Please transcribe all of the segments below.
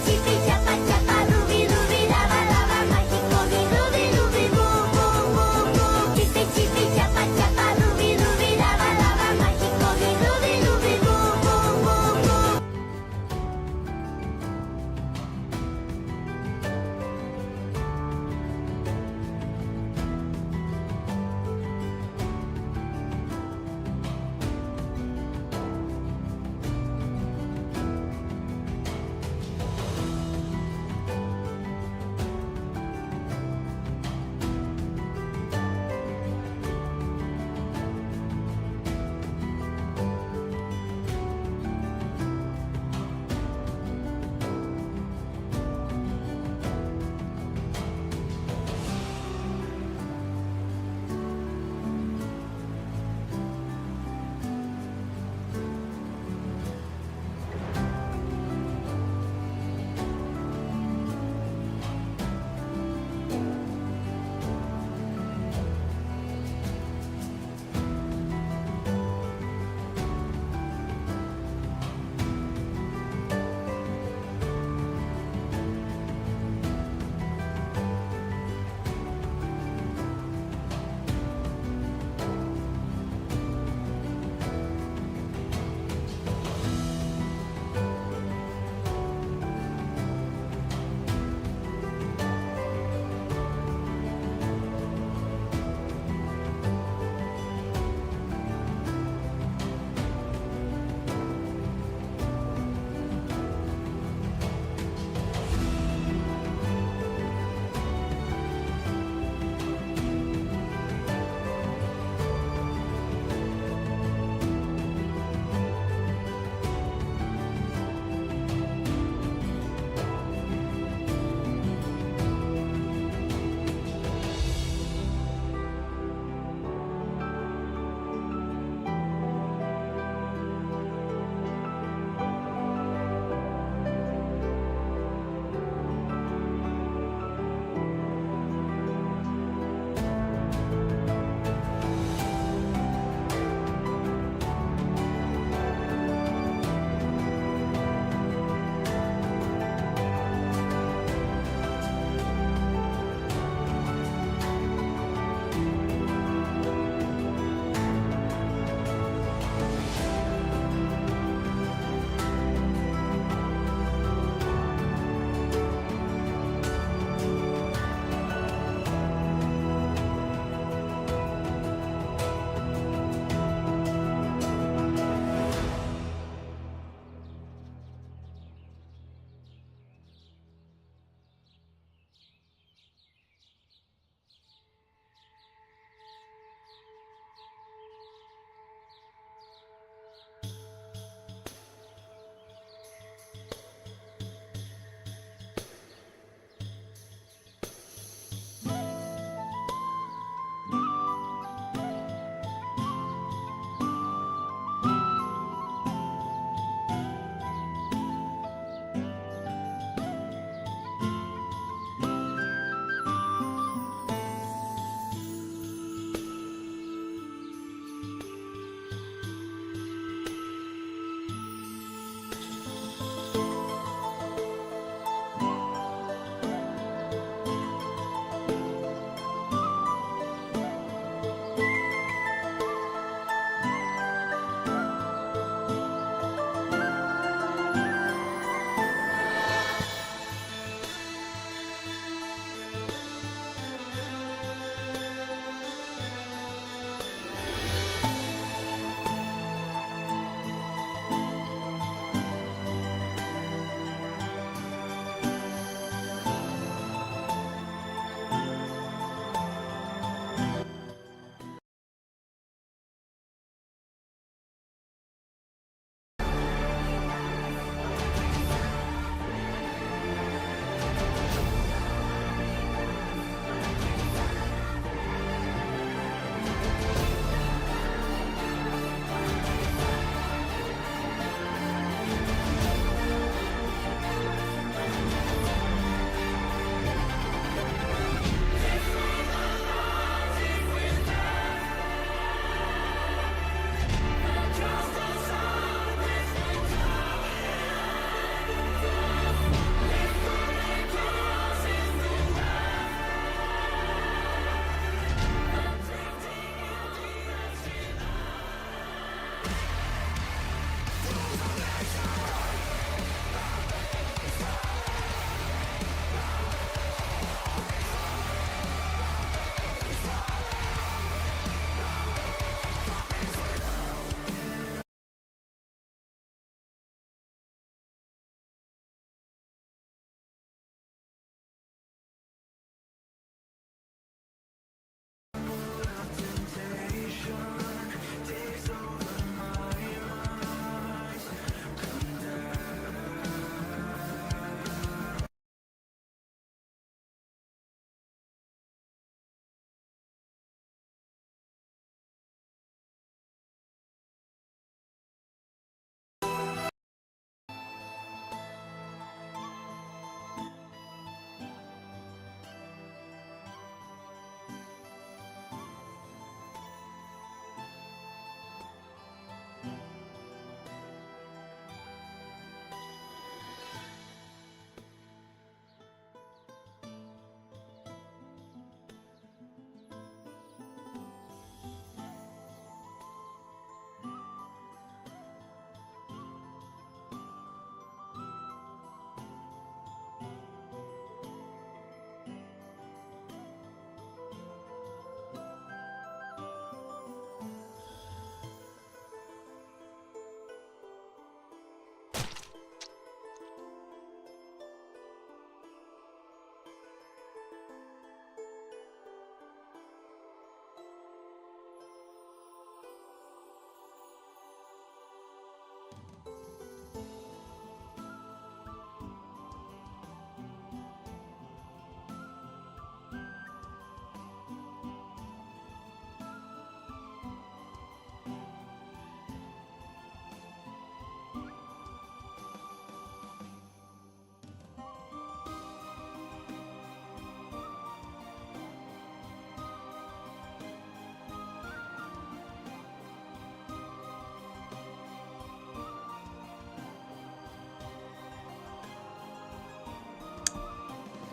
chipi, chapa, chapa, ruby, ruby, lava, lava, mágico, mi ruby, ruby, boo, boo, boo, boo. Chipi, chipi, chapa, chapa, ruby, ruby, lava, lava, mágico, mi ruby, ruby, boo, boo, boo, boo.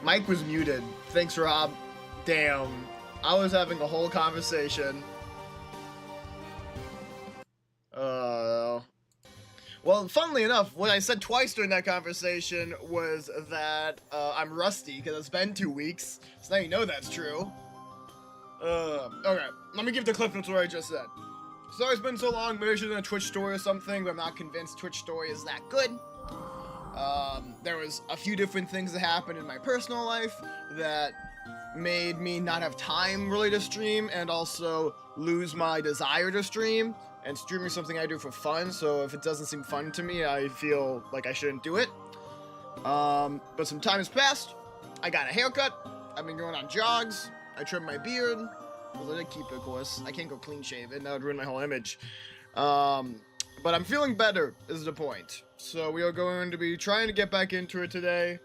Mike was muted. Thanks, Rob. Damn. I was having a whole conversation. Well, funnily enough, what I said twice during that conversation was that I'm rusty because it's been 2 weeks. So now you know that's true. Okay. Let me give the clip notes what I just said. Sorry it's been so long. Maybe I should have done a Twitch story or something, but I'm not convinced Twitch story is that good. There was a few different things that happened in my personal life that made me not have time really to stream and also lose my desire to stream. And streaming is something I do for fun, so if it doesn't seem fun to me, I feel like I shouldn't do it. But some time has passed. I got a haircut. I've been going on jogs. I trimmed my beard. Well, I did keep it, of course. I can't go clean shaven. That would ruin my whole image. But I'm feeling better, is the point. So we are going to be trying to get back into it today.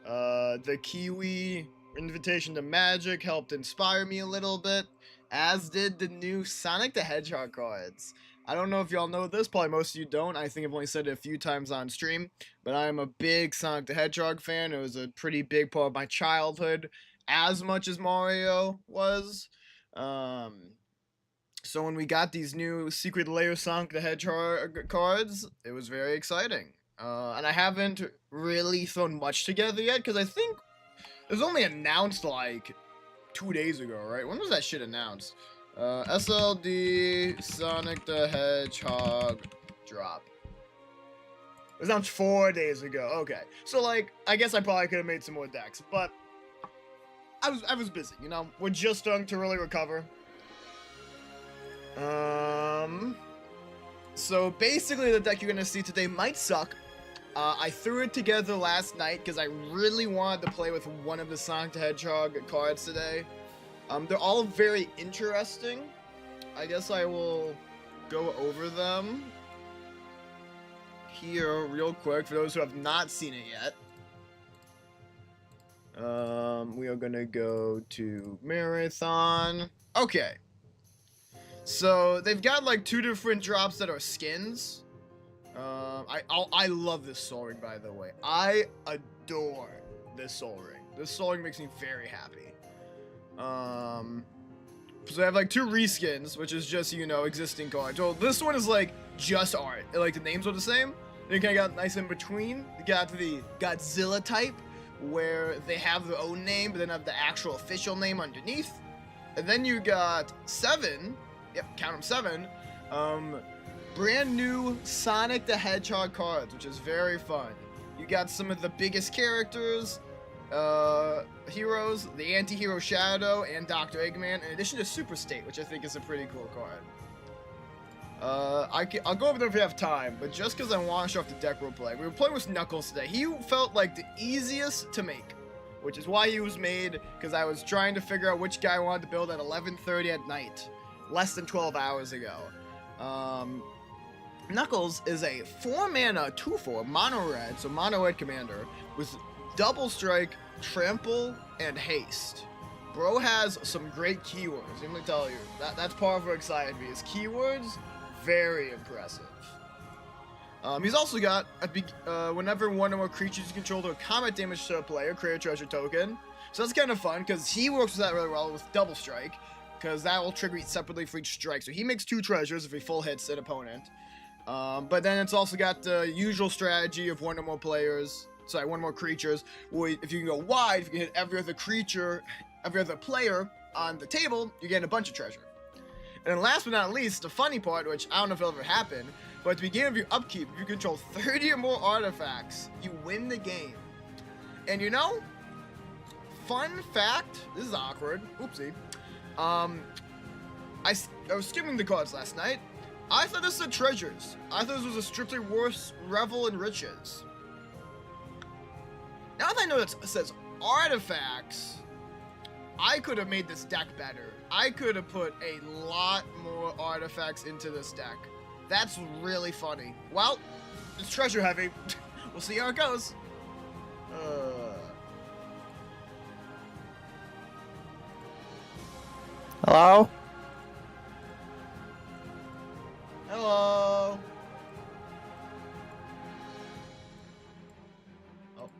The Kiwi Invitation to Magic helped inspire me a little bit, as did the new Sonic the Hedgehog cards. I don't know if y'all know this, probably most of you don't. I think I've only said it a few times on stream, but I am a big Sonic the Hedgehog fan. It was a pretty big part of my childhood, as much as Mario was. So when we got these new Secret Lair Sonic the Hedgehog cards, it was very exciting. And I haven't really thrown much together yet, because I think it was only announced like 2 days ago, right? When was that shit announced? SLD Sonic the Hedgehog drop. It was announced 4 days ago. Okay. So like, I guess I probably could have made some more decks, but I was busy, you know? We're just starting to really recover. So basically the deck you're gonna see today might suck. I threw it together last night because I really wanted to play with one of the Sonic the Hedgehog cards today. They're all very interesting. I guess I will go over them here real quick for those who have not seen it yet. We are gonna go to Marathon. Okay. So they've got like 2 different drops that are skins. I love this Soul Ring, by the way. I adore this Soul Ring. This Soul Ring makes me very happy. So I have like 2 reskins, which is just, you know, existing cards. So this one is like just art. Like the names are the same. Then you kind of got nice in between. You got the Godzilla type, where they have their own name, but then have the actual official name underneath. And then you got 7. Yep, count them 7. Brand new Sonic the Hedgehog cards, which is very fun. You got some of the biggest characters, heroes, the anti-hero Shadow, and Dr. Eggman, in addition to Super State, which I think is a pretty cool card. I'll go over them if we have time, but just because I want to show off the deck we're playing. We were playing with Knuckles today. He felt like the easiest to make, which is why he was made, because I was trying to figure out which guy I wanted to build at 11:30 at night, less than 12 hours ago. Knuckles is a 4-mana 2/4 mono red, so mono red commander with double strike, trample, and haste. Bro has some great keywords. Let me tell you, that's part of what excited me. His keywords, very impressive. He's also got whenever one or more creatures you control do combat damage to a player, create a treasure token. So that's kind of fun because he works with that really well with double strike, because that will trigger each separately for each strike. So he makes 2 treasures if he full hits an opponent. But then it's also got the usual strategy of one or more creatures. Where if you can go wide, if you can hit every other creature, every other player on the table, you get a bunch of treasure. And then last but not least, the funny part, which I don't know if it'll ever happen, but at the beginning of your upkeep, if you control 30 or more artifacts, you win the game. And you know, fun fact, this is awkward, oopsie. I was skimming the cards last night. I thought this said treasures. I thought this was a strictly worse revel in riches. Now that I know it says artifacts, I could have made this deck better. I could have put a lot more artifacts into this deck. That's really funny. Well, it's treasure heavy. We'll see how it goes. Hello? Hello. Oh.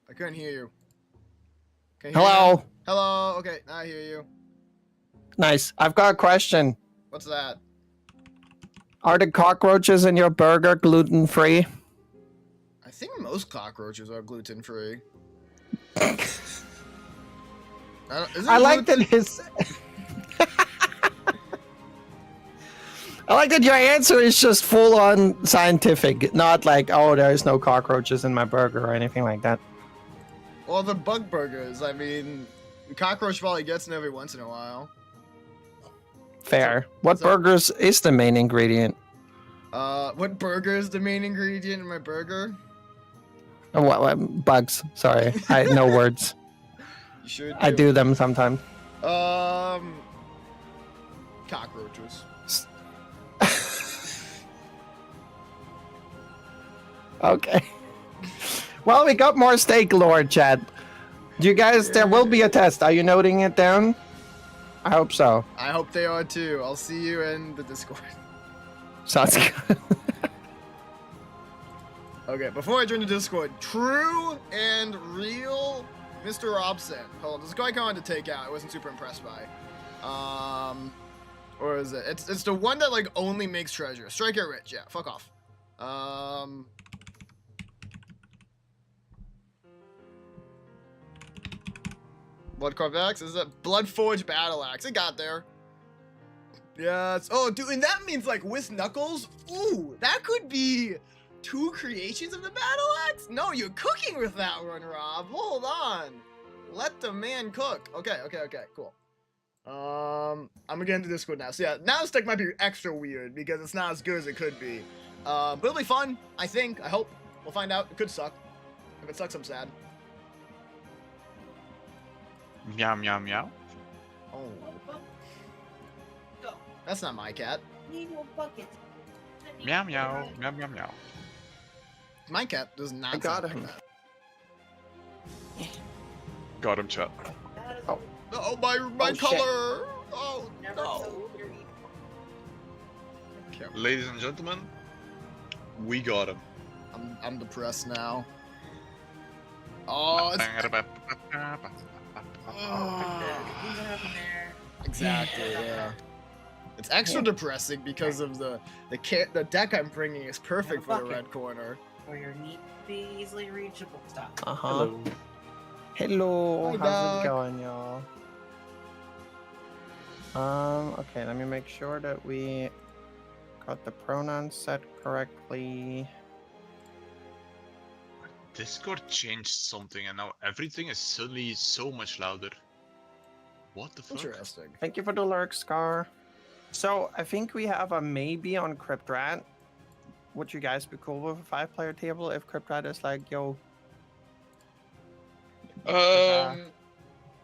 I couldn't hear you. Can you hear me Hello. now? Hello. Okay, now I hear you. Nice. I've got a question. What's that? Are the cockroaches in your burger gluten-free? I think most cockroaches are gluten-free. I like that his... I like that your answer is just full-on scientific, not like, oh, there's no cockroaches in my burger or anything like that. Well, the bug burgers, I mean, cockroach probably gets them every once in a while. Fair. What burgers is the main ingredient? What burger is the main ingredient in my burger? Oh, what, bugs. Sorry. I no words. You sure do. I do them sometimes. Cockroaches. Okay. Well, we got more steak lore, chat. You guys, there will be a test. Are you noting it down? I hope so. I hope they are too. I'll see you in the Discord. Sounds good. Okay, before I join the Discord, true and real Mr. Robson. Hold on, this guy I wanted to take out. I wasn't super impressed by. Or is it? It's the one that like only makes treasure. Strike it rich. Yeah, fuck off. Blood Carved Axe? Is that Blood Forged Battle Axe? It got there. Yes. Oh, dude, and that means like with Knuckles. Ooh, that could be 2 creations of the Battle Axe. No, you're cooking with that one, Rob. Hold on. Let the man cook. Okay, cool. I'm gonna get into Discord now. So yeah, now this deck might be extra weird because it's not as good as it could be. But it'll be fun. I think. I hope. We'll find out. It could suck. If it sucks, I'm sad. Meow meow meow. Oh. That's not my cat. Need more buckets. Meow meow meow meow meow. My cat does not. I got sound him. like that. Got him, chat. Oh. Oh, my Oh, shit. color. Oh Never no. so dirty. Okay, Ladies and gentlemen, we got him. I'm depressed now. Oh, it's Who's happening there? exactly, yeah. It's extra depressing because of the deck I'm bringing is perfect for the bucket. red corner. For your neat, easily reachable stuff. Uh-huh. Hello. Hi, How's dog. it going, y'all? Okay, let me make sure that we got the pronouns set correctly. Discord changed something and now everything is suddenly so much louder. What the fuck? Interesting. Thank you for the lurk, Scar. So, I think we have a maybe on Cryptrat. Would you guys be cool with a 5-player table if Cryptrat is like, yo,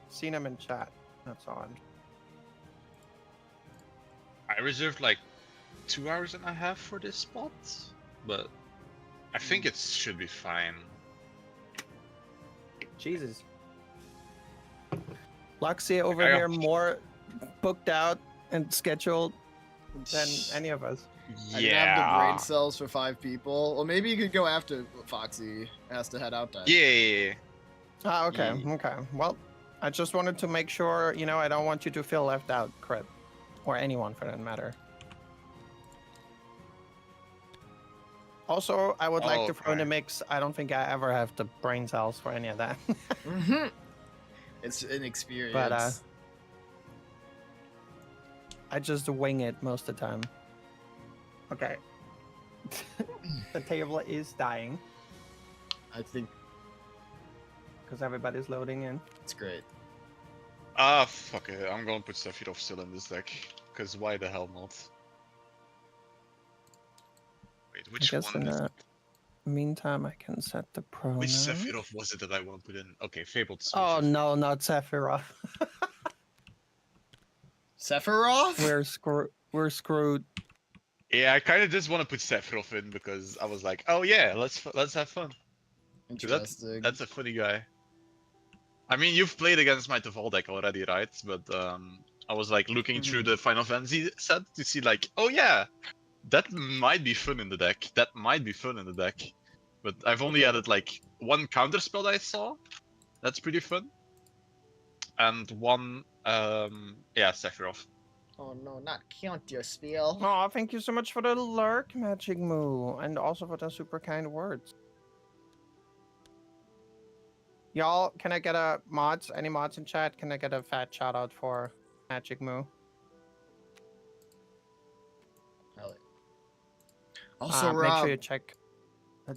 seen him in chat. That's odd. I reserved like 2.5 hours for this spot, but I think it should be fine. Jesus. Luxie over I- here more booked out and scheduled than any of us. I didn't have the Yeah. brain cells for 5 people. Well, maybe you could go after Foxy has to head out then. Yeah. Ah, okay, okay. Well, I just wanted to make sure, you know, I don't want you to feel left out, Crip. Or anyone for that matter. Also, I would like to throw in the Okay. mix, I don't think I ever have the brain cells for any of that. Mhm. It's an experience. But, I just wing it most of the time. Okay. The table is dying I think because everybody's loading in. it's great. Ah, fuck it. I'm gonna put Sephiroth still in this deck. Because why the hell not? Wait, which I guess one in is the meantime, I can set the pronoun. Which Sephiroth was it that I want to put in? Okay, Fabled Soul Oh Sephiroth. no, not Sephiroth. Sephiroth? We're screwed. Yeah, I kind of just want to put Sephiroth in because I was like, oh yeah, let's have fun. 'Cause Interesting. That's a funny guy. I mean, you've played against my Tefal deck already, right? But I was like looking through the Final Fantasy set to see like, oh yeah, that might be fun in the deck. That might be fun in the deck. But I've only added like one counter spell that I saw. That's pretty fun. And one, yeah, Sephiroth. Oh no, not counter spell. Oh, thank you so much for the lurk, Magic Moo, and also for the super kind words. Y'all, can I get a mods? Any mods in chat? Can I get a fat shout out for Magic Moo? Hell yeah. Also, Make Rob, sure you check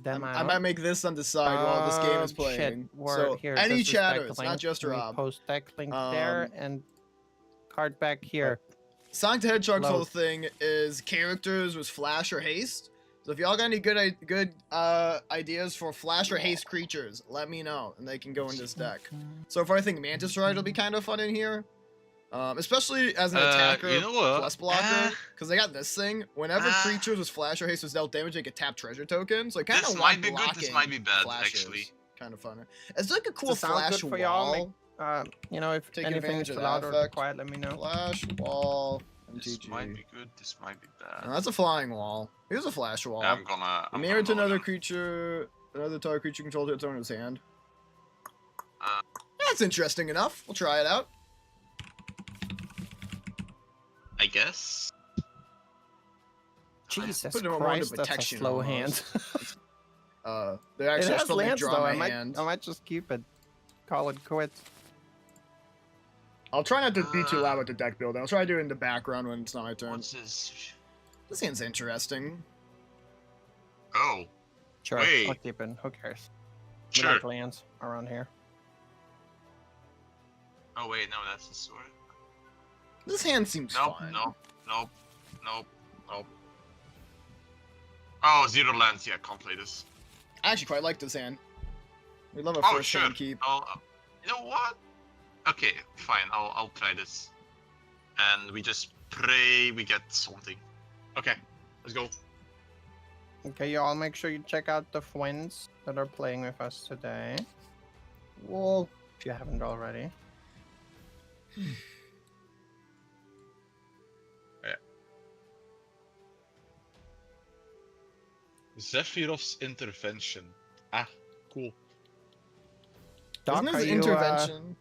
them out. I might make this on the side while this game is playing. Shit, So here, any this is deck chatters, not link. just Let me Rob. Post deck link there and card back here. Sonic the Hedgehog's Load. whole thing is characters with flash or haste. So if y'all got any good ideas for flash or haste creatures, let me know, and they can go in this deck. So far, I think Mantis Ride will be kind of fun in here, especially as an attacker you know what? plus blocker, because they got this thing. Whenever creatures with flash or haste was dealt damage, they could tap treasure tokens. So I kind This of might want be good, blocking this might be bad, flashes. actually. Kind of fun. It's like a cool Does it sound flash good for y'all? wall. You know, if Take anything advantage is of loud that or effect. quiet, let me know. Flash wall. This MTG. might be good, this might be bad. No, that's a flying wall. Here's a flash wall. I'm gonna... Mirror to gonna load another them. creature. Another target creature controls its own in his hand. Uh, That's interesting enough. We'll try it out. I guess. Jesus Put him on Christ, one to that's a protection slow hand. almost. They actually It has still make lands though. draw I my might, hand. I might just keep it. Call it quits. I'll try not to be too loud with the deck building. I'll try to do it in the background when it's not my turn. What's this? This hand's interesting. Oh, Sure, Wait. I'll keep it. Who cares? We sure. like lands around here. Oh wait, no, that's the sword. This hand seems Nope, fun. nope, nope, nope, nope. Oh, 0 lands, yeah, can't play this. I actually quite like this hand. We love a Oh, first sure. hand keep. You know what? Okay, fine, I'll try this. And we just pray we get something. Okay, let's go. Okay, y'all make sure you check out the friends that are playing with us today. Well, If you haven't already. Sephiroth's intervention. Ah, cool. Doc, doesn't are his you, intervention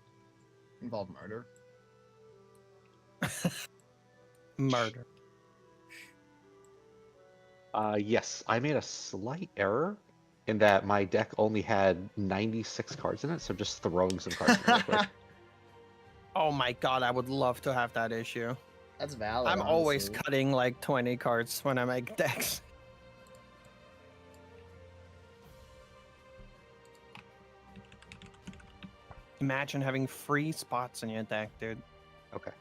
involve murder? murder. Yes, I made a slight error in that my deck only had 96 cards in it, so just throwing some cards in real quick. Oh my god, I would love to have that issue. That's valid. I'm always honestly. cutting like 20 cards when I make decks. Imagine having 3 spots in your deck, dude. Okay.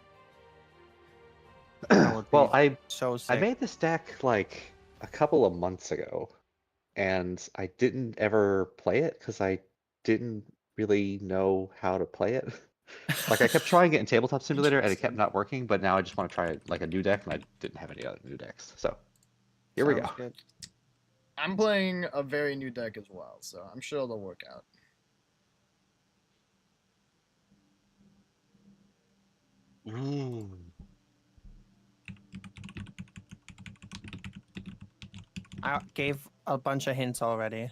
That would Well, be so I sick. made this deck like a couple of months ago, and I didn't ever play it because I didn't really know how to play it. Like I kept trying it in Tabletop Simulator and it kept not working, but now I just want to try like a new deck, and I didn't have any other new decks. So here we Sounds go. good. I'm playing a very new deck as well, so I'm sure they'll work out. Ooh. I gave a bunch of hints already,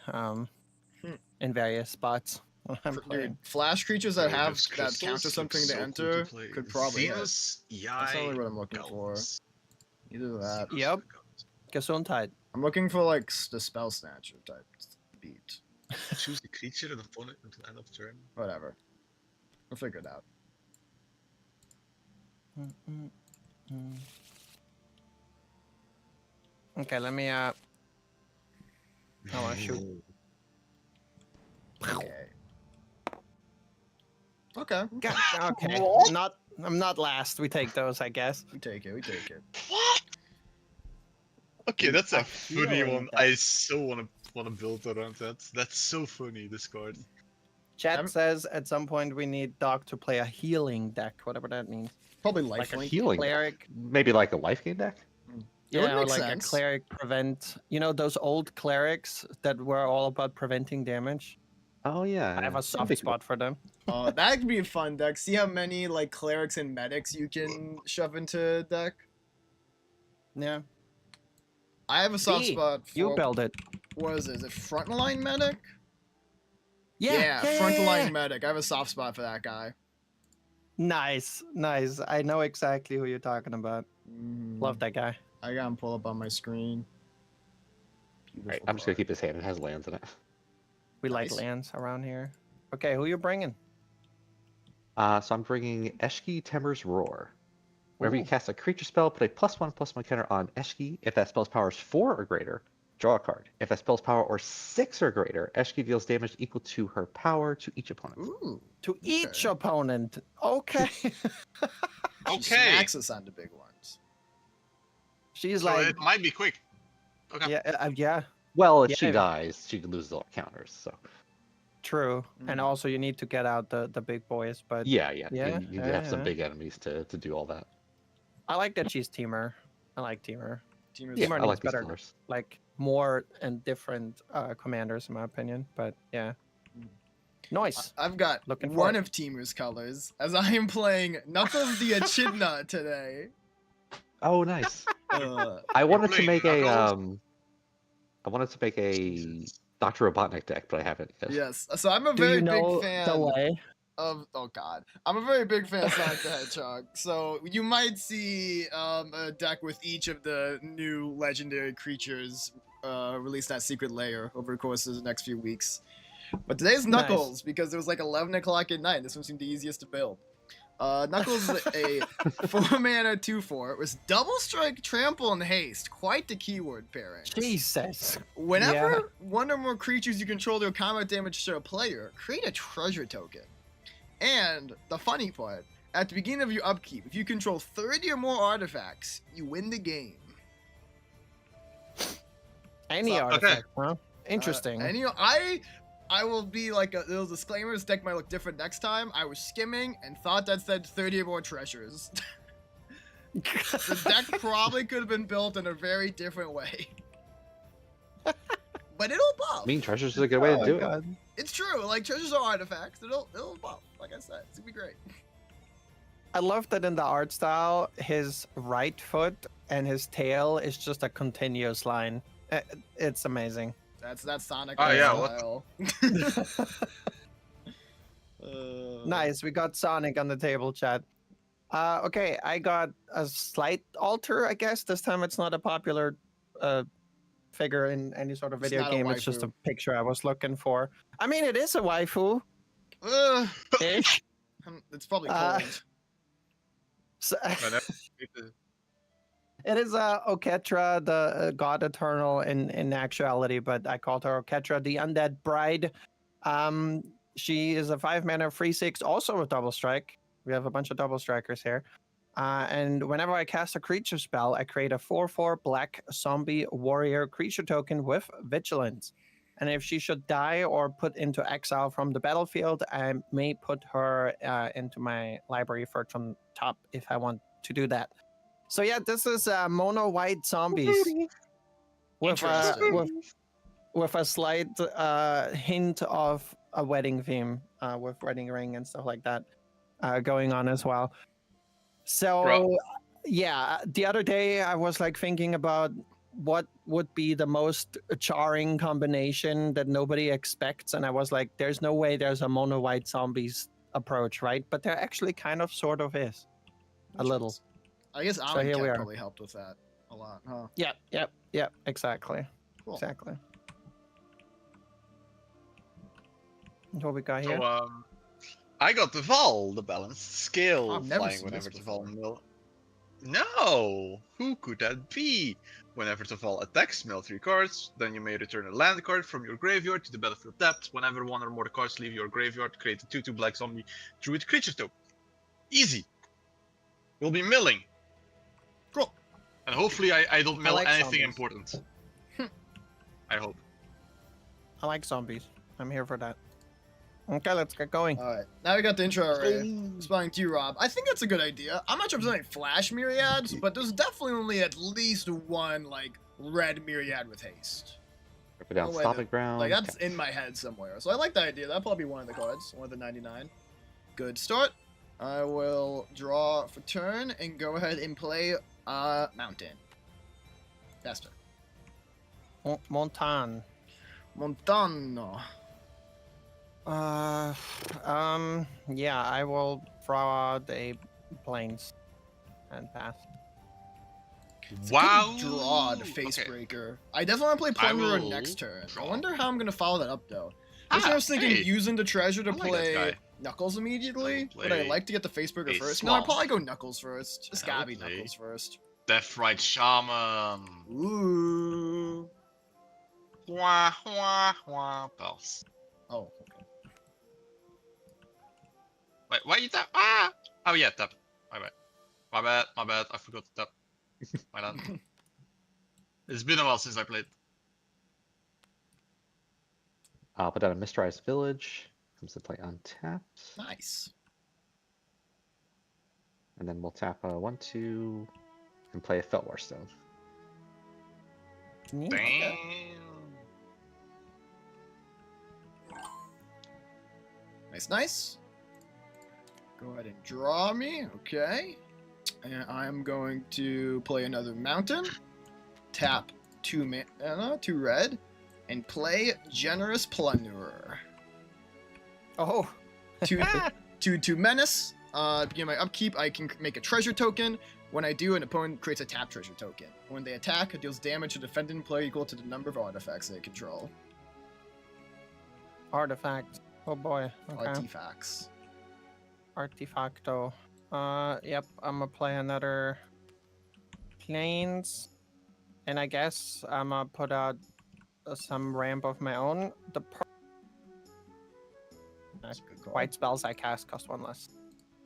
in various spots. I'm Dude, playing. flash creatures that Dude, have those that crystals counter look something so to cool enter play. could probably hit. Venus, That's not really what I'm looking for. Either that. Yep. Gesundheit. I'm looking for like the spell snatcher type beat. Choose a creature and opponent until end of turn. Whatever. We'll figure it out. Okay, let me I wanna shoot. Okay. Okay. God, okay. I'm not last. We take those, I guess. We take it. We take it. What? Okay, that's a I'm funny feeling one. that. I so wanna build around that. That's so funny. This card. Chat I'm- says at some point we need Doc to play a healing deck, whatever that means. Probably Like a lifelink. healing deck. Cleric. Maybe like a life gain deck? It would Yeah, or make like sense. a cleric prevent. You know those old clerics that were all about preventing damage? Oh yeah. I have a that'd soft be cool. spot for them. That could be a fun deck. See how many like clerics and medics you can shove into a deck. Yeah. I have a soft B, spot for. You build it. what is it? Is it frontline medic? Yeah, Frontline medic. I have a soft spot for that guy. Nice, nice. I know exactly who you're talking about. Love Mm, that guy. I got him pull up on my screen. Alright, Beautiful I'm just gonna card. keep his hand. It has lands in it. We like Nice. lands around here. Okay, who you bringing? So I'm bringing Eshki Temer's Roar. Whenever you Ooh. cast a creature spell, put a +1/+1 counter on Eshki. If that spell's power is 4 or greater, draw a card. If that spell's power or 6 or greater, Eshki deals damage equal to her power to each opponent. Ooh. To each Okay. opponent. Okay. She Okay. smacks us on the big ones. She's So like, it might be quick. Okay. yeah, Well, if Yeah, she if- dies, she loses all counters. So true. And Mm. also you need to get out the big boys, but yeah, Yeah, you need to have some yeah. big enemies to do all that. I like that she's teamer. I like teamer. Team Yeah, Teamer I needs like these better, colors. like more and different commanders in my opinion. But yeah. Mm. Nice. I've got Looking for one it. of Teemer's colors, as I am playing Knuckles the Echidna today. Oh, nice. Uh, I wanted to playing make Knuckles? I wanted to make a Jesus. Dr. Robotnik deck, but I haven't yet. yes, so I'm a Do very you know big fan the way? of. Oh God, I'm a very big fan of Sonic the Hedgehog. So you might see a deck with each of the new legendary creatures released at Secret Lair over the course of the next few weeks. But today's Nice. Knuckles because it was like 11 o'clock at night. This one seemed the easiest to build. Knuckles is a 4-mana 2/4 with double strike, trample, and haste. Quite the keyword pairing. Jesus. Whenever Yeah. one or more creatures you control deal combat damage to a player, create a treasure token. And the funny part, at the beginning of your upkeep, if you control 30 or more artifacts, you win the game. Any So- artifact, huh? Interesting. And I will be like a little disclaimer. This deck might look different next time. I was skimming and thought that said 30 or more treasures. The deck probably could have been built in a very different way. But it'll buff. I mean, treasures is a good way Oh to my do it. God. It's true. Like treasures are artifacts. It'll buff. Like I said, it's gonna be great. I love that in the art style, his right foot and his tail is just a continuous line. It's amazing. That's Sonic. Oh, yeah, style. Nice. We got Sonic on the table, chat. Okay, I got a slight alter, I guess. This time it's not a popular figure in any sort of It's video not a game. It's just a waifu. picture I was looking for. I mean, it is a waifu. Uh, Ish. it's probably Uh, cold. So, Whenever- it is Oketra, the God Eternal in actuality, but I called her Oketra, the Undead Bride. She is a 5-mana 3/6, also a double strike. We have a bunch of double strikers here. And whenever I cast a creature spell, I create a 4/4 black zombie warrior creature token with vigilance. And if she should die or put into exile from the battlefield, I may put her into my library from top if I want to do that. So yeah, this is mono white zombies with Interesting. with a slight hint of a wedding theme with wedding ring and stuff like that going on as well. So Bro. yeah, the other day I was like thinking about what would be the most jarring combination that nobody expects, and I was like, there's no way there's a mono white zombies approach, right? But there actually kind of sort of is. A little. I guess So Alan here we are. probably helped with that a lot, huh? Yep, exactly. Cool. Exactly. What we got here? So, I got the Val, the balanced scale, I've never flying seen whenever this the Val before. mill. No! Who could that be? Whenever the Val attacks, mill 3 cards, then you may return a land card from your graveyard to the battlefield tapped. Whenever one or more cards leave your graveyard, create a 2/2 black zombie druid creature token. Easy! You'll be milling. Cool. And hopefully I don't mill like anything zombies. important. I hope. I like zombies. I'm here for that. Okay, let's get going. All right, now we got the intro already. Responding to you, Rob. I think that's a good idea. I'm not sure if there's any flash myriads, but there's definitely only at least one like red myriad with haste. Put down No way stomping ground. Like that's in my head somewhere. So I like that idea. That'll probably be one of the cards, one of the 99. Good start. I will draw for turn and go ahead and play Mountain. Faster. Montan. Montano. Yeah, I will throw out a planes and pass. Wow. Draw the Facebreaker. I definitely want to play Plunderer will next turn. I draw. wonder how I'm going to follow that up, though. Originally, I was thinking hey, using the treasure to I like that play guy. Knuckles immediately. I will Would I play like to get the Facebreaker a first? No, I'd Swamp. probably go Knuckles first. It's And I gotta will be play- Knuckles first. Deathrite Shaman. Ooh. Wah, wah, wah. Pals. Oh, okay. Wait, why you tap? Ah! Oh, yeah, tap. My bad. My bad. I forgot to tap. My bad. It's been a while since I played. I'll put down a Mysterized Village. Comes to play untapped. Nice. And then we'll tap 1/2 and play a Felwar Stone. Neat. Damn. Nice, nice. Go ahead and draw me. Okay. And I'm going to play another mountain. Tap 2 mana, 2 red. And play Generous Plunderer. Oh. 2 menace. Begin my upkeep, I can make a treasure token. When I do, an opponent creates a tap treasure token. When they attack, it deals damage to defending player equal to the number of artifacts they control. Artifact. Oh boy. Okay. Artifacts. Artifacto. Yep. I'm gonna play another planes, and I guess I'm gonna put out some ramp of my own. That's a good call. White spells I cast cost 1 less.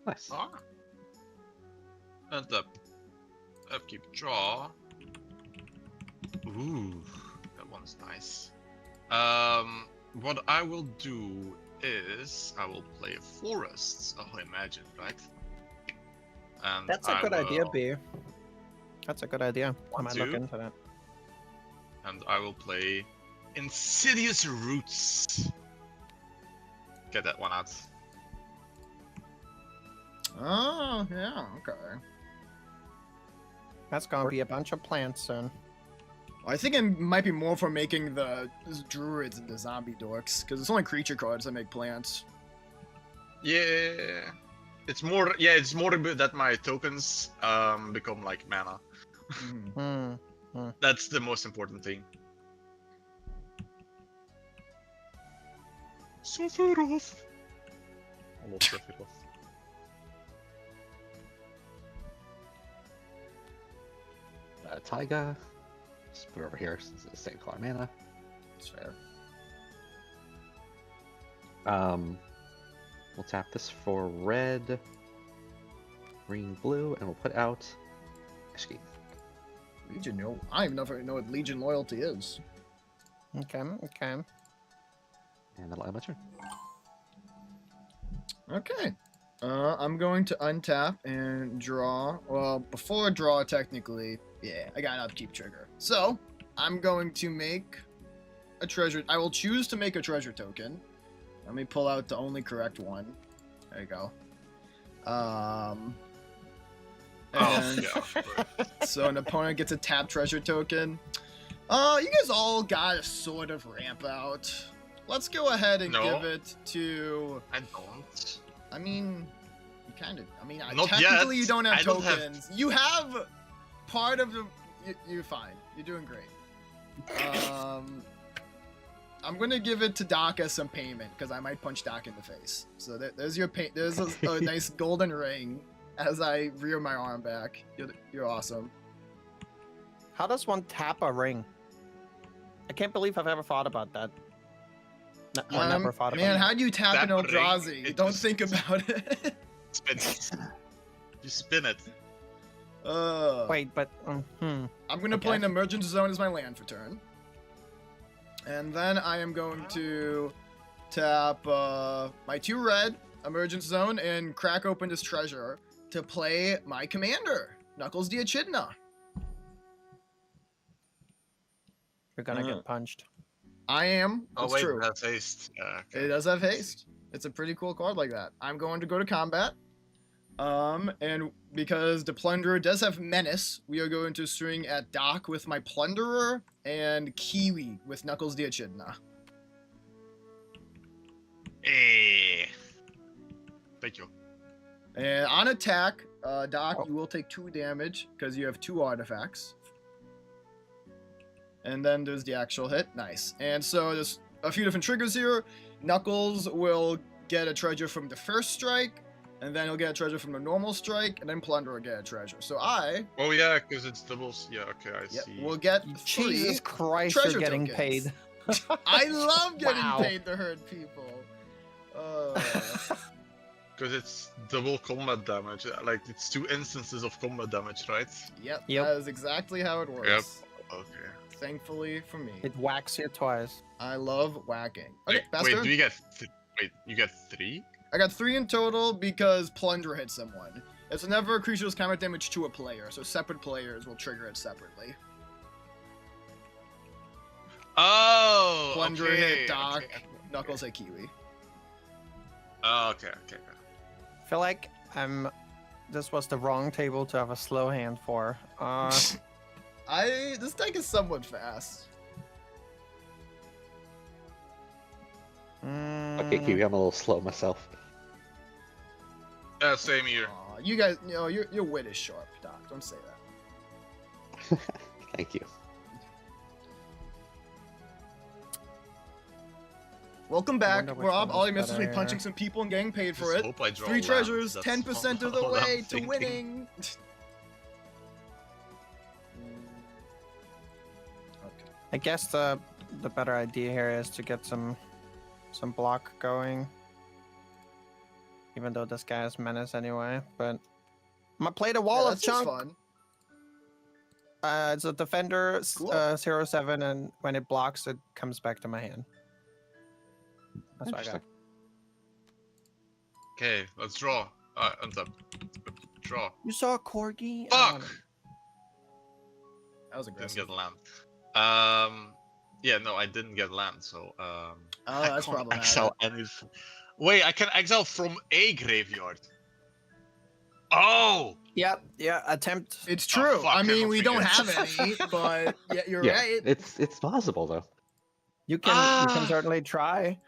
Nice. Ah. And upkeep draw. Ooh, that one's nice. What I will do is I will play a forest. I imagine, right? And That's a I good idea, will- B. That's a good idea. I might look 1/2. into that. And I will play Insidious Roots. Get that one out. Oh, yeah, okay. That's gonna be a bunch of plants soon. I think it might be more for making the druids and the zombie dorks, because it's only creature cards that make plants. Yeah, it's more. Yeah, it's more about that my tokens become like mana. Mhm. That's the most important thing. Sephiroth. Almost Sephiroth. Taiga. Just put it over here since it's the same color mana. That's fair. We'll tap this for red, green, blue, and we'll put out Ashki. Legion, I don't even know what Legion loyalty is. Okay. Okay. And that'll end my turn. Okay. I'm going to untap and draw. Well, before draw, technically, yeah, I got an upkeep trigger. So, I'm going to make a treasure. I will choose to make a treasure token. Let me pull out the only correct one. There you go. Oh and yeah. of course. so an opponent gets a tap treasure token. You guys all got a sort of ramp out. Let's go ahead and No. give it to. I don't. I mean, you kind of. I mean, Not technically yet. you don't have I don't have- tokens. You have part of the. You're fine. You're doing great. I'm gonna give it to Doc as some payment because I might punch Doc in the face. So there's your pay. There's a nice golden ring as I rear my arm back. You're awesome. How does one tap a ring? I can't believe I've ever thought about that. Never thought about Man, it. how do you tap Tap an a ring, Eldrazi? it Don't just- think about it. Spin it. You spin it. Wait, but I'm gonna Okay. play an Emergent Zone as my land for turn. And then I am going to tap my 2 red, Emergent Zone, and crack open this treasure to play my commander, Knuckles the Echidna. you're gonna get punched. I am. Oh It's wait, true. that's haste. Yeah, okay. It does have haste. It's a pretty cool card like that. I'm going to go to combat. And because the Plunderer does have Menace, we are going to swing at Doc with my Plunderer and Kiwi with Knuckles the Echidna. Eh. Thank you. And on attack, Doc, Oh. you will take 2 damage because you have 2 artifacts. And then there's the actual hit. Nice. And so there's a few different triggers here. Knuckles will get a treasure from the first strike, and then he'll get a treasure from the normal strike, and then Plunder will get a treasure. So I Oh yeah, because it's doubles. Yeah, okay, I see. will get 3 Jesus Christ, treasure you're getting tokens. paid. I love getting Wow. paid to hurt people. Because it's double combat damage. Like it's 2 instances of combat damage, right? Yep, Yep. that is exactly how it works. Okay. Thankfully for me. It whacks you twice. I love whacking. Okay, Wait, faster. do you get? Wait, you get 3? I got 3 in total because Plunder hit someone. It's whenever a creature does combat damage to a player, so separate players will trigger it separately. Oh. Plunder okay, hit Doc, okay. Knuckles hit Kiwi. Oh, okay. I feel like this was the wrong table to have a slow hand for. This deck is somewhat fast. Okay, Kiwi, I'm a little slow myself. Same here. Aw, you guys, your wit is sharp, Doc. Don't say that. Thank you. Welcome back, wonder which Rob. one All is you missed was me better punching here. some people and getting paid for Just it. hope I draw 3 land. treasures, That's 10% of the all I'm way to thinking. winning. Okay. I guess the better idea here is to get some block going. Even though this guy is menace anyway, but I'm gonna play the wall Yeah, of that's just chunk. fun. It's a defender Cool. 0/7, and when it blocks, it comes back to my hand. That's what I got. Interesting. Okay, let's draw. Untap. Draw. You saw a corgi? Fuck! That was Didn't aggressive. get land. Yeah, no, I didn't get land, so Oh, I that's can't problematic. exile anything. Wait, I can exile from a graveyard. Oh! Yeah, attempt. It's Oh, true. fuck, I I mean, don't we don't forget. have any, but yeah, you're Yeah, right. it's possible though. You can Ah! certainly try.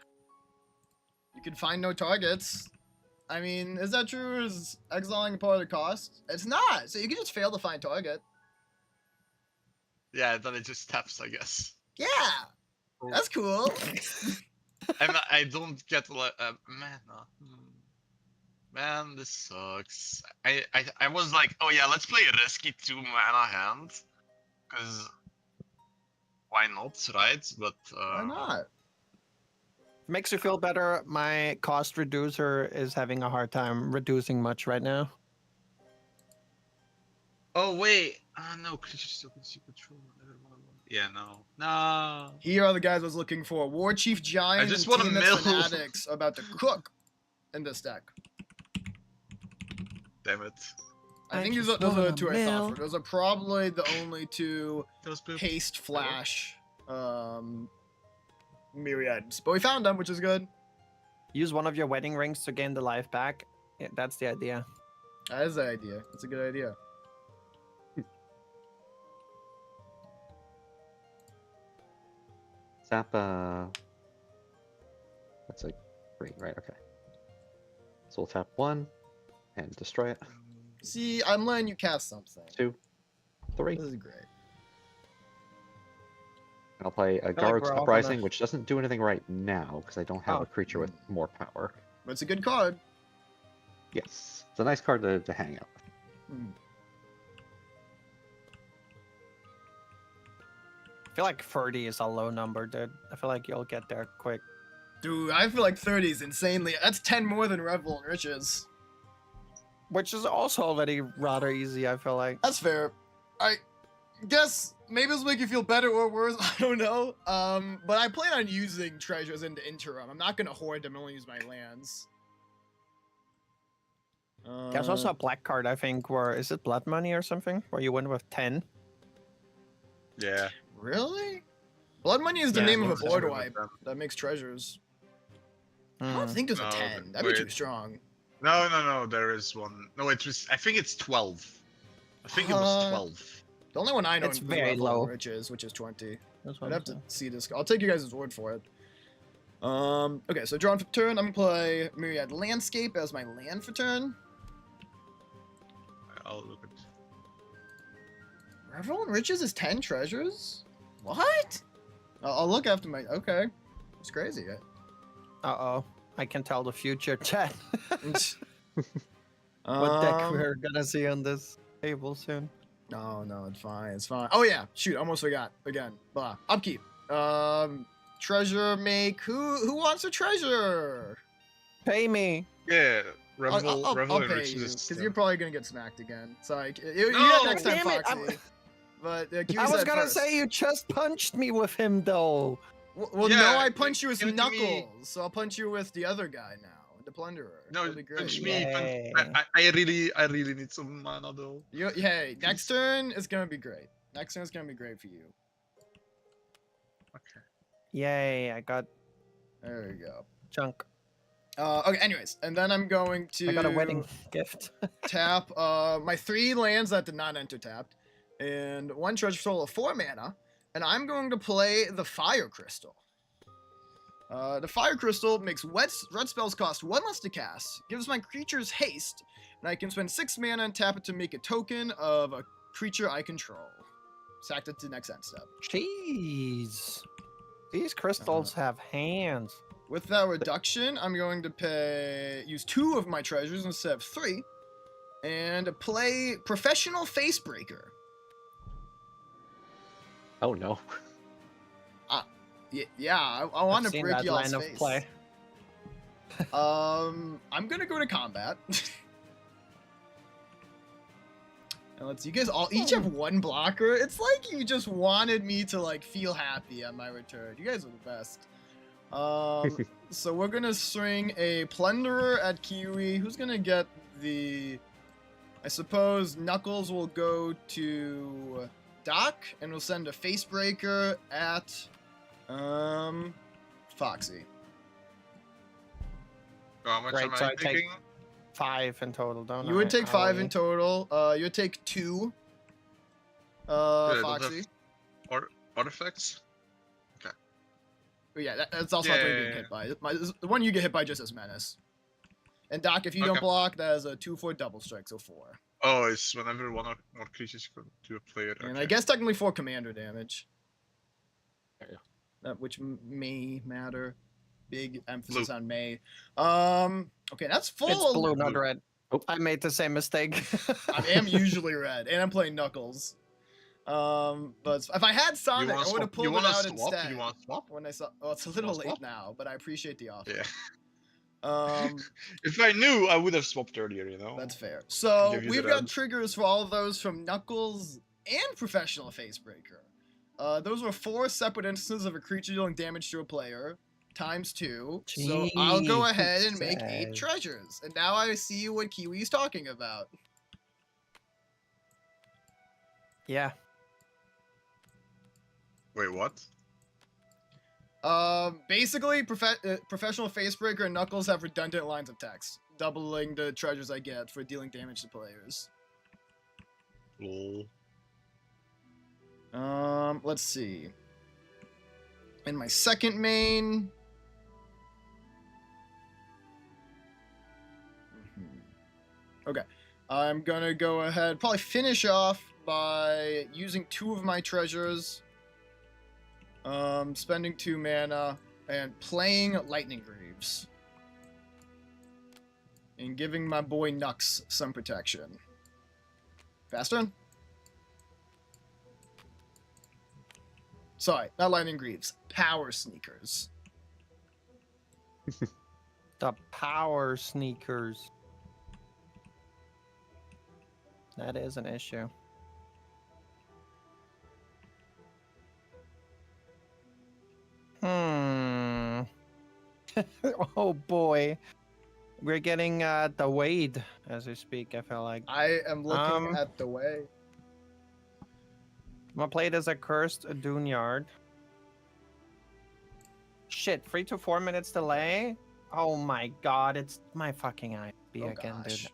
You can find no targets. I mean, is that true? Is exiling part of the cost? It's not. So you can just fail to find target. Yeah, then it just taps, I guess. Yeah, that's cool. And I don't get mana. Man, this sucks. I was like, oh yeah, let's play a risky 2 mana hand. Cause why not, right? But Why not? Makes you feel better. My cost reducer is having a hard time reducing much right now. Oh wait. No, creatures still can see control. Yeah, no. Here are the guys I was looking for. War Chief Giant I just and wanna Team of mill. Fanatics are about to cook in this deck. Damn it. I I think those just are the wanna 2 I thought mill. for. Those are probably the only 2 Those poop. haste flash myriads. But we found them, which is good. Use one of your wedding rings to gain the life back. Yeah, that's the idea. That is the idea. That's a good idea. Zap, that's a green, right? Okay. So we'll tap 1 and destroy it. See, I'm letting you cast something. 2, 3. This is great. And I'll play a like Guard's we're all Uprising, gonna- which doesn't do anything right now because I don't have Oh. a creature with more power. But it's a good card. Yes, it's a nice card to hang out with. Hmm. I feel like 30 is a low number, dude. I feel like you'll get there quick. Dude, I feel like 30 is insanely. That's 10 more than Revel and Riches. Which is also already rather easy, I feel like. That's fair. I guess maybe this will make you feel better or worse. I don't know. But I plan on using treasures in the interim. I'm not gonna hoard them and only use my lands. There's also a black card, I think, where is it Blood Money or something? Where you win with 10. Yeah. Really? Blood Money is the Yeah, name of a it's board just- wipe that makes treasures. I Hmm. don't think there's a No, 10. That'd be too wait. strong. No, there is one. No, it was. I think it's 12. I think it was 12. The only one I know It's is very Revel low. and Riches, which is 20. That's I'd what have I'm to saying. see this. I'll take you guys' word for it. Okay, so drawn for turn. I'm gonna play Myriad Landscape as my land for turn. I'll look at. Revel in Riches is 10 treasures? What? I'll look after my. Okay. It's crazy. Uh-oh. I can tell the future, chat. What Um, deck we're gonna see on this table soon. No, it's fine. It's fine. Oh, yeah. Shoot, almost forgot. Again. Blah. Upkeep. Treasure make. Who wants a treasure? Pay me. Yeah, Revel I'll in pay Riches you, is because you're probably gonna get smacked again. So like, you No! got next time, Damn it, Foxy. But Kiwi I was said gonna first. say you just punched me with him though. Well, Yeah, no, I punch you with give it to me. Knuckles, so I'll punch you with the other guy now, the Plunderer. No, That'll be great. punch me. Yay. I really need some mana though. Hey, next turn is gonna be great. Next turn is gonna be great for you. Okay. Yay, I got There we go. junk. Okay, anyways, and then I'm going to I got a wedding gift. tap my 3 lands that did not enter tapped, and 1 treasure soul of 4 mana, and I'm going to play the Fire Crystal. The Fire Crystal makes red spells cost 1 less to cast, gives my creatures haste, and I can spend 6 mana and tap it to make a token of a creature I control. Sacked it to the next end step. Jeez. These crystals have hands. With that reduction, I'm going to use 2 of my treasures instead of 3, and play Professional Facebreaker. Oh no. Yeah, I want I've to seen break that y'all's line of face. play. I'm gonna go to combat. And let's see, you guys all each have 1 blocker. It's like you just wanted me to like feel happy on my return. You guys are the best. So we're gonna string a Plunderer at Kiwi. Who's gonna get the? I suppose Knuckles will go to Doc, and we'll send a Facebreaker at Foxy. So how much Right, am so I I take- taking? 5 in total, don't I? You would take 5 in Howie? total. You would take 2. Yeah, I don't Foxy. have artifacts? Oh, yeah, that's also not what you're Yeah. getting hit by. The one you get hit by just as menace. And Doc, if you don't Okay. block, that is a 2/4 double strike, so 4. Oh, it's whenever 1 or more creatures go to a player. And okay. I guess technically 4 commander damage. There you That which may matter. Big emphasis Blue. on may. Okay, that's full. It's blue, not Blue. red. Oh. I made the same mistake. I am usually red, and I'm playing Knuckles. But if I had Sonic, I would have pulled it out instead. You want to swap? When I saw, oh, it's a little wanna late swap? now, but I appreciate the offer. Yeah. Um, If I knew, I would have swapped earlier. You know. that's fair. So Give you we've the got red. triggers for all of those from Knuckles and Professional Facebreaker. Those were 4 separate instances of a creature dealing damage to a player, times 2. So I'll go ahead and make 8 Jesus. treasures. And now I see what Kiwi's talking about. Yeah. Wait, what? Basically, Professional Facebreaker and Knuckles have redundant lines of text, doubling the treasures I get for dealing damage to players. Lol. Let's see. In my second main. Okay. I'm gonna go ahead, probably finish off by using 2 of my treasures. Spending 2 mana and playing Lightning Greaves. And giving my boy Nux some protection. Fast turn. Sorry, not Lightning Greaves. Power Sneakers. The power sneakers. That is an issue. Oh boy. We're getting the Wade as we speak, I feel like. I am looking Um, at the way. I'm gonna play it as a cursed Dunyard. Shit, 3 to 4 minutes delay? Oh my god, it's my fucking IB Oh again, gosh. dude.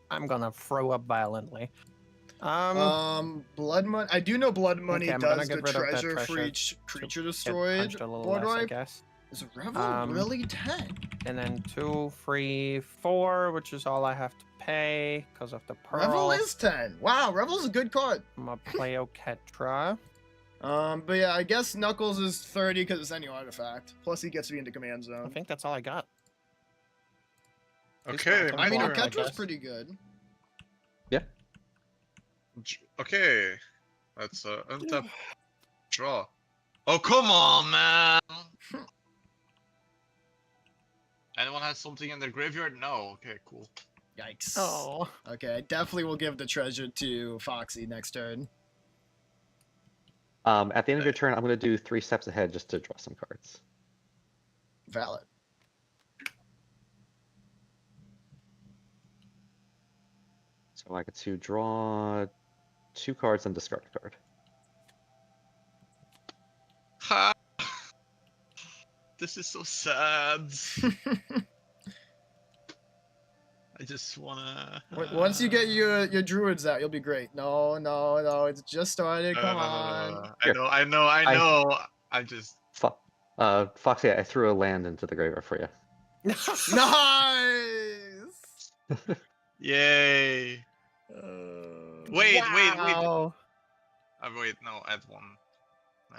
I'm gonna throw up violently. Blood Money. I do know Blood Money Okay, I'm gonna does get the rid of that treasure for treasure each creature get destroyed punched a little board less, I wipe. guess. Is Revel Um, really 10? And then 2, 3, 4, which is all I have to pay because of the pearl. Revel is 10. Wow, Revel's a good card. I'm gonna play Oketra. But yeah, I guess Knuckles is 30 because it's any artifact. Plus he gets me into command I zone. think that's all I got. Okay, I I mean, Four, I Oketra's guess. pretty good. okay. Let's untap, draw. Oh, come on, man! Anyone has something in their graveyard? No. Okay, cool. Yikes. Oh. Okay, I definitely will give the treasure to Foxy next turn. At the end of your turn, I'm going to do 3 steps ahead just to draw some cards. Valid. So I get to draw 2 cards and discard a card. Ha! This is so sad. I just wanna. Once you get your druids out, you'll be great. No, it's just started. Come on. I know. I just. Foxy, I threw a land into the graveyard for you. Nice! Yay! Wait. Wow. Wait, no, add one. Nah.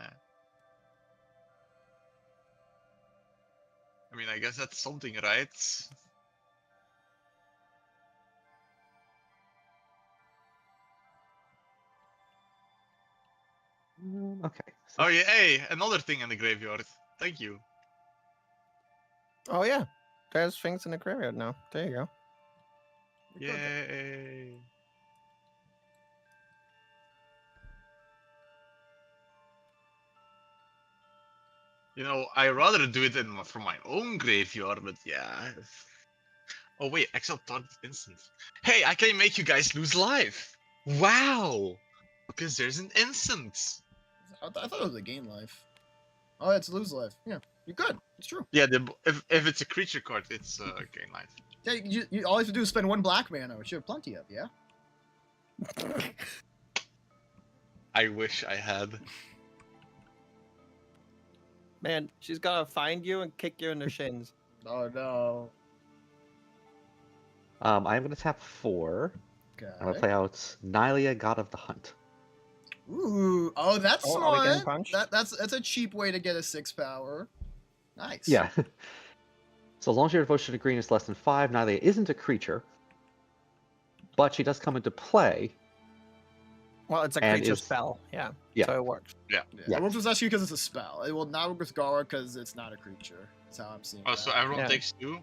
I mean, I guess that's something, right? Okay. Oh yeah, hey, another thing in the graveyard. Thank you. Oh yeah, there's things in the graveyard now. There you go. Yay! You know, I rather do it from my own graveyard, but yeah. Oh wait, exile target instant. Hey, I can make you guys lose life. Wow! Because there's an instant. I thought it was a gain life. Oh, it's lose life. Yeah, you're good. It's true. Yeah, if it's a creature card, it's gain life. Yeah, you all you have to do is spend 1 black mana, which you have plenty of. Yeah. I wish I had. Man, she's gonna find you and kick you in the shins. Oh no. I'm going to tap 4. I'm going to Okay. play out Nylia, God of the Hunt. Ooh. Oh, that's Oh, are we getting smart. punched? That's a cheap way to get a 6 power. Nice. Yeah. So as long as your devotion to green is less than 5, Nylia isn't a creature, but she does come into play. Well, it's a And creature is- spell. Yeah. Yeah. So it works. Yeah. Yeah. It won't possess you because it's a spell. It will not work with Gara because it's not a creature. That's how I'm seeing Oh, that. so everyone Yeah. takes 2?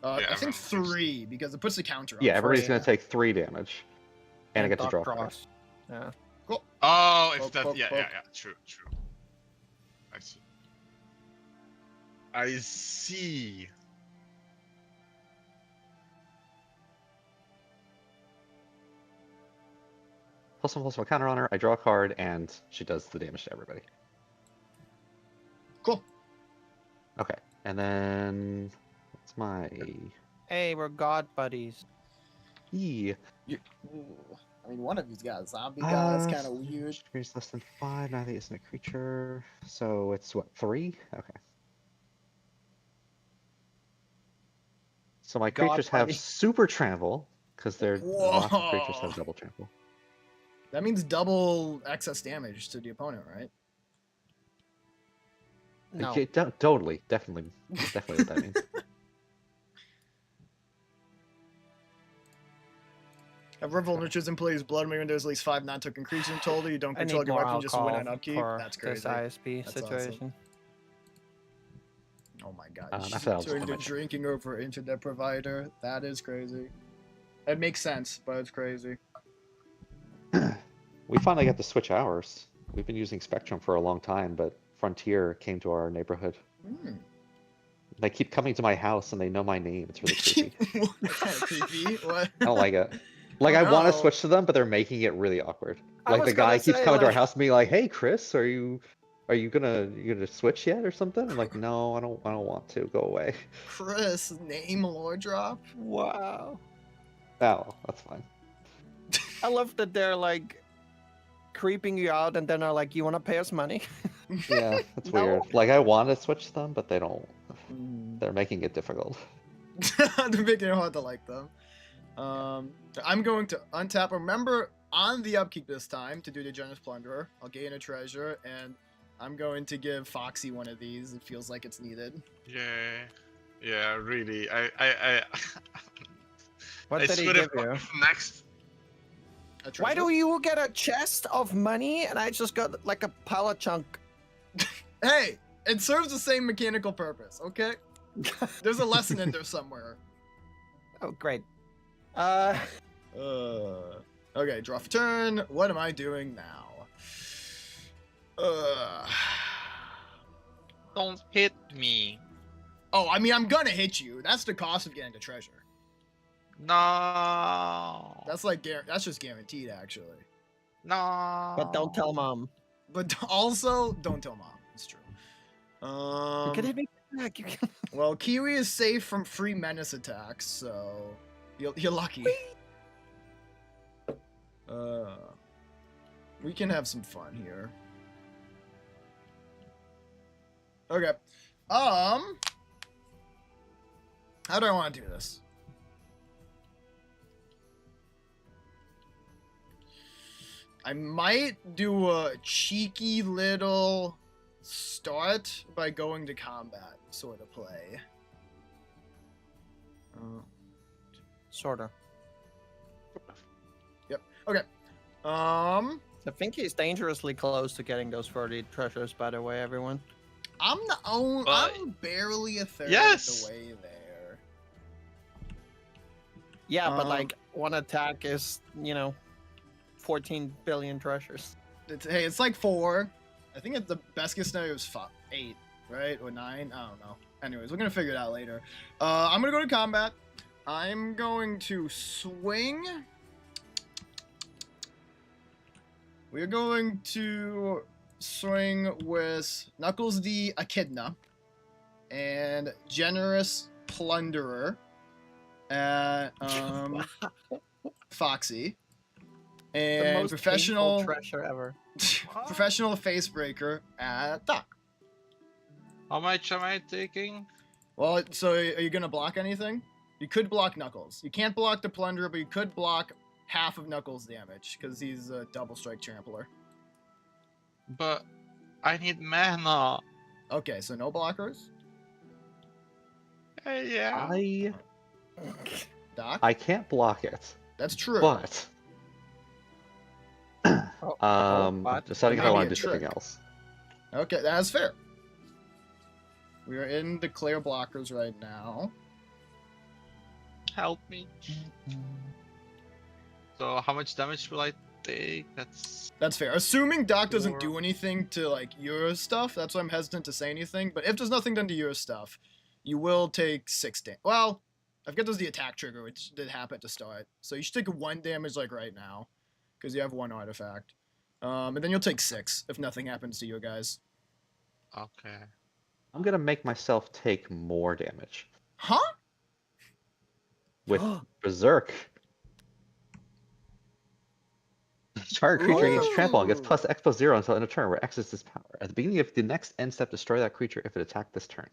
I think everyone takes- 3 because it puts the counter on. Yeah, for everybody's it. going to take 3 damage. And I get to Dark draw a card. cross. Yeah. Oh, if Poke, that, poke, yeah, poke. true. I see. +1/+1 counter on her, I draw a card, and she does the damage to everybody. Cool. Okay, and then what's my Hey, we're god buddies. E? Ooh. I mean, one of you's got a zombie guy. It's kind of weird. Creatures less than 5. Nylia isn't a creature, so it's what, 3? Okay. So my God creatures have buddy. super trample because their lots of creatures Whoa. have double trample. That means double excess damage to the opponent, right? No. Okay, totally, definitely what that means. Have Revel nurtures and plays blood when there's at least 5 non-token creatures in total. You don't I control need your more weapon, just win alcohol an upkeep. for That's this crazy. ISP That's awesome. situation. Oh my god. After She that, I'll just turned put to my check. drinking over internet provider. That is crazy. It makes sense, but it's crazy. We finally got to switch hours. We've been using Spectrum for a long time, but Frontier came to our neighborhood. Hmm. They keep coming to my house and they know my name. It's really creepy. What kind of creepy? What? I don't like it. Like, Oh, I want to no. switch to them, but they're making it really awkward. I Like, was the guy gonna keeps say, coming to our like- house and being like, "Hey, Chris, are you gonna switch yet or something?" I'm like, "No, I don't want to. Go away." Chris, name lore drop? Wow. Oh, that's fine. I love that they're like creeping you out and then are like, you want to pay us money? Yeah, that's No. weird. Like, I want to switch them, but they don't. Mm. They're making it difficult. They're making it hard to like them. I'm going to untap. Remember, on the upkeep this time, to do the Generous Plunderer, I'll gain a treasure, and I'm going to give Foxy one of these. It feels like it's needed. Yeah, really. I What I did he swear give if you? next. A Why treasure. do you get a chest of money and I just got like a pile of chunk? Hey, it serves the same mechanical purpose, okay? There's a lesson in there somewhere. Oh, great. Okay, draw for turn. What am I doing now? Don't hit me. Oh, I mean, I'm gonna hit you. That's the cost of getting the treasure. No. That's like, that's just guaranteed, actually. No. But don't tell mom. But also, don't tell mom. It's true. You can hit me back. You can... Well, Kiwi is safe from free menace attacks, so you're lucky. We can have some fun here. Okay. How do I want to do this? I might do a cheeky little start by going to combat sort of play. Sorta. Yep. Okay. I think he's dangerously close to getting those 30 treasures, by the way, everyone. I'm barely a third Yes! of the way there. Yeah, but Um, like, one attack is, 14 billion treasures. It's like 4. I think the best case scenario is 8, right? Or 9? I don't know. Anyways, we're gonna figure it out later. I'm gonna go to combat. I'm going to swing. We're going to swing with Knuckles the Echidna and Generous Plunderer at Foxy. The And most professional painful treasure ever. professional Facebreaker at Doc. How much am I taking? Well, so are you gonna block anything? You could block Knuckles. You can't block the Plunderer, but you could block half of Knuckles' damage because he's a double strike trampler. But I need mana. Okay, so no blockers. Yeah. Doc, I can't block it, that's true. but But deciding if I maybe want a to do something trick. else. Okay, that's fair. We are in declare blockers right now. Help me. So how much damage will I take? That's fair. Assuming Doc doesn't 4. do anything to like your stuff, that's why I'm hesitant to say anything. But if there's nothing done to your stuff, you will take 6 damage. Well, I forget there's the attack trigger, which did happen at the start. So you should take 1 damage like right now, because you have 1 artifact. And then you'll take 6 if nothing happens to you guys. Okay. I'm gonna make myself take more damage Huh? with Berserk. Target creature gains trample and gets Ooh. plus X plus 0 until end of turn, where X is this power. At the beginning of the next end step, destroy that creature if it attacked this turn.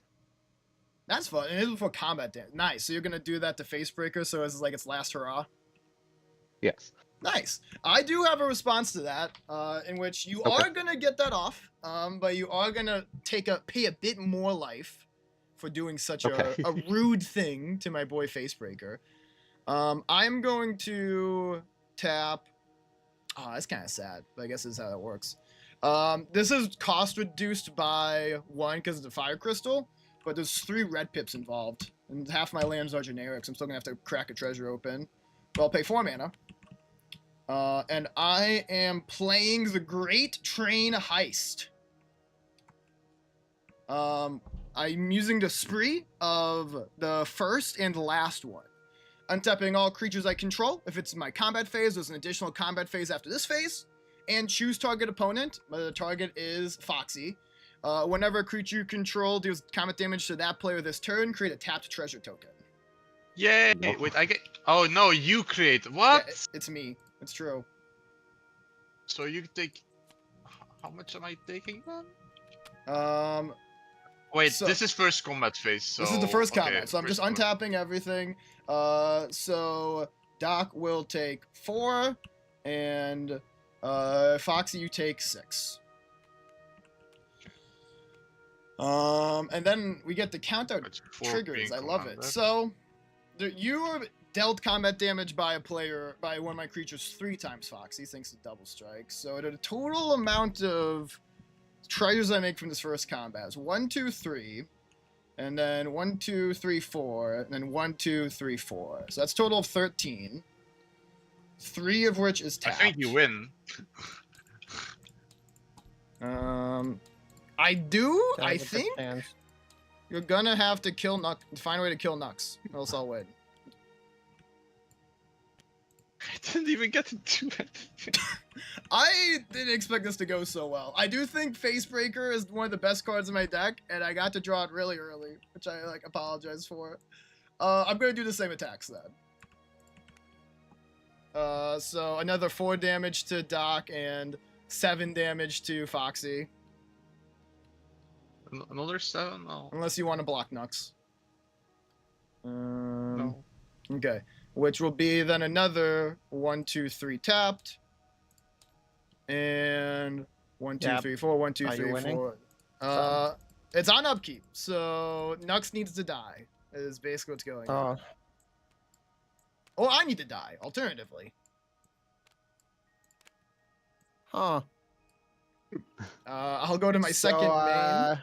That's fun. And it is before combat damage. Nice. So you're gonna do that to Facebreaker, so it's like its last hurrah. Yes. Nice. I do have a response to that, in which you Okay. are gonna get that off, but you are gonna pay a bit more life for doing such Okay. a rude thing to my boy Facebreaker. I'm going to tap. Oh, that's kind of sad, but I guess this is how it works. This is cost reduced by 1 because it's a fire crystal, but there's 3 red pips involved, and half my lands are generic, so I'm still gonna have to crack a treasure open. But I'll pay 4 mana. And I am playing the Great Train Heist. I'm using the spree of the first and last one. Untapping all creatures I control. If it's my combat phase, there's an additional combat phase after this phase. And choose target opponent. The target is Foxy. Whenever a creature you control deals combat damage to that player this turn, create a tapped treasure token. Yay! Nope. Wait, I get. Oh no, you create what? Yeah, it's me. It's true. So you take. How much am I taking then? Wait, So- this is first combat phase. So This is the first okay, combat, so I'm just first combat. untapping everything. So Doc will take 4, and Foxy, you take 6. And then we get the count out That's 4 triggers. being I love it. commanded. So you are dealt combat damage by a player by one of my creatures 3 times, Foxy, thanks to double strike. So the total amount of treasures I make from this first combat is 1, 2, 3. And then 1, 2, 3, 4, and then 1, 2, 3, 4. So that's a total of 13. 3 of which is I tapped. think you win. I do. Can I get the think chance? you're gonna have to kill find a way to kill Nux, or else I'll win. I didn't even get to do anything. I didn't expect this to go so well. I do think Facebreaker is one of the best cards in my deck, and I got to draw it really early, which I apologize for. I'm gonna do the same attacks then. So another 4 damage to Doc and 7 damage to Foxy, Another 7? No. unless you want to block Nux. No. Okay, which will be then another 1, 2, 3 tapped, and 1, 2, Yep. 3, 4, 1, 2, Are you 3, winning? 4. It's on upkeep, so Nux needs to die. Is basically what's going on. Oh, Or I need to die, alternatively. huh. I'll go to my So, second main.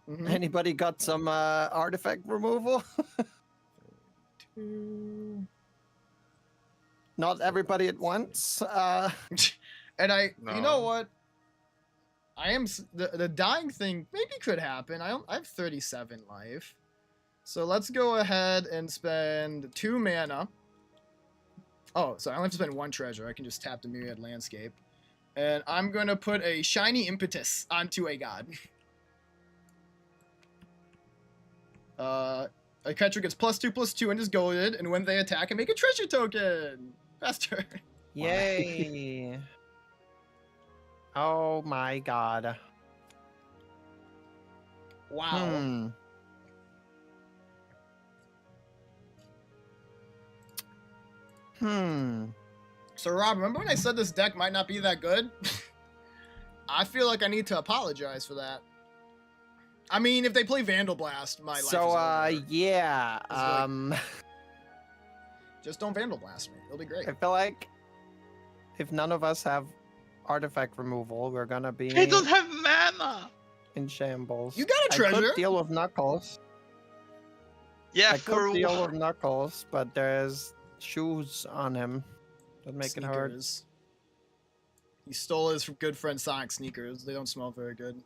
Mhm. Anybody got some artifact removal? Two. Not everybody at once. And you know No. what? The dying thing maybe could happen. I have 37 life. So let's go ahead and spend 2 mana. Oh, sorry, I only have to spend 1 treasure. I can just tap the Myriad Landscape. And I'm going to put a Shiny Impetus onto a god. A creature gets +2/+2 and is goaded, and when they attack, I make a treasure token! Faster! Yay. Oh my god. Wow. So Rob, remember when I said this deck might not be that good? I feel like I need to apologize for that. I mean, if they play Vandal Blast, my life is over. Yeah. like- Just don't Vandal Blast me. It'll be great. I feel like if none of us have artifact removal, we're gonna be I don't have mana. in shambles. You got a I treasure. could deal with Knuckles. Yeah, I for could deal what? with Knuckles, but there's shoes on him that make it hard. Sneakers. He stole his good friend Sonic sneakers. They don't smell very good.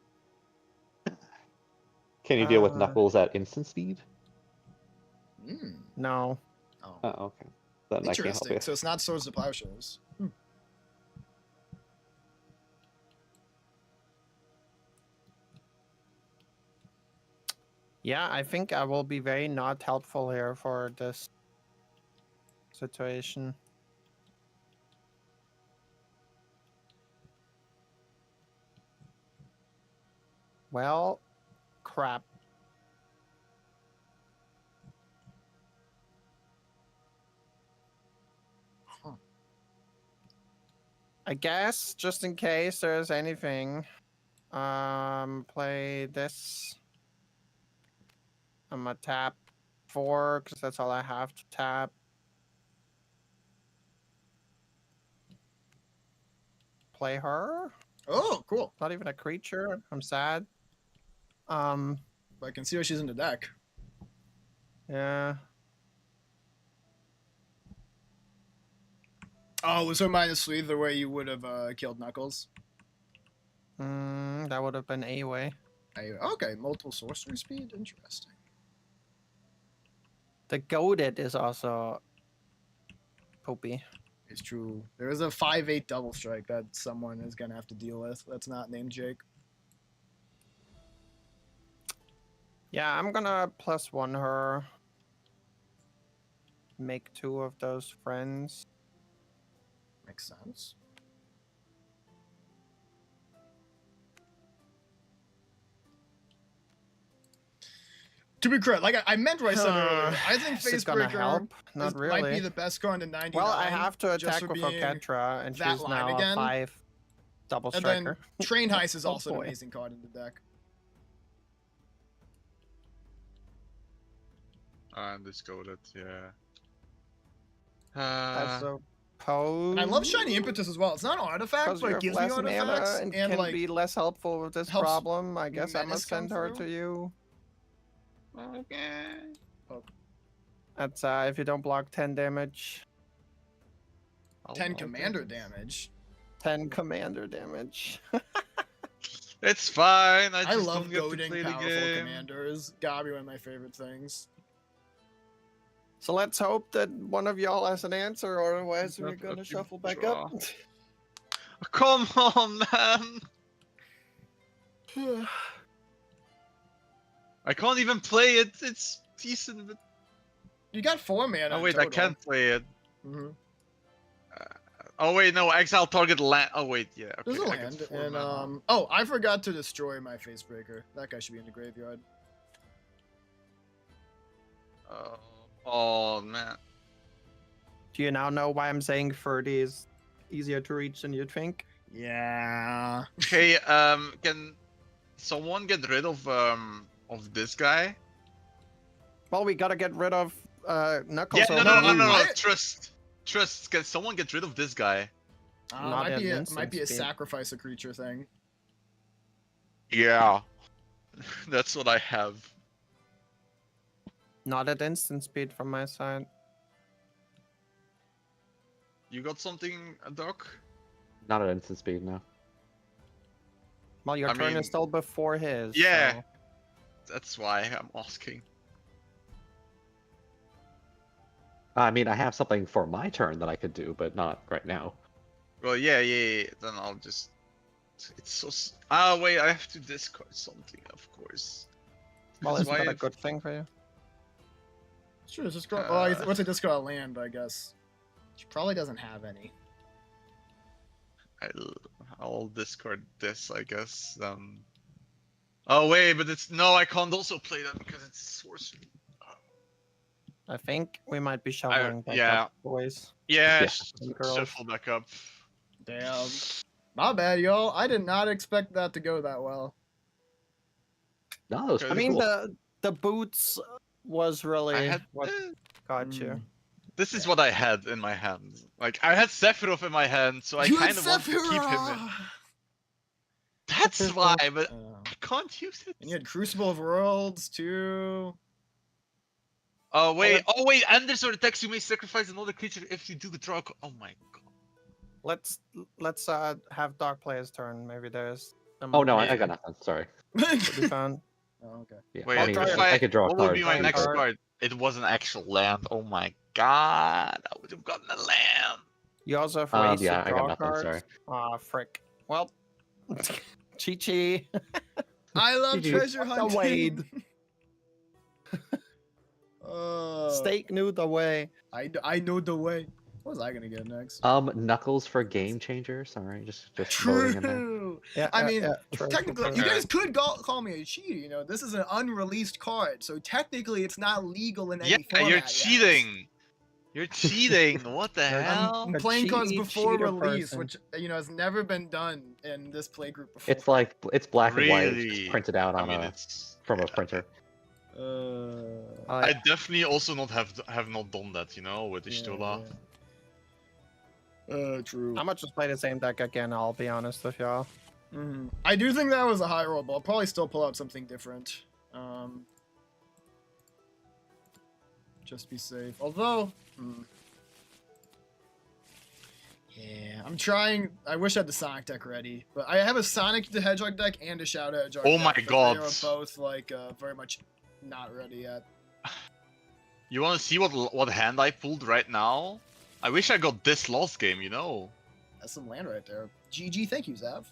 Can you deal with Uh, Knuckles at instant speed? Mm. No. Oh. Oh, okay. Then I can't help Interesting. you. So it's not Swords to Plowshares. Yeah, I think I will be very not helpful here for this situation. Well, crap. Huh. I guess, just in case there's anything, play this. I'm gonna tap 4 because that's all I have to tap. Play her. Oh, cool. Not even a creature. I'm sad. But I can see why she's in the deck. Yeah. Oh, was her -3 the way you would have killed Knuckles? That would have been a way. Okay, multiple sorcery speed. Interesting. The goaded is also poopy. It's true. There is a 5/8 double strike that someone is gonna have to deal with. That's not named Jake. Yeah, I'm gonna +1 her. Make 2 of those friends. Makes sense. To be correct, like I meant what I said earlier. I think Is it gonna Facebreaker help? Not really. might be the best card in 99. Well, I have to just attack for with being Oketra, and that she's line now again. a 5 double And striker. then Train Heist is Oh, also an boy. amazing card in the deck. And let's go with it, yeah. I suppose. And I love Shiny Impetus as well. It's not an artifact, Because but you it have gives me less mana artifacts and and can like be less helpful with this helps problem. I guess I Menace must send come her through. to you. Okay. That's if you don't block 10 damage. 10 I'll commander do this. damage. 10 commander damage. It's fine. I I just love don't get to goading play the powerful game. commanders. Gotta be one of my favorite things. So let's hope that one of y'all has an answer, or otherwise we're Not gonna a shuffle back draw. up. Come on, man. I can't even play it. It's decent, but You got 4 mana. oh in wait, I total. can't play it. Mm-hmm. Oh wait, no, exile target land. Oh wait, yeah. Okay, There's a I get land, 4 and mana. oh, I forgot to destroy my Facebreaker. That guy should be in the graveyard. Oh man. Do you now know why I'm saying 30 is easier to reach than you'd think? Yeah. Okay, can someone get rid of this guy? Well, we gotta get rid of Knuckle. Yeah, so no, we lose. I- Trust. Can someone get rid of this guy? Not might be at might be a instant speed. sacrifice a creature thing. Yeah. That's what I have. Not at instant speed from my side. You got something, Doc? Not at instant speed, no. Well, your I turn mean, is still before his. yeah. so- That's why I'm asking. I mean, I have something for my turn that I could do, but not right now. Well, yeah. Then I'll just. It's so. Ah, wait. I have to discard something, of course. Well, That's isn't that why a good thing for you? Sure, it's just what's a discard land, I guess. She probably doesn't have any. I'll discard this, I guess. Oh wait, but it's no. I can't also play that because it's sorcery. I think we might be shuffling back yeah. up, boys. Yeah. Yeah. Girls. Shuffle back up. Damn. My bad, y'all. I did not expect that to go that well. No, it was Okay, I pretty mean, cool. the boots was really I had. what got you. Mm. This is what I had in my hand. Like I had Sephiroth in my hand, so I You had kind of want to keep him in. Sephiroth! That's Sephiroth. why, but Uh, I can't use it. and you had Crucible of Worlds too. Oh wait, and there's sort of text you may sacrifice another creature if you do the draw. Oh my god. Let's have Doc play his turn. Maybe there's. Oh no, I yeah. got nothing. Sorry. Could be fun. Oh, okay. Yeah, Wait, I mean, if I could draw a what card. would be my Draw a next card. card? It was an actual land. Oh my god, I would have gotten a land. You also have ways Yeah, to I draw got nothing. cards. Sorry. Ah, frick. Well, Chi-Chi. I love GG. treasure The hunting. Wade. Uh, Steak knew the way. I know the way. What was I gonna get next? Knuckles for game changer. Sorry, just loading in there. True. Yeah, I mean, true, technically, true, you true. guys could call me a cheater. You know, this is an unreleased card, so technically, it's not legal in any Yeah, format. you're yet. cheating. You're cheating. What the hell? I'm A playing cards cheaty before cheater release, person. which has never been done in this play group before. It's like it's black and white, Really? just printed out I on mean, a it's from a printer. I definitely also not have not done that, you know, with Ishtula. True. I'm gonna just play the same deck again. I'll be honest with y'all. I do think that was a high roll, but I'll probably still pull out something different. Just be safe. Although, yeah, I'm trying. I wish I had the Sonic deck ready, but I have a Sonic the Hedgehog deck and a Shadow Hedgehog. Oh deck, my but god. They are both like very much not ready yet. You want to see what hand I pulled right now? I wish I got this last game, you know. That's some land right there. GG, thank you, Zav.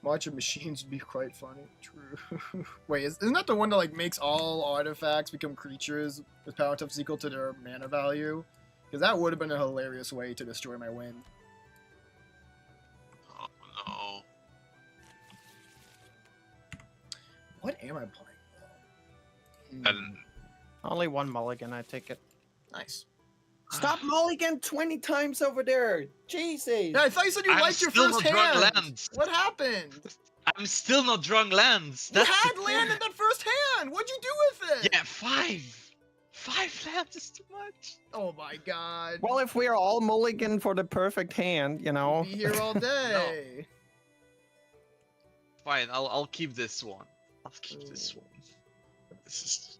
Watching machines would be quite funny. True. Wait, isn't that the one that like makes all artifacts become creatures with power tufts equal to their mana value? Because that would have been a hilarious way to destroy my win. Oh no. What am I playing? And Only one mulligan, I take it. Nice. Stop mulligan 20 times over there. Jesus. Yeah, I thought you said you I'm liked your still first not drawing hand. lands. What happened? I'm still not drawing lands. You That's had the land in point. that first hand. What'd you do with it? Yeah, 5. 5 lands is too much. Oh my god. Well, if we're all mulligan for the perfect hand, you know. Be here all day. Fine, I'll keep this one. I'll keep this one. This is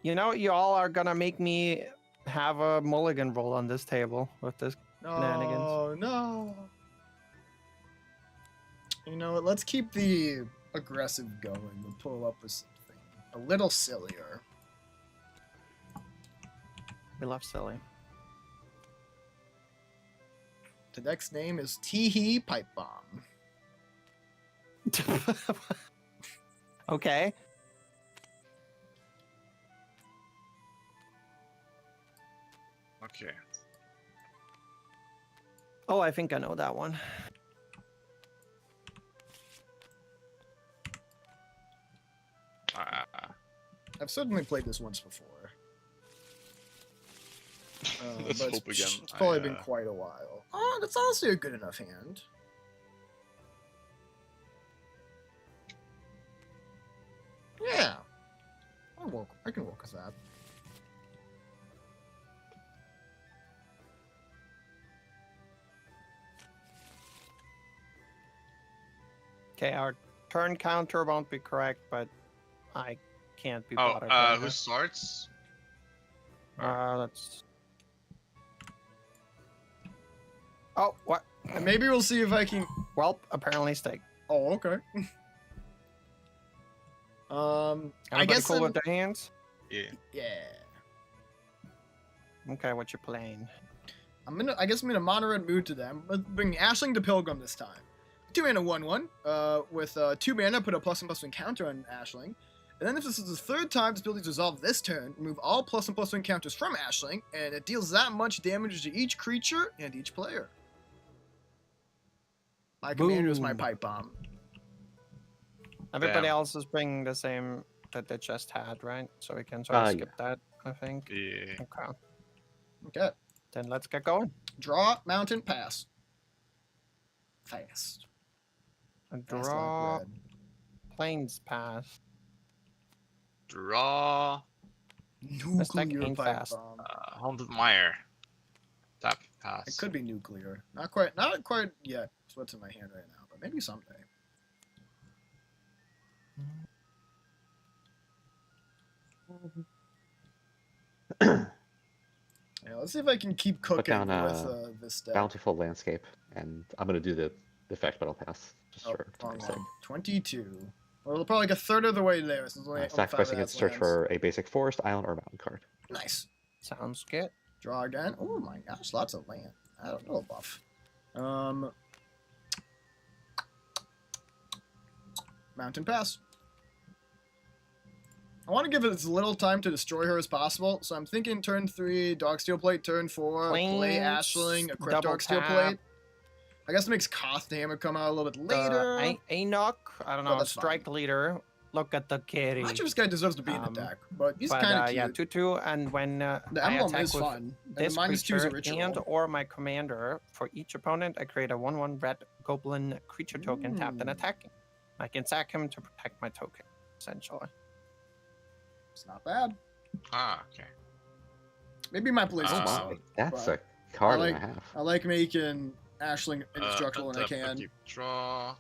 You know, you all are gonna make me have a mulligan roll on this table with this. Shenanigans. Oh no. You know what? Let's keep the aggressive going. We'll pull up with something a little sillier. We love silly. The next name is Teehee Pipe Bomb. Okay. okay. Oh, I think I know that one. I've certainly played this once before. Let's but hope again. It's probably been quite a while. Oh, that's honestly a good enough hand. Yeah. I can work with that. Okay, our turn counter won't be correct, but I can't be Oh, bothered. by who that. starts? Let's. Oh, what? And maybe we'll see if I can. Well, apparently stake. Oh, okay. I Everybody guess. cool then- with the hands. Yeah. Yeah. Okay, what you playing? I guess I'm in a moderate mood to them. Let's bring Ashling to Pilgrim this time. 2 mana 1/1. With 2 mana, put a +1/+1 counter on Ashling. And then if this is the third time this ability is resolved this turn, remove all +1/+1 counters from Ashling, and it deals that much damage to each creature and each player. My commander is my Boom. pipe bomb. Everybody Damn. else is bringing the same that they just had, right? So we can sort of skip that, I think. Yeah. Okay. Okay. Then let's get going. Draw, mountain, pass. Fast. And Fast like draw red. planes pass. Draw. This deck Nuclear ain't pipe fast. bomb. Haunted Mire. Tap, pass. It could be nuclear. Not quite yet. That's what's in my hand right now, but maybe someday. Yeah, let's see if I can keep cooking down, with this deck. Bountiful landscape, and I'm gonna do the effect, but I'll pass just Oh, for wrong time's sake. one. 22. Well, probably like a third of the way there. Since only, only 5 of Sacrificing it, that's search lands. for a basic forest, island, or mountain card. Nice. Sounds good. Draw again. Oh my gosh, lots of land. I don't know buff. Mountain pass. I want to give it as little time to destroy her as possible, so I'm thinking turn 3, Dog Steel Plate, turn 4, play Plains, Ashling, equip double Dog Steel tap. Plate. I guess it makes Koth Hammer come out a little bit later. Enoch, I don't Oh, know, that's fine. strike leader. Look at the kitty. I'm not sure this guy deserves to be in the deck, but he's But kind of cute. yeah, 2/2, and when The I emblem attack is with fun. And the this -2 is a creature ritual. and or my commander, for each opponent, I create a 1/1 red goblin creature token tapped and Ooh. attacking. I can sack him to protect my token, essentially. It's not bad. Ah, okay. Maybe my place Oh is Um, my, silly. that's but a card I and a half. I like making Ashling indestructible when I tap, can. keep draw.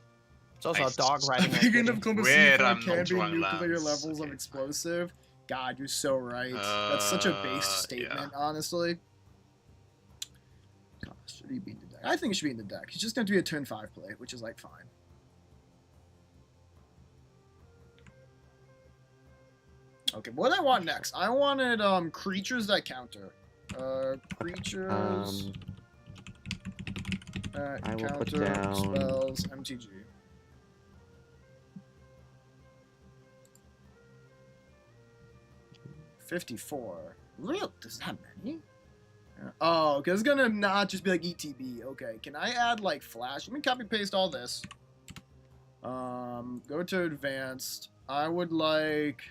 It's also Nice. a dog riding a Big kitty. enough clump of Weird, C4 I'm can not be drawing nuclear lands. levels of Okay, explosive. God, you're so right. That's such a base Yeah. statement, honestly. Gosh, should he be in the deck? I think he should be in the deck. He's just going to be a turn 5 play, which is like fine. Okay, what do I want next? I wanted creatures that counter. Creatures that I will put counter down- spells MTG. $54. Real? Does that many? Oh, okay. It's gonna not just be like ETB. Okay, can I add like Flash? Let me copy paste all this. Go to advanced. I would like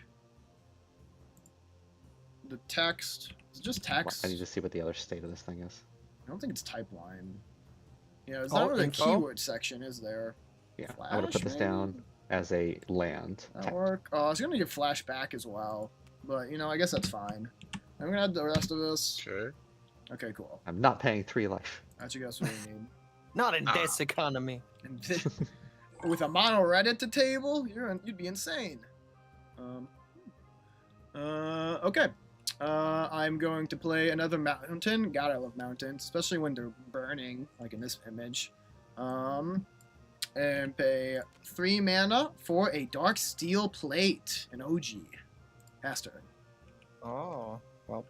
the text. Is it just text? I need to see what the other state of this thing is. I don't think it's type line. Yeah, there's Oh, not really a info? keyword section, is there? Yeah, I'm gonna put Flash, this down maybe? as a land. That text. work? Oh, I was gonna give flash back as well, but you know, I guess that's fine. I'm gonna add the rest of this. Sure. Okay, cool. I'm not paying 3 life. That's you guys what you need. Not in Ah. this economy. And with a mono red at the table, you'd be insane. Okay. I'm going to play another mountain. God, I love mountains, especially when they're burning, like in this image. And pay 3 mana for a dark steel plate, an OG. Faster. Oh, well.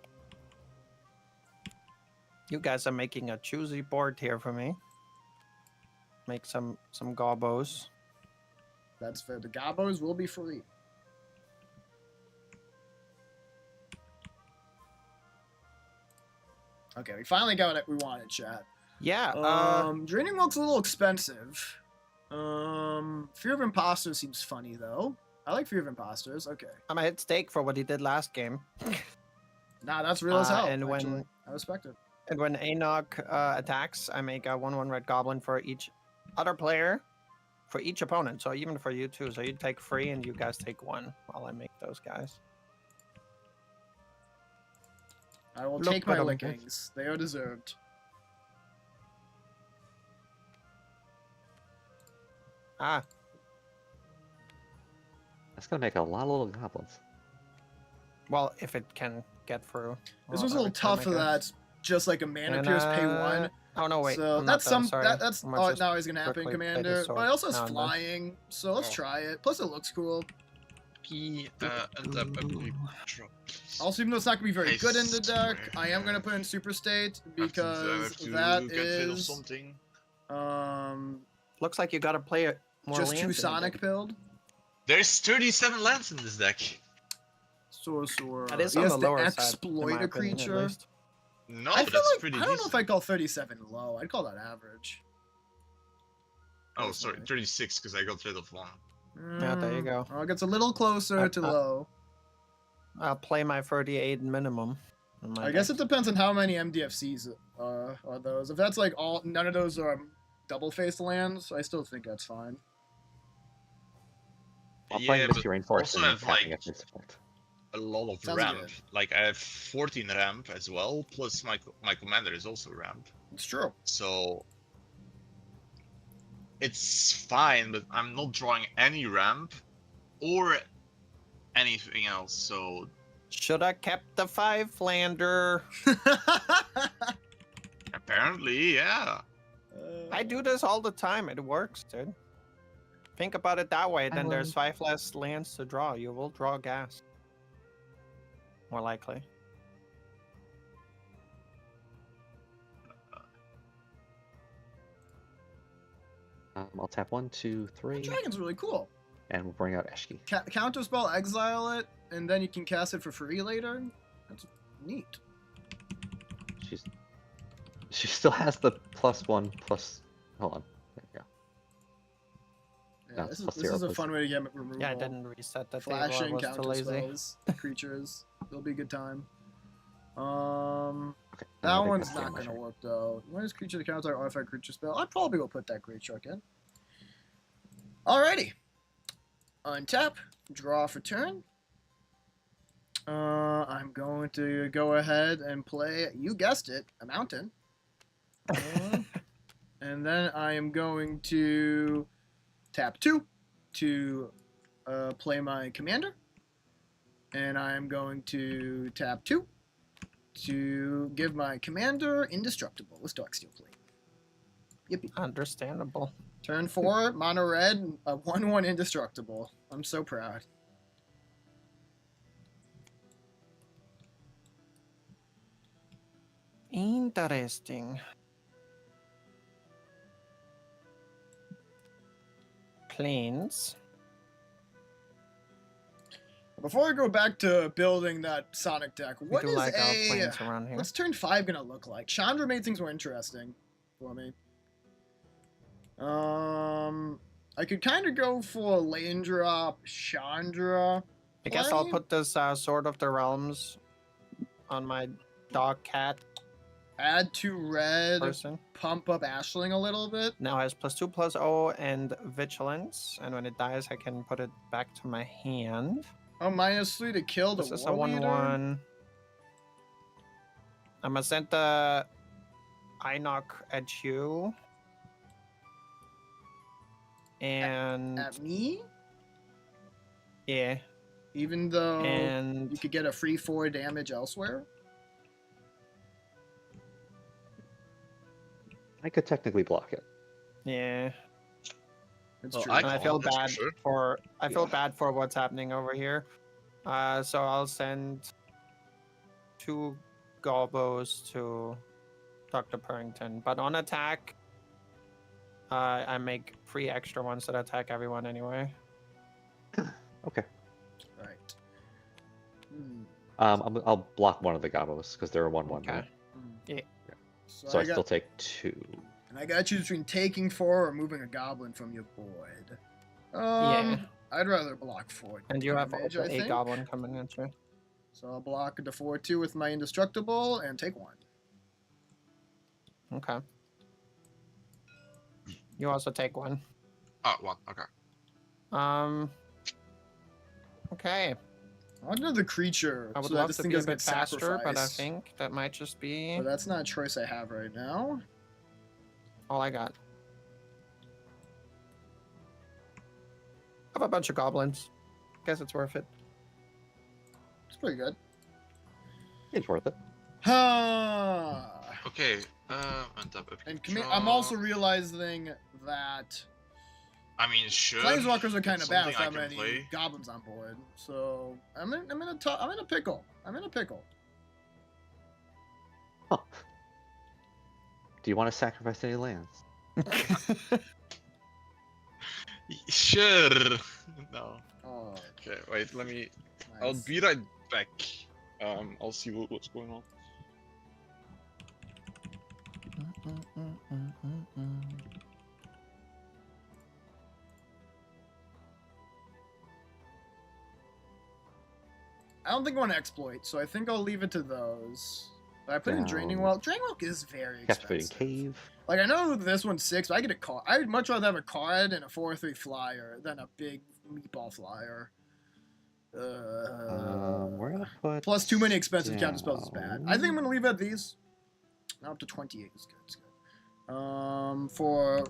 You guys are making a choosy board here for me. Make some gobos. That's fair. The gobos will be free. Okay, we finally got what we wanted, chat. Yeah, Draining Welk's a little expensive. Fear of Imposters seems funny, though. I like Fear of Imposters. Okay. I'm a hit stake for what he did last game. Nah, that's real as hell. and actually. when- I respect it. And when Enoch attacks, I make a 1/1 red goblin for each other player, for each opponent. So even for you too. So you take 3 and you guys take 1 while I make those guys. I will Look take my at 'em. lickings. They are deserved. Ah, That's gonna make a lot of little goblins. well, if it can get through. This Well, was a little every time, I tough for guess. that. Just like a mana And, pierce, pay 1. Oh no, wait. So I'm that's not done, some. sorry. That's I might just now is gonna happen, quickly play Commander. this But sword it also has now and then. flying, so let's Oh. try it. Plus, it looks cool. P and up a big drop. Also, even though it's not gonna be very I good in the deck, swear. I am gonna put in Super State I because have to that get rid of is something. Looks like you gotta play it more just lands 2 in it, Sonic then. pilled. There's 37 lands in this deck. Sorcerer. That is He on has the to lower side, exploit in my a opinion, at creature. least. No, I feel that's like pretty I don't know if I decent. call 37 low. I'd call that average. Oh, sorry, personally. 36 because I got rid of 1. Yeah, there you go. Oh, it gets a little closer to low. I'll play my 38 minimum. in my I guess deck. it depends on how many MDFCs are those. If that's like none of those are double-faced lands, I still think that's fine. While Yeah, playing but Misty Rainforest also and have, tapping like, at this effect. A lot of Sounds ramp. good. Like I have 14 ramp as well, plus my commander is also ramp. It's true. So it's fine, but I'm not drawing any ramp or anything else. So Should have kept the 5-lander. apparently, yeah. I do this all the time. It works, dude. Think about it that way. Then there's 5 less lands to draw. You will draw gas. More likely. I'll tap 1, 2, 3, Dragon's really cool. and we'll bring out Eshki. Counterspell, exile it, and then you can cast it for free later. That's neat. She still has the +1 plus. Hold on. There you go. Yeah, No, this plus is 0 a plus fun way to get removal. Yeah, I didn't reset the table. I Flashing was too lazy. counterspells, creatures. It'll be a good time. Okay. That I think one's that's not pretty much gonna it. work though. When is creature to counter artifact creature spell? I probably will put that great shark in. Alrighty. Untap, draw for turn. I'm going to go ahead and play, you guessed it, a mountain. And then I am going to tap 2 to play my commander. And I am going to tap 2 to give my commander indestructible with Dark Steel Plate. Yippee. Understandable. Turn 4, mono red, a 1/1 indestructible. I'm so proud. Interesting. Planes. Before I go back to building that Sonic deck, We what do is like our a planes around here. what's turn 5 gonna look like? Chandra made things more interesting for me. I could kind of go for lane drop Chandra. I guess I'll play. put this Sword of the Realms on my dog cat Add 2 red, person. pump up Ashling a little bit. Now it has +2/+0 and vigilance, and when it dies, I can put it back to my hand. Oh, -3 to kill the This is war a 1/1. I'm gonna send the Inoc at you. And At me? yeah, Even though and you could get a free 4 damage elsewhere? I could technically block it. yeah. It's Well, true. I And I can't, feel that's for bad sure. for Yeah. bad for what's happening over here. So I'll send 2 gobos to Dr. Purrington. But on attack, I make 3 extra ones that attack everyone anyway. Okay. Right. Hmm. I'll block one of the gobos because they're a 1/1, Okay. right? Yeah. So I still take 2. And I gotta choose between taking 4 or moving a goblin from your board. Yeah. I'd rather block 4 And you have damage, also I a think. goblin coming at you. So I'll block the 4/2 with my indestructible and take 1. Okay. You also take 1. Oh, 1. Okay. Okay. I'll do the creature I would so that love this to thing be a doesn't bit get faster, but I sacrificed. think that might just be But that's not a choice I have right now. all I got. I have a bunch of goblins. Guess it's worth it. It's pretty good. It's worth it. Ha! Okay. Untap And upkeep I'm draw. also realizing that I mean, sure. Planeswalkers are kind it's of bad with something that I can many play. goblins on board. So I'm in a pickle. I'm in a pickle. Huh. Do you want to sacrifice any lands? Sure. No. Oh, Okay, wait. Let me. nice. I'll be right back. I'll see what's going on. I don't think I want to exploit, so I think I'll leave it to those. But I put in Draining Down. Well. Draining Well is very Captivating expensive. Cave. Like, I know this one's 6, but I get a card. I'd much rather have a card and a 4/3 flyer than a big meatball flyer. We're gonna put. Plus too many expensive counter spells is bad. I think I'm down- gonna leave it at these. Now up to 28 is good. It's good. For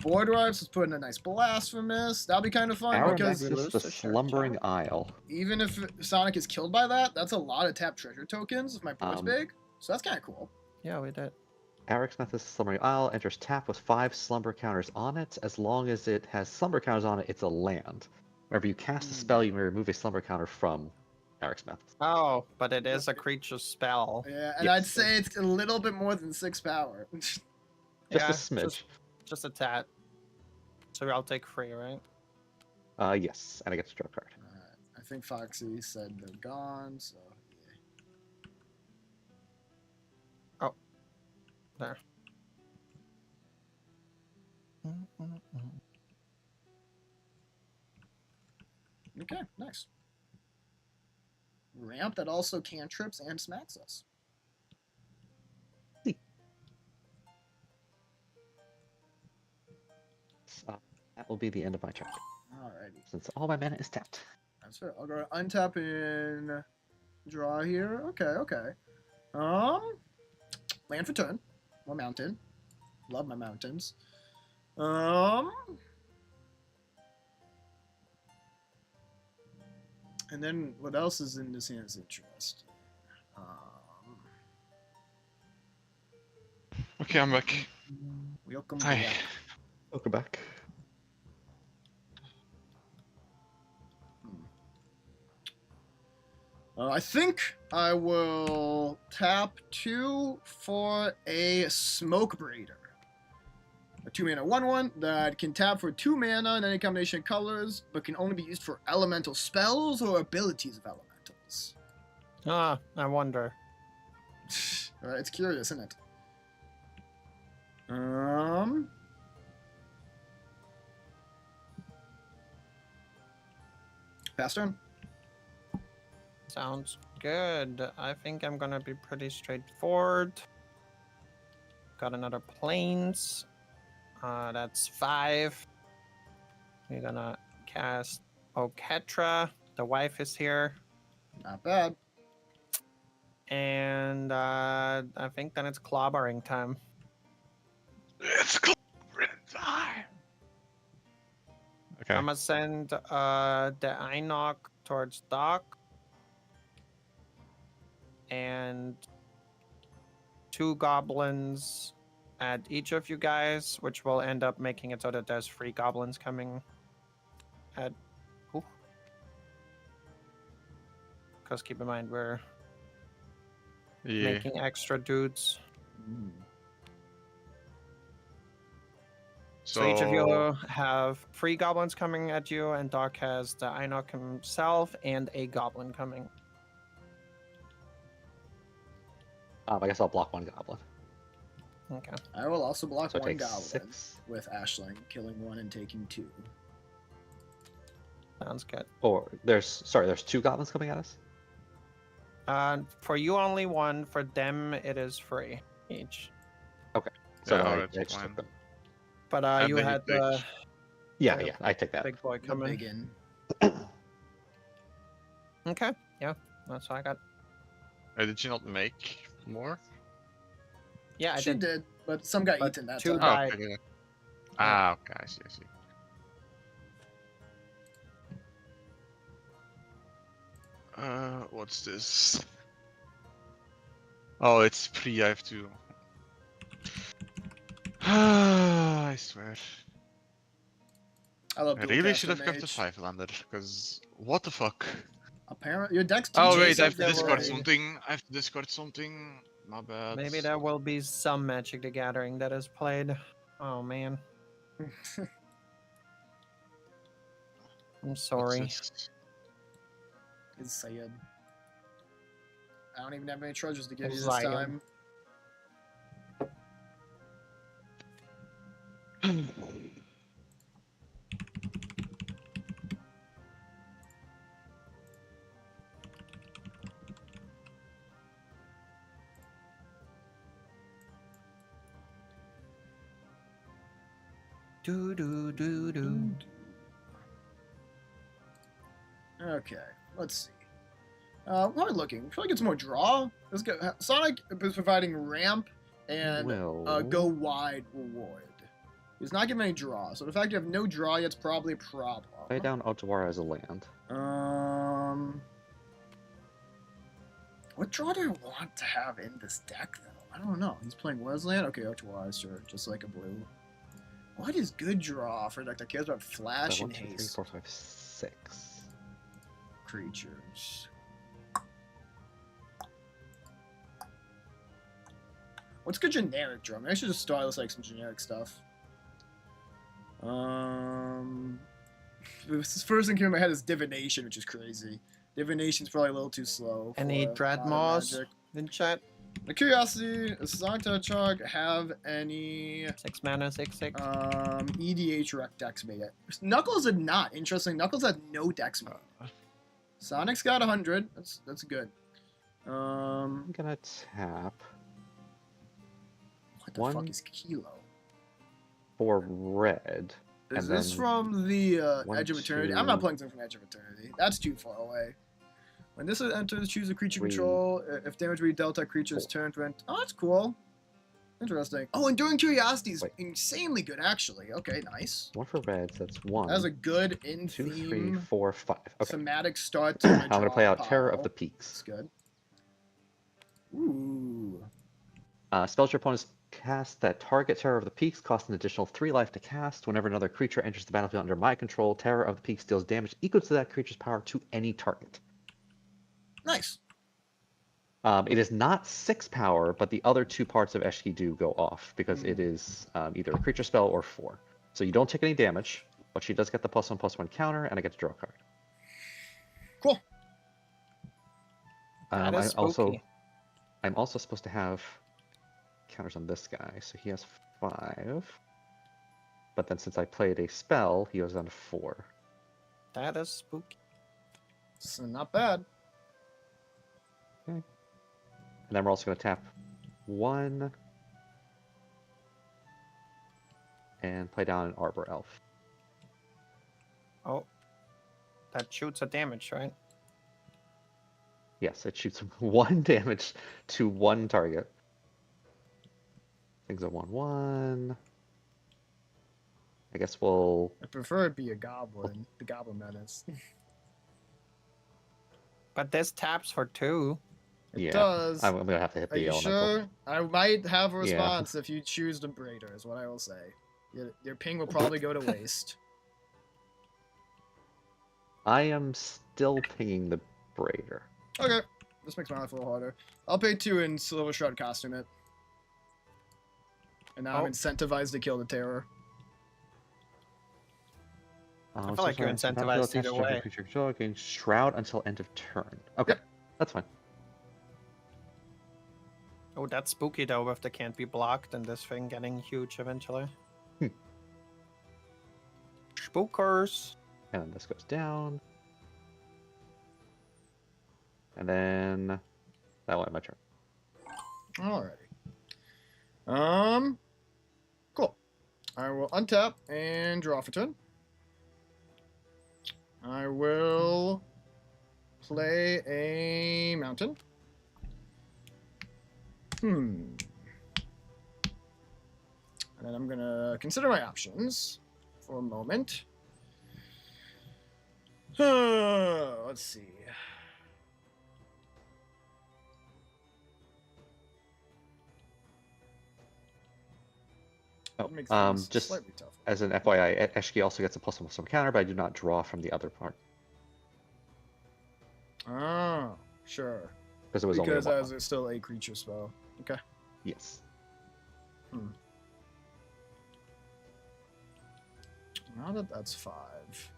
board wipes, let's put in a nice blasphemous. That'll be kind of fun Our because we Nexus, lose the to Shark Slumbering Tower? Isle. even if Sonic is killed by that, that's a lot of tapped treasure tokens if my board's Um, big. So that's kind of cool. Yeah, we did. Eric's Nexus, the Slumbering Isle, enters tap with 5 slumber counters on it. As long as it has slumber counters on it, it's a land. Whenever you cast a spell, you may remove a slumber counter from Eric's Nexus. Oh, but it is a creature spell. Yeah, and yes. I'd say it's a little bit more than 6 power. Just Yeah, a smidge. Just a tad. So I'll take 3, right? Yes, and I get to draw a card. I think Foxy said they're gone, so yeah. There. Okay, nice. Ramp that also cantrips and smacks us. That will be the end of my chapter, Alrighty. since all my mana is tapped. That's fair. I'll go untap and draw here. Okay. Land for turn. More mountain. Love my mountains. And then what else is in this hand's interest? Okay, I'm back. Welcome Hi. back. Welcome back. I think I will tap 2 for a Smoke Breeder. A 2-mana 1/1 that can tap for 2 mana in any combination of colors, but can only be used for elemental spells or abilities of elementals. Ah, I wonder. It's curious, isn't it? Pass turn. Sounds good. I think I'm gonna be pretty straightforward. Got another planes. That's 5. We're gonna cast Oketra. The wife is here. Not bad. And I think then it's clobbering time. It's clobbering time. Okay. I'm gonna send the Einok towards Doc. And 2 goblins at each of you guys, which will end up making it so that there's 3 goblins coming at. Because keep in mind, we're Yeah. making extra dudes. So each of you have 3 goblins coming at you, and Doc has the Einok himself and a goblin coming. I guess I'll block 1 goblin. Okay. I will also block So it 1 takes goblin 6. with Ashling, killing 1 and taking 2. Sounds good. Or there's 2 goblins coming at us. For you, only 1. For them, it is 3 each. So Yeah, then I that's just fine. took them. But And you then you had the Yeah, Yeah. yeah, I take that. big boy The coming. biggin. Okay, yeah, that's what I got. Did you not make more? Yeah, I She did. did, but some got But eaten that 2 time. died. Okay. Yeah. Ah, okay. I see. What's this? Oh, it's free. I have to. I swear. I love I dual really cast should and have kept the mage. 5-lander, because what the fuck? Apparently, your deck's Oh TJ wait, I said have to they discard were- something. I have to discard something. My bad. Maybe there will be some Magic the Gathering that is played. Oh man, I'm What's sorry. this? It's Sayed. I don't even have any treasures to give you this Zion. time. Do do do do. Okay, let's see. What am I looking? I feel like it's more draw. Let's go. Sonic is providing ramp and go wide reward. He's not giving any draw, so the fact you have no draw yet's probably a problem. Lay down Otawara as a land. What draw do I want to have in this deck though? I don't know. He's playing Wesleyan? Okay, Otawara, sure, just like a blue. What is good draw for a deck that cares about flash and 1, 2, 3, haste 4, 5, 6. creatures? What's good generic draw? Maybe I should just start with like some generic stuff. This first thing came in my head is divination, which is crazy. Divination's probably a little too slow. Any for Dread modern Moss Magic. in chat? My curiosity, does Sonic the Hedgehog have any 6 mana, 6/6. EDH rec decks made it? Knuckles did not. Interesting. Knuckles had no decks made. Sonic's got 100. That's good. I'm gonna tap What the One- fuck is Kilo? for red. Is And this then from the 1, Edge of Eternity? I'm not 2. playing something from Edge of Eternity. That's too far away. When this enters, choose a creature 3, control. If damage will be dealt at creature's 4. turn to end. Oh, that's cool. Interesting. Oh, Enduring Curiosity is Wait. insanely good, actually. Okay, nice. 1 for red, so that's 1. That was a good in 2, 3, theme 4, 5. Okay. thematic start to my I'm gonna play draw out Terror of pile. the That's Peaks. good. Ooh. Spells your opponent's cast that target Terror of the Peaks cost an additional 3 life to cast. Whenever another creature enters the battlefield under my control, Terror of the Peaks deals damage equal to that creature's power to any target. Nice. It is not 6 power, but the other 2 parts of Eshki do go off because it is either a creature spell or 4. So you don't take any damage, but she does get the +1/+1 counter, and I get to draw a card. Cool. That is spooky. I'm also supposed to have counters on this guy, so he has 5. But then since I played a spell, he goes down to 4. That is spooky. So not bad. And then we're also going to tap 1 and play down an Arbor Elf. Oh, that shoots a damage, right? Yes, it shoots 1 damage to 1 target. Things are 1/1. I guess we'll. I prefer it be a goblin. The goblin menace. But this taps for 2. It Yeah, does. I'm gonna have to hit Are the you elemental. sure? I might have a Yeah. response if you choose the Braider, is what I will say. Your ping will probably go to waste. I am still pinging the Braider. Okay. This makes my life a little harder. I'll pay 2 in Silver Shroud costume it. And now I'm Oh. incentivized to kill the terror. I feel like you're incentivized either way. Creature control, gain Shroud until end of turn. Okay, Yep. that's fine. Oh, that's spooky though, with the can't be blocked and this thing getting huge eventually. Hmm. Spookers. And then this goes down. And then that will end my turn. Alrighty. Cool. I will untap and draw for turn. I will play a mountain. And then I'm gonna consider my options for a moment. Let's see. Oh, That makes things just slightly tougher. as an FYI, Eshki also gets a +1/+1 counter, but I do not draw from the other part Oh, sure. because it was Because only a as it's still a creature spell. Okay. Yes. Now that that's 5.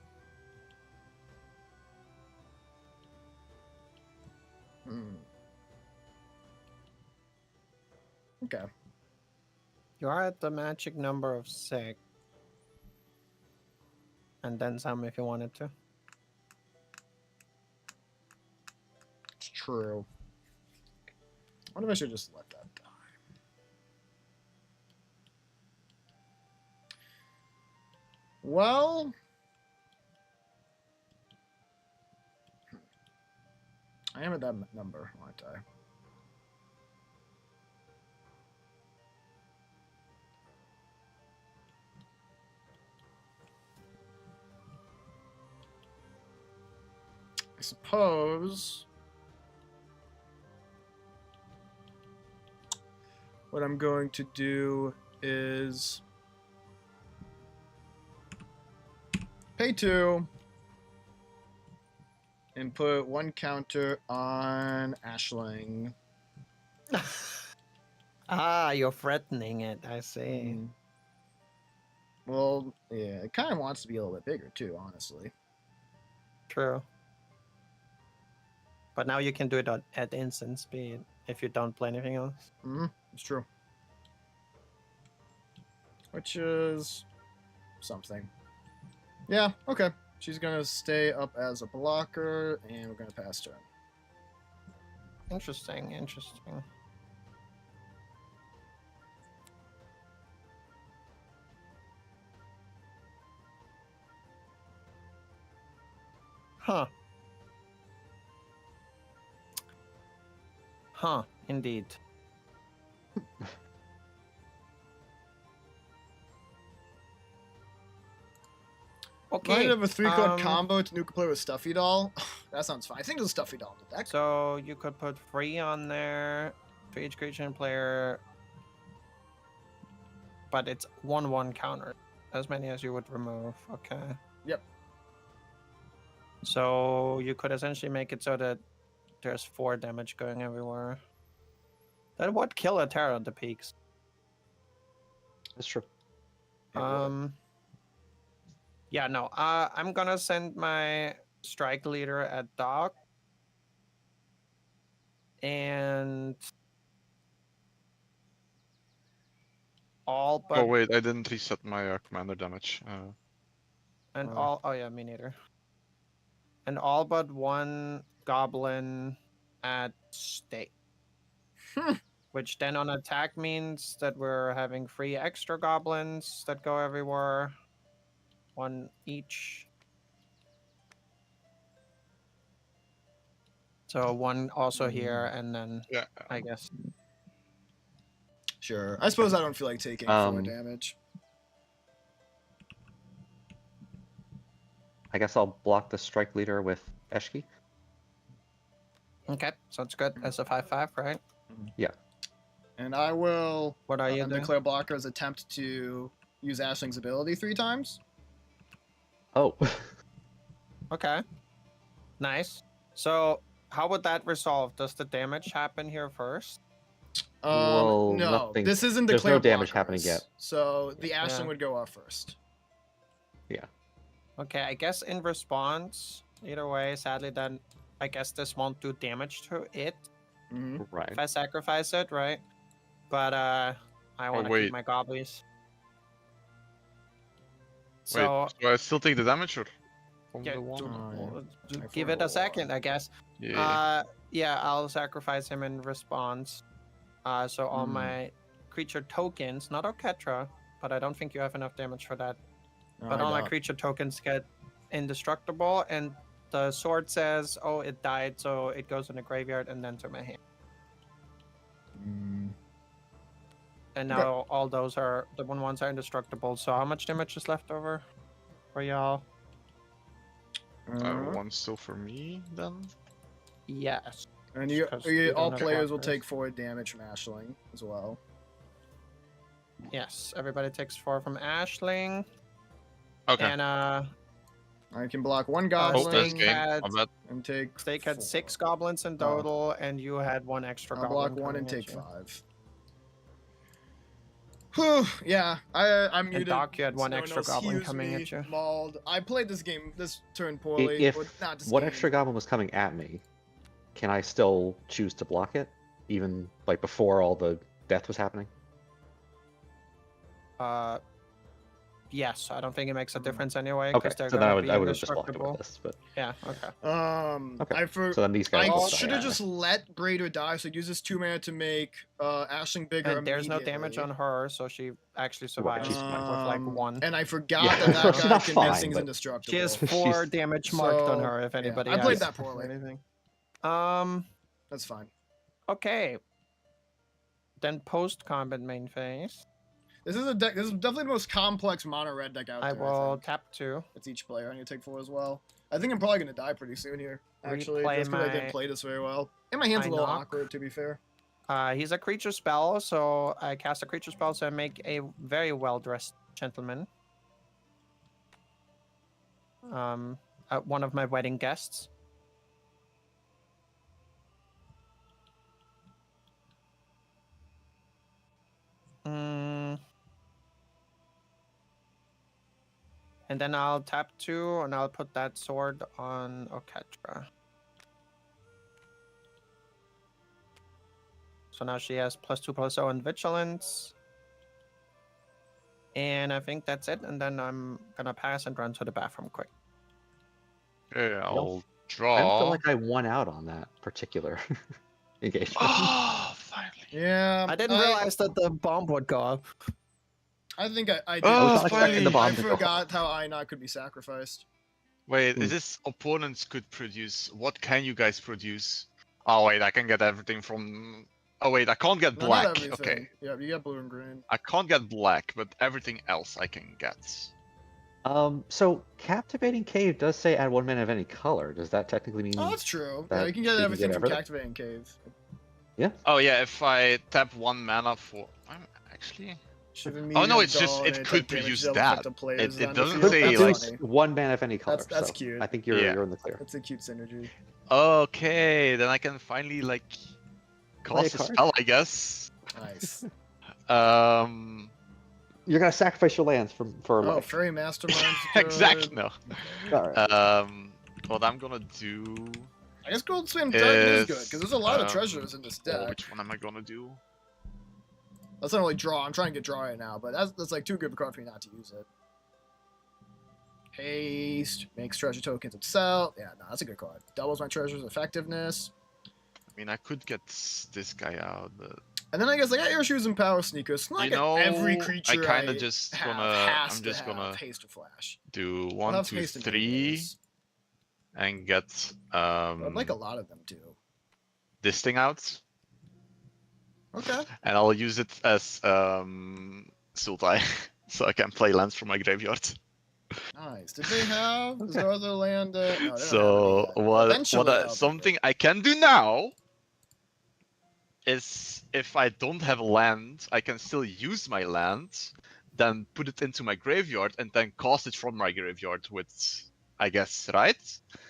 Okay. You are at the magic number of 6. And then some if you wanted to. It's true. I wonder if I should just let that die. Well, I am at that number, aren't I? I suppose what I'm going to do is pay 2 and put 1 counter on Ashling. Ah, you're threatening it, I see. Well, yeah, it kind of wants to be a little bit bigger too, honestly. True. But now you can do it at instant speed if you don't play anything else. It's true. Which is something. Yeah, okay. She's gonna stay up as a blocker, and we're gonna pass turn. Interesting, interesting. Huh. Huh, indeed. Okay. Might have a 3-card combo to nuke play with Stuffy Doll. That sounds fine. I think there's a Stuffy Doll in the deck. So you could put 3 on there for each creature and player, but it's 1/1 counter, as many as you would remove. Okay. Yep. So you could essentially make it so that there's 4 damage going everywhere. That would kill a Terror at the peaks. That's true. Yeah, no. I'm gonna send my strike leader at dock. And all but Oh wait, I didn't reset my commander damage. oh yeah, me neither. and all but one goblin at stake. Which then on attack means that we're having 3 extra goblins that go everywhere. 1 each. So 1 also here, and then Yeah. I guess. Sure. I suppose I don't feel like taking 4 damage. I guess I'll block the strike leader with Eshki. Okay, sounds good. That's a 5/5, right? Yeah. And I will What are you doing? declare blockers attempt to use Ashling's ability 3 times. Oh. Okay. Nice. So how would that resolve? Does the damage happen here first? Well, No, nothing- this isn't there's declare no damage blockers, happening yet. So the Yeah. Ashling would go off first. Yeah. Okay, I guess in response, either way, sadly then I guess this won't do damage to it Mm-hmm. Right. if I sacrifice it, right? But I want to keep wait. my goblins. Wait, So so I still take the damage or? From yeah, the one? give it a second, I guess. Yeah. Yeah, I'll sacrifice him in response. So all my creature tokens, not Oketra, but I don't think you have enough damage for that. But all my creature tokens get indestructible, and the sword says, "Oh, it died," so it goes in the graveyard and then to my hand. And now all those are the ones are indestructible. So how much damage is left over for y'all? One still for me then. Yes. And Because we all don't have players will blockers. take 4 damage from Ashling as well. Yes. Everybody takes 4 from Ashling, Okay. and I can block 1 Oh, goblin that's Stake game. had- I bet. and take. Stake had 4. 6 goblins in total, and you had 1 extra I'll goblin. block 1 and coming at take you. 5. Whew, yeah, I'm And muted. Doc, you had so 1 no one extra else goblin hears coming me, at you. Mauled. I played this turn poorly. If Well, not this one game. extra goblin was coming at me, can I still choose to block it, even like before all the death was happening? Yes, I don't think it makes a difference anyway, Okay, because they're so then going to be I would have just blocked it indestructible. with this, but Yeah, okay. okay. I So then these guys. I will die should have at me. just let Greater die, so it uses 2 mana to make Ashling bigger. And there's no damage on her, so she actually survives she's with fine. like 1. And I forgot Yeah, that she's guy not convincing fine, is but- indestructible. She has She's- 4 damage marked on So, her, if yeah, anybody I played has that poorly. anything. That's fine. Okay. Then post-combat main phase. This is a deck. This is definitely the most complex mono red deck out I there. will think. tap 2. It's each player. I'm gonna take 4 as well. I think I'm probably gonna die pretty soon here. Actually, Replay just because I my- didn't play this very well. And my hand's a my little knock. awkward, to be fair. He's a creature spell, so I cast a creature spell, so I make a very well-dressed gentleman. One of my wedding guests. And then I'll tap 2, and I'll put that sword on Oketra. So now she has +2/+0 and vigilance. And I think that's it. And then I'm gonna pass and run to the bathroom quick. Okay, I'll I don't draw. feel like I won out on that particular engagement. Oh, finally. Yeah, I didn't realize that the bomb would go off. I think I did. Oh, I was expecting the finally. bomb I to go forgot how Einok could be sacrificed. Wait, Hmm. is this opponents could produce? What can you guys produce? Oh wait, I can get everything from. Oh wait, I can't get No, black. not everything. Okay, Yeah, you got blue and green. I can't get black, but everything else I can get. So captivating cave does say add 1 mana of any color. Does that technically mean? Oh, that's true. That Yeah, you can get you can everything get from everything? Captivating Cave. Oh yeah, if I tap 1 mana for. I'm actually. Oh no, it's just- it could produce that. It doesn't Could say, produce like- 1 mana of any color. That's so cute. I think you're Yeah. you're in the clear. That's a cute synergy. Okay, then I can finally like Play a cast a card? spell, I guess. Nice. You're gonna sacrifice your lands for Oh, life. Fairy Mastermind. exactly. No. All right. What I'm gonna do. I guess Gold Swim Dragon is good Is, because there's a lot of treasures in this Oh, deck. which one am I gonna do? That's not really draw. I'm trying to get draw right now, but that's like too good of a card for me not to use it. Haste makes treasure tokens itself. Yeah, no, that's a good card. Doubles my treasure's effectiveness. I mean, I could get this guy out, but And then I guess I got air shoes and power sneakers. It's not you like every know, creature I kind I of just have gonna, has I'm to just have gonna haste or flash. do I'll 1, have 2, haste and 3, Hades, and get but I'd like a lot of them too. this thing out, Okay. and I'll use it as Sultai, so I can play lands from my graveyard. Nice. Did they have? Is there other land? No, they don't have So any yet. what Eventually, that'll be something good. I can do now is if I don't have a land, I can still use my land, then put it into my graveyard, and then cast it from my graveyard with, I guess, right?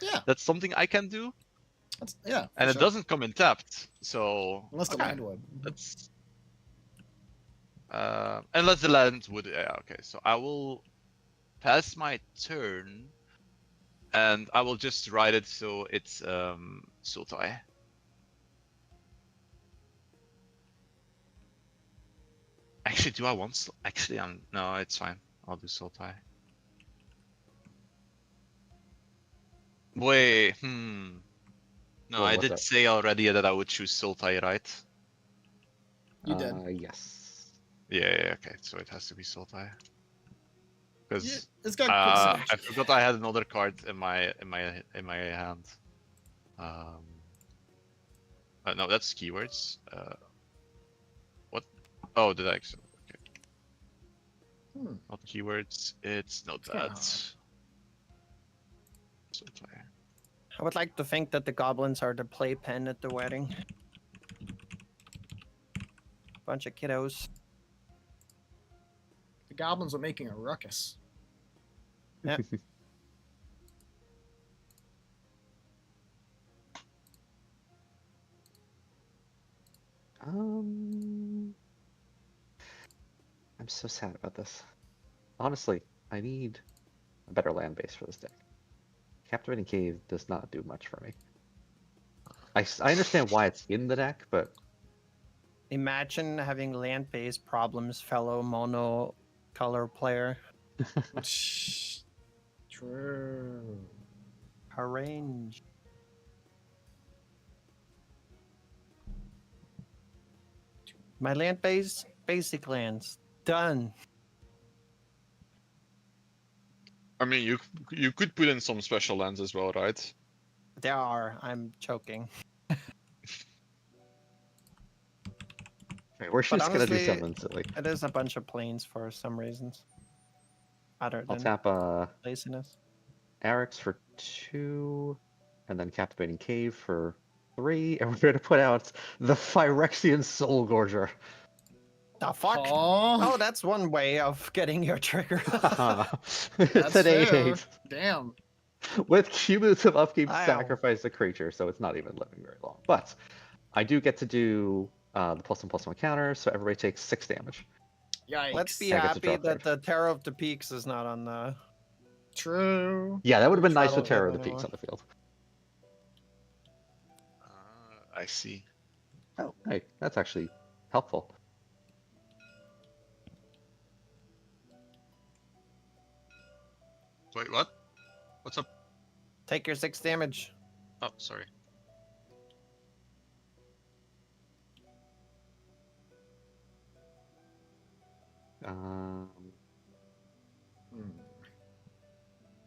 Yeah. That's something I can do, Yeah. for and it sure. doesn't come in tapped. So Unless the okay, land would. that's unless the land would. Yeah, okay. So I will pass my turn, and I will just write it so it's Sultai. Actually, do I want? Actually, no. It's fine. I'll do Sultai. Wait. No, What I was did that? say already that I would choose Sultai, right? You did. Yes. Yeah. Okay. So it has to be Sultai. Yeah, Because it's got good I synergy. forgot I had another card in my hand. No, that's keywords. What? Oh, did I? Okay. Not keywords. It's not kinda that. hard. Sultai. I would like to think that the goblins are the playpen at the wedding. Bunch of kiddos. The goblins are making a ruckus. I'm so sad about this. Honestly, I need a better land base for this deck. Captivating Cave does not do much for me. I understand why it's in the deck, but Imagine having land-based problems, fellow mono color player. True. Arrange. My land base, basic lands, done. I mean, you could put in some special lands as well, right? There are. I'm choking. okay, we're But just gonna do honestly, something silly. It is a bunch of planes for some reasons. Other I'll than tap laziness. Arix for 2, and then Captivating Cave for 3, and we're gonna put out the Phyrexian Soul Gorger. The fuck? Oh, Oh, that's one way of getting your trigger. that's It's an fair. 8/8. Damn. With cumulative upkeep, Wow. sacrifice a creature, so it's not even living very long. But I do get to do the +1/+1 counter, so everybody takes 6 damage. Yikes. Let's be I get to draw happy that card. the Terror of the Peaks is not on the. True. Yeah, that would have been nice Trouble with Terror of the anymore. Peaks on the field. I see. Oh, hey, that's actually helpful. Wait, what? What's up? Take your 6 damage. Oh, sorry.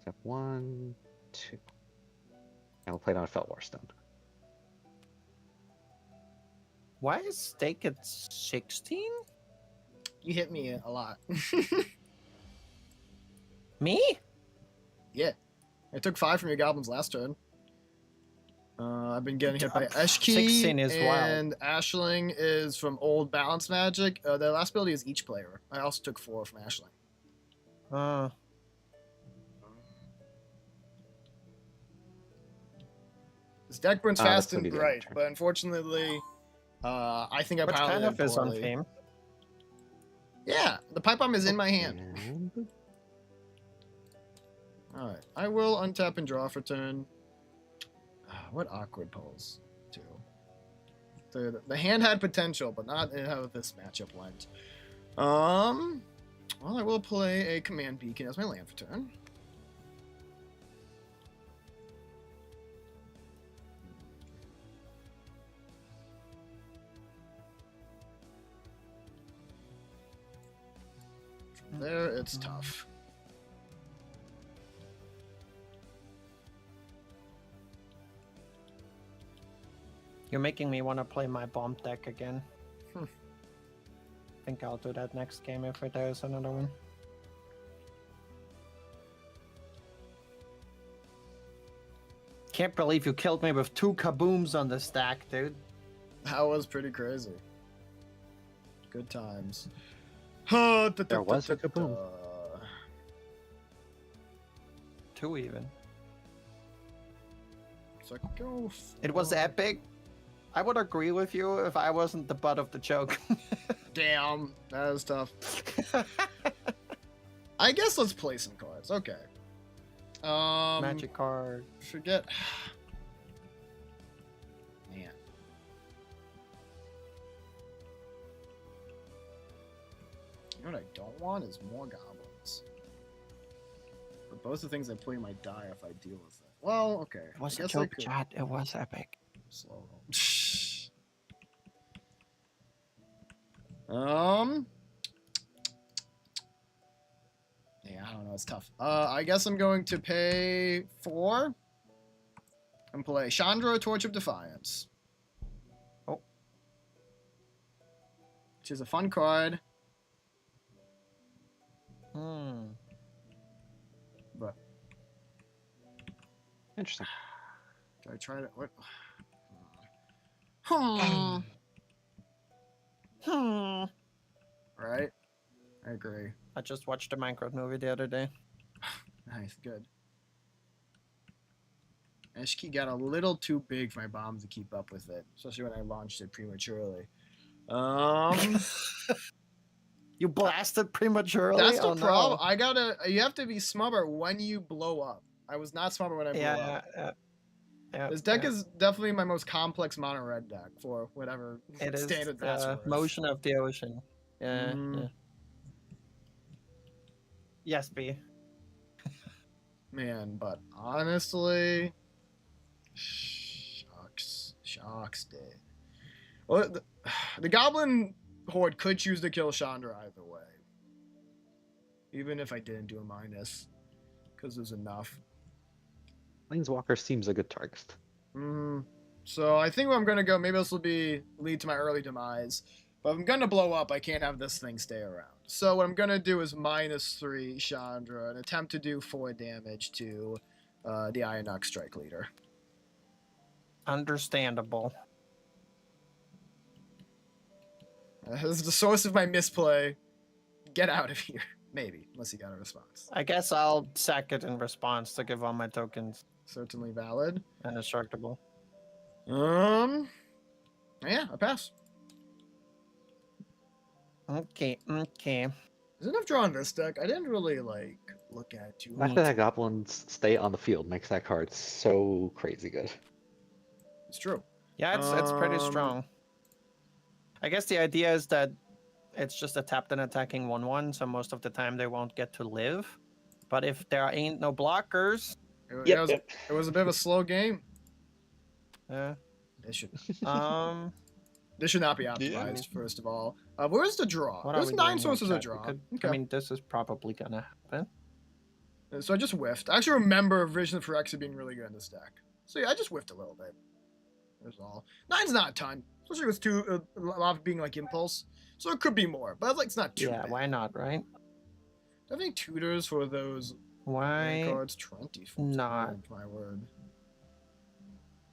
Step 1, 2. And we'll play it on a Felwar Stone. Why is stake at 16? You hit me a lot. Me? Yeah. I took 5 from your goblins last turn. I've been getting hit by 16 Eshki, is wild. and Ashling is from Old Balance Magic. Their last ability is each player. I also took 4 from Ashling. This deck burns Ah, fast that's gonna and be the bright, turn. but unfortunately, I think I Which piloted kind of it is on poorly. theme. Yeah, the pipe bomb is in my hand. And Alright, I will untap and draw for turn. What awkward pulls, too. The hand had potential, but not in how this matchup went. Well, I will play a command beacon as my land for turn. It's tough. You're making me want to play my bomb deck again. Hmm. I think I'll do that next game if there's another one. Can't believe you killed me with 2 kabooms on the stack, dude. That was pretty crazy. Good times. There was a kaboom. 2 even. So I could go. It was epic. I would agree with you if I wasn't the butt of the joke. Damn, that is tough. I guess let's play some cards. Okay. Magic card. Forget. Man. You know what I don't want is more goblins. But both the things I play might die if I deal with it. Well, okay. It was I a guess I joke, could chat. It was epic. slow. Yeah, I don't know. It's tough. I guess I'm going to pay 4 and play Chandra, Torch of Defiance. Oh. Which is a fun card. But Interesting. do I try to what? Right? I agree. I just watched a Minecraft movie the other day. Nice, good. Eshki got a little too big for my bombs to keep up with it, especially when I launched it prematurely. You blasted prematurely. That's the Oh, problem. no. You have to be smarter when you blow up. I was not smarter when I blew up. Yeah. This deck is definitely my most complex mono red deck for whatever It is standard that's worth. motion of the ocean. Yeah. Mm. Yeah. Yes, B. Man, but honestly, shocks did. Well, the Goblin Horde could choose to kill Chandra either way, even if I didn't do a minus, because there's enough. Planeswalker seems a good target. So I think what I'm gonna go. Maybe this will lead to my early demise. But if I'm gonna blow up, I can't have this thing stay around. So what I'm gonna do is -3 Chandra and attempt to do 4 damage to the Ionok Strike Leader. Understandable. This is the source of my misplay. Get out of here. Maybe, unless you got a response. I guess I'll sack it in response to give all my tokens Certainly valid. indestructible. Yeah, I pass. Okay. There's enough draw on this deck. I didn't really look at too The fact much. that goblins stay on the field makes that card so crazy good. It's true. Yeah, it's pretty Um, strong. I guess the idea is that it's just a tapped and attacking 1/1, so most of the time they won't get to live. But if there ain't no blockers, It was a bit of a slow game. yeah. It should. This should not be optimized. First of all, where's the draw? What There's are we 9 doing here, sources of chat? draw. I mean, this is probably gonna happen. So I just whiffed. I actually remember Vision for X being really good in this deck. So yeah, I just whiffed a little bit. That's all. 9's not a ton, especially with a lot of being impulse. So it could be more, but it's not too Yeah, bad. why not, right? Do I have any tutors for those Why cards? 20. not? My word.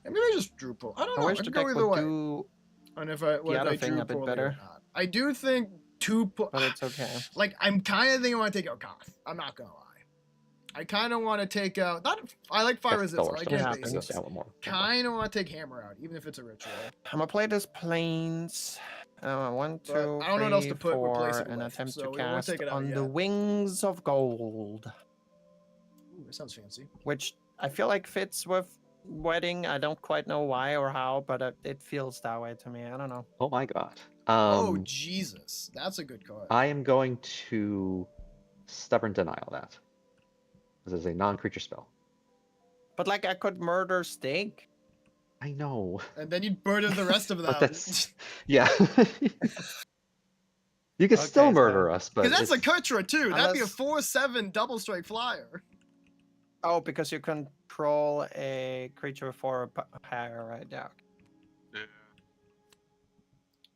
And maybe I just drew pull. I don't I know. I wish the could deck go either would way. do, And if I other thing drew a bit poorly better. or not. I do think 2 pull. but it's okay. I'm kind of thinking I want to take out Goth. I'm not gonna lie. I kind of want to take out. I like Fire That's Resist. I the like worst. it his happens. basics. Yeah, one more. Kind of want to take Hammer out, even if it's a ritual. I'm gonna play this planes. 1, 2, But I don't know what else to 3, put 4, replace it and with, attempt so to we won't cast take it out on the yet. wings of gold, Ooh, that sounds fancy. which I feel like fits with wedding. I don't quite know why or how, but it feels that way to me. I don't know. Oh my god. Oh Jesus, that's a good card. I am going to stubborn denial that. This is a non-creature spell. But I could murder Steak. I know. And then you'd burden the rest of them. But that's yeah. You can still Okay, so- murder us, but Because that's a it's- Ketra too. That'd be a Unless- 4/7 double strike flyer. Oh, because you control a creature for power right now. Yeah.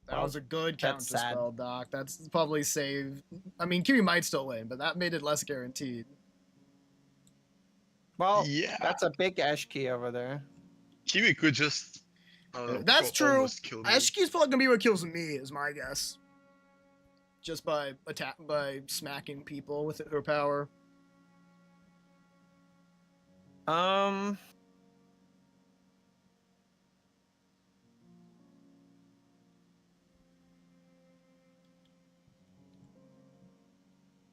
That Well, was a good that's counter sad. spell, Doc. That's probably saved. I mean, Kiwi might still win, but that made it less guaranteed. Well, Yeah. that's a big Ash key over there. Kiwi could just. That's true. Almost kill me. Ashki's probably gonna be what kills me, is my guess. Just by smacking people with her power.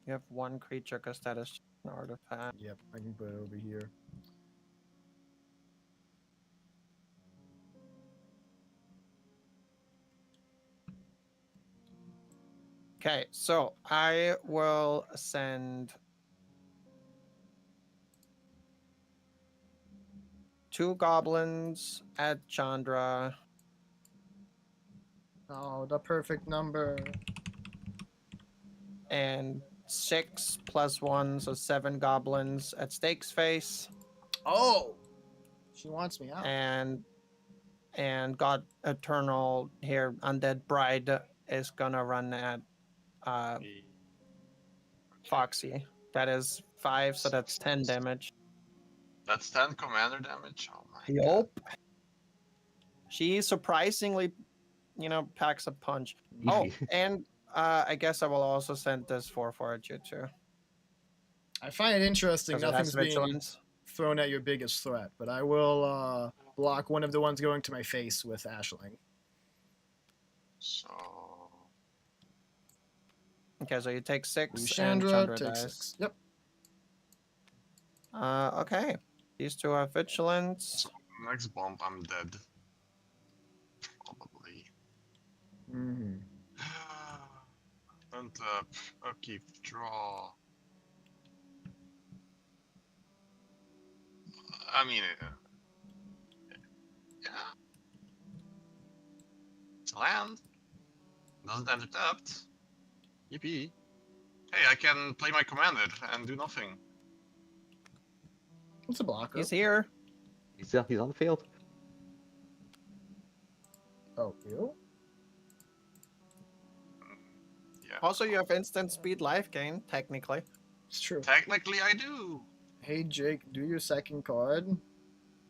You have one creature because that is an artifact. Yep, I can put it over here. Okay, so I will send 2 goblins at Chandra. Oh, the perfect number. And 6 + 1, so 7 goblins at Stake's face. Oh, she wants me out. And God Eternal here, Undead Bride is gonna run at Foxy. That is 5, so that's 10 damage. That's 10 commander damage. Oh my god. Yup. She surprisingly, packs a punch. Oh, Easy. and I guess I will also send this 4 at you too. I find it interesting. 'Cause it has Nothing's being vigilance. thrown at your biggest threat, but I will block one of the ones going to my face with Ashling. So. Okay, so you take 6 and Chandra Chandra takes dies. 6. Yep. Okay. These 2 have vigilance. Next bomb, I'm dead. Probably. Mm-hmm. Untap, upkeep, draw. I mean, yeah. It's a land. Doesn't enter tapped. Yippee. Hey, I can play my commander and do nothing. It's a blocker. He's here. He's on the field. Oh, you? Yeah. Also, you have instant speed life gain, technically. It's true. Technically, I do. Hey, Jake, do your second card.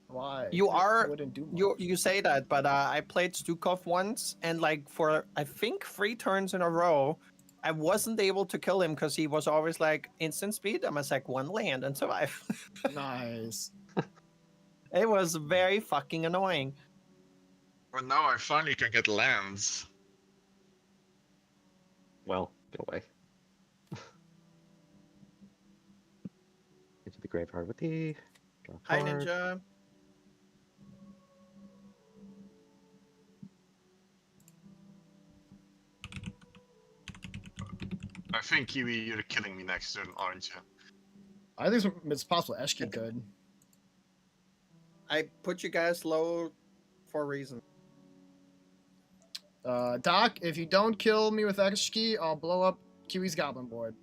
Why? You It are- wouldn't do You say that, but I played Stukov once, and like for I think 3 turns in a row, I wasn't able to kill him because he was always like instant speed. I must like 1 land and survive. Nice. It was very fucking annoying. But now I finally can get lands. Well, go away. Into the graveyard with the draw a Hi, card. Ninja. I think Kiwi, you're killing me next turn, aren't you? I think it's possible Eshki could. I put you guys low for a reason. Doc, if you don't kill me with Eshki, I'll blow up Kiwi's goblin board.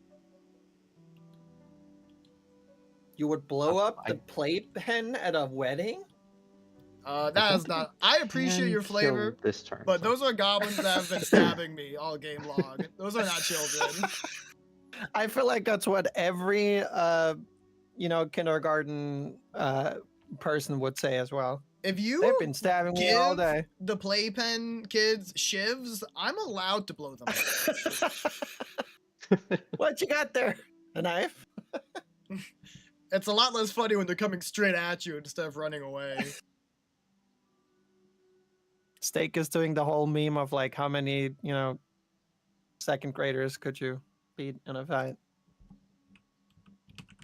You would blow up the I- playpen at a wedding? That is not. I appreciate Can your kill flavor, this turn. but so- those are goblins that have been stabbing me all game long. Those are not children. I feel like that's what every kindergarten person would say as well. If you They've been stabbing me all give day. the playpen kids shivs, I'm allowed to blow them up. What you got there? A knife? It's a lot less funny when they're coming straight at you instead of running away. Steak is doing the whole meme of like how many, second graders could you beat in a fight?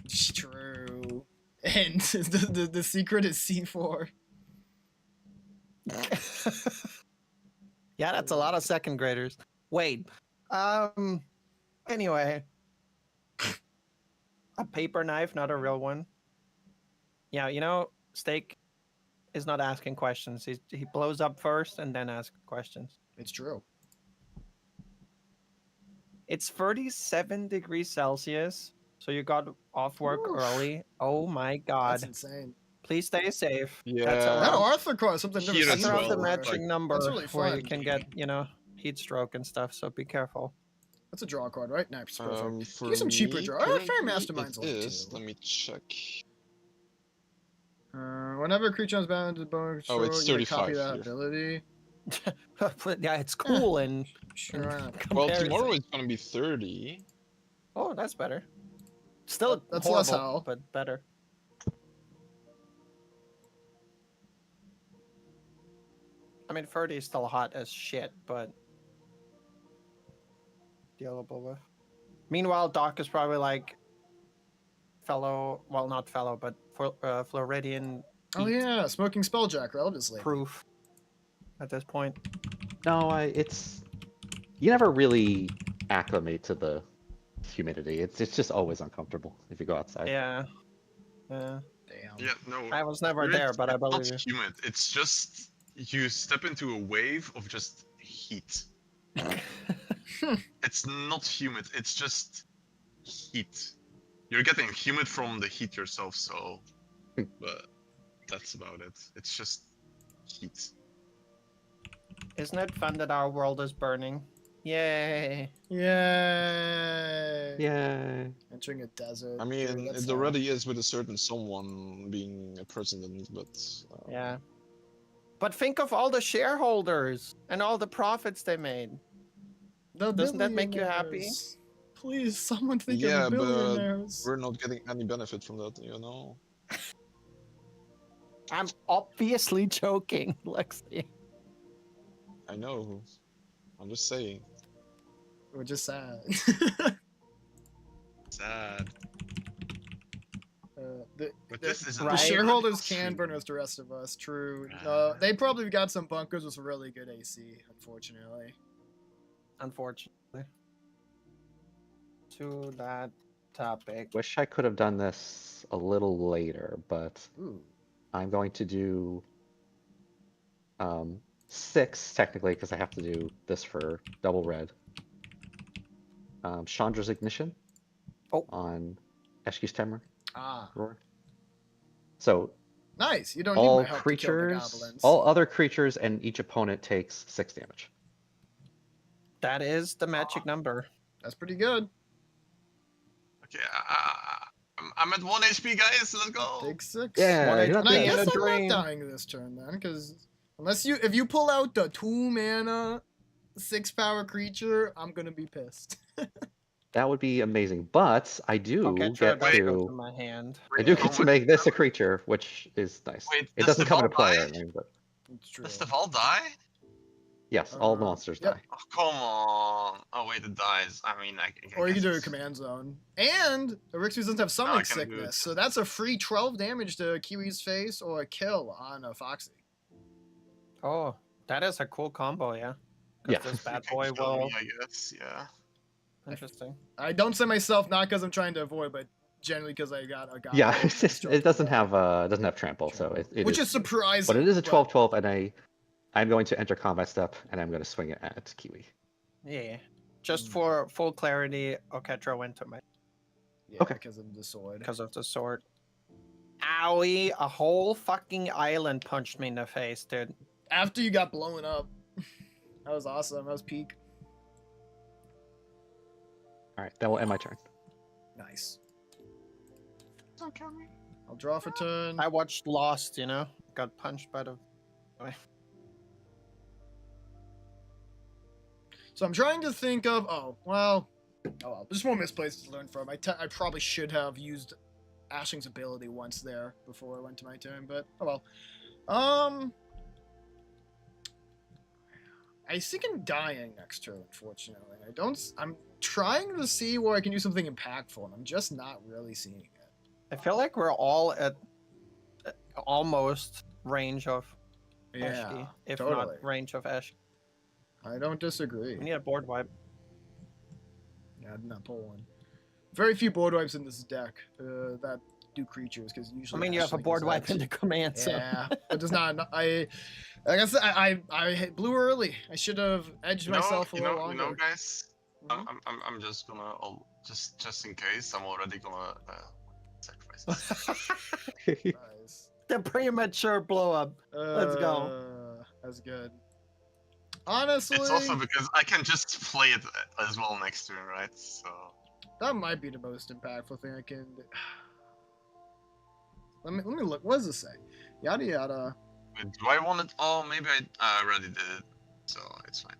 It's true. And the secret is C4. Yeah, that's a lot of second graders. Wait. Anyway. A paper knife, not a real one. Yeah, Steak is not asking questions. He blows up first and then asks questions. It's true. It's 37 degrees Celsius. So you got off work Oof. early. Oh my God. That's insane. Please stay safe. That's Yeah. That around, Arthur car is something I've never Here seen as that's around the well, before. like, matching number That's really where you fun. can get, heat stroke and stuff. So be careful. That's a draw card, right? Nice, perfect. For Use some cheaper me, draw. currently, Fair Mastermind's it like is. 2. Let me check. Whenever a creature is bound to bone Oh, control, it's you may copy 35 that here. ability. But yeah, it's cool in Sure. why not? Well, comparison. tomorrow it's gonna be 30. Oh, that's better. Still That's horrible, less hell. but better. I mean, 30 is still hot as shit, but dealable with. Meanwhile, Doc is probably like fellow, well, not fellow, but Floridian Oh heat yeah, smoking spelljacker, obviously. proof at this point. No, it's you never really acclimate to the humidity. It's just always uncomfortable if you go outside. Yeah. Yeah. Damn. Yeah, no. I was never Here there, it's- but I it's not believe you. humid. It's just you step into a wave of just heat. It's not humid. It's just heat. You're getting humid from the heat yourself, so. But that's about it. It's just heat. Isn't it fun that our world is burning? Yay. Yay! Yay. Entering a desert. I mean, Dude, that's it not- already is with a certain someone being a president, but. Yeah. But think of all the shareholders and all the profits they made. The Doesn't that make you happy? billionaires. Please, someone think Yeah, of the but billionaires. We're not getting any benefit from that, you know? I'm obviously joking, Lexi. I know. I'm just saying. We're just sad. Sad. The, But the- this is the Right. shareholders can burn as the rest of us. True. They probably got some bunkers with really good AC. Unfortunately. Unfortunately. To that topic. Wish I could have done this a little later, but Ooh. I'm going to do 6 technically because I have to do this for double red. Chandra's Ignition Oh. on Eshki's Temur Ah. Roar. So Nice. You don't need all my help to kill the creatures, goblins. all other creatures, and each opponent takes 6 damage. That is the magic number. That's pretty good. Okay, I'm at 1 HP, guys. Let's go. Take 6. Yeah, One you're not And I HP dead. and guess a I'm drain. not dying this turn then, because if you pull out the 2 mana 6 power creature, I'm gonna be pissed. That would be amazing, but I do Okay, get that goes to in my hand. I do How get to much make this a damage? creature, which is nice. Wait, It does doesn't the come into Val play die? or anything, but It's true. Does the Val die? yes, all the monsters yep. die. Oh, come on. Oh, wait, it dies. I mean, I Or you can guess do a it's- command zone. And Erixus doesn't have summoning I can do it. sickness, so that's a free 12 damage to Kiwi's face or a kill on a Foxy. Oh, that is a cool combo, yeah. 'Cause Yeah. this You bad can boy kill will. me, I guess, yeah. Interesting. I don't say myself not because I'm trying to avoid, but generally because I got a goblin. Yeah, and it's just, struck it doesn't the wall. have trample, so it Which is surprising. but it is a 12/12, and I'm going to enter combat step, and I'm going to swing it at Kiwi. Yeah. Just for full clarity, Oketra went to my Yeah, Okay. because of the sword. because of the sword. Owie! A whole fucking island punched me in the face, dude. After you got blown up. That was awesome. That was peak. All right, that will end my turn. Nice. I'll draw for turn. I watched Lost, got punched by the. So I'm trying to think of. Oh well. There's more misplays to learn from. I probably should have used Ashling's ability once there before I went to my turn, but oh well. I think I'm dying next turn, unfortunately. I'm trying to see where I can do something impactful, and I'm just not really seeing it. I feel like we're all at almost range of Yeah, Ashki, if totally. not range of Ash. I don't disagree. We need a board wipe. Yeah, I did not pull one. Very few board wipes in this deck that do creatures, because I usually. mean, you have a Ashling board is wipe that. in the command, so. Yeah, it does not. Like I said, I blew early. I should have edged myself a little longer. Guys, I'm just gonna just in case I'm already gonna sacrifice this. Nice. The premature blow up. Let's go. That's good. Honestly, It's also because I can just play it as well next turn, right? So that might be the most impactful thing I can do. Let me look. What does it say? Yada yada. wait, do I want it? Oh, maybe I already did it, so it's fine.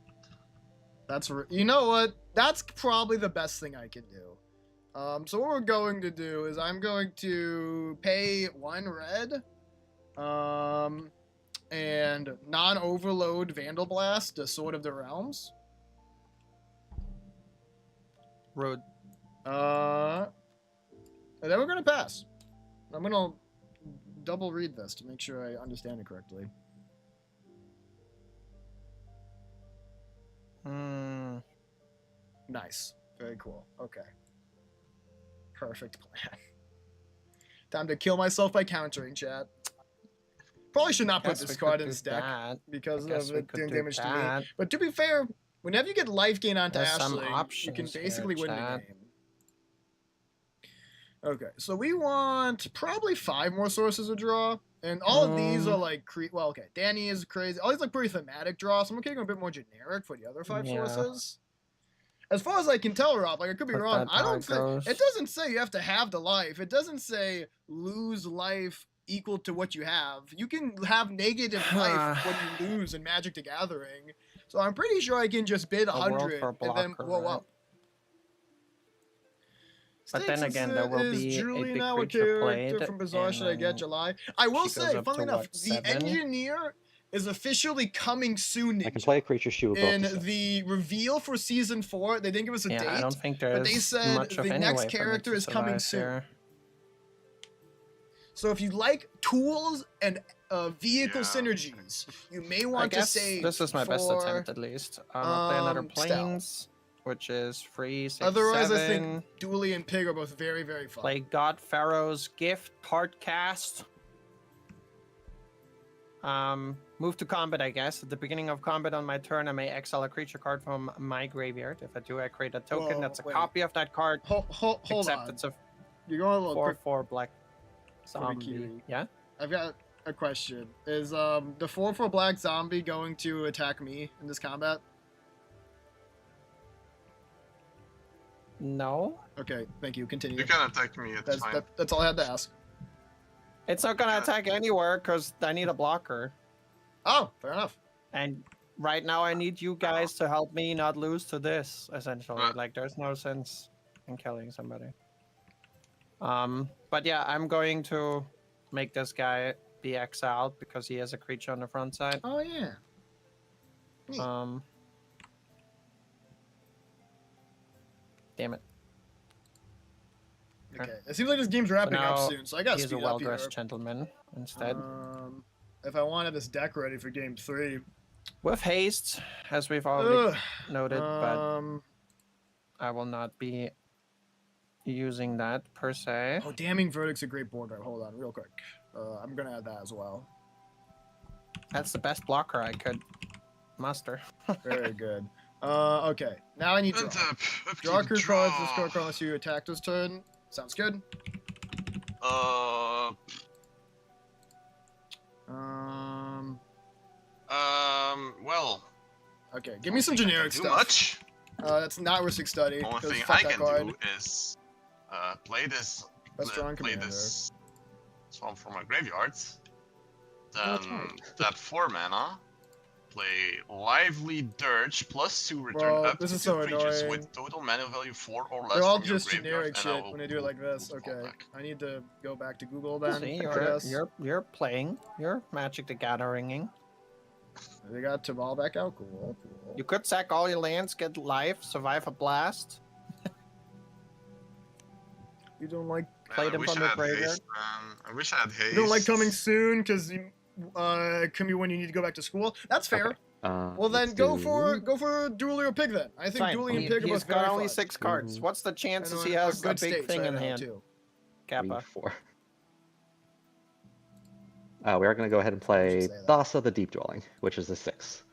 You know what? That's probably the best thing I can do. So what we're going to do is I'm going to pay 1 red, and non-overload Vandal Blast, the Sword of the Realms. Rude. And then we're gonna pass. I'm gonna double read this to make sure I understand it correctly. Hmm. Nice. Very cool. Okay. Perfect plan. Time to kill myself by countering, chat. Probably should not put Guess we this could card in do this deck that. because I guess of we it could doing do damage to me. that. But to be fair, whenever you get life gain onto There's some Ashling, you can options here, basically win the chat. game. Okay, so we want probably 5 more sources of draw. And all of these are like, well, okay, Danny is crazy. All these like pretty thematic draw, so I'm okay going a bit more generic for the other 5 Yeah. sources. As far as I can tell, Rob, like I could be But wrong. that's I how don't it think goes. it doesn't say you have to have the life. It doesn't say lose life equal to what you have. You can have negative life when you lose in Magic the Gathering. So I'm pretty sure I can just bid A world 100 for a and then blocker, blow right? up. But then Stakes again, there will is be a Julie big now a creature character played, from Bizarre and Should I Get then July? I will she goes say, up funnily to, enough, what, the 7? Engineer is officially coming soon. I can Ninja. play a creature, she will go up In to 6. the reveal for season 4, they didn't give us a Yeah, date, I don't think but they there's said much of the any next way for me character to is coming survive soon. here. So if you like tools and vehicle Yeah. synergies, you may I want to guess save this is my best for- attempt at least. I'll play another Stout. Plains, which is free 6, Otherwise, 7. I think Dooley and Pig are both very, very fun. Play God Pharaoh's Gift, Hardcast. Move to combat, I guess. At the beginning of combat on my turn, I may exile a creature card from my graveyard. If I do, I create a token Whoa, that's a wait. copy of that card. Hold except on. it's a You're going a little quick. 4/4 black zombie. Kiwi. Yeah? I've got a question. Is the 4/4 black zombie going to attack me in this combat? No. Okay, thank you. Continue. You can attack me. It's fine. That's all I had to ask. It's not gonna attack anywhere because I need a blocker. Oh, fair enough. And right now I need you guys to help me not lose to this, essentially. Right. Like there's no sense in killing somebody. But yeah, I'm going to make this guy be exiled because he has a creature on the front side. Oh yeah. Neat. Damn it. Okay. It seems like this game's wrapping up now soon, so I gotta He's a speed up here. well-dressed gentleman instead. If I wanted this deck ready for game 3. With haste, as we've already Ugh. noted, but I will not be using that per se. Oh, Damning Verdict's a great board. Hold on, real quick. I'm gonna add that as well. That's the best blocker I could muster. Very good. Okay. Now I need draw. Untap. Draw crew cards. Discard card unless you attack this turn. Sounds good. Well. Okay. Give me some generic Too stuff. much. That's not Ristic Study. The only 'cause thing fuck I that can card. do is play this. That's drawing play commander. this swamp from my graveyard. Oh, that's Then right. that 4 mana. Play Lively Dirge plus 2 return Bro, up this to is 2 so creatures annoying. with total mana value 4 or less. They're all from your just graveyard, generic and shit I will when they do it like this. move Okay. back. I need to go back to Google then. See, I guess. you're playing. You're Magic the Gathering. They got Tabal back out. Cool. You could sack all your lands, get life, survive a blast. You don't like Played Man, him I wish from I the had graveyard. haste, man. I wish I had haste. you don't like coming soon because can be when you need to go back to school. That's fair. Okay. Well then let's go do- for Dooley or Pig then. I think Fine. Dooley and He, Pig are he's both very got only fun. 6 cards. What's the And chances on he a has a good big states thing right in now, hand? too. Kappa. 3, 4. We are going to go ahead and play say that. Thassa the Deep Dwelling, which is a 6.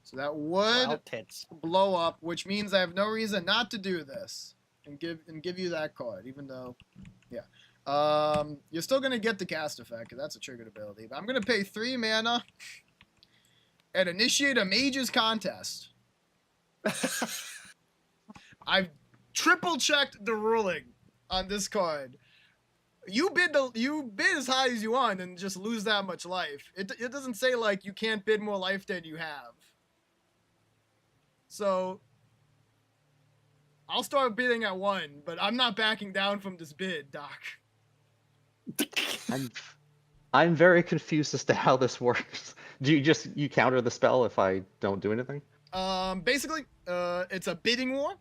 So that would Well, tits. blow up, which means I have no reason not to do this and give you that card, even though, yeah. You're still gonna get the cast effect, 'cause that's a triggered ability. But I'm gonna pay 3 mana and initiate a mage's contest. I've triple checked the ruling on this card. You bid as high as you want and just lose that much life. It doesn't say like you can't bid more life than you have. So I'll start bidding at 1, but I'm not backing down from this bid, Doc. I'm very confused as to how this works. Do you counter the spell if I don't do anything? Basically, it's a bidding war.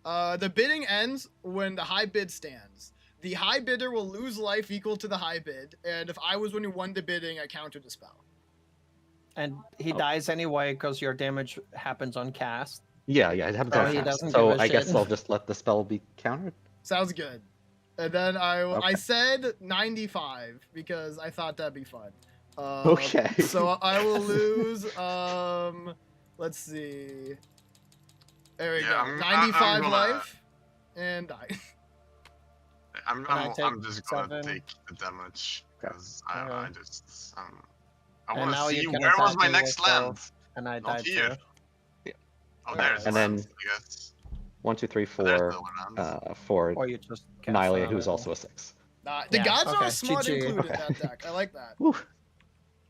The bidding ends when the high bid stands. The high bidder will lose life equal to the high bid, and if I was when you won the bidding, I countered the spell. And he dies anyway because your damage happens on cast. Yeah, it happens Oh, on he cast. doesn't So give a I guess shit. I'll just let the spell be countered. Sounds good. And then I Okay. said 95 because I thought that'd be fun. Okay. So I will lose. Let's see. There we Yeah, go. I'm 95 gonna- life and die. I'm I take just gonna 7? take the damage because I Okay. just I And want now to you see can where was attack my me next with both. land. And I Not died here. too. Oh, there's And the then- land, I guess. 1, 2, 3, Oh, there's 4 the land. for Or you just cast Nylia, another who's one. also a 6. The Yeah, gods are okay. a smart GG. include in Okay. that deck. I like that. Woo.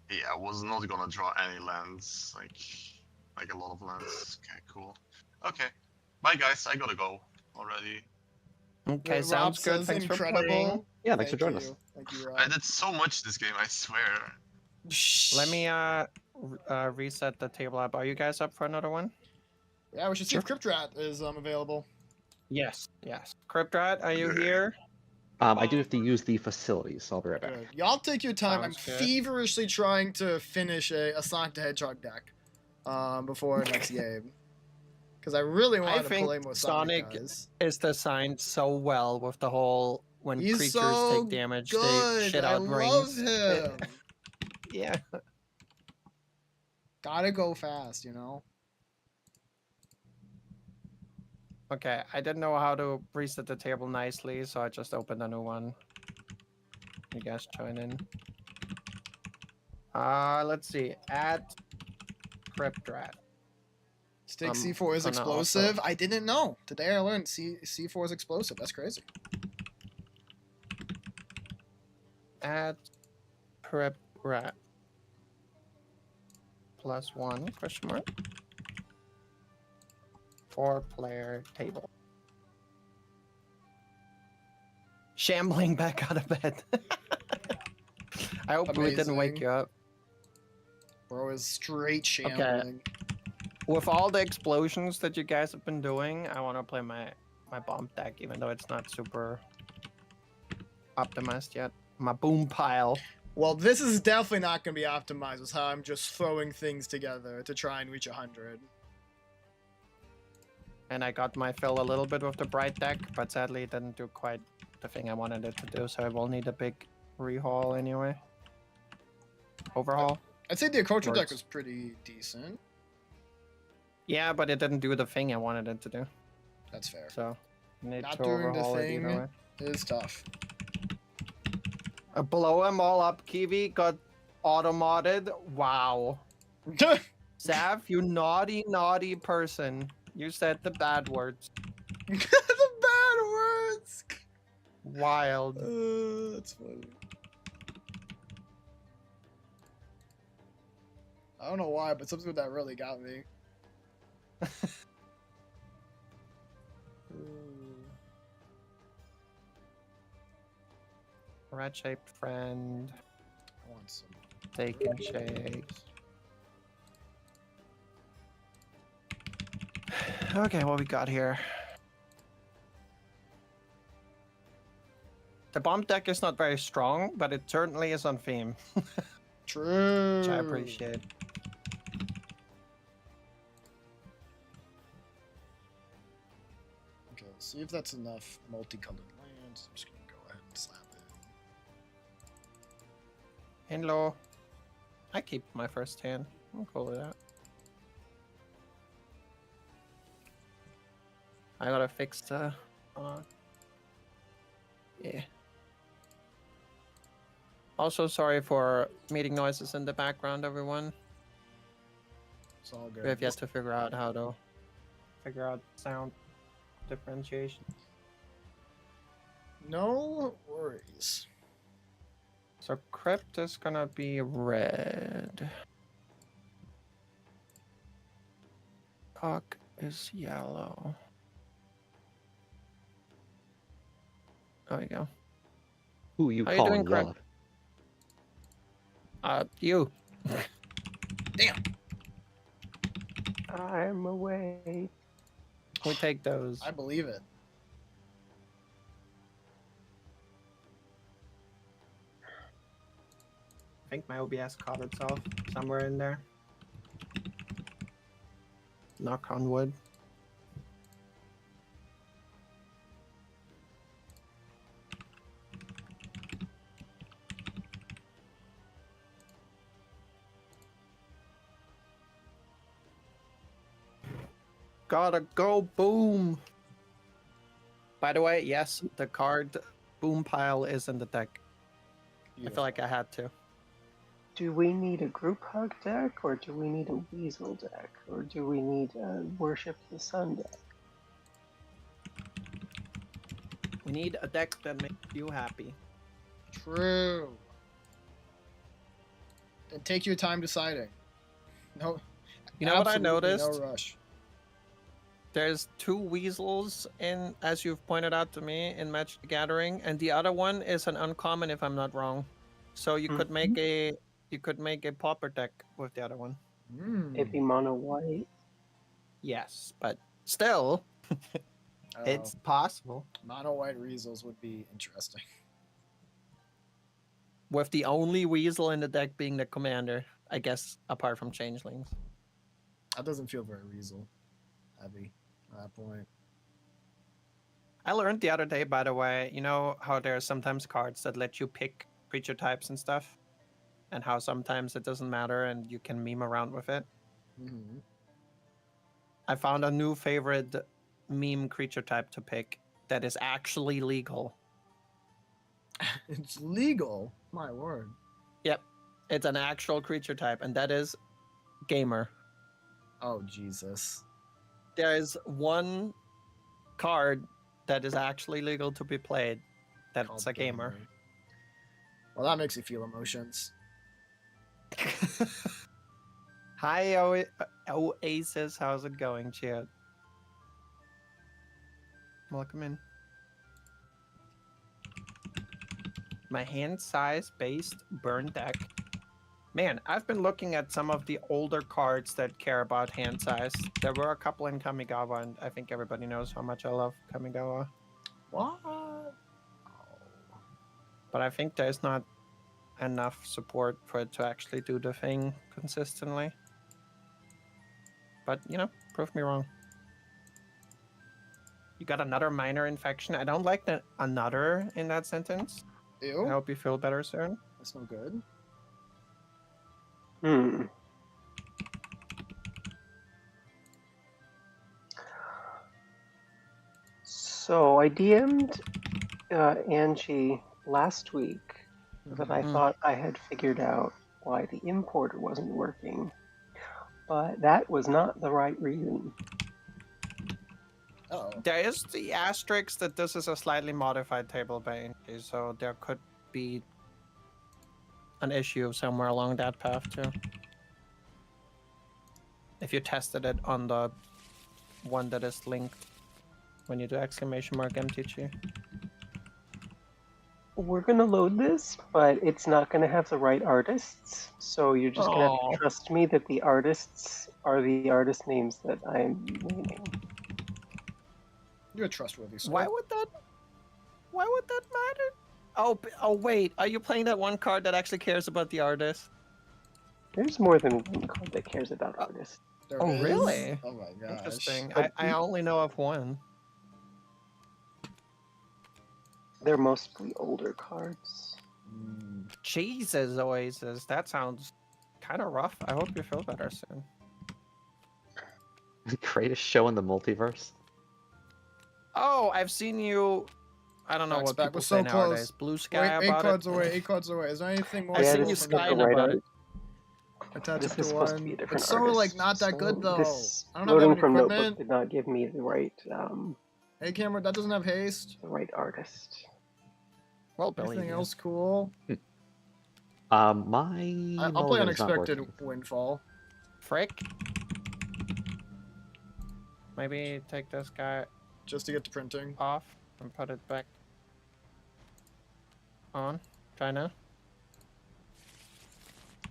Yeah, I was not gonna draw any lands, like a lot of lands. Okay, cool. Okay, bye guys, I gotta go already. Okay, Rob sounds good. says Thanks for incredible. playing. Yeah, thanks for Thank joining us. you. Thank you, Rob. I did so much this game, I swear. Let me reset the table up. Are you guys up for another one? Yeah, we should see if Cryptrat is available. Yes. Yes. Cryptrat, are you Yeah. here? I do have to use the facilities, so I'll be right back. Good. Y'all take your time. Sounds I'm good. feverishly trying to finish a Sonic the Hedgehog deck before our next game. Because I really want to think play more Sonic, Sonic guys. Is designed so well with the whole when He's creatures so take damage, they good. shit I out love rings. him. Yeah. Gotta go fast, you know? Okay, I didn't know how to reset the table nicely, so I just opened a new one. You guys join in. Let's see. Add Cryptrat. Stick I'm C4 is gonna explosive. also- I didn't know. Today I learned C4 is explosive. That's crazy. Add Cryptrat. +1 question mark. 4-player table. Shambling back out of bed. I hope we didn't wake Amazing. you up. Bro is straight shambling. With all the explosions that you guys have been doing, I want to play my bomb deck, even though it's not super optimized yet. My boom pile. Well, this is definitely not going to be optimized with how I'm just throwing things together to try and reach 100. And I got my fill a little bit with the bright deck, but sadly it didn't do quite the thing I wanted it to do, so I will need a big rehaul anyway. Overhaul? I'd say the Encroacher deck Works. was pretty decent. Yeah, but it didn't do the thing I wanted it to do, That's fair. so need Not to doing the overhaul it either thing. way. It is tough. Blow them all up, Kiwi got auto-modded. Wow. Sav, you naughty, naughty person. You said the bad words. The bad words! Wild. That's funny. I don't know why, but something with that really got me. Rat-shaped friend. I want some. Taking shapes. Okay, what we got here? The bomb deck is not very strong, but it certainly is on theme, True. which I appreciate. Okay, let's see if that's enough multicolored lands. I'm just gonna go ahead and slap it. Hello. I keep my first hand. I'm cool with that. I gotta fix the. Yeah. Also, sorry for meeting noises in the background, everyone. It's all good. We have yet to figure out how to figure out sound differentiation. No worries. So crypt is gonna be red. Cock is yellow. There we go. Who you How you calling doing, Craig? yellow? You. Damn. I'm away. We take those. I believe it. I think my OBS caught itself somewhere in there. Knock on wood. Gotta go boom. By the way, yes, the card boom pile is in the deck. I feel like I had to. Do we need a group hug deck, or do we need a weasel deck, or do we need a worship the sun deck? We need a deck that makes you happy. True. Then take your time deciding. No. You know what I absolutely noticed? No rush. There's 2 weasels in, as you've pointed out to me, in Magic the Gathering, and the other one is an uncommon, if I'm not wrong. So you could make a pauper deck with the other one. It'd be mono white. Yes, but still, it's possible. Mono white weasels would be interesting. With the only weasel in the deck being the commander, I guess, apart from changelings. That doesn't feel very weasel heavy at that point. I learned the other day, by the way, you know how there are sometimes cards that let you pick creature types and stuff? And how sometimes it doesn't matter and you can meme around with it? Mm-hmm. I found a new favorite meme creature type to pick that is actually legal. It's legal. My word. Yep. It's an actual creature type, and that is gamer. Oh, Jesus. There is one card that is actually legal to be played that's Called a gamer. Well, that makes you feel emotions. Hi, Oasis. How's it going, chat? Welcome in. My hand size based burn deck. Man, I've been looking at some of the older cards that care about hand size. There were a couple in Kamigawa, and I think everybody knows how much I love Kamigawa. What? But I think there's not enough support for it to actually do the thing consistently. But, you know, prove me wrong. You got another minor infection. I don't like the another in that sentence. I Ew. hope you feel better soon. That's no good. So I DM'd Angie last week that I thought I had figured out why the importer wasn't working, but that was not the right reason. Oh. There is the asterisk that this is a slightly modified table by Angie, so there could be an issue somewhere along that path too. If you tested it on the one that is linked when you do !MTG. We're gonna load this, but it's not gonna have the right artists, so you're just gonna have Aw. to trust me that the artists are the artist names that I'm naming. You're a trustworthy source. Why would that matter? Oh wait, are you playing that one card that actually cares about the artist? There's more than one card that cares about artists. There Oh, is? really? Oh my gosh. Interesting. But I only know of one. They're mostly older cards. Jesus, Oasis. That sounds kind of rough. I hope you feel better soon. Greatest show in the multiverse. Oh, I've seen you. I don't know Back, what back. people We're say so close. nowadays. Blue Wait, sky 8 about cards it. away. 8 cards away. Is there anything more? I've Yeah, seen this you is supposed to skying right about art. it. Attach This it is to supposed to be a one. different It's so like artist. not that good So though. this I don't have that loading much from Notebook equipment. did not give me the right Hey, camera, that doesn't have haste. artist. Well, believe Anything you. else cool? My I'll play mulligan is not Unexpected working. Windfall. Frick. Maybe take this guy Just to get to printing. off and put it back on. Try now.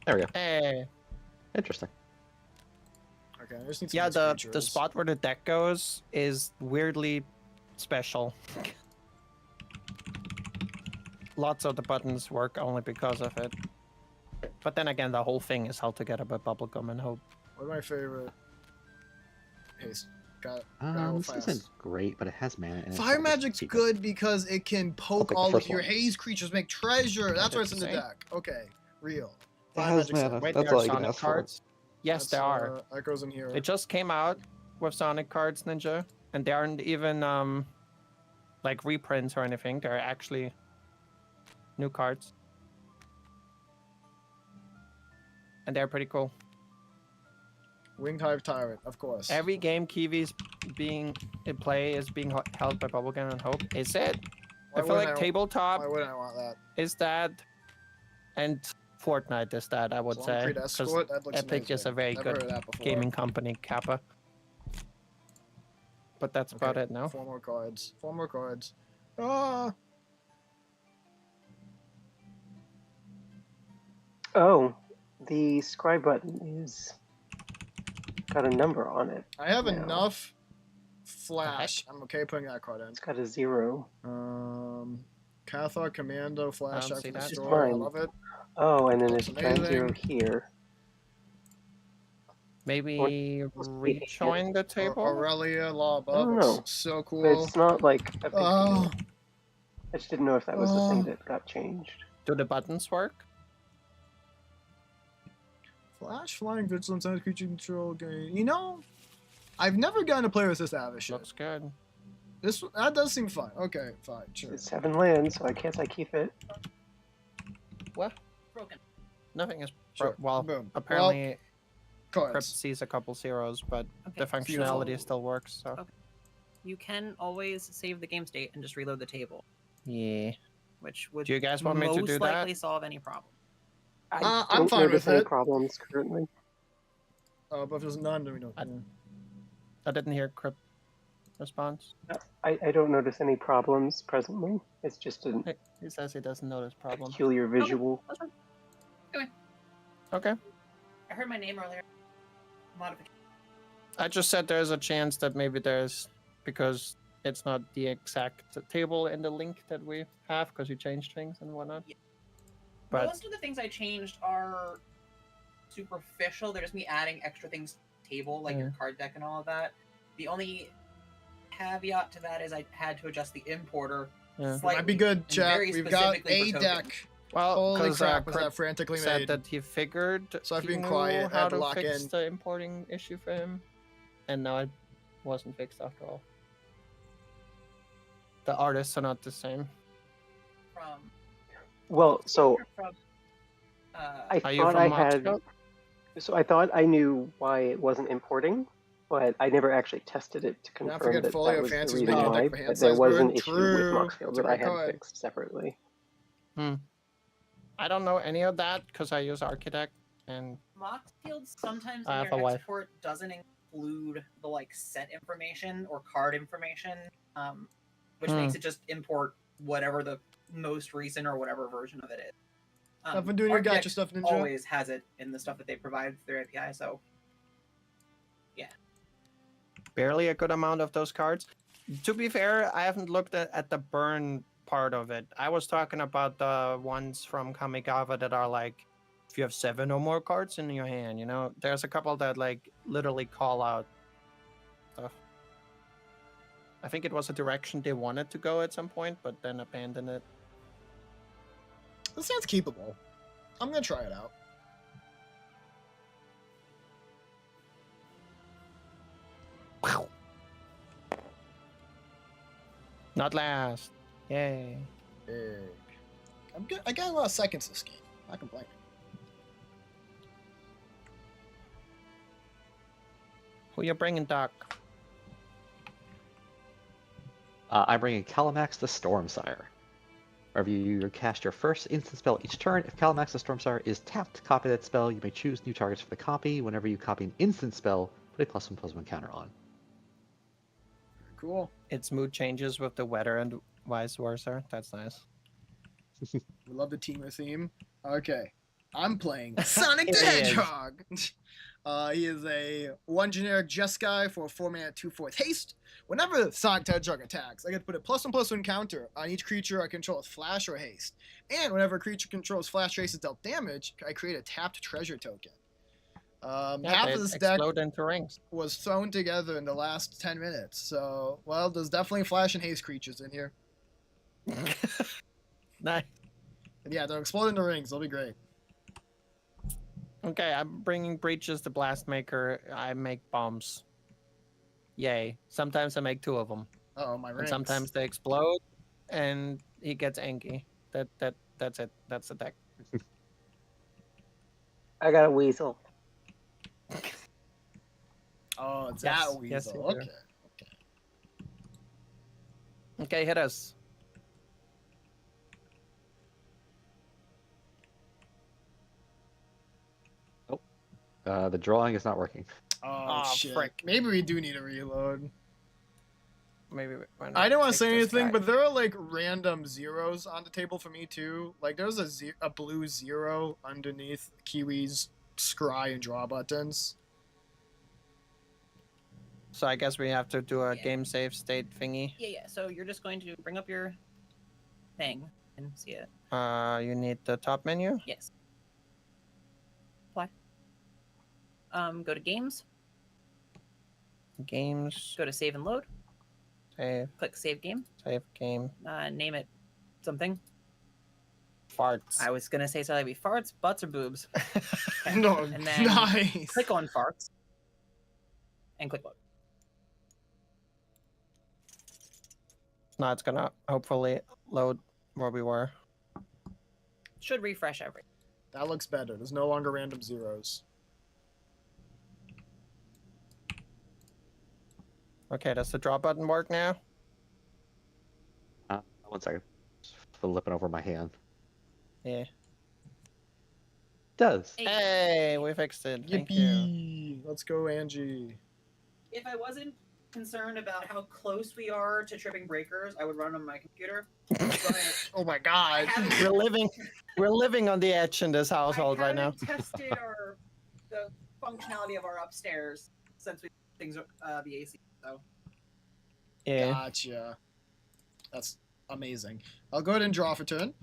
There we go. Hey. Interesting. Okay, I just need some Yeah, nice the creatures. spot where the deck goes is weirdly special. Lots of the buttons work only because of it. But then again, the whole thing is held together by bubblegum and hope. What's my favorite? Haste. Got it. Gotta go This fast. isn't great, but it has mana in it. so Fire I'll just Magic's keep it. good because it can poke take the all of first your one. haze creatures, make treasure. That's did what's in the the same. deck. Okay, real. It Fire has Magic's mana. it. Wait, That's there are all you can Sonic ask for. cards? Yes, That's, there are. That goes in here. They just came out with Sonic cards, Ninja, and they aren't even like reprints or anything. They're actually new cards, and they're pretty cool. Winged Hive Tyrant, of course. Every game Kiwi's being in play is being held by Bubblegum and Hope. Is it? Why I feel like wouldn't Tabletop Why wouldn't I want that? is that, and Fortnite is that, I would Long say. Creed 'cause Escort, that looks Epic is amazing. a very Never good heard of that before. gaming company, Kappa. But that's about Okay, it now. 4 more cards. 4 more cards. Ah! Oh, the scribe button is got a number on it. I have No. enough flash. I'm okay putting that card in. It's got a 0. Cathar Commando flash don't out see from the that. store. I Mine. love it. Oh, and then Looks there's a giant 0 amazing. here. Maybe rejoin the table? Aurelia Law I don't above. know. Looks so But cool. it's not like a big Oh, deal. I just didn't know if that was the thing Oh. that got changed. Do the buttons work? flash flying vigilance and creature control game. You know, I've never gotten to play with this Avish. Looks good. That does seem fun. Okay, fine, sure. It's 7 lands, so I guess I keep it. What? Broken. Nothing is Sure. well. Boom. Apparently, Well, Crypt cards. sees a couple zeros, but Okay. the functionality Beautiful. still works. So Okay. You can always save the game state and just reload the table, yeah. which would Do you guys want me to most do likely that? solve any problem. I I'm don't fine notice with any it. problems currently. But if there's none, then we don't. I didn't hear Crypt response. I don't notice any problems presently. It's just a He says he doesn't notice problem. peculiar visual. That's fine. Okay. I heard my name earlier. Modification. I just said there's a chance that maybe there's, because it's not the exact table in the link that we have, because you changed things and whatnot. Yeah. But Most of the things I changed are superficial. They're just me adding extra things to the table, like your card deck and all of that. The only caveat to that is I had to adjust the importer Yeah. slightly. Might be good, and chat. very We've got specifically a for deck. tokens. well, Holy because crap, was that Crypt frantically said made? that he figured So I've he been knew quiet, I how had to to lock fix in. the importing issue for him, and now it wasn't fixed after all. The artists are not the same. From Well, so from, I Are you thought from I had. Moscow? So I thought I knew why it wasn't importing, but I never actually tested it to Not confirm forget that Folio that was the Fancy's reason making a why. deck for But hand there size was an bird. issue with True. Moxfield It's a that I good had card. fixed separately. I don't know any of that because I use Architect, and Moxfield sometimes I in have a your wife. export doesn't include the like set information or card information, which makes it just import whatever the most recent or whatever version of it is. Have fun doing your Architect gotcha stuff, Ninja. always has it in the stuff that they provide through their API, so barely a good amount of those cards. To be fair, I haven't looked at the burn part of it. I was talking about the ones from Kamigawa that are like, if you have 7 or more cards in your hand, you know, there's a couple that like literally call out stuff. I think it was a direction they wanted to go at some point, but then abandoned it. This sounds keepable. I'm gonna try it out. Not last. Yay. Big. I'm good. I got a lot of seconds this game. Not complaining. Who you bringing, Doc? I'm bringing Calamax the Stormsire. Whenever you cast your first instant spell each turn, if Calamax the Stormsire is tapped to copy that spell, you may choose new targets for the copy. Whenever you copy an instant spell, put a +1/+1 counter on. Cool. Its mood changes with the weather and vice versa. That's nice. We love the teamer theme. Okay. I'm playing Sonic the It is. Hedgehog. He is a 1 generic Jeskai for a 4-mana 2/4 haste. Whenever Sonic the Hedgehog attacks, I get to put a +1/+1 counter on each creature I control with flash or haste. And whenever a creature controls flash or haste is dealt damage, I create a tapped treasure token. Half they of this deck explode into rings. was thrown together in the last 10 minutes. So, well, there's definitely flash and haste creatures in here. Nice. And yeah, they'll explode into rings. They'll be great. Okay, I'm bringing Breaches the Blast Maker. I make bombs. Yay. Sometimes I make 2 of them. Uh-oh, my rings. And sometimes they explode and he gets angry. That's it. That's the deck. I got a weasel. Oh, it's Yes, that weasel. yes, you do. Okay. Okay, hit us. The drawing is not working. Oh, Aw, shit. frick. Maybe we do need a reload. Maybe. I don't want to say anything, but there are like random zeros on the table for me too. Like there's a blue 0 underneath Kiwi's scry and draw buttons. So I guess we have to do a Yeah. game save state thingy. Yeah. So you're just going to bring up your thing and see it. You need the top menu. Yes. Apply. Go to games. Games. Go to save and load. Save. Click save game. Save game. Name it something. Farts. I was gonna say something like farts, butts, or boobs. No, And then nice. Click on farts. And click load. Now it's gonna hopefully load where we were. Should refresh every. That looks better. There's no longer random zeros. Okay, does the draw button work now? 1 second. Just flipping over my hand. Yeah. Does. Hey, we fixed it. Thank you. Yippee! Let's go, Angie. If I wasn't concerned about how close we are to tripping breakers, I would run on my computer. But Oh my I god. haven't, We're living on the edge in this I household right now. haven't tested the functionality of our upstairs since we things the AC. So Yeah. Gotcha. That's amazing. I'll go ahead and draw for turn.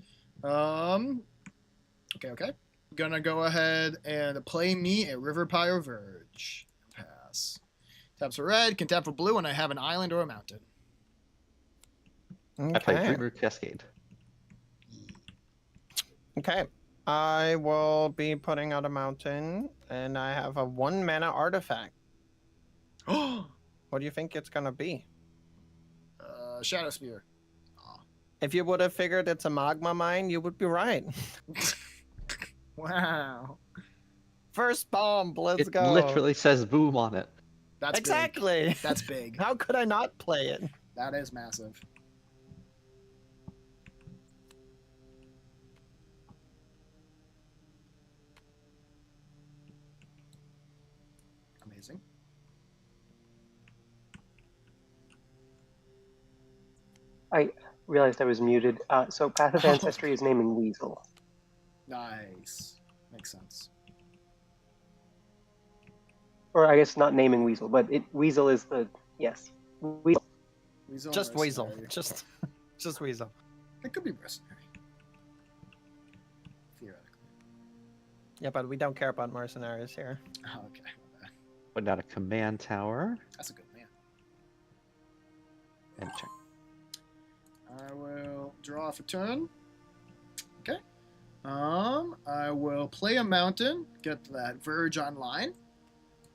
Okay. Gonna go ahead and play me a River Pyre Verge. Pass. Taps for red, can tap for blue, and I have an island or a mountain. I play Okay. Dreamroot Cascade. Okay. I will be putting out a mountain, and I have a 1-mana artifact. What do you think it's gonna be? Shadow Spear. If you would have figured it's a magma mine, you would be right. Wow. First bomb, let's It go. literally says boom on it. That's Exactly. Big. That's big. How could I not play it? That is massive. Amazing. I realized I was muted. So Path of Ancestry is naming Weasel. Nice. Makes sense. Or I guess not naming Weasel, but Weasel is the yes. Weasel. Weasel Just Weasel. mercenary. Just Weasel. It could be mercenary. Theoretically. Yeah, but we don't care about mercenaries here. Oh, okay. My bad. Putting out a command tower That's a good man. and check. I will draw for turn. Okay. I will play a mountain, get that Verge online,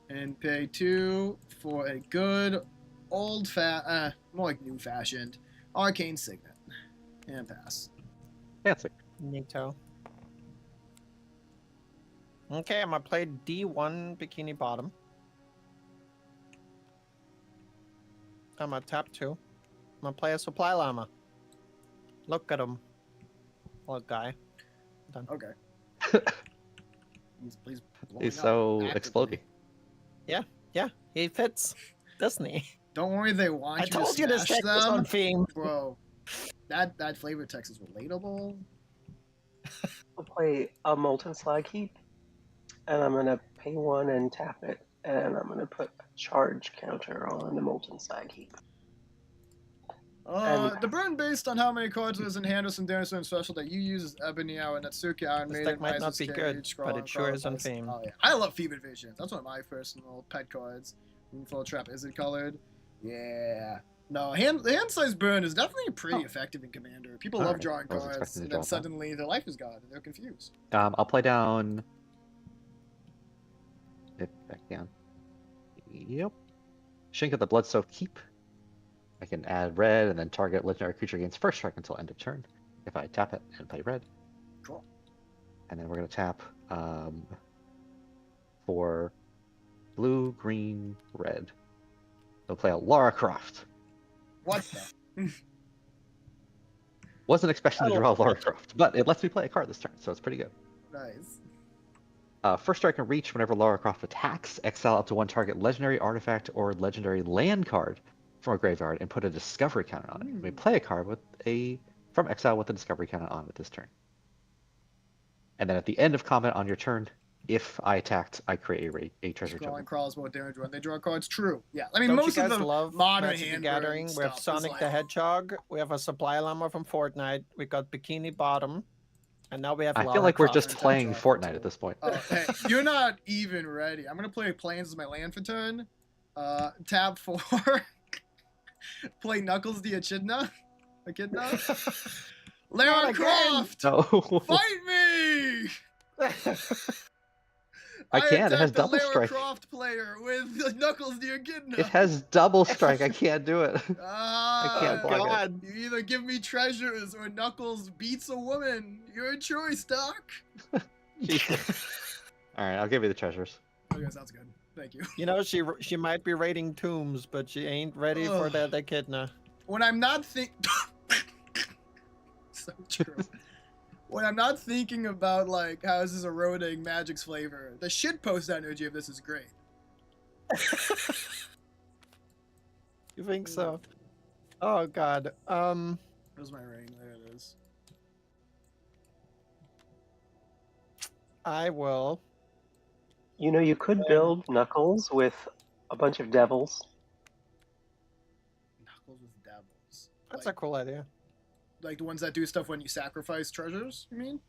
and pay 2 for a good more like new-fashioned Arcane Signet. And pass. Fancy. Neato. Okay, I'm gonna play D1 Bikini Bottom. I'm gonna tap 2. I'm gonna play a Supply Llama. Look at him. Little guy. Done. Okay. He's blowing He's up so actively. explodey. Yeah, he fits, doesn't he? Don't worry, they want I you told to you to smash stick this them. on theme. Bro, that flavor text is relatable. I'll play a Molten Slag Heap, and I'm gonna pay 1 and tap it, and I'm gonna put a charge counter on the Molten Slag Heap. The burn based on how many cards is in hand or some damage and special that you use is Ebony Hour and Natsuki Iron This Maiden. deck might not Rises, be Cage, good, Scroll, but and it sure Crawl is on Dice. theme. Oh yeah, I love Fevered Visions. That's one of my personal pet cards. Moonfall Trap, is it colored? Yeah. No, the hand size burn is definitely pretty effective in Commander. People love Alright, drawing I was cards, expecting to and draw then that. suddenly their life is gone and they're confused. I'll play down. Back down. Yep. Shrink of the Bloodsoaked Keep. I can add red and then target legendary creature gains first strike until end of turn. If I tap it and play red. Cool. And then we're gonna tap for blue, green, red. We'll play a Lara Croft. What the? Wasn't expecting to draw a Lara Croft, but it lets me play a card this turn, so it's pretty good. Nice. First strike and reach whenever Lara Croft attacks, exile up to 1 target legendary artifact or legendary land card from a graveyard and put a discovery counter on it. We play a card from exile with a discovery counter on it this turn. And then at the end of combat on your turn, if I attacked, I create a treasure Scrolling jungle. crawls more damage when they draw cards. True. Yeah. I mean, Don't most you of guys the love modern Magic the hand Gathering? burn We have stuff is Sonic like, the Hedgehog. We have a Supply Llama from Fortnite. We got Bikini Bottom. And now we have I Lara feel like we're Croft. just and playing Tabletop Fortnite too. at this point. Oh, hey, you're not even ready. I'm gonna play Plains as my land for turn. Tab 4. Play Knuckles the Echidna. Lara Not again. Croft! No. Fight me! I can. It has attacked a double Lara strike. Croft player with Knuckles the Echidna. It has double strike. I can't do it. Ah, can't block it. God. You either give me treasures or Knuckles beats a woman. Your choice, Doc. Jesus. All right, I'll give you the treasures. Okay, sounds good. Thank you. You know, she might be raiding tombs, but she ain't ready for Ugh. that Echidna. When I'm not so true. When I'm not thinking about like how this is eroding Magic's flavor, the shitpost energy of this is great. You think so? Oh God. Where's my ring? There it is. I will. You know, you could build Knuckles with a bunch of devils. Knuckles with devils. That's like, a cool idea. like the ones that do stuff when you sacrifice treasures. You mean?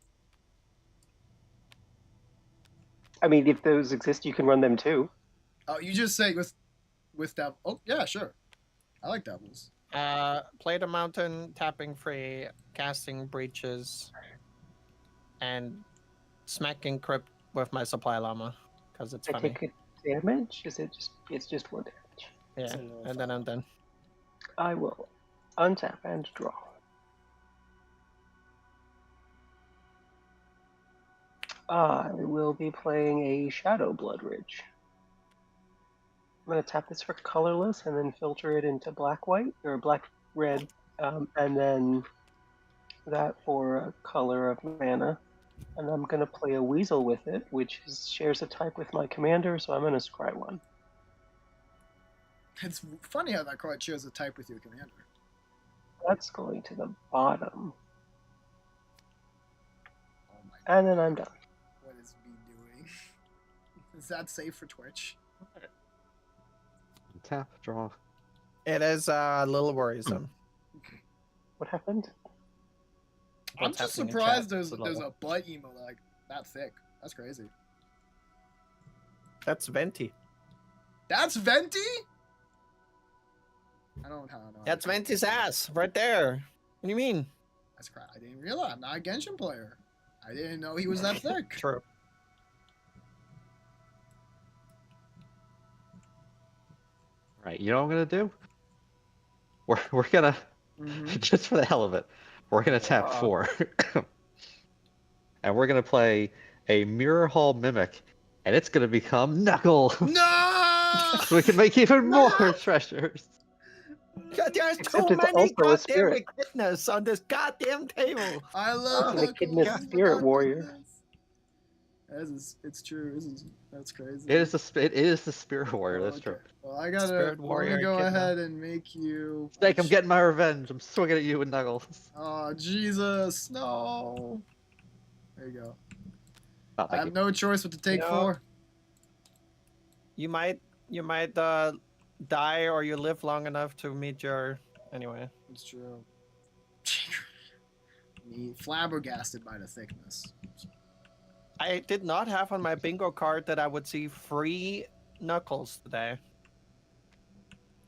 I mean, if those exist, you can run them too. Oh, you just say with devil. Oh yeah, sure. I like devils. Play the mountain, tapping free, casting breaches, and smacking crypt with my Supply Llama, because it's I funny. take a damage. Is it just? It's just 1 damage. Yeah, It's a little and then I'm done. I will untap and draw. I will be playing a Shadow Blood Ridge. I'm going to tap this for colorless and then filter it into black-white or black-red, and then that for a color of mana. And I'm going to play a Weasel with it, which shares a type with my commander, so I'm going to scry 1. It's funny how that card shares a type with your commander. That's going to the bottom. Oh my And then I'm done. What is me doing? Is that safe for Twitch? Tap, draw. It is a little worrisome. What happened? I'm What's just happening in surprised chat there's is a butt emo like that thick. That's crazy. That's Venti. That's Venti? I don't know. That's Venti's ass right there. What do you mean? That's crap. I didn't realize. I'm not a Genshin player. I didn't know he was that thick. True. Right, you know what I'm gonna do? We're gonna Mhm. just for the hell of it, we're gonna tap Uh-oh. 4, and we're gonna play a Mirror Hall Mimic, and it's gonna become Knuckle, No! so we can make even more treasures. God, there's Except too it's many also a goddamn spirit. echidnas on this goddamn table. I love It's an Knuckles. echidna I spirit forgot warrior. it's true. That's crazy. It is the Spirit Warrior. That's true. Okay. Well, I gotta. Spirit Let warrior me go echidna. ahead and make you. Snake, I'm getting my revenge. I'm swinging at you with Knuckles. Oh Jesus! No. There you go. Oh, I thank have you. no choice but to take know, 4. You might die, or you live long enough to meet your. Anyway. It's true. Me flabbergasted by the thickness. I did not have on my bingo card that I would see free Knuckles today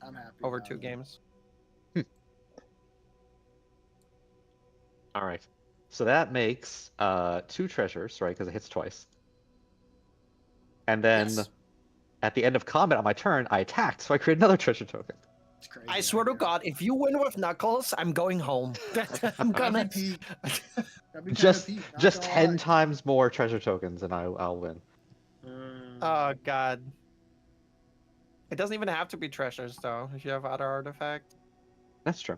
I'm happy. over about 2 it. games. All right. So that makes 2 treasures, right? Because it hits twice. And then Yes. at the end of combat on my turn, I attacked, so I create another treasure token. It's crazy. I swear to God, if you win with Knuckles, I'm going home. I'm gonna. That'd be Just kinda Pete, not just gonna 10 lie. times more treasure tokens, and I'll win. Oh God. It doesn't even have to be treasures though. If you have other artifacts. That's true.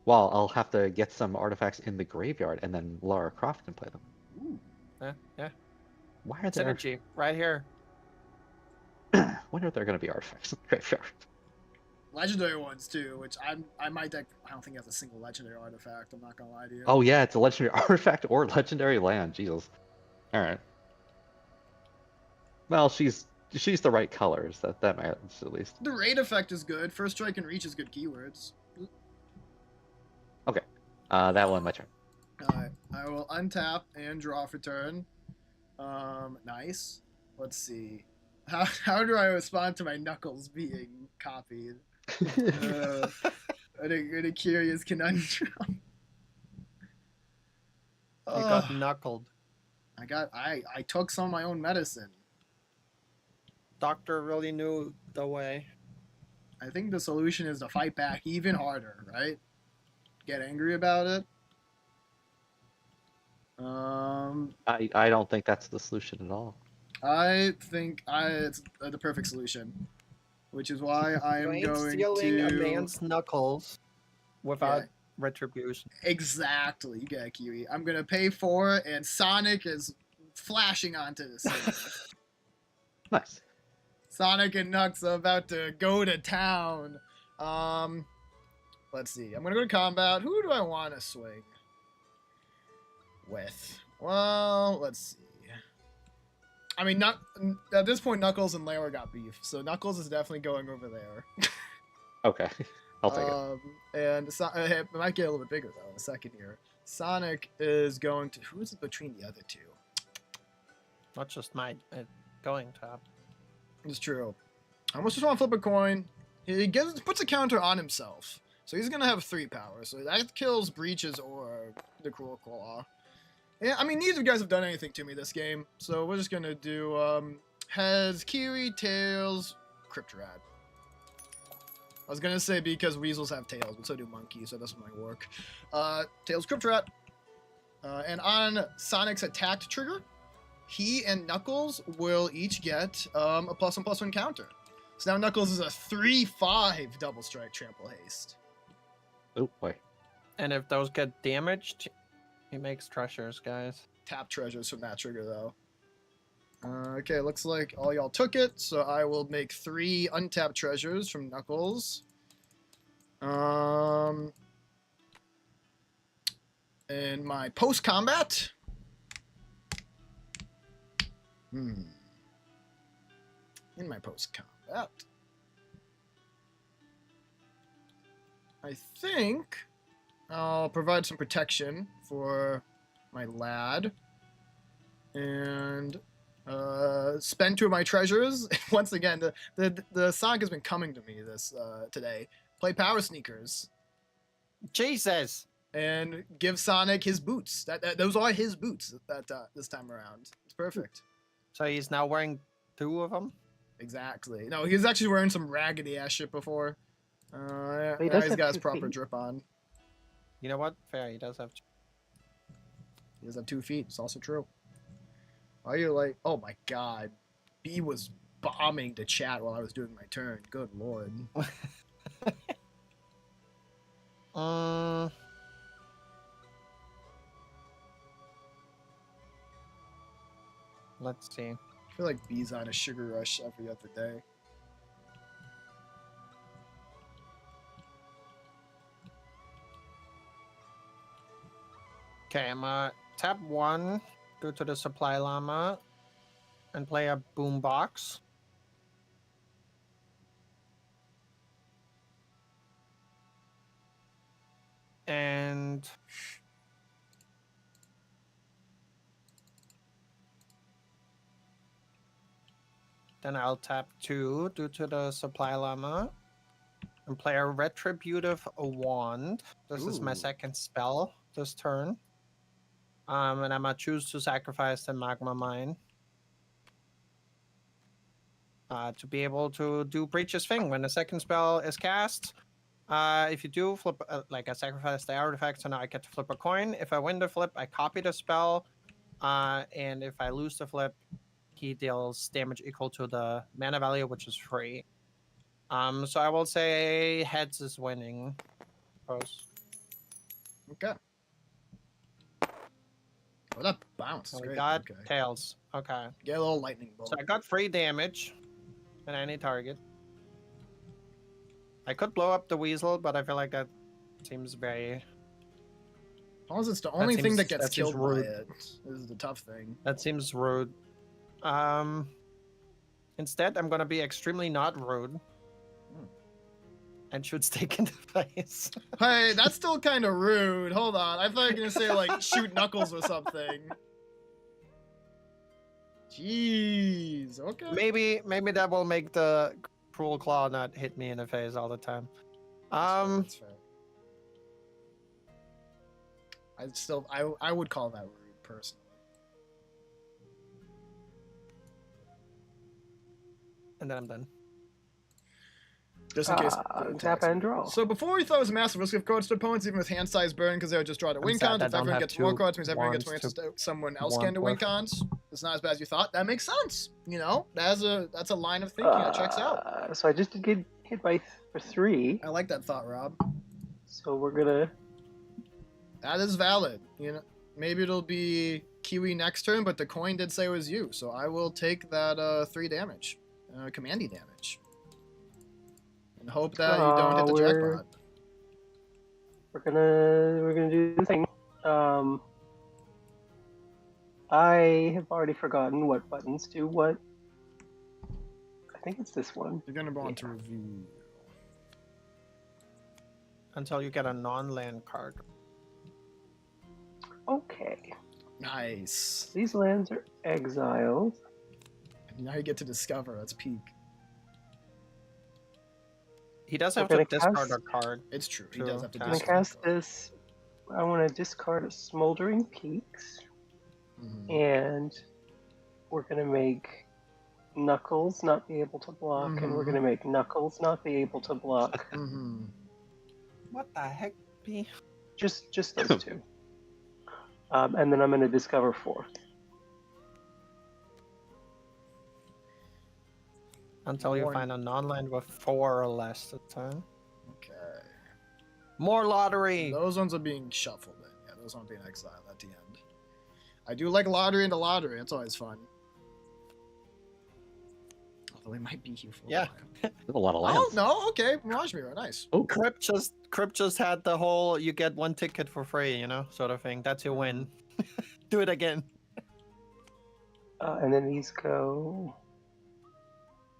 Well, I'll have to get some artifacts in the graveyard, and then Lara Croft can play them. Ooh. Yeah. Why are there? Synergy right here. When are there going to be artifacts in the graveyard? Legendary ones too, which I might deck. I don't think it has a single legendary artifact. I'm not gonna lie to you. Oh yeah, it's a legendary artifact or legendary land. Jesus. All right. Well, she's the right colors. That matters at least. The raid effect is good. First strike and reach is good keywords. Okay. That one my turn. Alright, I will untap and draw for turn. Nice. Let's see. How do I respond to my Knuckles being copied? What a curious conundrum. You got Ugh. knuckled. I took some of my own medicine. Doctor really knew the way. I think the solution is to fight back even harder, right? Get angry about it. I don't think that's the solution at all. I think it's the perfect solution, which is why I You am ain't going stealing a to man's knuckles without Yeah. retribution. Exactly. You get it, Kiwi. I'm gonna pay 4, and Sonic is flashing onto the scene. Nice. Sonic and Nux are about to go to town. Let's see. I'm gonna go to combat. Who do I want to swing with? Well, let's see. I mean, at this point, Knuckles and Lara got beef, so Knuckles is definitely going over there. Okay. I'll take it. And it might get a little bit bigger though in a second here. Sonic is going to. Who is it between the other 2? Not just my going top. It's true. I almost just want to flip a coin. He puts a counter on himself, so he's gonna have 3 power. So that kills Breaches or the Cruel Claw. Yeah, I mean neither of you guys have done anything to me this game, so we're just gonna do heads, Kiwi, tails, Cryptorad. I was gonna say because weasels have tails, but so do monkeys, so that doesn't really work. Tails, Cryptorad. And on Sonic's attack trigger, he and Knuckles will each get a +1/+1 counter. So now Knuckles is a 3/5 double strike trample haste. Oh boy. And if those get damaged, he makes treasures, guys. Tap treasures from that trigger though. Okay, looks like all y'all took it, so I will make 3 untapped treasures from Knuckles. In my post-combat. In my post-combat. I think I'll provide some protection for my lad. And spend 2 of my treasures. Once again, the Sonic has been coming to me this today. Play Power Sneakers Jesus! and give Sonic his boots. Those are his boots this time around. It's perfect. So he's now wearing 2 of them? Exactly. No, he was actually wearing some raggedy ass shit before. Yeah, He now does he's have got his 2 proper feet. drip on. You know what? Fair, he does have. He does have 2 feet. It's also true. Why are you like? Oh my god, B was bombing the chat while I was doing my turn. Good lord. Let's see. I feel like B's on a sugar rush every other day. Okay, I'm tap 1, go to the supply llama, and play a boombox. And then I'll tap 2 due to the supply llama and play a retributive wand. This is my Ooh. second spell this turn. And I'm gonna choose to sacrifice the magma mine to be able to do Breach's thing. When the second spell is cast, if you do flip, like I sacrifice the artifact, so now I get to flip a coin. If I win the flip, I copy the spell. And if I lose the flip, he deals damage equal to the mana value, which is free. So I will say heads is winning. Suppose. Okay. Oh, that bounced. So we Great. got Okay. tails. Okay. Get a little lightning bolt. So I got free damage on any target. I could blow up the weasel, but I feel like that seems very. As long as it's the only thing that gets that seems killed by rude. it. This is the tough thing. That seems rude. Instead, I'm gonna be extremely not rude. And shoot Steak in the face. Hey, that's still kind of rude. Hold on. I thought you were going to say, like, shoot Knuckles or something. Jeez. Okay. Maybe that will make the cruel claw not hit me in the face all the time. That's fair. I would call that rude, personally. And then I'm done. Just in case. Tap and draw. So before we thought it was a massive risk of cards to opponents, even with hand size burn, because they would just draw the win sad cons. I If don't everyone have gets more two cards, means everyone gets wands chance to to someone else wand can to win with. cons. It's not as bad as you thought. That makes sense. You know, that's a line of thinking that checks out. So I just did get hit by for 3. I like that thought, Rob. So we're gonna. That is valid. You know, maybe it'll be Kiwi next turn, but the coin did say it was you, so I will take that 3 damage, commandy damage, and hope that you don't hit the jackpot. We're gonna do the thing. I have already forgotten what buttons do what. I think it's this one. You're gonna want to review. Until you get a non-land card. Okay. Nice. These lands are exiled. Now you get to discover. That's peak. He does We're have to gonna discard cast- a card. It's true. He True. does have to I'm I'm gonna discard. cast this. I want to discard a Smoldering Peaks, Mhm. and we're gonna make Knuckles not be able to block, and we're Mhm. gonna make Knuckles not be able to block. Mhm. What the heck, B? just those 2. And then I'm gonna discover 4. Until you One. find a non-land with 4 or less at the time. Okay. More lottery! Those ones are being shuffled in. Yeah, those aren't being exiled at the end. I do like lottery into lottery. It's always fun. Although it might be here for Yeah. a while. There's a lot of Oh lands. no, okay, Mirage Mirror, nice. Crypt just had the whole you get 1 ticket for free, you know, sort of thing. That's your win. Do it again. And then these go.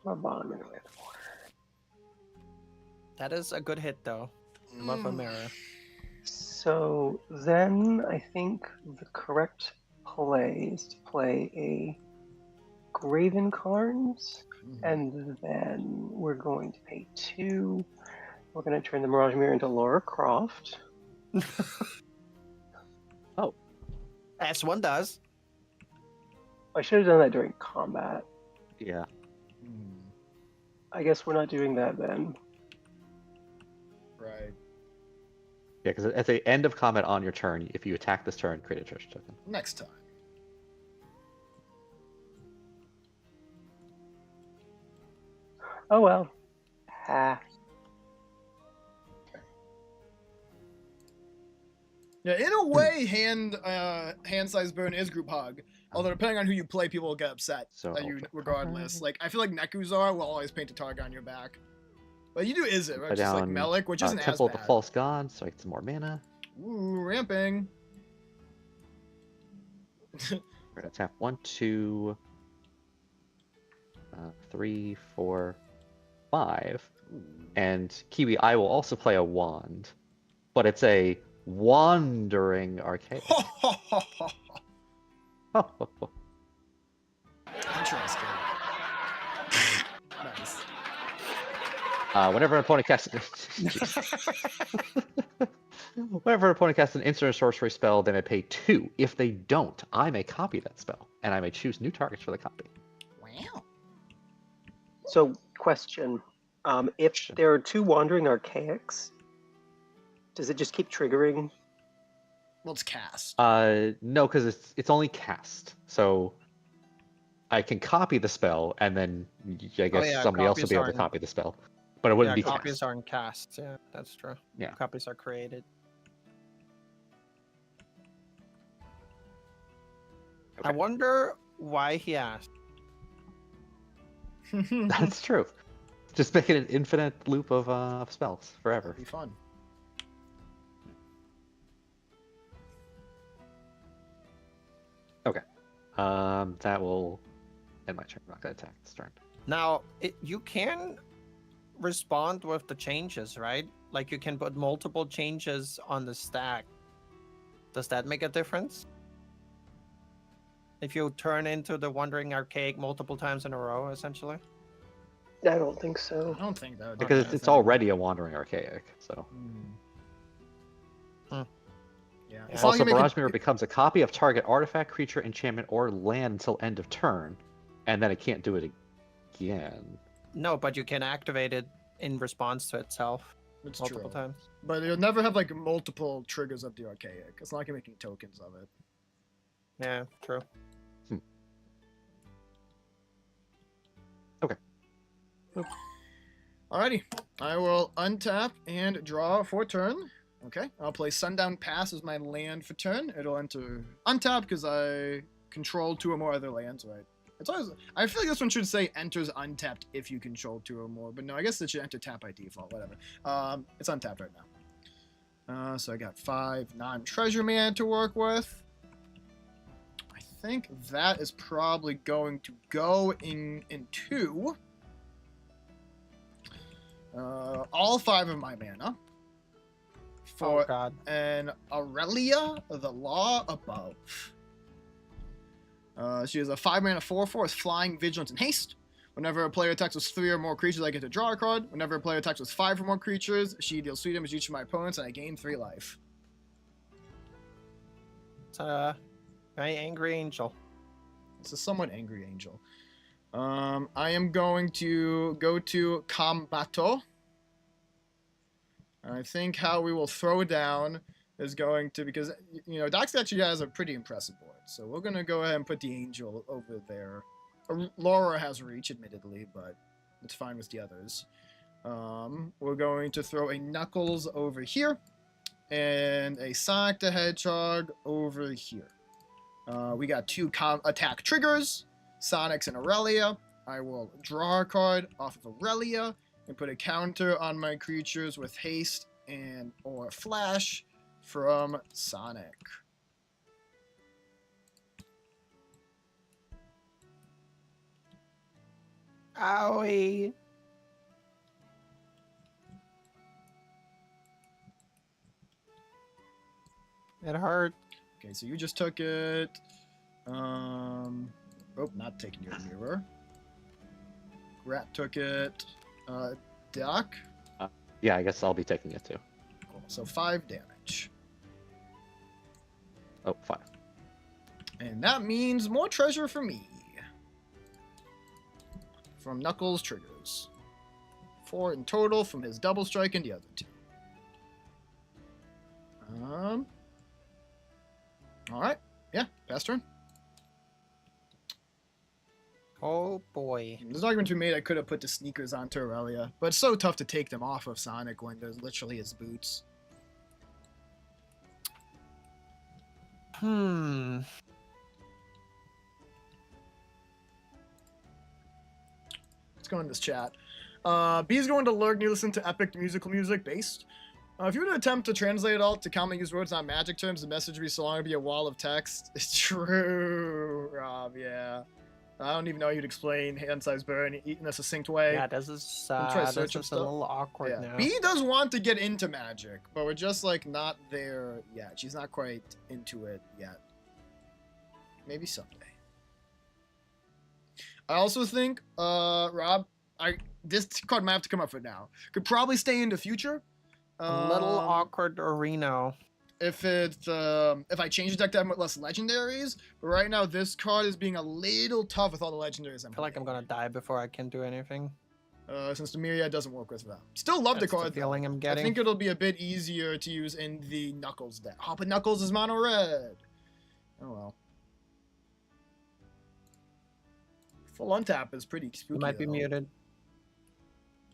Bottom and red order. That is a good hit, though. Above a mirror. So then I think the correct play is to play a Graven Carns, Mhm. and then we're going to pay 2. We're going to turn the Mirage Mirror into Laura Croft. As one does. I should have done that during combat. Yeah. Mhm. I guess we're not doing that then. Yeah, because at the end of combat on your turn, if you attack this turn, create a treasure token. Next time. Oh well. Ah. Yeah, in a way, hand-sized burn is group hug. Although depending on who you play, people will get upset So at you the regardless. card. Like I feel like Nekuzar will always paint a target on your back. But you do Izzet, right? Put Just like down Melik, which isn't as Temple of bad. the False God, so I get some more mana. Ooh, ramping. We're gonna tap 1, 2, 3, 4, 5. And Kiwi, I will also play a wand, but it's a wandering arcade. Interesting. Nice. Whenever an opponent casts, whenever an opponent casts an instant or sorcery spell, they may pay 2. If they don't, I may copy that spell, and I may choose new targets for the copy. Wow. So, question: if there are 2 wandering archaics, does it just keep triggering? Well, it's cast. No, because it's only cast, so I can copy the spell, and then I guess yeah, somebody else will copies be able to aren't- copy the spell, but it wouldn't be copies cast. aren't cast. Yeah, that's true. Yeah. Copies are created. I Okay. wonder why he asked. That's true. Just make it an infinite loop of spells forever. Be fun. Okay. That will end my turn. I'm not gonna attack this turn. Now, you can respond with the changes, right? Like you can put multiple changes on the stack. Does that make a difference? If you turn into the Wandering Archaic multiple times in a row, essentially? I don't think so. I don't think that would do Because it's anything. already a wandering archaic, so. Hmm. Yeah. Yeah. As long as Also, you make Barrage it- Mirror becomes a copy of target artifact, creature, enchantment, or land until end of turn, and then it can't do it again. No, but you can activate it in response to itself It's multiple true. times. But you'll never have like multiple triggers of the archaic. It's not like you're making tokens of it. Yeah, true. Alrighty. I will untap and draw for turn. Okay. I'll play Sundown Pass as my land for turn. It'll enter untap because I control 2 or more other lands, right? It's always. I feel like this one should say enters untapped if you control 2 or more, but no, I guess it should enter tap by default. Whatever. It's untapped right now. So I got 5 non-treasure mana to work with. I think that is probably going to go in 2. All 5 of my mana for Oh god. an Aurelia, the Law Above. She has a 5 mana 4/4 with Flying, Vigilance, and Haste. Whenever a player attacks with 3 or more creatures, I get to draw a card. Whenever a player attacks with 5 or more creatures, she deals 3 damage to each of my opponents, and I gain 3 life. It's a very angry angel. It's a somewhat angry angel. I am going to go to Combato. I think how we will throw down is going to, because, you know, Dax actually has a pretty impressive board. So we're going to go ahead and put the angel over there. Laura has reach, admittedly, but it's fine with the others. We're going to throw a Knuckles over here and a Sonic the Hedgehog over here. We got 2 attack triggers, Sonic's and Aurelia. I will draw a card off of Aurelia and put a counter on my creatures with haste and or flash from Sonic. Owie. It hurt. Okay, so you just took it. Oh, not taking your mirror. Rat took it. Duck. Yeah, I guess I'll be taking it too. Cool. So 5 damage. Oh, 5. And that means more treasure for me. From Knuckles' triggers. 4 in total from his double strike and the other 2. All right. Yeah, pass turn. Oh boy. There's an argument to be made I could have put the sneakers on Aurelia, but it's so tough to take them off of Sonic when there's literally his boots. Hmm. Let's go in this chat. B is going to lurk. You listen to epic musical music based. If you were to attempt to translate it all to commonly used words, not magic terms, the message would be so long it'd be a wall of text. It's true, Rob. Yeah. I don't even know how you'd explain hand-sized burn in a succinct way. Yeah, this is We'll try this searching is a stuff. little awkward Yeah. now. B does want to get into magic, but we're just like not there yet. She's not quite into it yet. Maybe someday. I also think, Rob, this card might have to come up for now. Could probably stay in the future. A little awkward arena. If I change the deck to have less legendaries, but right now this card is being a little tough with all the legendaries. I feel like I'm gonna die before I can do anything. Since the Myriad doesn't work with them. Still love That's the card. the feeling I'm I getting. think it'll be a bit easier to use in the Knuckles deck. Oh, but Knuckles is mono red. Oh well. Full untap is pretty spooky. You might be though, muted.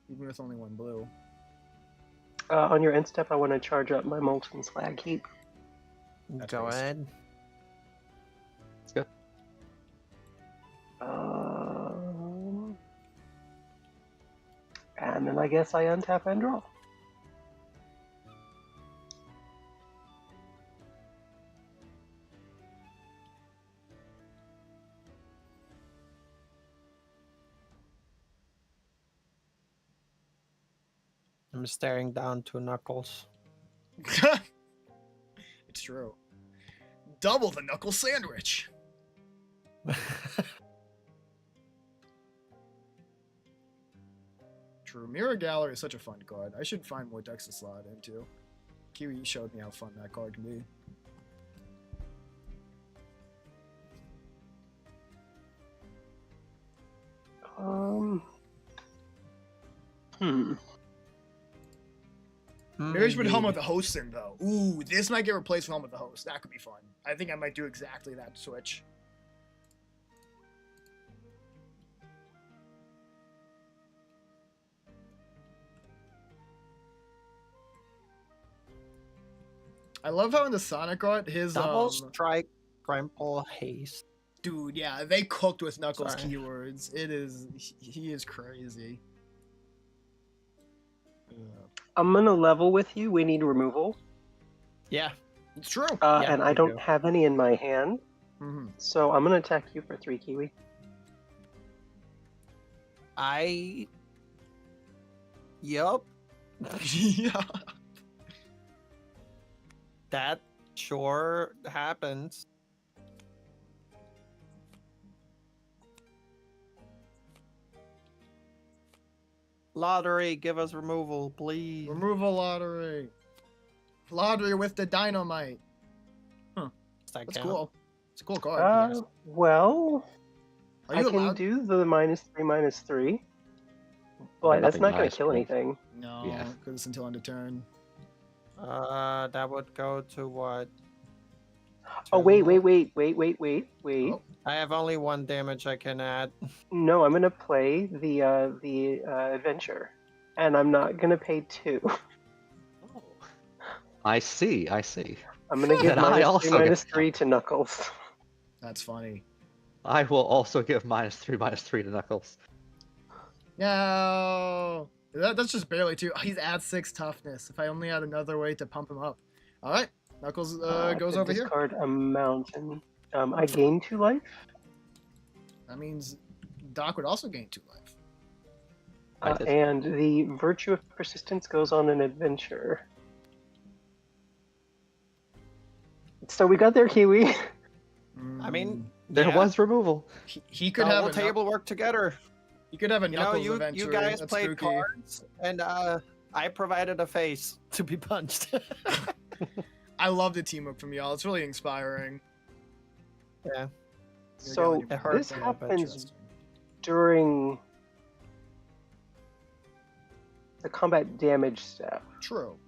even with only one blue. On your end step, I want to charge up my Molten Slag Heap. That's Go based. ahead. Let's go. And then I guess I untap and draw. I'm staring down to Knuckles. It's true. Double the knuckle sandwich. True. Mirror Gallery is such a fun card. I should find more decks to slot into. Kiwi showed me how fun that card can be. Marriage with Helm with the Hosting, though. Ooh, this might get replaced with Helm with the Host. That could be fun. I think I might do exactly that switch. I love how in the Sonic art, his Double strike, trample, haste. dude, yeah, they cooked with Knuckles Sorry. keywords. It is, he is crazy. I'm gonna level with you. We need removal, Yeah. It's true. Yeah, and I we don't do. have any in my hand, Mhm. so I'm gonna attack you for 3 Kiwi. Yup. Yeah. That sure happens. Lottery, give us removal, please. Removal lottery. Lottery with the dynamite. Does that That's count? cool. It's a cool card. yes. Well, Are I you can allowed? do the -3/-3, but But that's nothing not gonna nice, kill right? anything. No, Yeah. because it's until end of turn. That would go to what? Oh Two? wait. Oh. I have only 1 damage I can add. No, I'm gonna play the adventure, and I'm not gonna pay 2. I see. I see. I'm gonna give And I also get- -3/-3 to Knuckles. That's funny. I will also give -3/-3 to Knuckles. No. That's just barely two. Oh, he's at 6 toughness. If I only had another way to pump him up. All right. Knuckles I goes could over here. discard a mountain. I gain 2 life. That means Doc would also gain 2 life. I did. And the Virtue of Persistence goes on an adventure. So we got there, Kiwi. I mean, There yeah, was removal. he could the have whole a table work together. He could have a You know, Knuckles you adventure. guys That's played spooky. cards, and I provided a face to be punched. I love the teamwork from y'all. It's really inspiring. Yeah. So It hurts this a little bit. happens Interesting. during the combat damage step. True.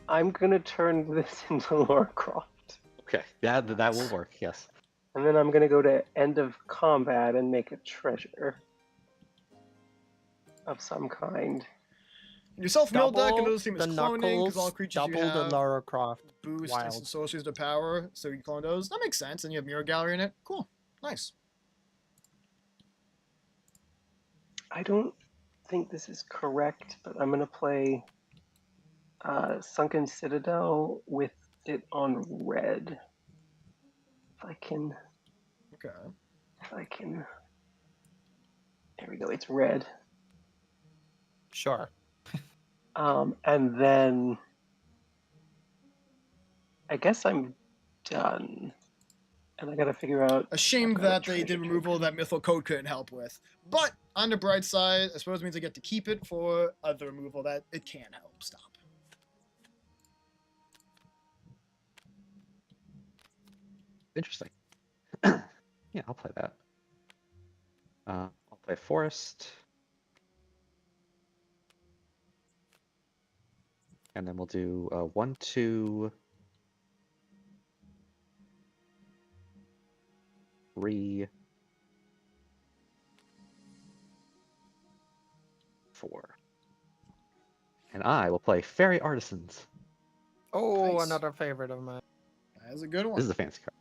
I'm gonna turn this into Lara Croft, Okay, yeah, that will work. Yes. and then I'm gonna go to end of combat and make a treasure of some kind. Your self-milled deck, Double another theme is the cloning, because all Knuckles, creatures you double the have Lara Croft. boost Wild. instant sorceries to power, so you clone those. That makes sense, and you have Mirror Gallery in it. Cool. Nice. I don't think this is correct, but I'm gonna play Sunken Citadel with it on red. If I can, Okay. there we go. It's red. Sure. And then I guess I'm done. And I gotta figure out. A shame I've got a that they did treasure removal token. that Mythical Code couldn't help with. But on the bright side, I suppose it means I get to keep it for other removal that it can help stop. Interesting. Yeah, I'll play that. I'll play Forest. And then we'll do 1, 2, 3, 4. And I will play Fairy Artisans. Oh, Nice. another favorite of mine. That is a good one. This is a fancy card.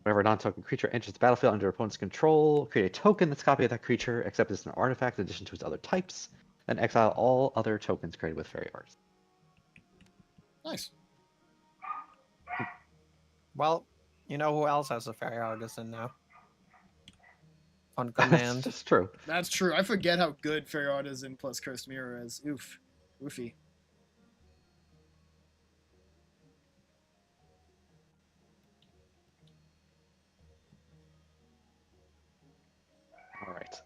Whenever a non-token creature enters the battlefield under opponent's control, create a token that's a copy of that creature, except it's an artifact in addition to its other types, then exile all other tokens created with Fairy Artisans. Nice. Well, you know who else has a Fairy Artisan now? On command. It's true. That's true. I forget how good Fairy Artisan plus Cursed Mirror is. Oof. Oofy. All right.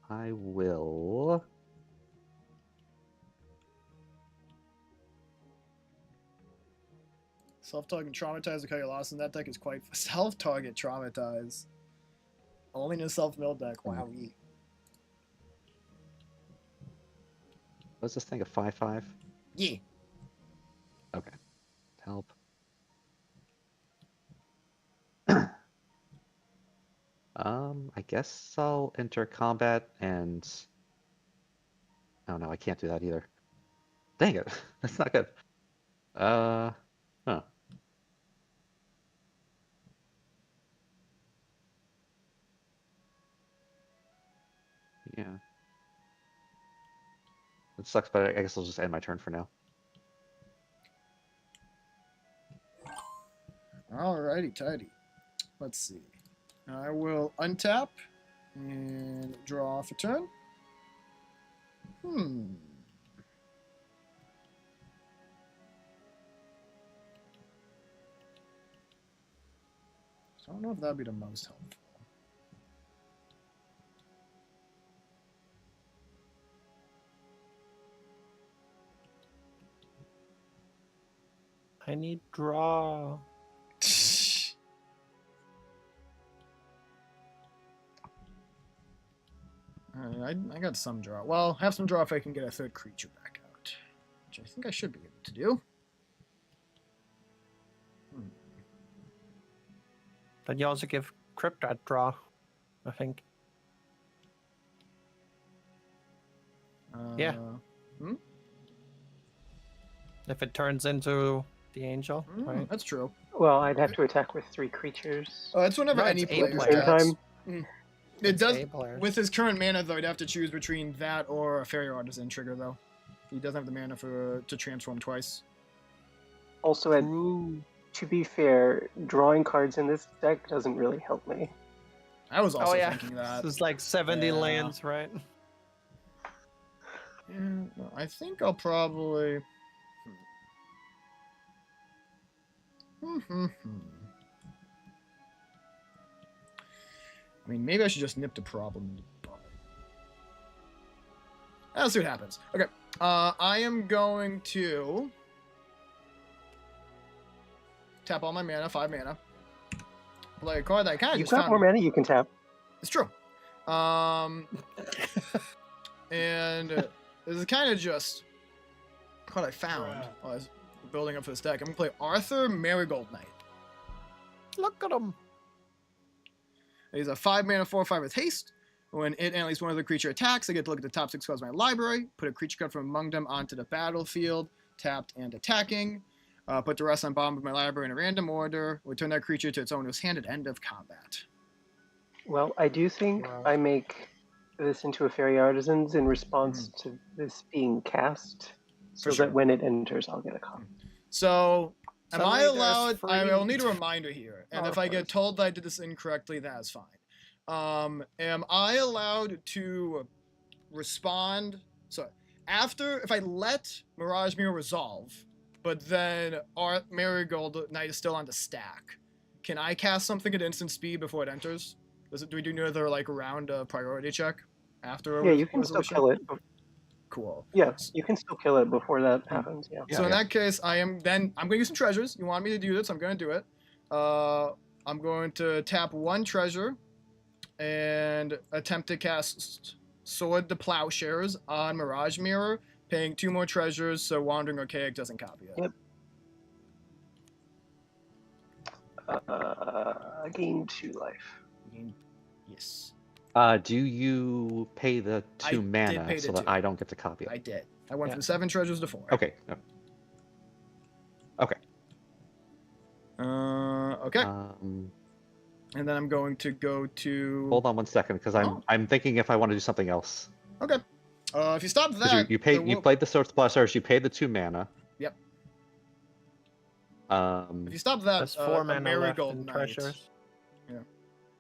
I will. Self-target Traumatize, because you're lost in that deck is quite... Self-target Traumatize. Only in a self-milled deck. Wow. What's this thing? A 5/5? Yeah. Okay. Help. I guess I'll enter combat and. Oh no, I can't do that either. Dang it, that's not good. Huh. Yeah. It sucks, but I guess I'll just end my turn for now. Alrighty, tidy. Let's see. I will untap and draw off a turn. I don't know if that'd be the most helpful. I need draw. I got some draw. Well, have some draw if I can get a third creature back out, which I think I should be able to do. But you also give Crypt that draw, I think. Yeah. If it turns into the angel, right? That's true. Well, I'd have to attack with 3 creatures. Oh, that's whenever No, any it's 8 player At the same players. time. It does. 8 players. With his current mana, though, he'd have to choose between that or a Fairy Artisan trigger, though. He doesn't have the mana to transform twice. Also, to be fair, drawing cards in this deck doesn't really help me. I was also Oh yeah, thinking that. it's like 70 Yeah. lands, right? Yeah, no, I think I'll probably. I mean, maybe I should just nip the problem in the bud. Let's see what happens. Okay, I am going to tap all my mana, 5 mana. Play a card that I kind of You've just got found. more mana you can tap. It's true. and this is kind of just what I found while I was building up for this deck. I'm gonna play Arthur Marigold Knight. Look at him. He's a 5-mana 4/5 with haste. When it and at least one other creature attacks, I get to look at the top 6 cards of my library, put a creature card from among them onto the battlefield, tapped and attacking. Put the rest on bottom of my library in a random order. Return that creature to its owner's hand at end of combat. Well, I do think Wow. I make this into a Fairy Artisans in response to this being cast, so sure. that when it enters, I'll get a copy. So, am Suddenly I there's allowed? I will free- need a reminder here, and if of I get course. told that I did this incorrectly, that's fine. Am I allowed to respond? So, if I let Mirage Mirror resolve, but then our Marigold Knight is still on the stack, can I cast something at instant speed before it enters? Do we do another like round priority check after? Yeah, you can still resolution? kill it. Cool. Yeah, you can still kill it before that happens. Yeah. So in that case, I'm going to use some treasures. You want me to do this? I'm going to do it. I'm going to tap 1 treasure and attempt to cast Sword the Plowshares on Mirage Mirror, paying 2 more treasures so Wandering Archaic doesn't copy it. Yep. Gain 2 life. Yes, Do you pay the I 2 did mana pay the so that 2. I don't get to copy I it? did. I went Yeah. from 7 treasures to 4. Okay. Okay. Okay. And then I'm going to go to... Hold on 1 second, because I'm thinking if I want to do something else. Okay. If you stop 'Cause that... you played the Sword Splashers, you paid the 2 mana. Yep. Um, If you stop that, There's 4 a mana left Marigold in Knight... treasures.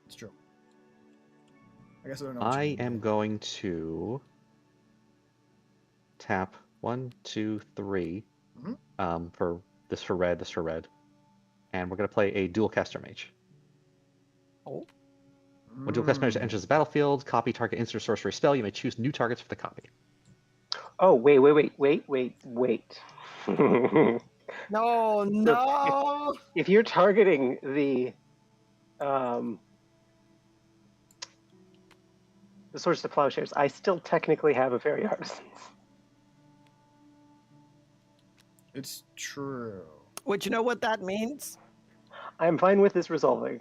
It's true. I guess I don't know. what I you am mean. going to tap 1, 2, 3. Mhm. For this for red, and we're gonna play a Dual Caster Mage. Oh. When Dual Caster Mage enters the battlefield, copy target instant sorcery spell. You may choose new targets for the copy. Oh, wait. No, no. If you're targeting the Swords to Plowshares, I still technically have a Fairy Artisans. It's true. Would you know what that means? I'm fine with this resolving.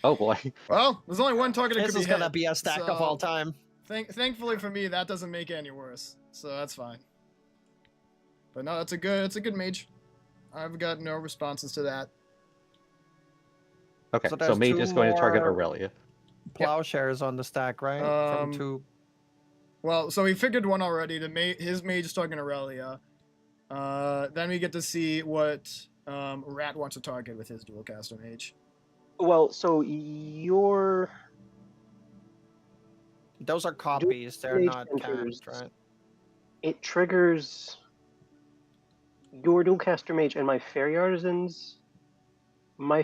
Oh boy. Well, there's only one target that This could is be gonna hit, be a stack of so all time. Thankfully for me, that doesn't make it any worse, so that's fine. But no, it's a good mage. I've got no responses to that. Okay, So so there's Mage 2 is going to target more Aurelia. Plowshares on the stack, right? From 2. Well, so he figured one already. His mage is targeting Aurelia. Then we get to see what Rat wants to target with his dual caster mage. Well, so Those are copies. They're Mage not enters. cast, right? it triggers your Dual Caster Mage and my Fairy Artisans. My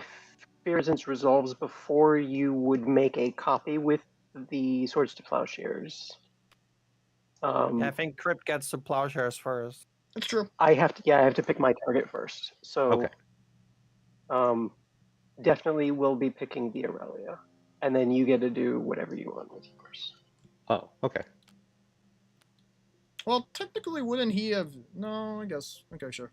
Fairy Artisans resolves before you would make a copy with the Swords to Plowshares. Yeah, I think Crypt gets the Plowshares first. That's true. I have to pick my target first. So Okay. Definitely will be picking the Aurelia. And then you get to do whatever you want with yours. Oh, okay. Well, technically, wouldn't he have... No, I guess. Okay, sure.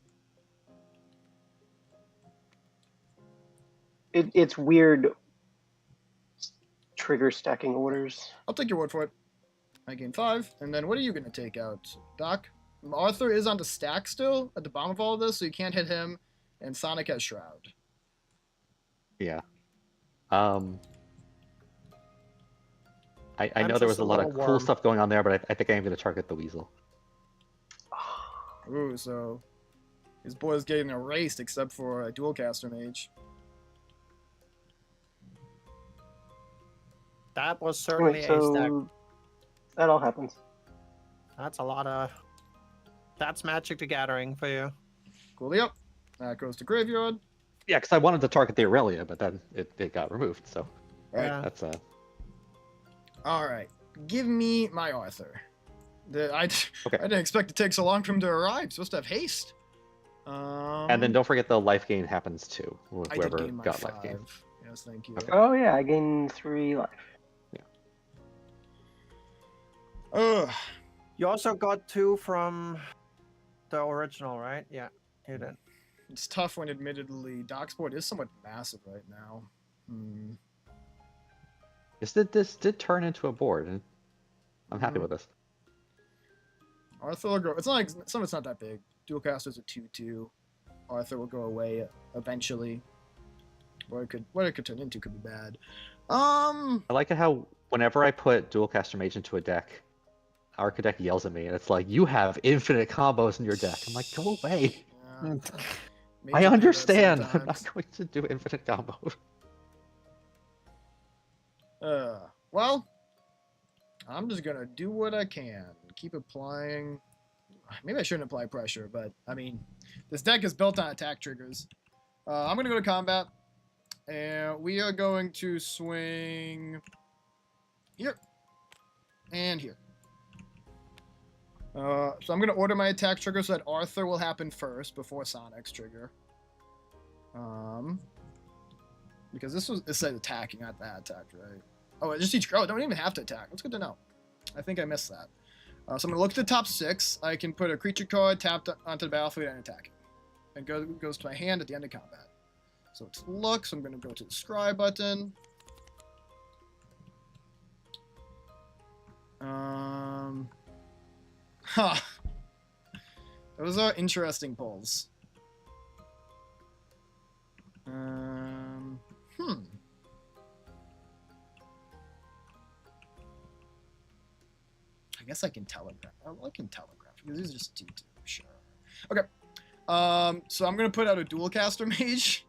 It's weird trigger stacking orders. I'll take your word for it. I gain 5. And then what are you going to take out, Doc? Arthur is on the stack still at the bottom of all of this, so you can't hit him. And Sonic has Shroud. Yeah. I I'm know there was just a a lot of little cool warm. stuff going on there, but I think I am going to target the Weasel. Ooh, so his boy's getting erased except for a dual caster mage. That was certainly Anyway, a stack. so that all happens. That's a lot of... That's Magic the Gathering for you. Coolio. That goes to graveyard. Yeah, because I wanted to target the Aurelia, but then it got removed, so Yeah. that's Alright. Give me my Arthur. I Okay. didn't expect it to take so long for him to arrive. Supposed to have haste. And then don't forget the life gain happens too. I did Whoever gain my got 5. life gain. Yes, thank you. Okay. Oh yeah, I gain 3 life. Ugh. You also got 2 from the original, right? Yeah, you did. It's tough when, admittedly, Docksport is somewhat massive right now. Hmm. This did turn into a board, and I'm happy with this. Arthur will go. It's not like some of it's not that big. Dualcaster's a 2/2. Arthur will go away eventually. What it could turn into could be bad. I like it how whenever I put Dualcaster Mage into a deck, Architect yells at me, and it's like, "You have infinite combos in your deck." I'm like, "Go away." Yeah. Mm. Mage I will do that understand. I'm sometimes. not going to do infinite combos. Well, I'm just gonna do what I can. Keep applying. Maybe I shouldn't apply pressure, but I mean, this deck is built on attack triggers. I'm gonna go to combat, and we are going to swing here and here. So I'm gonna order my attack trigger so that Arthur will happen first before Sonic's trigger. Because it said attacking, not that attack, right? Oh, it just each. Oh, don't even have to attack. That's good to know. I think I missed that. So I'm gonna look at the top 6. I can put a creature card tapped onto the battlefield and attack it. And goes to my hand at the end of combat. So it's look. So I'm gonna go to the scry button. Huh. Those are interesting polls. I guess I can telegraph. Oh, I can telegraph because these are just 2/2. Sure. Okay. So I'm gonna put out a Dualcaster Mage.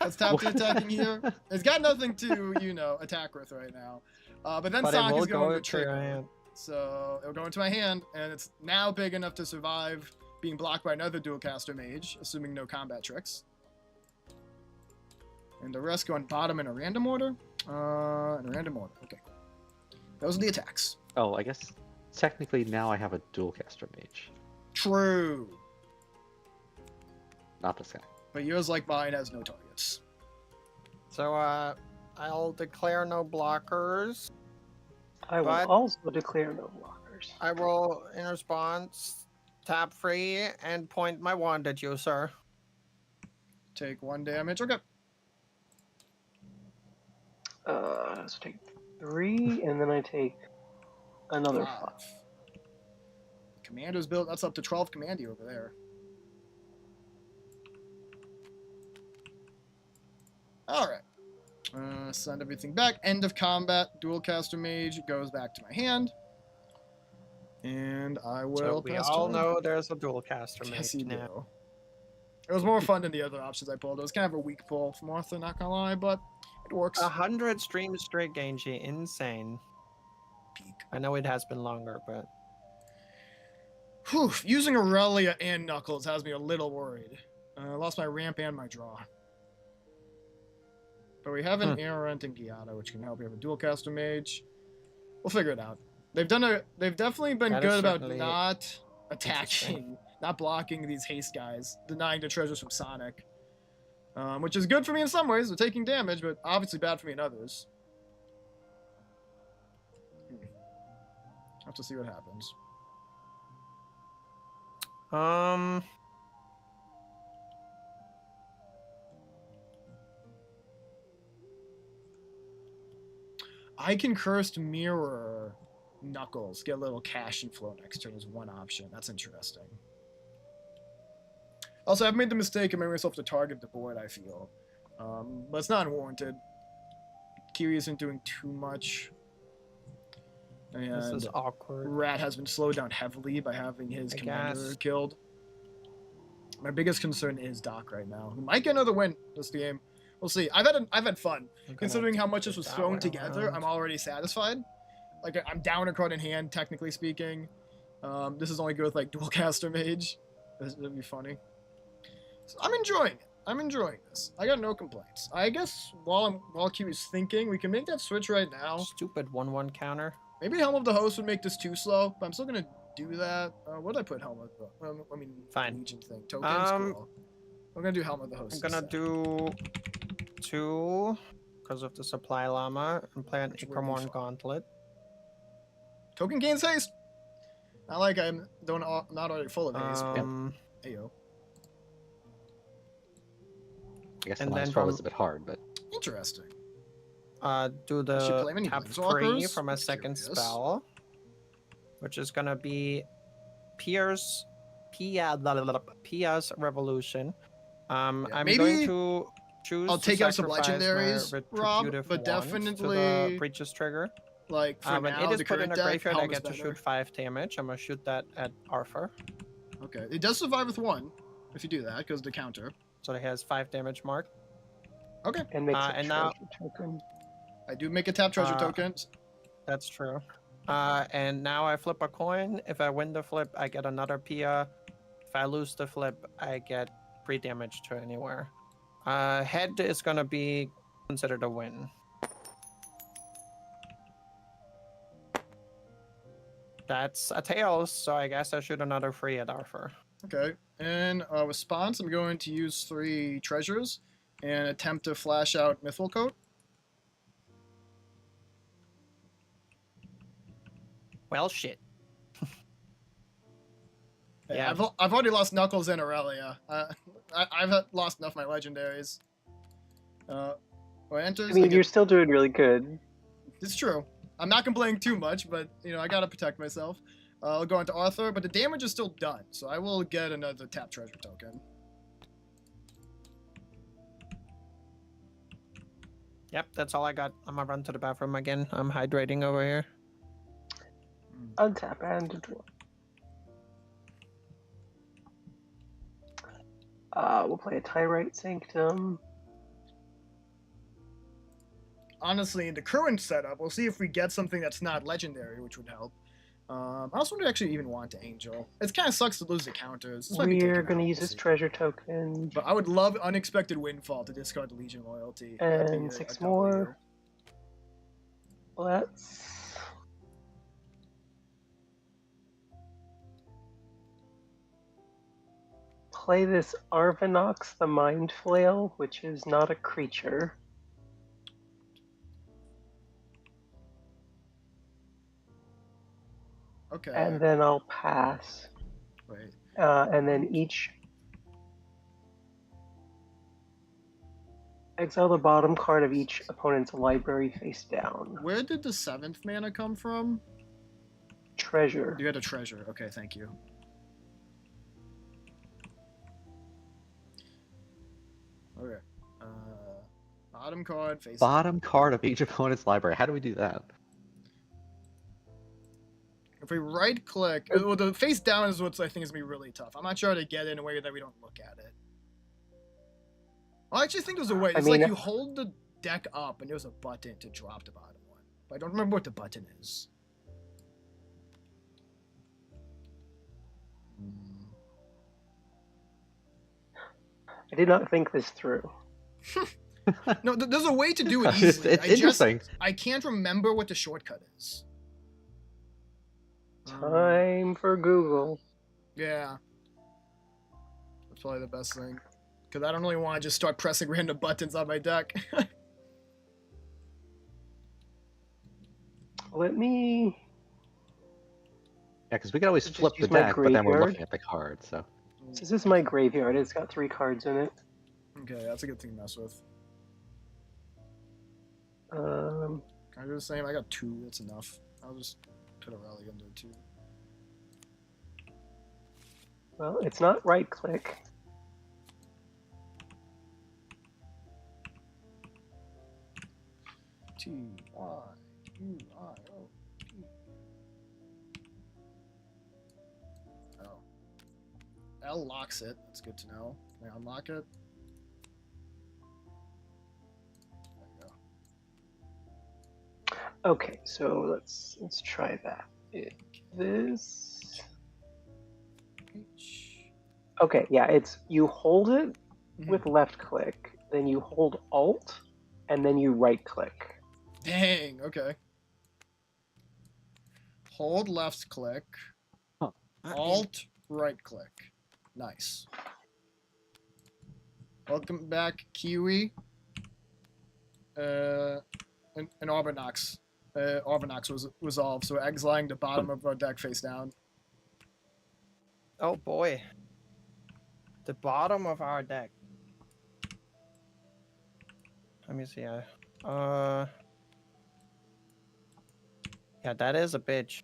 That's top 2 attacking here. It's got nothing to, attack with right now. But then Sonic is going to trigger. So it'll go into my hand, and it's now big enough to survive being blocked by another Dualcaster Mage, assuming no combat tricks. And the rest go on bottom in a random order. Okay, cool. Those are the attacks. Oh, I guess technically now I have a Dualcaster Mage. True. Not this guy. But yours, like mine, has no targets. So, I'll declare no blockers. I will But- also declare no blockers. I will, in response, tap free and point my wand at you, sir. Take 1 damage. Okay. So take 3, and then I take another 5. 5. Commander's built. That's up to 12 commandy over there. Alright. Send everything back. End of combat. Dualcaster Mage goes back to my hand. And I will So we pass all turn. know there's a Dualcaster Yes, Mage you now. do. It was more fun than the other options I pulled. It was kind of a weak pull from Arthur, not gonna lie, but it works. 100 streams straight, Genji. Insane. Peak. I know it has been longer, but... Whew, using Aurelia and Knuckles has me a little worried. I lost my ramp and my draw. But we have an Errant and Giada, which can help. We have a Dualcaster Mage. We'll figure it out. They've definitely been That is good about certainly not attacking, not blocking these haste guys, denying the treasures from Sonic. Which is good for me in some ways. They're taking damage, but obviously bad for me in others. Have to see what happens. I can Cursed Mirror Knuckles, get a little cash and flow next turn is one option. That's interesting. Also, I've made the mistake of making myself to target the board, I feel. But it's not unwarranted. Kiri isn't doing too much. This is And awkward. Rat has been slowed down heavily by having his I commander guess. killed. My biggest concern is Doc right now, who might get another win this game. We'll see. I've had fun. I'm gonna Considering how much this put was that thrown one together, around. I'm already satisfied. Like, I'm down a card in hand, technically speaking. This is only good with, like, Dualcaster Mage. That'd be funny. So I'm enjoying it. I'm enjoying this. I got no complaints. I guess while Q is thinking, we can make that switch right now. Stupid 1/1 counter. Maybe Helm of the Host would make this too slow, but I'm still gonna do that. What did I put Helm of the... I mean, Fine. Legion thing. Tokens? Um, Cool. I'm gonna do Helm of the Host. I'm gonna instead. do 2 because of the supply llama and play an Which would be Icramorn fine. Gauntlet. Token gains haste. Not like I'm not already full of haste. Ayo. I guess the And minus then 12 is from- a bit hard, but Interesting. Do Does she play the many tap 3 planeswalkers? from a I'm second curious. spell, which is gonna be Pia's Revolution. Yeah, I'm maybe going to choose I'll to take out some sacrifice my legendaries, Rob, retributive but wand to the definitely breaches trigger. like for When now, it is the put in current a deck, graveyard, I Helm is get to better. shoot 5 damage. I'm gonna shoot that at Arthur. Okay, it does survive with 1 if you do that because the counter. So it has 5 damage mark. Okay, And makes a and treasure now- token. I do make a tap treasure Uh, token. That's true. And now I flip a coin. If I win the flip, I get another Pia. If I lose the flip, I get 3 damage to anywhere. Head is gonna be considered a win. That's a tails, so I guess I shoot another 3 at Arthur. Okay, and response, I'm going to use 3 treasures and attempt to flash out Mithril Coat. Well, shit. Yeah, Yeah. I've already lost Knuckles and Aurelia. I've lost enough of my legendaries. What enters? I mean, get- you're still doing really good. It's true. I'm not complaining too much, but I gotta protect myself. I'll go into Arthur, but the damage is still done, so I will get another tap treasure token. Yep, that's all I got. I'm gonna run to the bathroom again. I'm hydrating over here. Untap and draw. We'll play a Tyrite Sanctum. Honestly, in the current setup, we'll see if we get something that's not legendary, which would help. I also don't actually even want to Angel. It kind of sucks to lose the counters. This might be We're taken going to out, use we'll this see. treasure token. But I would love Unexpected Windfall to discard the Legion Loyalty. That'd be And a 6 W. more. Let's. Play this Arvinox the Mind Flail, which is not a creature. Okay. And then I'll pass. Wait. And then each. Exile the bottom card of each opponent's library face down. Where did the 7th mana come from? Treasure. You had a treasure. Okay, thank you. Okay. Bottom card, face. bottom card of each opponent's library. How do we do that? If we right click, well, the face down is what I think is gonna be really tough. I'm not sure how to get it in a way that we don't look at it. I actually think there's a way. I It's mean, like you hold the deck up and there's a button to drop the bottom one. But I don't remember what the button is. I did not think this through. No, there's a way to do it It's, easily. it's I just interesting. I can't remember what the shortcut is. Time for Google. Yeah. That's probably the best thing. Because I don't really want to just start pressing random buttons on my deck. Let me. Yeah, because we can always Just flip the use my deck, but then we're graveyard. looking at the card. So This is my graveyard. It's got 3 cards in it. Okay, that's a good thing to mess with. Um, Can I do the same? I got 2, that's enough. I'll just put a rally under 2. well, it's not right click. T-Y-U-I-O-P. Oh. L locks it. That's good to know. Can I unlock it? There you go. Okay, so let's try that. This. H. Okay, yeah, it's you hold it Mhm. with left click, then you hold Alt, and then you right click. Dang, okay. Hold left click. Alt right click. Nice. Welcome back, Kiwi. And Arvinox. Arvenax was resolved, so exiling the bottom of our deck face down. Oh boy. The bottom of our deck. Let me see. Yeah, that is a bitch.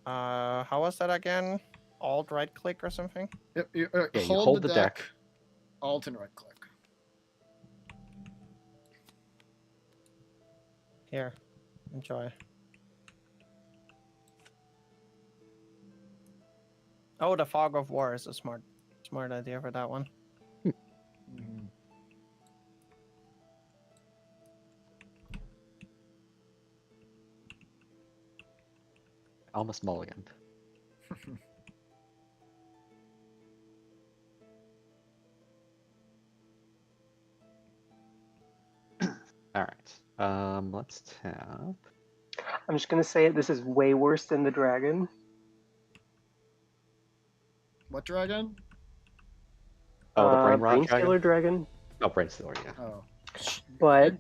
How was that again? Alt right click or something? Yep, Yeah, you hold the deck. Alt and right click. Here, enjoy. Oh, the fog of war is a smart idea for that one. Mhm. Almost mulligan. All right. Let's tap. I'm just gonna say it. This is way worse than the dragon. What dragon? Oh, the brain rot Brainstealer dragon. Oh, Brainstealer, yeah. Oh. But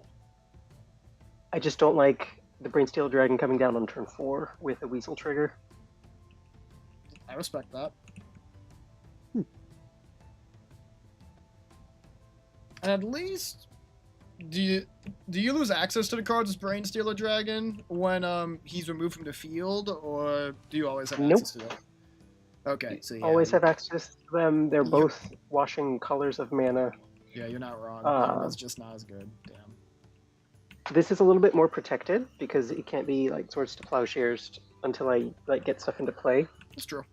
I just don't like the Brainstealer dragon coming down on turn 4 with a weasel trigger. I respect that. And at least, do you lose access to the cards as Brainstealer Dragon when he's removed from the field, or do you always have Nope. access to it? Okay, so yeah, Always have access to them. They're both washing colors of mana. Yeah, you're not wrong. That's just not as good. Damn. This is a little bit more protected because it can't be like swords to plowshares until I like get stuff into play. That's true.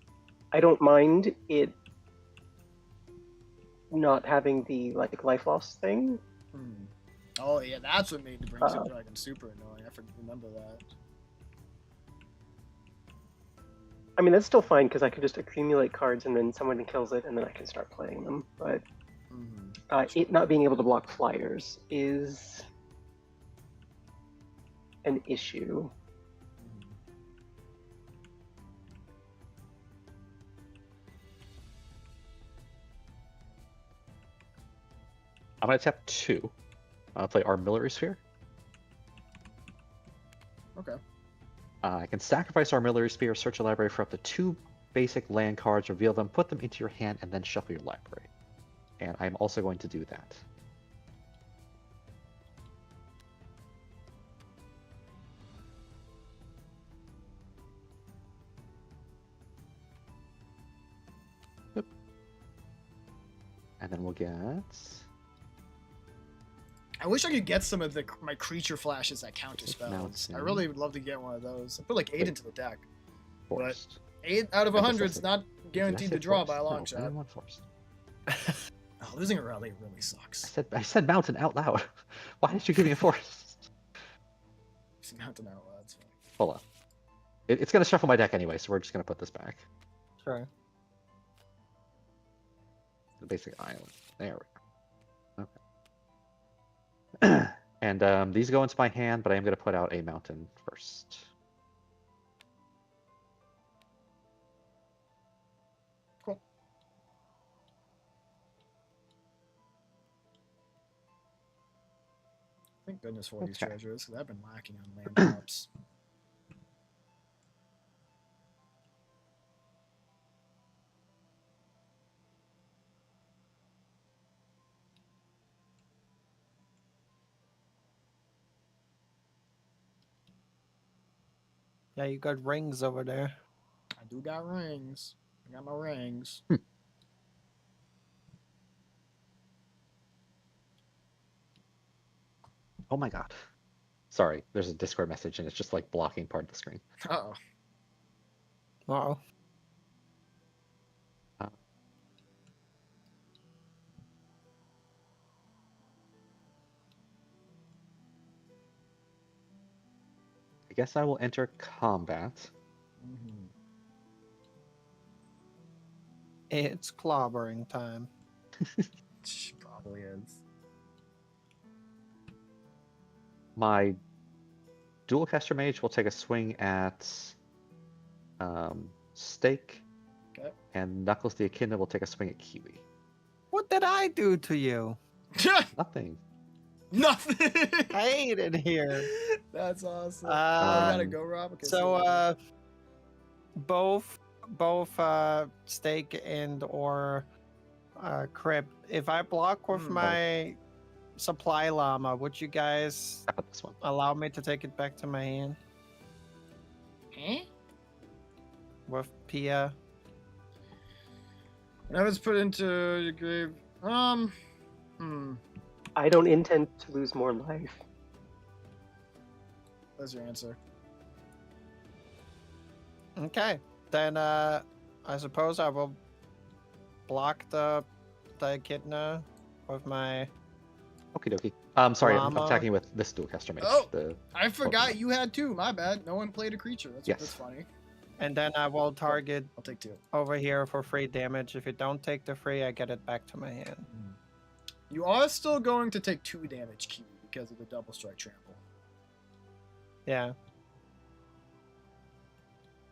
I don't mind it not having the like life loss thing. Hmm. Oh yeah, that's what made the Brainstealer Dragon super annoying. I remember that. I mean, that's still fine because I could just accumulate cards and then someone kills it and then I can start playing them. But it not being able to block flyers is an issue. I'm going to tap 2. I'll play Armillary Sphere. Okay. I can sacrifice Armillary Spear, search your library for up to 2 basic land cards, reveal them, put them into your hand, and then shuffle your library. And I'm also going to do that. Yep. And then we'll get... I wish I could get some of my creature flashes that counter spells. Mountain. I really would love to get one of those. I put like 8 into the deck. Forest. 8 out of I guess 100 that's is not guaranteed to draw by a long I shot. didn't want Forest. Oh, losing a rally really sucks. I said mountain out loud. Why did you give me a forest? It's mountain out loud. That's fine. Hold on. It's going to shuffle my deck anyway, so we're just going to put this back. Sure. The basic island. There we go. Okay. And these go into my hand, but I am going to put out a mountain first. Cool. Thank goodness for these Okay. treasures, because I've been lacking on land drops. Yeah, you got rings over there. I do got rings. I got my rings. Oh my god. Sorry, there's a Discord message and it's just like blocking part of the screen. Uh-oh. Uh-oh. I guess I will enter combat. Mm-hmm. It's clobbering time. Probably is. My dual caster mage will take a swing at Stake, Okay. and Knuckles the Echidna will take a swing at Kiwi. What did I do to you? Nothing. Nothing. I hate it here. That's awesome. Oh, I gotta Um, go, Rob. Okay, So both steak and or crypt. If I block with Hmm. my supply llama, would you guys How about this one? allow me to take it back to my hand Eh? with Pia? When I was put into your grave. I don't intend to lose more life. That's your answer. Okay, then I suppose I will block the echidna with my. Okie dokie. Sorry, I'm Llama. attacking with this dualcaster mage. Oh. The I forgot Pokemon. you had two. My bad. No one played a creature. That's Yes. funny. And then I will target I'll take two. over here for free damage. If you don't take the free, I get it back to my hand. You are still going to take 2 damage, Q, because of the double strike trample. Yeah.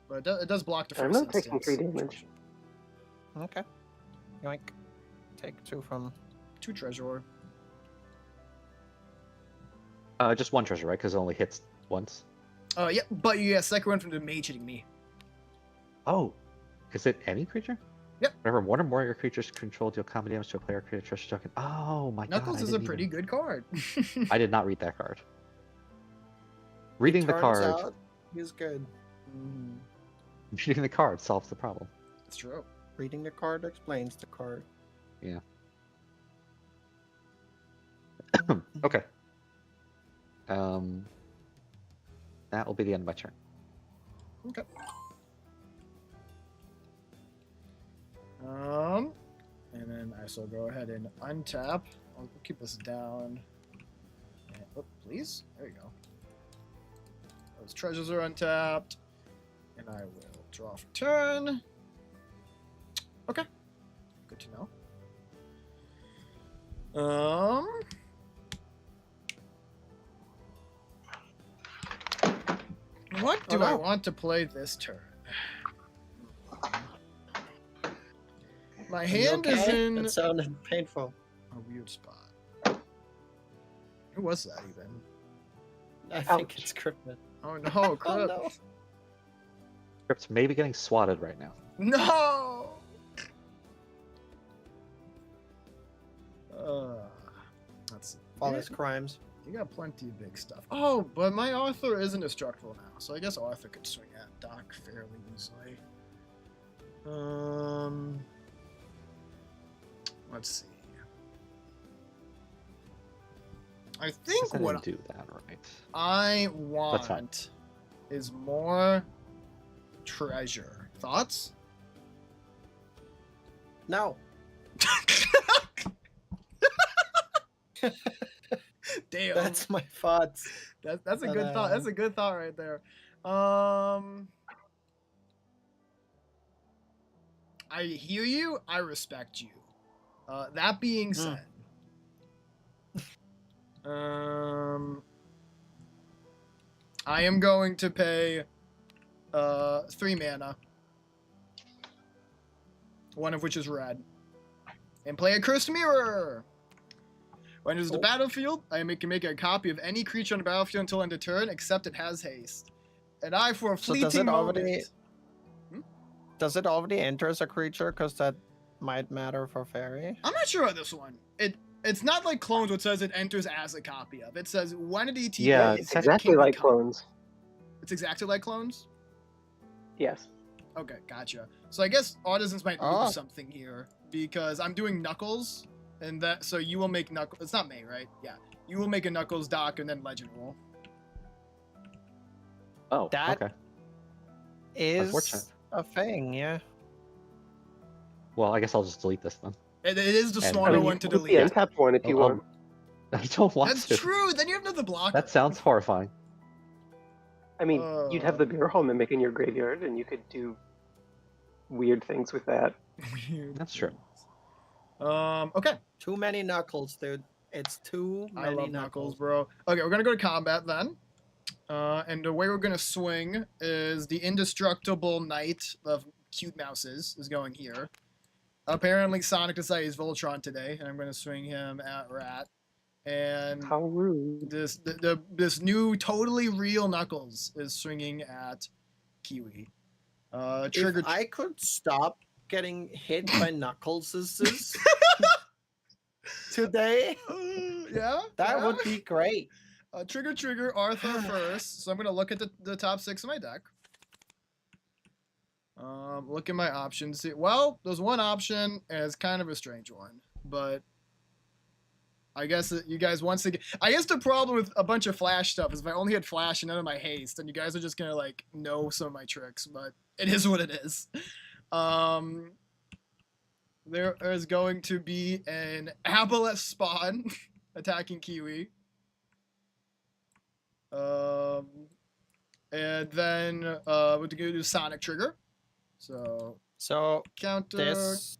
But it does block the first I'm not taking instance. 3 damage. Okay. Yoink. Take 2 from. 2 treasure ore. Just one treasure, right? Because it only hits once. Yeah, but you get a second one from the mage hitting me. Oh, is it any creature? Yep. Whenever one or more of your creatures control deal combat damage to a player creature treasure token. Oh my god. Knuckles I is a didn't pretty even- good card. I did not read that card. Reading the Turns card. out he's good. Reading the card solves the problem. It's true. Reading the card explains the card. Okay. That will be the end of my turn. Okay. And then I shall go ahead and untap. I'll keep this down. And, oh, please. There you go. Those treasures are untapped. And I will draw for turn. Okay. Good to know. What do I want to play this turn? My Are you hand is okay? in That sounded painful. a weird spot. Who was that even? I think Ouch. it's Cryptid. Oh no, Oh crap. no. Crypt may be getting swatted right now. No! Let's see. All Yeah, his crimes. you got plenty of big stuff. Oh, but my Arthur isn't destructible now, so I guess Arthur could swing at Doc fairly easily. Let's see. I think Guess I what didn't do that right. I That's fine. want is more treasure. Thoughts? No. Damn. That's my thoughts. That's a But, good thought. That's a good thought right there. I hear you. I respect you. That being said, I am going to pay 3 mana, one of which is red, and play a Cursed Mirror. When it is the battlefield, I can make a copy of any creature on the battlefield until end of turn, except it has haste. And I, for a So fleeting does it moment, already- Does it already enter as a creature? Because that might matter for fairy. I'm not sure about this one. It's not like clones, which says it enters as a copy of. It says when it ETBs, Yeah, It's it exactly can like become- clones. It's exactly like clones. Yes. Okay, gotcha. So I guess Artisans might Oh. lose something here because I'm doing Knuckles, and that so you will make Knuckles. It's not May, right? Yeah, you will make a Knuckles doc and then Legend roll. Oh, That- okay. Is Unfortunate. a thing, yeah. Well, I guess I'll just delete this then. It is the And- smarter I mean, one you to can keep delete. the untapped one if you Oh, want. I don't want That's to. true. Then you have another blocker. That sounds horrifying. I mean, you'd have the beer hall mimic in your graveyard, and you could do weird things with that. Weird. That's true. Okay. Too many knuckles, dude. It's too many I love Knuckles, bro. Okay, we're gonna go to combat then. And the way we're gonna swing is the indestructible knight of cute mouses is going here. Apparently Sonic decided he's Voltron today, and I'm gonna swing him at Rat. And How rude. this new totally real Knuckles is swinging at Kiwi. Trigger. If I could stop getting hit by Knuckleses today, Yeah, that yeah. would be great. Trigger Arthur first. So I'm gonna look at the top 6 of my deck. Look at my options. Well, there's one option, and it's kind of a strange one, but I guess that you guys once again. I guess the problem with a bunch of flash stuff is if I only had flash and none of my haste, then you guys are just gonna like know some of my tricks. But it is what it is. There is going to be an Aboleth spawn attacking Kiwi. And then we're gonna do Sonic Trigger. So counter. This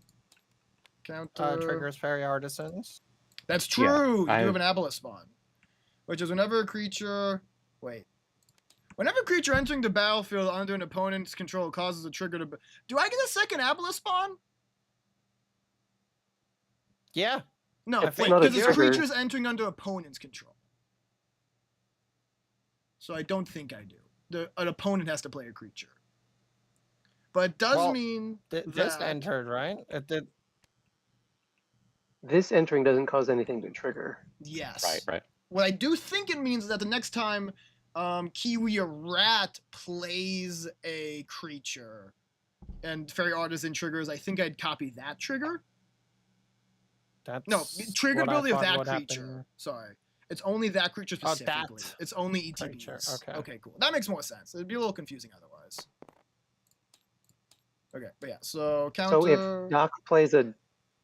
Counter. triggers Fairy Artisans. That's Yeah, true. You do I've- have an Aboleth spawn, which is whenever a creature. Whenever a creature entering the battlefield under an opponent's control causes a trigger to. Do I get a second Aboleth spawn? Yeah. No, It's wait, not a because this trigger. creature is entering under opponent's control. So I don't think I do. An opponent has to play a creature. But it does Well, mean This that entered, right? It did. This entering doesn't cause anything to trigger. yes. Right. What I do think it means is that the next time Kiwi or Rat plays a creature and Fairy Artisan triggers, I think I'd copy that trigger. That's No, trigger what I ability of thought that would happen. creature. Sorry. It's only that creature Oh, specifically. that It's only creature, ETBs. okay. Okay, cool. That makes more sense. It'd be a little confusing otherwise. Okay, but yeah, so counter. So if Doc plays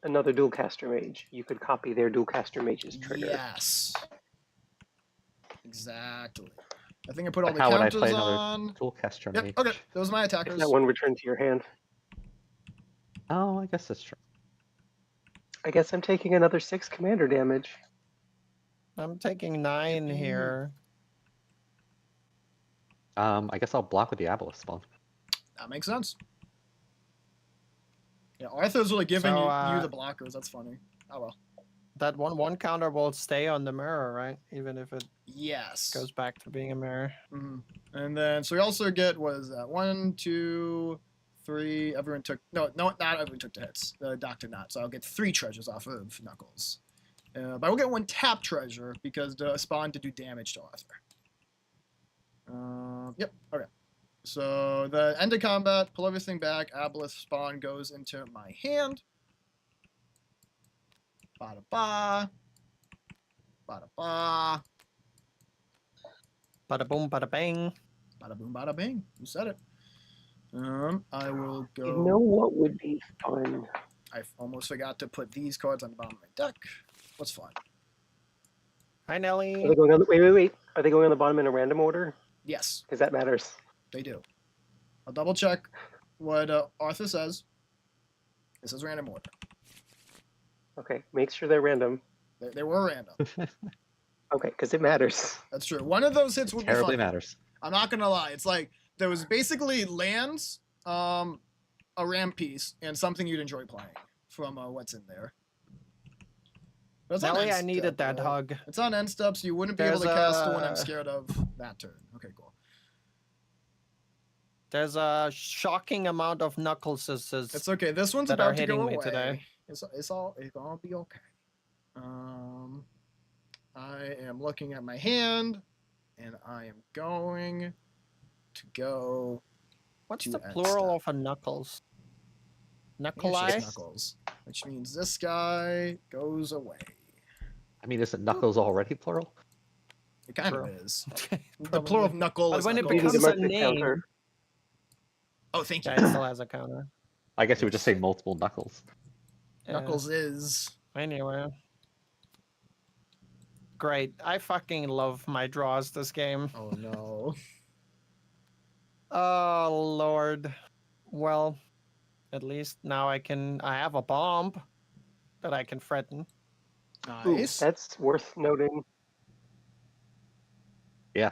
another dual caster mage, you could copy their dual caster mage's trigger. Yes. Exactly. I think I put all But the how would I counters play another on. Toolcaster Yep, mage? okay. Those are my If attackers. that one returned to your hand. Oh, I guess that's true. I guess I'm taking another 6 commander damage. I'm taking 9 here. I guess I'll block with the Aboleth spawn. That makes sense. Yeah, Arthur's really giving So, you the blockers. That's funny. Oh well. That one counter will stay on the mirror, right? Even if it Yes. goes back to being a mirror. Mhm. And then, so we also get, what is that? 1, 2, 3. Everyone took, no, not everyone took the hits. The Doc did not. So I'll get 3 treasures off of Knuckles. But I will get 1 tap treasure because the spawn to do damage to Arthur. Yep, okay. So the end of combat, pull everything back. Aboleth spawn goes into my hand. Bada ba. Bada ba. Bada boom, bada bang. Bada boom, bada bing. You said it. I will go. You know what would be fun? I almost forgot to put these cards on the bottom of my deck. What's fun? Hi, Are Nelly. they going on the, wait. Are they going on the bottom in a random order? Yes, Because that matters. they do. I'll double check what Arthur says. It says random order. Okay, make sure they're random. They were random. Okay, because it matters. That's true. One of those hits would be Terribly fun. matters. I'm not gonna lie. It's like there was basically lands, a ramp piece, and something you'd enjoy playing from what's in there. But it's on Nelly, end I needed step, that right? hug. It's on end step, so you wouldn't be able to There's cast the one I'm a- scared of that turn. Okay, cool. There's a shocking amount of Knuckleses. It's okay. This one's that are about to go hitting me away. today. It's gonna be okay. I am looking at my hand, and I am going to go. What's to the end plural step. of a Knuckles? I think it's Knuckle just eye? Knuckles, which means this guy goes away. I mean, isn't Knuckles already plural? It kind True. of is. The Probably. plural of knuckle But is when it knuckles. We need to becomes mark a the name, counter. Oh, thank you. yeah, it still has a counter. I guess it would just say multiple Knuckles. Yeah. Knuckles is. Anyway. Great. I fucking love my draws this game. Oh no. Oh lord. Well, at least now I have a bomb that I can threaten. Ooh, Nice. that's worth noting. Yeah.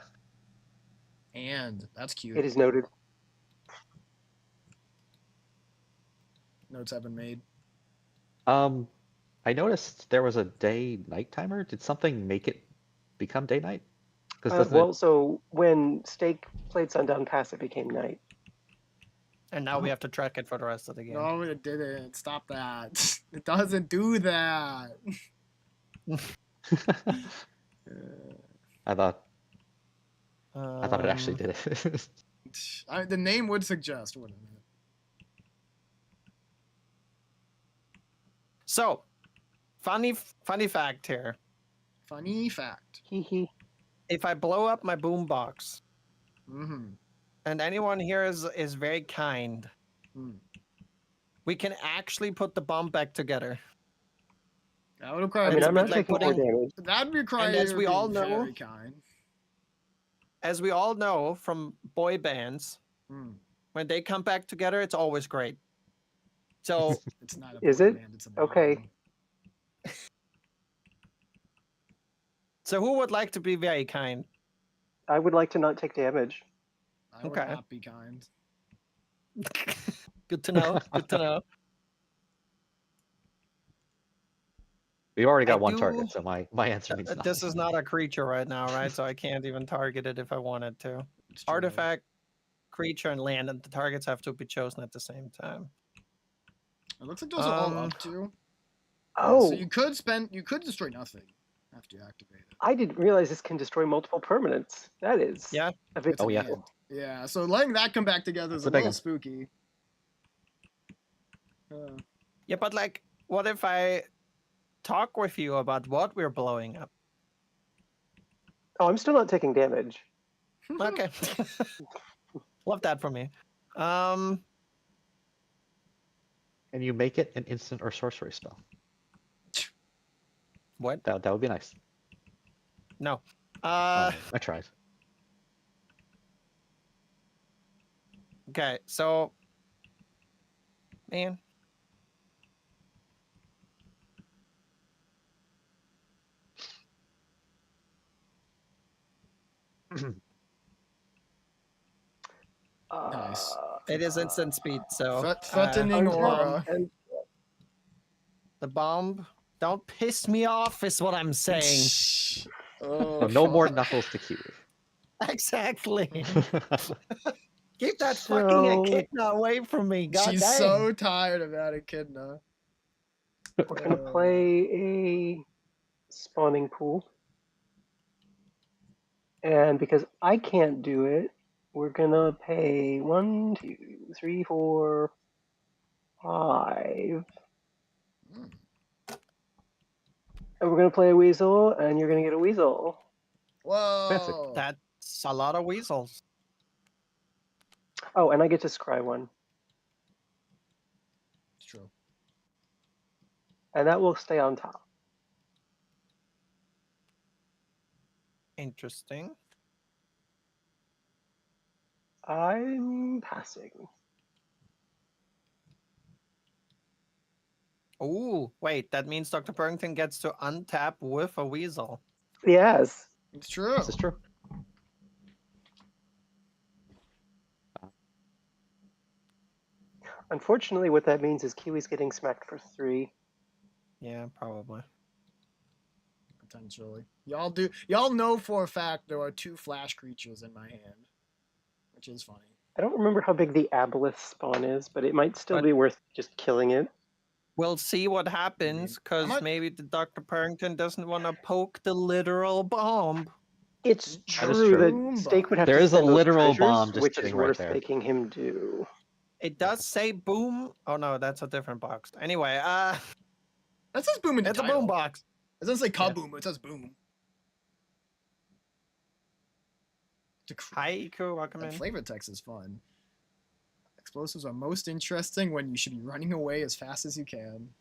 And that's cute. It is noted. Notes have been made. I noticed there was a day-night timer. Did something make it become day-night? Because doesn't Well, it? so when Steak played Sundown Pass, it became night. And now we have to track it for the rest of the game. No, it didn't. Stop that. It doesn't do that. I thought it actually did it. The name would suggest, wouldn't it? So, funny fact here. Funny fact. Hee hee. If I blow up my boombox, Mm-hmm. and anyone here is very kind, we can actually put the bomb back together. That would require. I mean, I'm not like taking more putting- damage. That'd require. And as we all being know- very kind. As we all know from boy bands, Hmm. when they come back together, it's always great. So, It's not a Is boy it? band, it's a Okay. band. so who would like to be very kind? I would like to not take damage. I would Okay. not be kind. Good to know. Good to know. We've already got I one do- target, so my answer means nothing. This is not a creature right now, right? So I can't even target it if I wanted to. It's true. Artifact, creature, and land, and the targets have to be chosen at the same time. It looks like those are all up to. Oh, So you could destroy nothing after you activate it. I didn't realize this can destroy multiple permanents. That is Yeah. a bit Oh, yeah. cool. Yeah, so letting that come back together is That's a a big little one. spooky. Yeah, but like, what if I talk with you about what we're blowing up? Oh, I'm still not taking damage. Okay. Love that from me. Can you make it an instant or sorcery spell? What? That would be nice. No. I tried. Okay, so man. Nice. It is instant speed, so Threatening aura. And the bomb. Don't piss me off, is what I'm saying. Oh, So no more fuck. knuckles to Kiwi. Exactly. Keep that So- fucking echidna away from me. God She's dang. so tired of that echidna. we're gonna play a spawning pool. And because I can't do it, we're gonna pay 1, 2, 3, 4, 5. And we're gonna play a weasel, and you're gonna get a weasel. Whoa. That's a lot of weasels. Oh, and I get to scry one. It's true. And that will stay on top. Interesting. I'm passing. Ooh, wait, that means Dr. Burrington gets to untap with a weasel. Yes. It's true. This is true. Unfortunately, what that means is Kiwi's getting smacked for 3. Yeah, probably. Potentially. Y'all know for a fact there are 2 flash creatures in my hand. Which is funny. I don't remember how big the aboleth spawn is, but it might still But- be worth just killing it. We'll see what happens, because might- maybe the Dr. Burrington doesn't want to poke the literal bomb. It's That true is that, true. Steak would have There to is a spend those literal treasures, bomb just which is sitting right worth there. making him do. It does say boom. Oh no, that's a different box. Anyway, That says boom in the it's a title. boom box. It doesn't say kaboom, it says boom. Hi, Iku, welcome That in. flavor text is fun. Explosives are most interesting when you should be running away as fast as you can.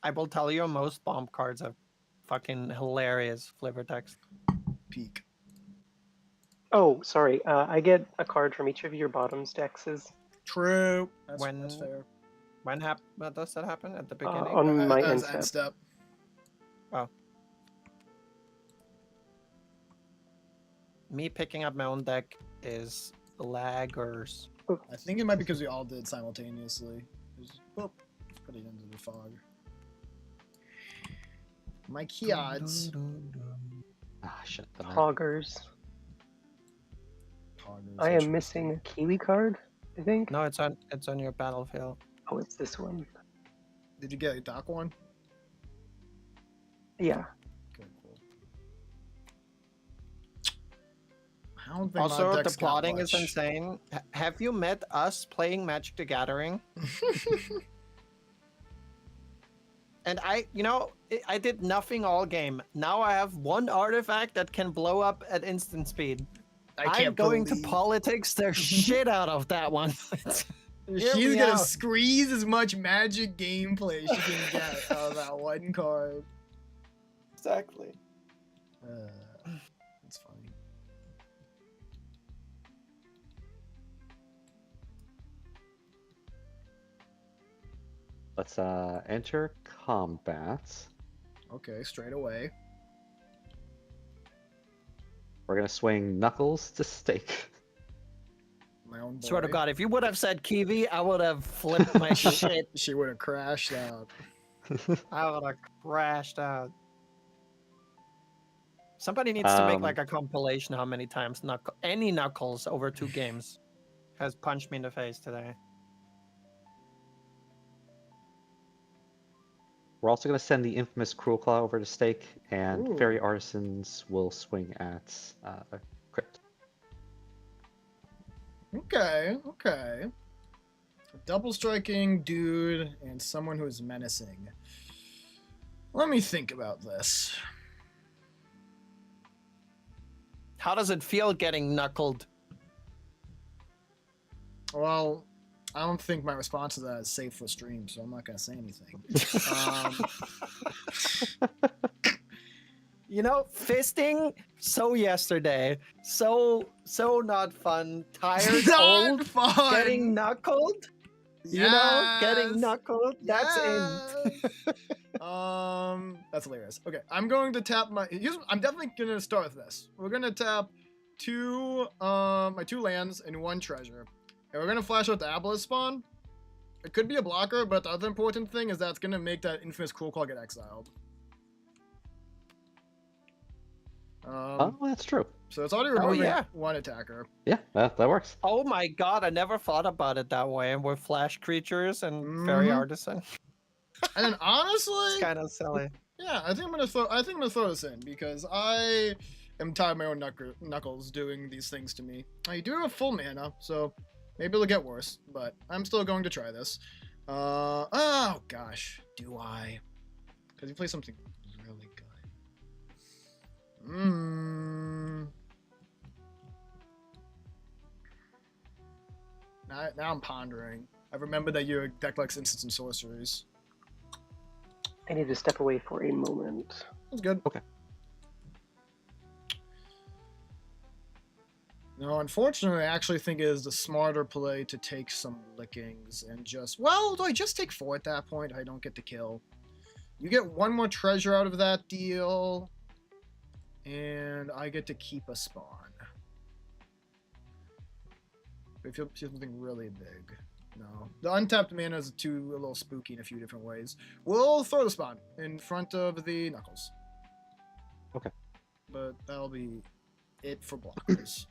I will tell you, most bomb cards have fucking hilarious flavor text. Peak. Oh, sorry. I get a card from each of your bottoms dexes True. That's When- fair. When does that happen? At the beginning? on my As end end step. step. Me picking up my own deck is laggers. I think it might be because we all did simultaneously. Just, whoop, put it into the fog. My key odds. Ah, I should have done that. Poggers. Poggers, I am interesting. missing a Kiwi card, I think. No, it's on your battlefield. Oh, it's this one. Did you get a dock one? Yeah. Okay, cool. I don't think Also, my the deck's got plotting is much. insane. Have you met us playing Magic the Gathering? And I did nothing all game. Now I have one artifact that can blow up at instant speed. I'm going to politics the shit out of that one. Hear She's me gonna out. squeeze as much magic gameplay she can get out of that one card. Exactly. That's funny. Let's enter combat. Okay, straight away. We're gonna swing Knuckles to stake. My own boy. Swear to God, if you would have said Kiwi, I would have flipped my shit. She would have crashed out. I would have crashed out. Somebody needs to make like a compilation how many times any Knuckles over 2 games has punched me in the face today. We're also gonna send the infamous Cruel Claw over to stake, and Ooh. Fairy Artisans will swing at Crypt. Okay. A double striking dude and someone who is menacing. Let me think about this. How does it feel getting knuckled? Well, I don't think my response to that is safe for stream, so I'm not gonna say anything. Fisting so yesterday, so not fun. Tired, Not old, fun. getting knuckled. Getting knuckled. That's in. That's hilarious. Okay, I'm going to tap my. I'm definitely gonna start with this. We're gonna tap my 2 lands and 1 treasure, and we're gonna flash out the Aboleth spawn. It could be a blocker, but the other important thing is that it's gonna make that infamous Cruel Claw get exiled. Oh, that's true. So it's already removing yeah. 1 attacker. Yeah, that works. Oh my God, I never thought about it that way. And with flash creatures and fairy artisan, And then honestly, it's kind of silly. yeah, I think I'm gonna throw this in because I am tired of my own Knuckles doing these things to me. I do have a full mana, so maybe it'll get worse, but I'm still going to try this. Oh gosh, do I? Because you play something really good. Now I'm pondering. I remember that your deck likes instants and sorceries. I need to step away for a moment. That's good. Okay. No, unfortunately, I actually think it is the smarter play to take some lickings and just... Well, do I just take 4 at that point? I don't get to kill. You get 1 more treasure out of that deal, and I get to keep a spawn. If you feel something really big. No. The untapped mana is a little spooky in a few different ways. We'll throw the spawn in front of the Knuckles. Okay. But that'll be it for blockers.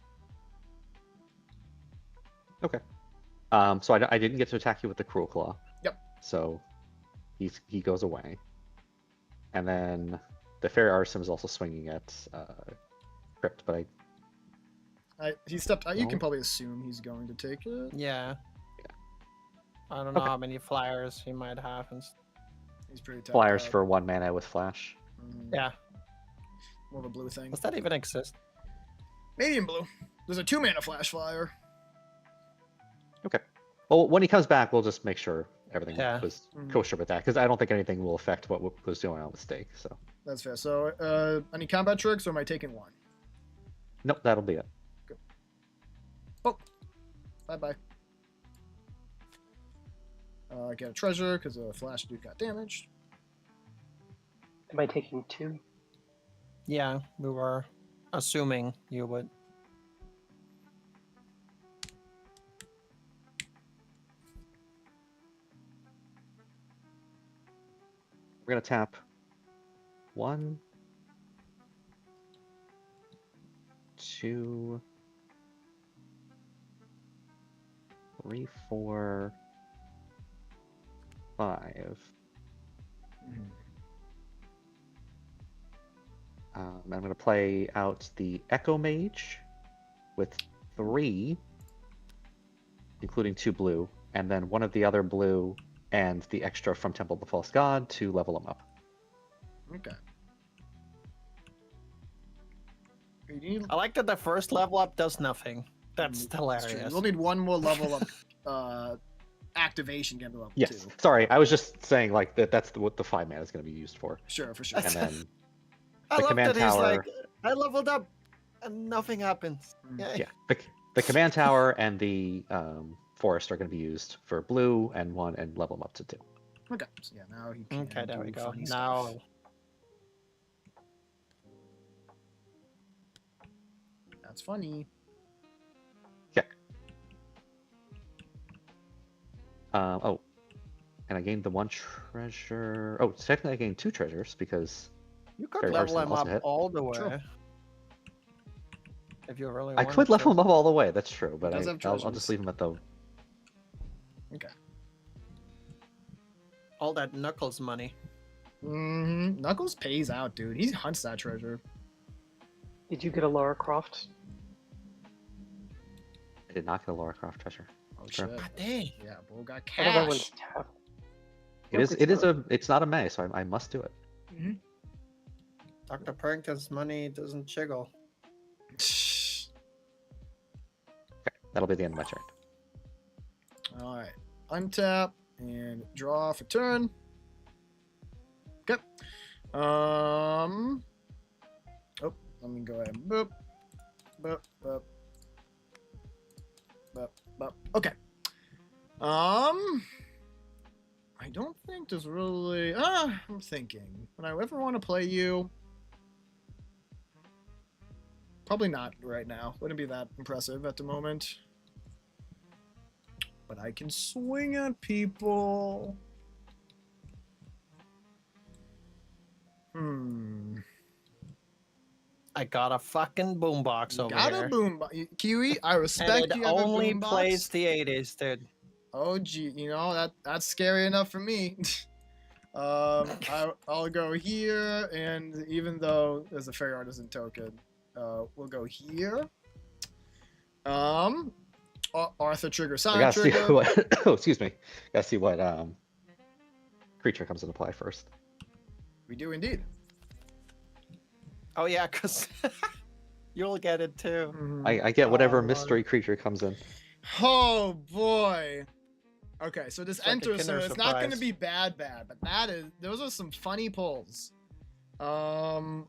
Okay. So I didn't get to attack you with the Cruel Claw. Yep. So he goes away. And then the Fairy Artisan is also swinging at Crypt, but He stepped. You No. can probably assume he's going to take it. Yeah. Yeah. I don't know Okay. how many flyers he might have. He's pretty tapped flyers out. for 1 mana with Flash. Yeah. More of a blue thing. Does that even exist? Maybe in blue. There's a 2 mana flash flyer. Okay. Well, when he comes back, we'll just make sure everything Yeah. was Mhm. kosher with that, because I don't think anything will affect what was doing on the stake. So, That's fair. So, any combat tricks, or am I taking 1? nope, that'll be it. Bye bye. Get a treasure because the flash dude got damaged. Am I taking 2? Yeah, we were assuming you would. We're gonna tap 1, 2, 3, 4, 5. I'm going to play out the Echo Mage with 3, including 2 blue, and then 1 of the other blue and the extra from Temple of the False God to level them up. Okay. You need, I like that the first level up does nothing. That's That's true. hilarious. We'll need one more level up activation to get to level Yes, 2. sorry, I was just saying like that's what the 5 mana is going to be used for. Sure, for sure. And then I the love command that he's tower- like, I leveled up and nothing happens. Mm. Yay. yeah, the command tower and the forest are going to be used for blue and 1 and level them up to 2. Okay. So yeah, now he can Okay, there we do go. funny Now, stuff. That's funny. Oh, and I gained the 1 treasure. Oh, technically I gained 2 treasures because you could Fairy level Arsenal him also up hit. all the way. True. If you really I wanted could level to. him up all the way. That's true, but does have I'll treasures. just leave him at the. Okay. All that Knuckles money. Knuckles pays out, dude. He hunts that treasure. Did you get a Lara Croft? I did not get a Lara Croft treasure. Oh Sure. shit. God dang. Yeah, Bull got Oh, that one's cash. tapped. It Nope, is. it's It is not. a. It's not a May, so I must do it. Dr. Pernka's money doesn't jiggle. That'll be the end of my turn. All right. Untap and draw for turn. Okay. Oh, let me go ahead and boop, boop, boop, boop, boop. Okay. I don't think there's really. I'm thinking. Would I ever want to play you? Probably not right now. Wouldn't be that impressive at the moment. But I can swing at people. I got a fucking boombox over Got here. a boom, Kiwi. I And respect it you. Have a only boombox. plays the 80s, dude. Oh gee, you know that's scary enough for me. I'll go here, and even though there's a fairy artisan token, we'll go here. Arthur trigger, I sign gotta see trigger. what. Oh, excuse me. Gotta see what creature comes into play first. We do indeed. Oh, yeah, because you'll get it too. I get whatever Oh, mystery creature comes in. Oh boy. Okay, so this It's like a enters, so Kinder it's not going to Surprise. be bad, but those are some funny pulls.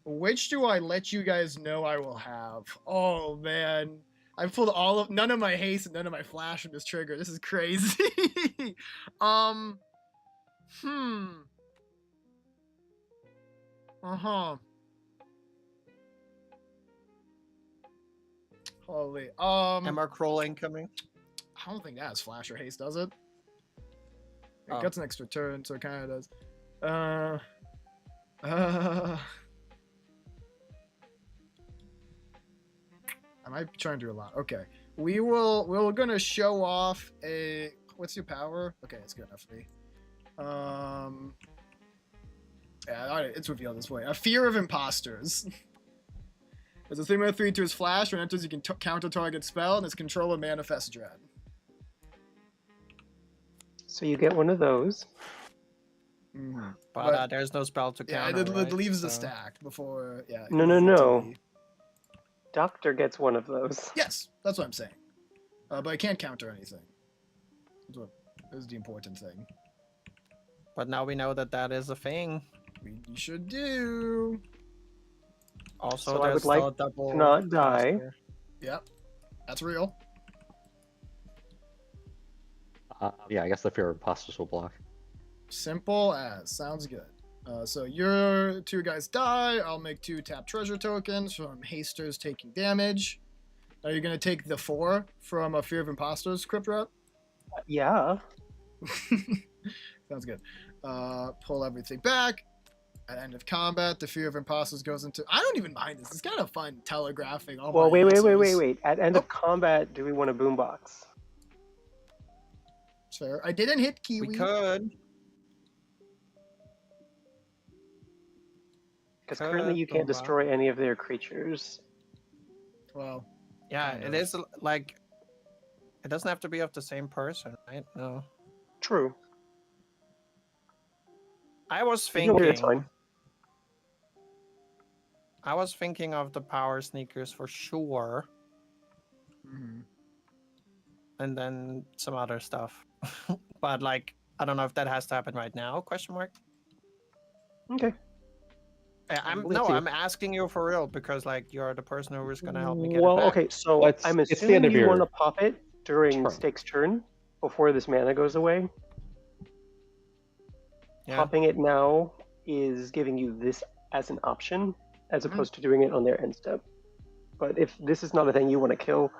Which do I let you guys know I will have? Oh man, I pulled none of my haste and none of my flash from this trigger. This is crazy. Holy. MR Kroll incoming. I don't think that has flash or haste, does it? It Oh. gets an extra turn, so it kind of does. I might be trying to do a lot. Okay, we're gonna show off a. What's your power? Okay, it's good enough for me. Yeah, all right, it's revealed this way. A fear of imposters. There's a 3/3 to his flash. When it enters, you can counter target spell, and its controller manifests dread. So you get one of those. But there's no spell to Yeah, counter, it right? leaves the So- stack before. Yeah. No, no, no. Doctor gets one of those. Yes, that's what I'm saying. But I can't counter anything. That's what is the important thing. But now we know that that is a thing. We should do. Also, So I there's would like still a double to not die. caster. Yep, that's real. Yeah, I guess the fear of imposters will block. Simple as. Sounds good. So your 2 guys die. I'll make 2 tap treasure tokens from hasters taking damage. Are you gonna take the 4 from a fear of imposters, Crypt Rat? Yeah. Sounds good. Pull everything back. At end of combat, the fear of imposters goes into. I don't even mind this. It's kind of fun telegraphing all Well, my wait. answers. At end Oh. of combat, do we want a boombox? Fair. I didn't hit Kiwi. We could. Because currently you can't boombox. destroy any of their creatures. Well, Yeah, kind it of. is like. It doesn't have to be of the same person, right? No. True. I was No, thinking. it's fine. I was thinking of the power sneakers for sure, Mhm. and then some other stuff. But like, I don't know if that has to happen right now? Question mark. Okay. I'm Let's no, see. I'm asking you for real because like you're the person who is gonna help me get Well, it back. okay, so Well, I'm it's the assuming end of you want to your pop it during turn. Stake's turn before this mana goes away. Yeah. Popping it now is giving you this as an option, as Mhm. opposed to doing it on their end step. But if this is not a thing you want to kill,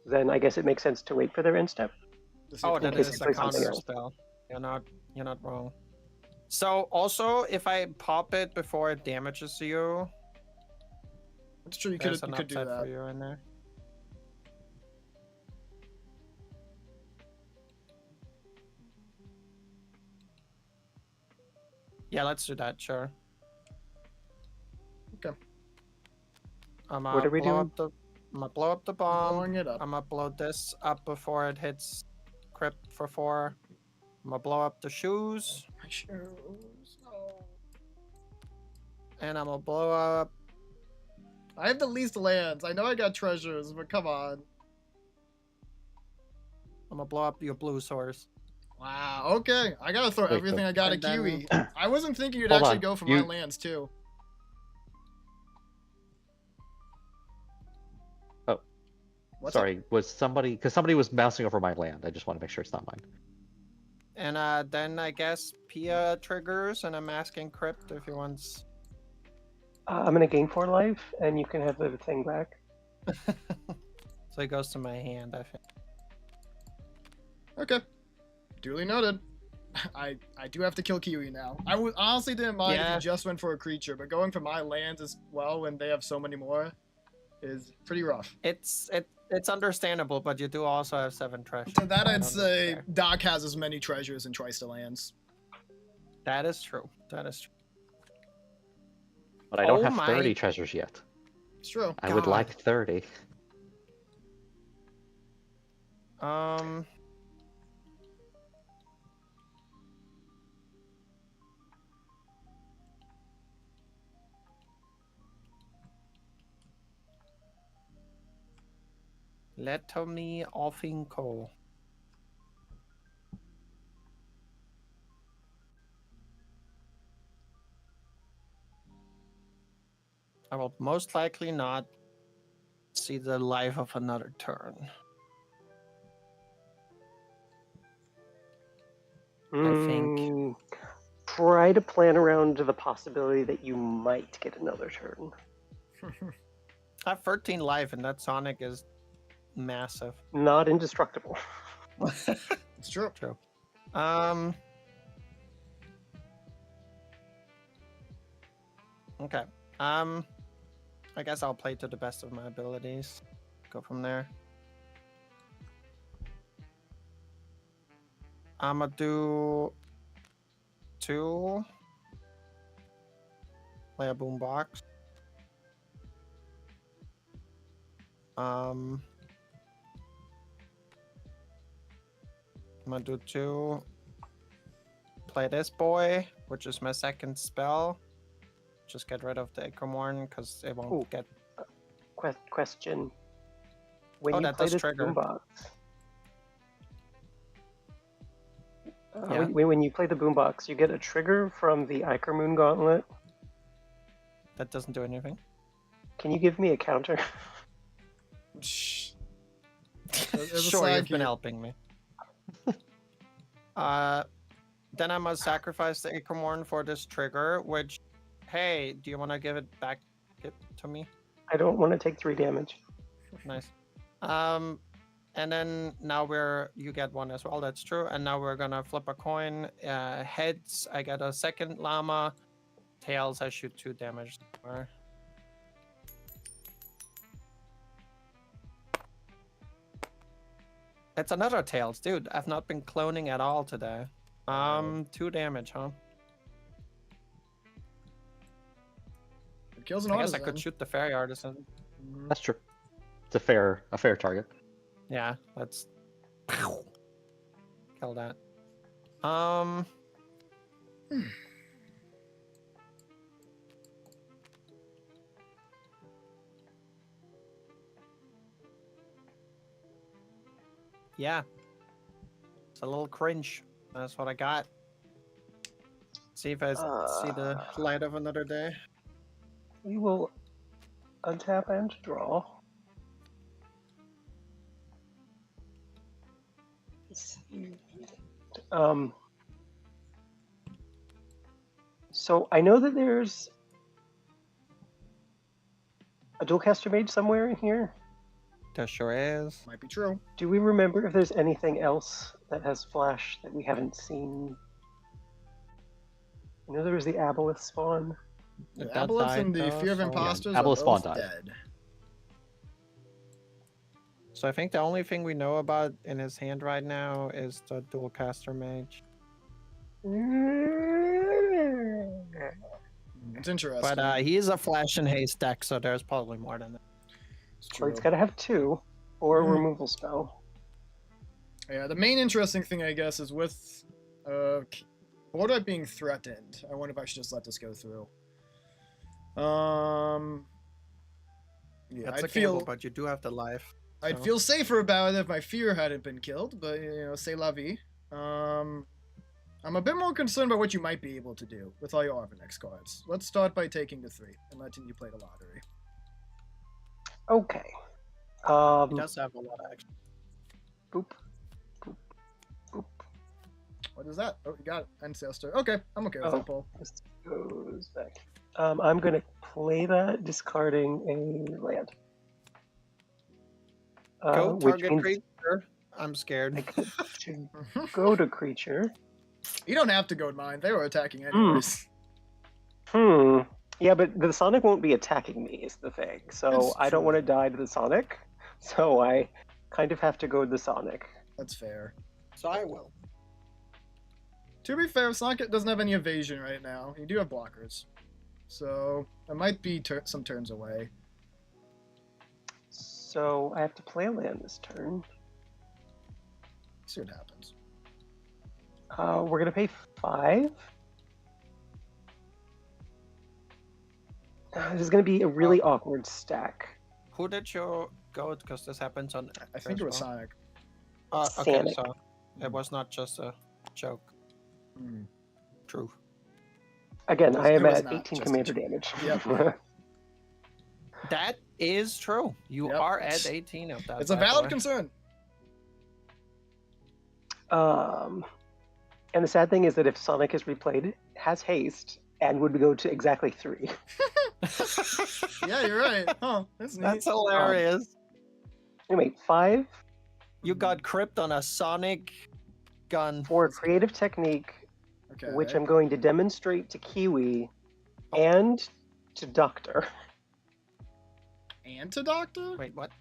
then I guess it makes sense to wait for their end step. To see Oh, if in that they case is you a play something counter else. spell. You're not wrong. So also, if I pop it before it damages you, It's true. You there's could an do upside for that. you in there. Yeah, let's do that. Sure. Okay. I'm What are we doing? I'm gonna blow up the bomb. Blowing it up. I'm gonna blow this up before it hits crypt for 4. I'm gonna blow up the shoes, My shoes. No. and I'm gonna blow up. I have the least lands. I know I got treasures, but come on. I'm gonna blow up your blue source. Wow. Okay. I gotta throw Wait, everything I got at and then- Kiwi. I wasn't thinking you'd Hold actually on, go for you- my lands too. Oh, What's up? sorry. Was somebody because somebody was bouncing over my land? I just want to make sure it's not mine. And then I guess Pia triggers, and I'm asking Crypt if he wants. I'm going to gain 4 life, and you can have the thing back. So it goes to my hand, I think. Okay. Duly noted. I do have to kill Kiwi now. I would honestly didn't mind if Yeah. you just went for a creature, but going for my lands as well when they have so many more is pretty rough. It's understandable, but you do also have 7 treasures. To that so I I'd don't know say there. Doc has as many treasures and twice the lands. That is true. That is true. But I don't Oh have my 30 treasures yet. It's true. I would God. like 30. Let me Offinco. I will most likely not see the life of another turn. I think. Try to plan around the possibility that you might get another turn. I have 13 life, and that Sonic is massive. Not indestructible. It's true. True. Okay. I guess I'll play to the best of my abilities. Go from there. I'ma do 2. Play a boombox. I'm gonna do 2. Play this boy, which is my second spell. Just get rid of the Acromorn because it won't Ooh. get. Question. When Oh, you that play does this trigger. boombox, Yeah. when you play the boombox, you get a trigger from the Iker Moon Gauntlet. That doesn't do anything. Can you give me a counter? Shh. There's a Sure, side you've been here. helping me. Then I must sacrifice the Acromorn for this trigger, which, hey, do you want to give it back to me? I don't want to take 3 damage. Nice. And then now you get 1 as well, that's true. And now we're gonna flip a coin. Heads, I get a second llama. Tails, I shoot 2 damage. It's another Tails, dude. I've not been cloning at all today. 2 damage, huh? It kills an I guess I artisan. could shoot the fairy artisan. That's true. It's a fair target. Yeah, let's kill that. Yeah. It's a little cringe. That's what I got. See if I see the light of another day. We will untap and draw. Let's see. So I know that there's a dualcaster mage somewhere in here. There sure is. Might be true. Do we remember if there's anything else that has flash that we haven't seen? I know there was the Aboleth spawn. The That Aboleth died, and the though, Fear of so- Imposters Yeah, are Aboleth spawn both died. dead. So I think the only thing we know about in his hand right now is the dualcaster mage. It's interesting. But he is a flash and haste deck, so there's probably more than that. It's Or true. it's got to have 2, or a Mhm. removal spell. Yeah, the main interesting thing, I guess, is with Border being threatened. I wonder if I should just let this go through. Yeah, That's I'd a feel gamble, but you do have the life. I'd so- feel safer about it if my fear hadn't been killed, but c'est la vie. I'm a bit more concerned about what you might be able to do with all your Arvanex cards. Let's start by taking the 3 and letting you play the lottery. Okay. He does have a lot of action. Boop. Boop. Boop. What is that? Oh, you got it. Ancestor. Okay, I'm okay with Oh. that, Paul. This goes back. I'm going to play that, discarding a land. Go Which target means creature. I'm I scared. could to go to creature. You don't have to go to mine. They were attacking anyways. Yeah, but the Sonic won't be attacking me, is the thing. So It's I don't want to true. die to the Sonic. So I kind of have to go to the Sonic. That's fair. So I will. To be fair, Sonic doesn't have any evasion right now. You do have blockers. So, it might be some turns away. So I have to play a land this turn. See what happens. We're going to pay 5. This is going to be a really awkward stack. Who did you go? Because this happens on. I think it was Sonic. Okay, Sonic. so it was not just a joke. Hmm. True. Again, It was- I it am was at not 18 just a commander joke. damage. Yep. That is true. You Yep. are at 18 of that. It's a by the valid way. concern. And the sad thing is that if Sonic is replayed, it has haste and would go to exactly 3. Yeah, you're right. Huh, that's neat. That's hilarious. Anyway, 5 You got crypt on a Sonic gun. for creative technique, Okay. which I'm going to demonstrate to Kiwi and to Doctor. And to Doctor? Wait, what?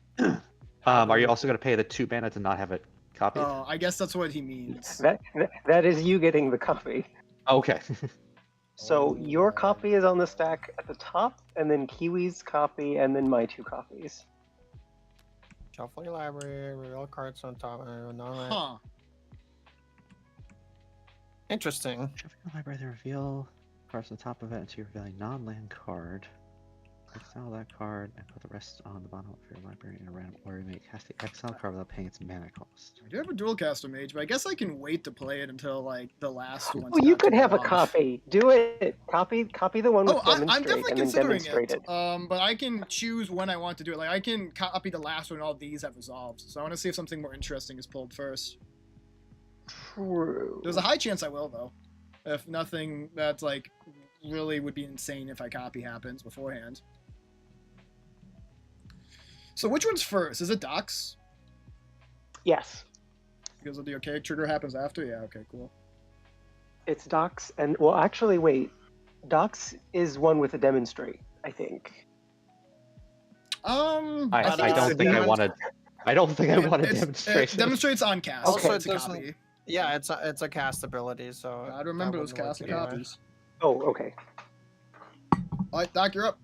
Are you also going to pay the 2 mana to not have it copied? Oh, I guess that's what he means. That is you getting the copy. Okay. So your Alright. copy is on the stack at the top, and then Kiwi's copy, and then my 2 copies. Shuffle your library, reveal cards on top. Huh. Interesting. Shuffle your library to reveal cards on top of it until you reveal a non-land card. Exile that card and put the rest on the bottom of your library in a random order. You may cast the exile card without paying its mana cost. I do have a dual caster mage, but I guess I can wait to play it until like the last one. Oh, you could have a copy. Do it. Copy the one with Oh, I'm demonstrate, definitely and then considering demonstrate it. it. But I can choose when I want to do it. Like I can copy the last one. All these have resolved. So I want to see if something more interesting is pulled first. True. There's a high chance I will though. If nothing that's like really would be insane if I copy happens beforehand. So which one's first? Is it Docs? Yes, Because of the archaic trigger happens after? Yeah, okay, cool. it's Docs, and well, actually, wait. Docs is one with a demonstrate, I think. I think I it's don't think I demon- wanted. I don't think I want a It demonstration. demonstrates on cast. Also, so it it's a doesn't- copy. Yeah, it's a cast ability, so I'd remember that those wouldn't work cast anyway. copies. Oh, okay. All right, Doc, you're up.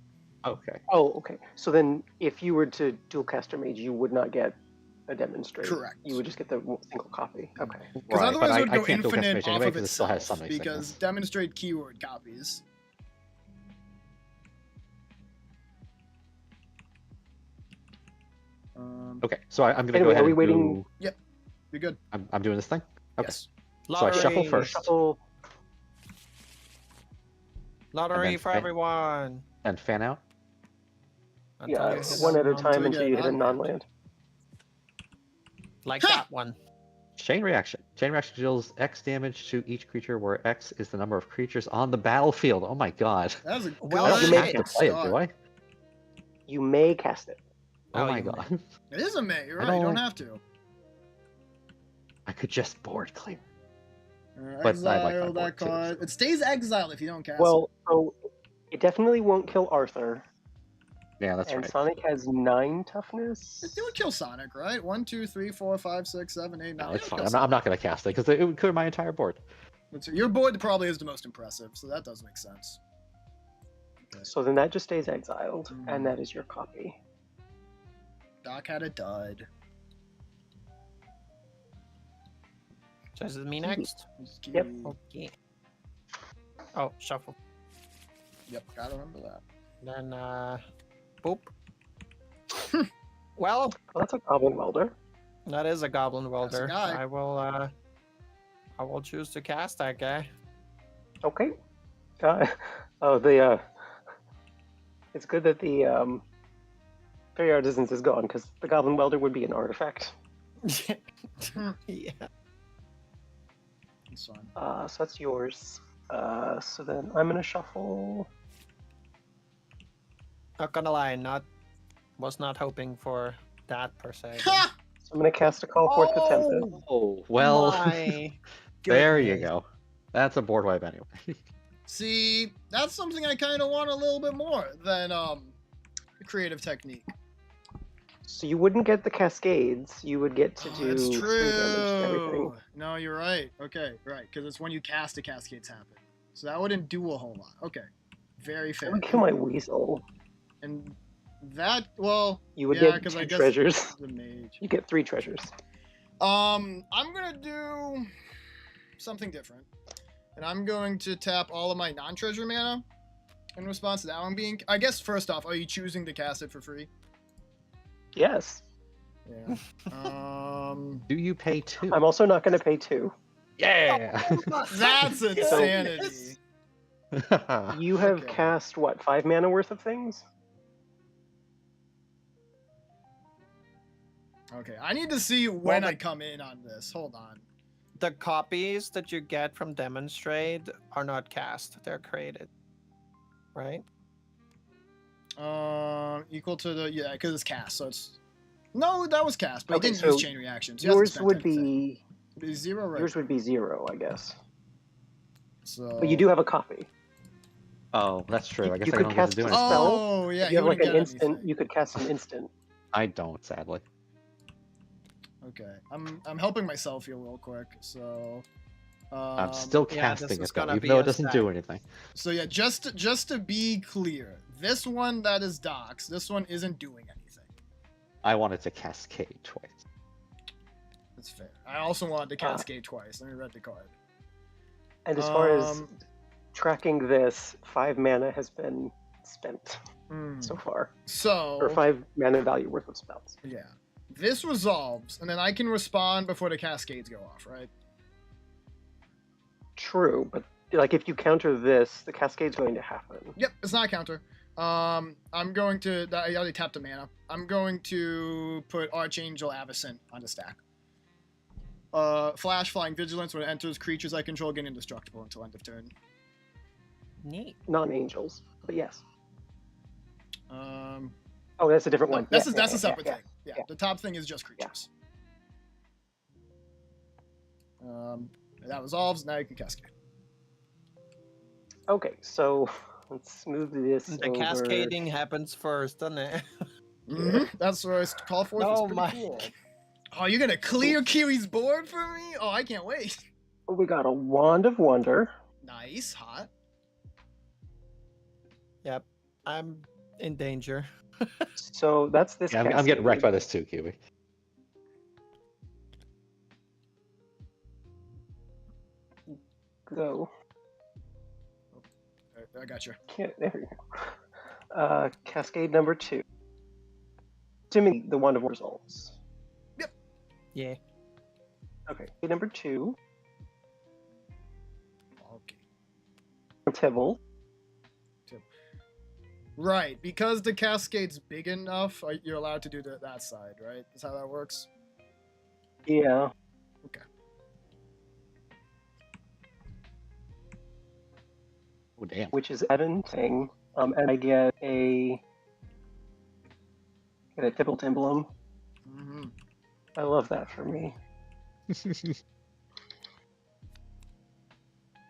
Okay. Oh, okay. So then, if you were to dual caster mage, you would not get a demonstrate. Correct. You would just get the single copy. Okay. Because Right, otherwise but it would I go can't dual cast infinite mage off anyway of because it still has itself. some Because sickness. demonstrate keyword copies. Okay, so I'm gonna Anyway, go ahead are we and waiting- do. You're good. I'm doing this thing. Okay. Yes. So I shuffle Lottery. first. Shuffle. Lottery then for fan- everyone. And fan out. Until Yeah, you hit one at a until time you until get you hit a unland. non-land. like Ha! that one. Chain reaction. Chain reaction deals X damage to each creature, where X is the number of creatures on the battlefield. Oh my god. That was a good Well, I don't you have make to play it, do I? You may cast it. Oh Oh, my you may. god. It is a May. You're I right. You don't don't- have to. I could just board clear. But But I like my exile board that too, card. so- It stays exiled if you don't cast Well, so it definitely won't kill Arthur. Yeah, that's and right. Sonic has 9 toughness. it. It would kill Sonic, right? 1, 2, 3, 4, 5, 6, 7, 8, 9. No, Yeah, it's it fine. kills I'm not going to cast it because it would clear my entire board. Sonic. Your board probably is the most impressive, so that does make sense. So then that just stays exiled, Mhm. and that is your copy. Doc had a dud. So is it me next? Yep. Okay. Oh, shuffle. Yep, gotta remember that. Then boop. Well, Well, that's a Goblin Welder. that is a goblin welder. guy. I will choose to cast that guy. Okay. It's good that the Fairy Artisans is gone, because the Goblin Welder would be an artifact. Yeah. It's fine. So that's yours. So then I'm gonna shuffle. Not gonna lie, was not hoping for that per se. Ha! So I'm gonna cast a Call Forth the Tempest. Oh, well, My there you goodness. go. That's a board wipe anyway. See, that's something I kind of want a little bit more than creative technique. So you wouldn't get the Cascades. You would get to do That's 3 damage to everything. true. No, you're right. Okay, right, because it's when you cast a cascades happen. So that wouldn't do a whole lot. Okay, very That fair. would kill my Weasel. And that, well, You would yeah, get 'cause 2 I guess treasures. the mage. You get 3 treasures. I'm gonna do something different, and I'm going to tap all of my non-treasure mana in response to that one being. I guess first off, are you choosing to cast it for free? Yes. Yeah. Do you pay 2? I'm also not gonna pay 2. Yeah! That's insanity. You have Okay. cast what, 5 mana worth of things? Okay, I need to see when I come in on this. Hold on. The copies that you get from Demonstrate are not cast; they're created. Right? Equal to the because it's cast, so it's no, that was cast, but Okay, it didn't use so chain reactions. You have to Yours spend would anything. be It'd be 0, right? yours would be 0, I guess. So. But you do have a copy. Oh, that's true. I guess You I could don't get to cast do a anything. spell. Oh yeah, If you have like wouldn't an get instant, anything. you could cast an instant. I don't, sadly. Okay, I'm helping myself here real quick. So. I'm still yeah, this casting is it though, gonna even be though a it doesn't do anything. So yeah, just to be clear, this one that is Docs, this one isn't doing anything. I wanted to cascade twice. That's fair. I also wanted to cascade twice. Let me read the card. And as far as Um, tracking this, 5 mana has been spent Hmm. so far, So or 5 mana value worth of spells. yeah, this resolves, and then I can respond before the cascades go off, right? True, but like if you counter this, the cascade's going to happen. Yep, it's not a counter. I'm going to. I already tapped a mana. I'm going to put Archangel Avacyn on the stack. Flash, Flying Vigilance. When it enters, creatures I control get indestructible until end of turn. Neat. Non-angels, but yes. Um, Oh, that's a different one. that's Yeah, a yeah, separate yeah, thing. Yeah, yeah. the top thing is just creatures. That resolves. Now you can cascade. Okay, so let's move this The over. cascading happens first, doesn't it? That's what I call forth. Oh It's pretty my cool. Oh, you're gonna clear Kiwi's board for me? Oh, I can't wait. We got a Wand of Wonder. Nice, hot. Yep. I'm in danger. So that's this. Yeah, I'm getting wrecked by Cascade. this too, Kiwi. Go. I got you. There we go. Cascade number 2. Assuming the Wand of Wonder results. Yeah. Okay. Cascade number 2. Okay. Tibble. Right, because the cascade's big enough, you're allowed to do that side, right? That's how that works. Yeah. Okay. Oh damn. Which is Evan thing. And I get a Tibble emblem. Mm-hmm. I love that for me.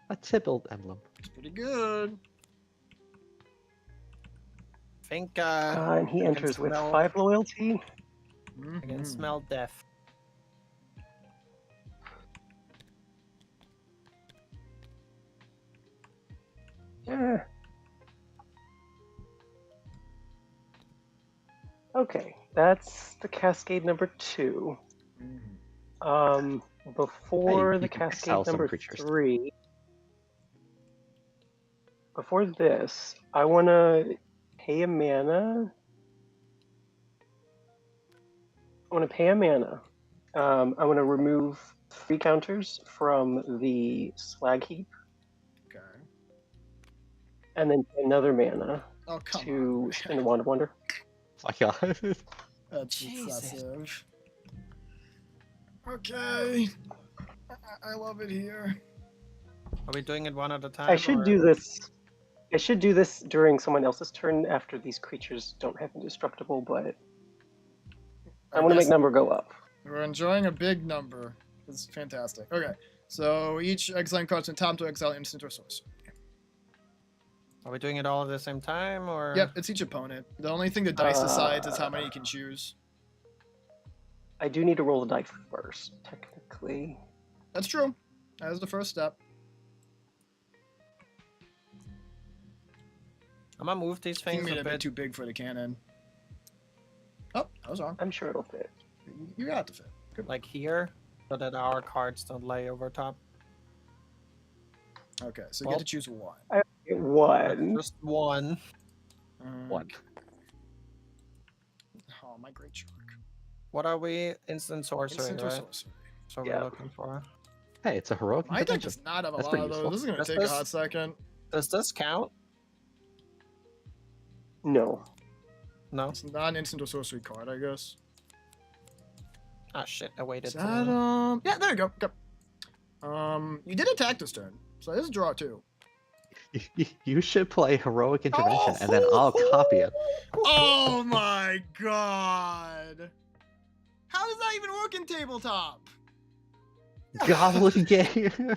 A Tybalt emblem. It's pretty good. I think And he I can enters with smell- 5 loyalty. I can Mhm. smell death. Yeah. Okay, that's the Cascade number 2. Mhm. Before Hey, the you can Cascade exile some number creatures. 3. Before this, I want to pay a mana. I want to pay a mana. I want to remove 3 counters from the slag heap, Okay. and then pay another mana Oh, come to on. spin the Wand of Wonder. Oh my god. That's Jesus. excessive. Okay. I love it here. Are we doing it one at a time? I should or- do this. I should do this during someone else's turn after these creatures don't have indestructible, but I want to make guess number go up. We're enjoying a big number. It's fantastic. Okay. So each exiling card is time to exile instant or sorcery. Are we doing it all at the same time, or? Yep, it's each opponent. The only thing the dice decides is how many you can choose. I do need to roll the dice first, technically. That's true. That is the first step. I'm gonna move these I think things made it a a bit bit. too big for the cannon. Oh, I was wrong. I'm sure it'll fit. You got to fit. Good. Like here, so that our cards don't lay over top. Okay, so you Well- get to choose one. One. Just one. One. Oh, my great shark. What are we? Instant sorcery, Instant or right? sorcery. So Yeah. we're looking for. Hey, it's a heroic My deck intervention. does not have a That's lot pretty of those. useful. This is gonna Does take a this- hot second. Does this count? No. No. It's not an instant or sorcery card, I guess. Ah shit! I waited. Is that, till- yeah, there you go. You did attack this turn, so this is draw 2. You should play heroic intervention, and then I'll copy it. Oh my god! How does that even work in tabletop? Goblin game.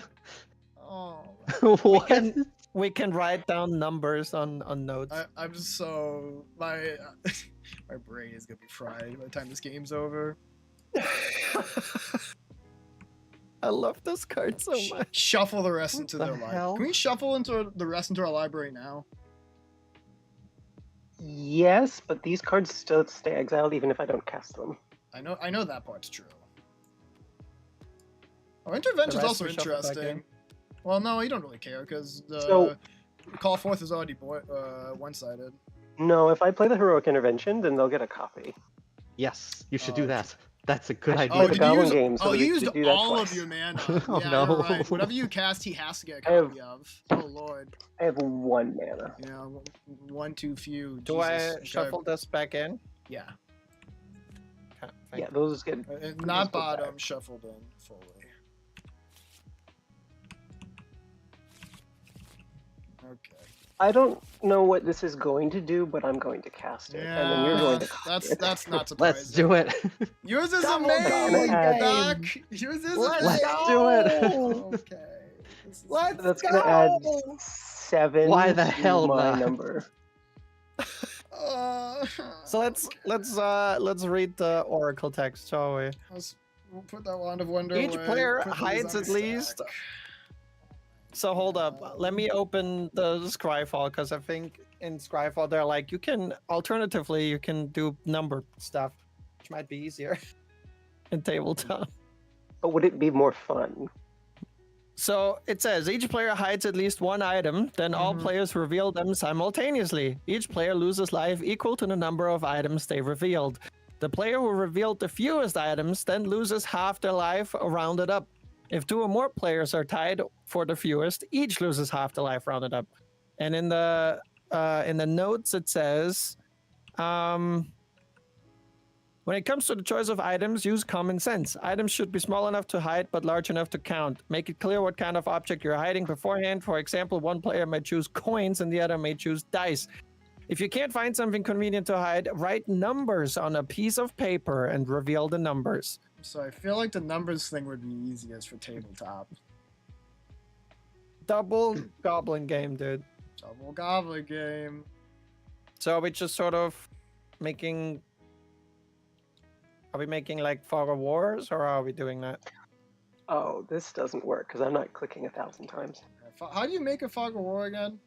Oh, What? We can write down numbers on notes. I'm just so my my brain is gonna be fried by the time this game's over. I love this card so much. Shuffle the rest What into the their library. hell? Can we shuffle into the rest into our library now? Yes, but these cards still stay exiled even if I don't cast them. I know that part's true. Oh, intervention's rest also we shuffle back interesting. in. Well, no, you don't really care because the So- call forth is already one-sided. No, if I play the heroic intervention, then they'll get a copy. Yes, you should Oh, do that. That's a good I should idea. Oh, the did Goblin you use, game, so oh, that you we used could do that all of twice. your mana. Oh, Yeah, no. you're right. Whatever you cast, he has to get a I have- copy of. Oh lord. I have 1 mana. Yeah, one too few. Do Jesus. I Okay. shuffle this back in? Yeah. Okay, thank Yeah, those get. Not Just go back. bottom, shuffled in fully. Okay. I don't know what this is going to do, but I'm going to cast it, and then you're going to copy that's it. that's not surprising. Let's do it. Yours is Double amazing, game. Doc. Yours is Let's amazing. do it. Okay. This is- Let's That's go! gonna add 7 Why the to hell my not? number. So let's read the oracle text, shall we? We'll put that wand of wonder Each away, player put these hides on at the least. stack. So hold up. Let me open the Scryfall because I think in Scryfall they're like you can alternatively you can do number stuff, which might be easier in tabletop. But would it be more fun? So it says each player hides at least one item, then all Mhm. players reveal them simultaneously. Each player loses life equal to the number of items they revealed. The player who revealed the fewest items then loses half their life rounded up. If 2 or more players are tied for the fewest, each loses half the life rounded up. And in the notes it says, when it comes to the choice of items, use common sense. Items should be small enough to hide but large enough to count. Make it clear what kind of object you're hiding beforehand. For example, one player may choose coins and the other may choose dice. If you can't find something convenient to hide, write numbers on a piece of paper and reveal the numbers. So I feel like the numbers thing would be easiest for tabletop. Double goblin game, dude. Double goblin game. So are we just sort of making... Are we making like Fog of Wars or are we doing that? Oh, this doesn't work because I'm not clicking 1,000 times. How do you make a fog of war again?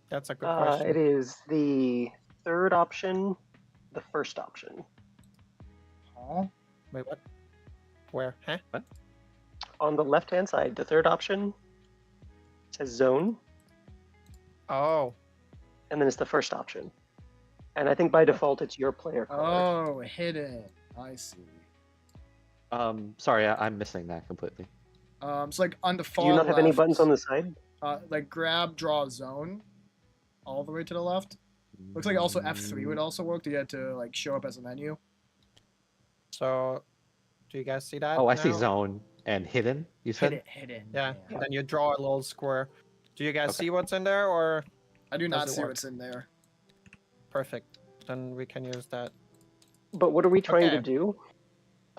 That's a good question. It is the third option, the first option. Huh? Wait, what? Where? Huh? On the left-hand side, the third option says zone, Oh. and then it's the first option. And I think by default it's your player card. Oh, hidden. I see. Sorry, I'm missing that completely. So like on the far Do you not have any left, buttons on the side? like grab, draw, zone, all the way to the left. Looks like also F3 would also work to get to like show up as a menu. So, do you guys see that? Oh, I see now? zone and hidden. You said. Hidden. Yeah. And then you draw a little square. Do you guys Okay. see what's in there, or I do not Does it see work? what's in there. perfect? Then we can use that. But what are we trying to Okay. do?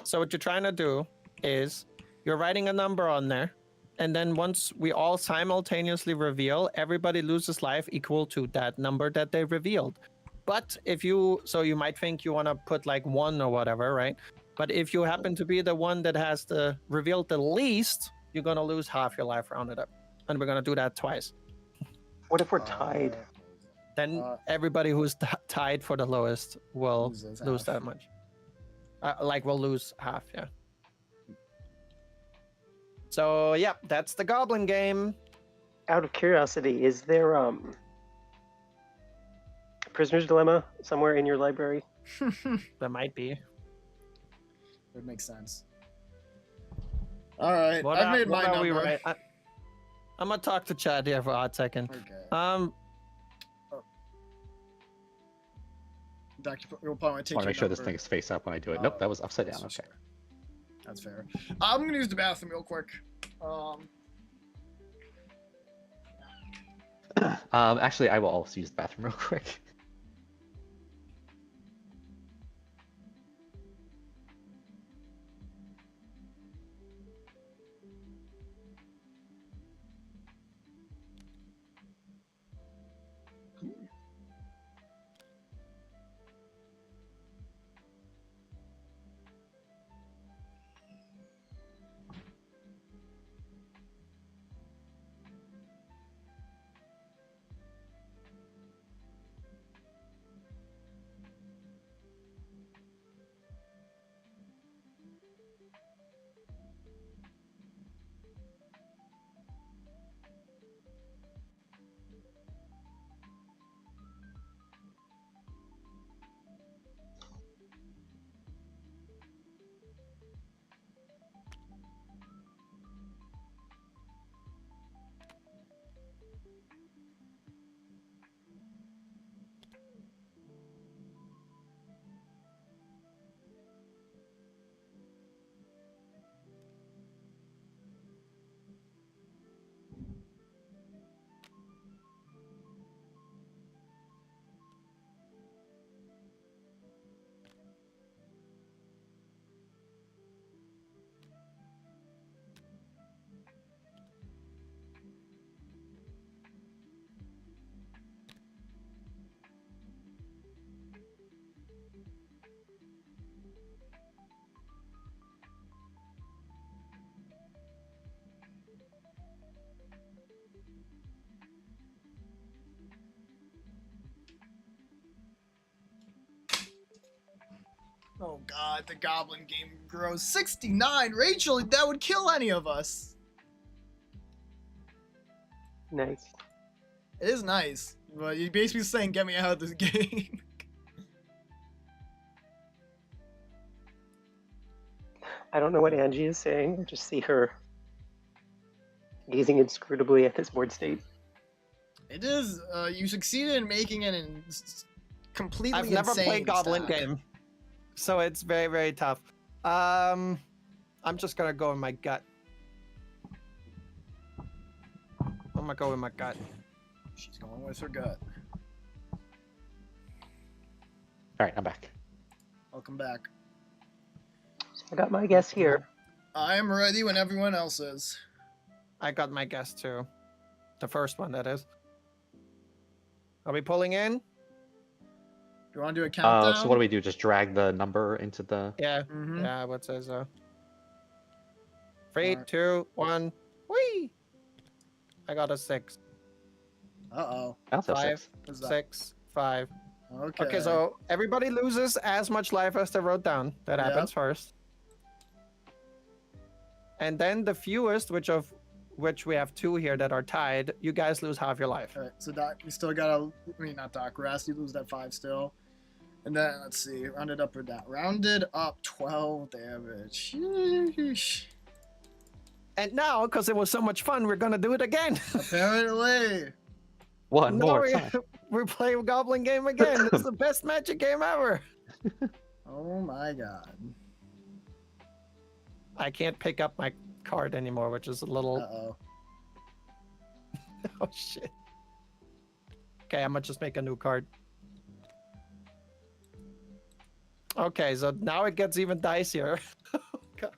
So what you're trying to do is you're writing a number on there, and then once we all simultaneously reveal, everybody loses life equal to that number that they revealed. But if you, so you might think you want to put like 1 or whatever, right? But if you happen to be the one that has the revealed the least, you're gonna lose half your life rounded up, and we're gonna do that twice. What if we're tied? Then Uh, everybody who's tied for the lowest will Loses lose half. that much. Like we'll lose half, yeah. So yeah, that's the goblin game. Out of curiosity, is there Prisoner's Dilemma somewhere in your library? There might be. It makes sense. All right, What I've are- made what my are we number. I'm gonna talk to Chad here for a hot second. Okay. Doctor, you'll probably take I want to your make sure this number. thing's face up when I do it. Nope, that was upside down. That's Okay. fair. That's fair. I'm gonna use the bathroom real quick. Actually, I will also use the bathroom real quick. Oh god, the goblin game grows 69. Rachel, that would kill any of us. Nice. It is nice, but you're basically saying get me out of this game. I don't know what Angie is saying. I just see her gazing inscrutably at this board state. It is. You succeeded in making it completely I've never insane played Goblin stack. game, so it's very, very tough. I'm just gonna go with my gut. I'm gonna go with my gut. She's going with her gut. All right, I'm back. Welcome back. I got my guess here. I am ready when everyone else is. I got my guess too. The first one, that is. Are we pulling in? Do you want to do a countdown? So what do we do? Just drag the number into the... Yeah. Mm-hmm. Yeah, I would say so. 3, Alright. 2, 1. Whee! I got a 6. Uh-oh. I'll say 5, 6. What's that? 6, 5. Okay. Okay, so everybody loses as much life as they wrote down. That Yep. happens first. And then the fewest, which we have 2 here that are tied, you guys lose half your life. Alright, so Doc, we still gotta... I mean, not Doc. Rast, you lose that 5 still. And then, let's see. Rounded up or down? Rounded up 12 damage. Sheesh. And now, because it was so much fun, we're gonna do it again. Apparently. One No, more we- time. We're playing Goblin game again. It's the best Magic game ever. Oh my god. I can't pick up my card anymore, which is a little... Uh-oh. Oh, shit. Okay, I'm gonna just make a new card. Okay, so now it gets even dicier. Oh, God.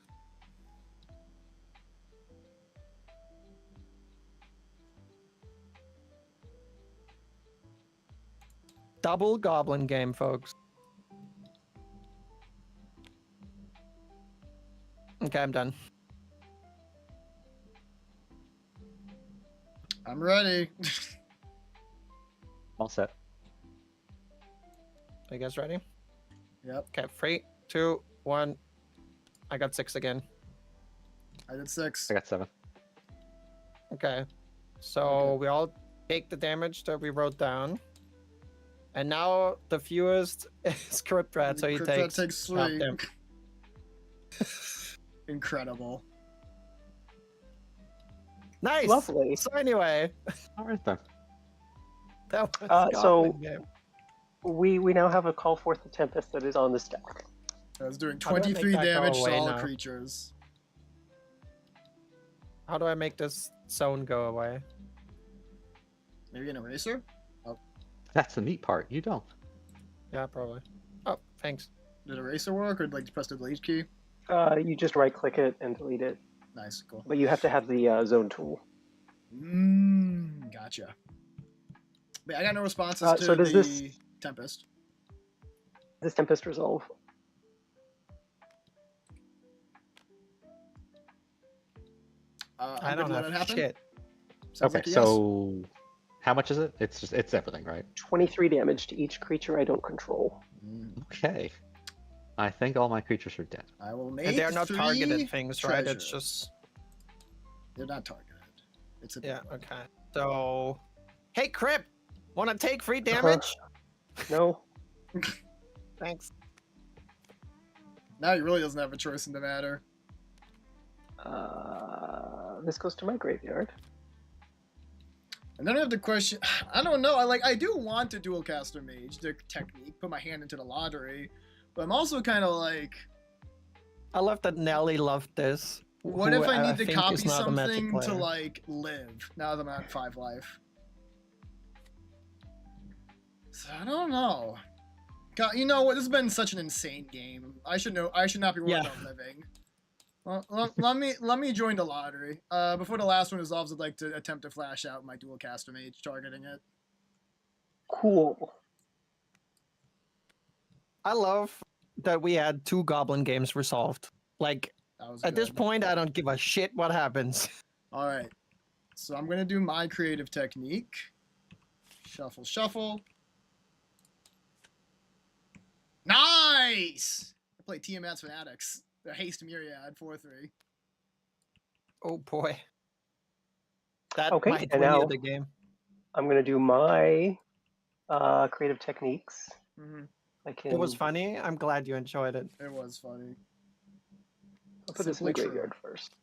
Double Goblin game, folks. Okay, I'm done. I'm ready. All set. Are you guys ready? Yep, Okay, 3, 2, 1. I got 6 again. I did 6. I got 7. Okay. So Okay. we all take the damage that we wrote down. And now the fewest is Crypt Rat, so he Crypt Rat takes... takes half 3. damage. Incredible. Nice! Lovely. So anyway, All right then. that was So- Goblin game. We now have a Call Forth the Tempest that is on the stack. I was doing How do I make 23 that go damage to away all now? creatures. How do I make this zone go away? Maybe an eraser? That's the neat part. You don't. Yeah, probably. Oh, thanks. Did eraser work, or like press the delete key? You just right click it and delete it, Nice, cool. but you have to have the zone tool. Gotcha. But I got no responses to so does the this- Tempest. This Tempest resolve. I I'm don't good to let have it happen? shit. Sounds Okay, like a yes. so how much is it? It's everything, right? 23 damage to each creature I don't control. Okay. I think all my creatures are dead. I will make And they're not 3 targeted things, right? It's treasures. just... They're not targeted. It's a Yeah, okay. So... Hey, Crypt! Wanna take free damage? No. Thanks. Now he really doesn't have a choice in the matter. This goes to my graveyard. And then I have the question. I don't know. I do want to dual caster mage the technique, put my hand into the lottery, but I'm also kind of like, I love that Nelly loved this. what who if I need to think copy is not a Magic something to player. like live now that I'm at 5 life? So I don't know. God, you know what? This has been such an insane game. I should know. I should not be worried Yeah. about living. Well, let me join the lottery. Before the last one resolves, I'd like to attempt to flash out my dual caster mage, targeting it. Cool. I love that we had 2 Goblin games resolved. Like, That was at this good. point, I don't give a shit what happens. All right. So I'm gonna do my creative technique. Shuffle, shuffle. Nice. I play Tiamat's Fanatics. The Haste Myriad 4/3. Oh boy. That Okay, might and win you now the game. I'm gonna do my creative techniques. Mm-hmm. I can. It was funny. I'm glad you enjoyed it. It was funny. I'll put this in the Simply true. graveyard first.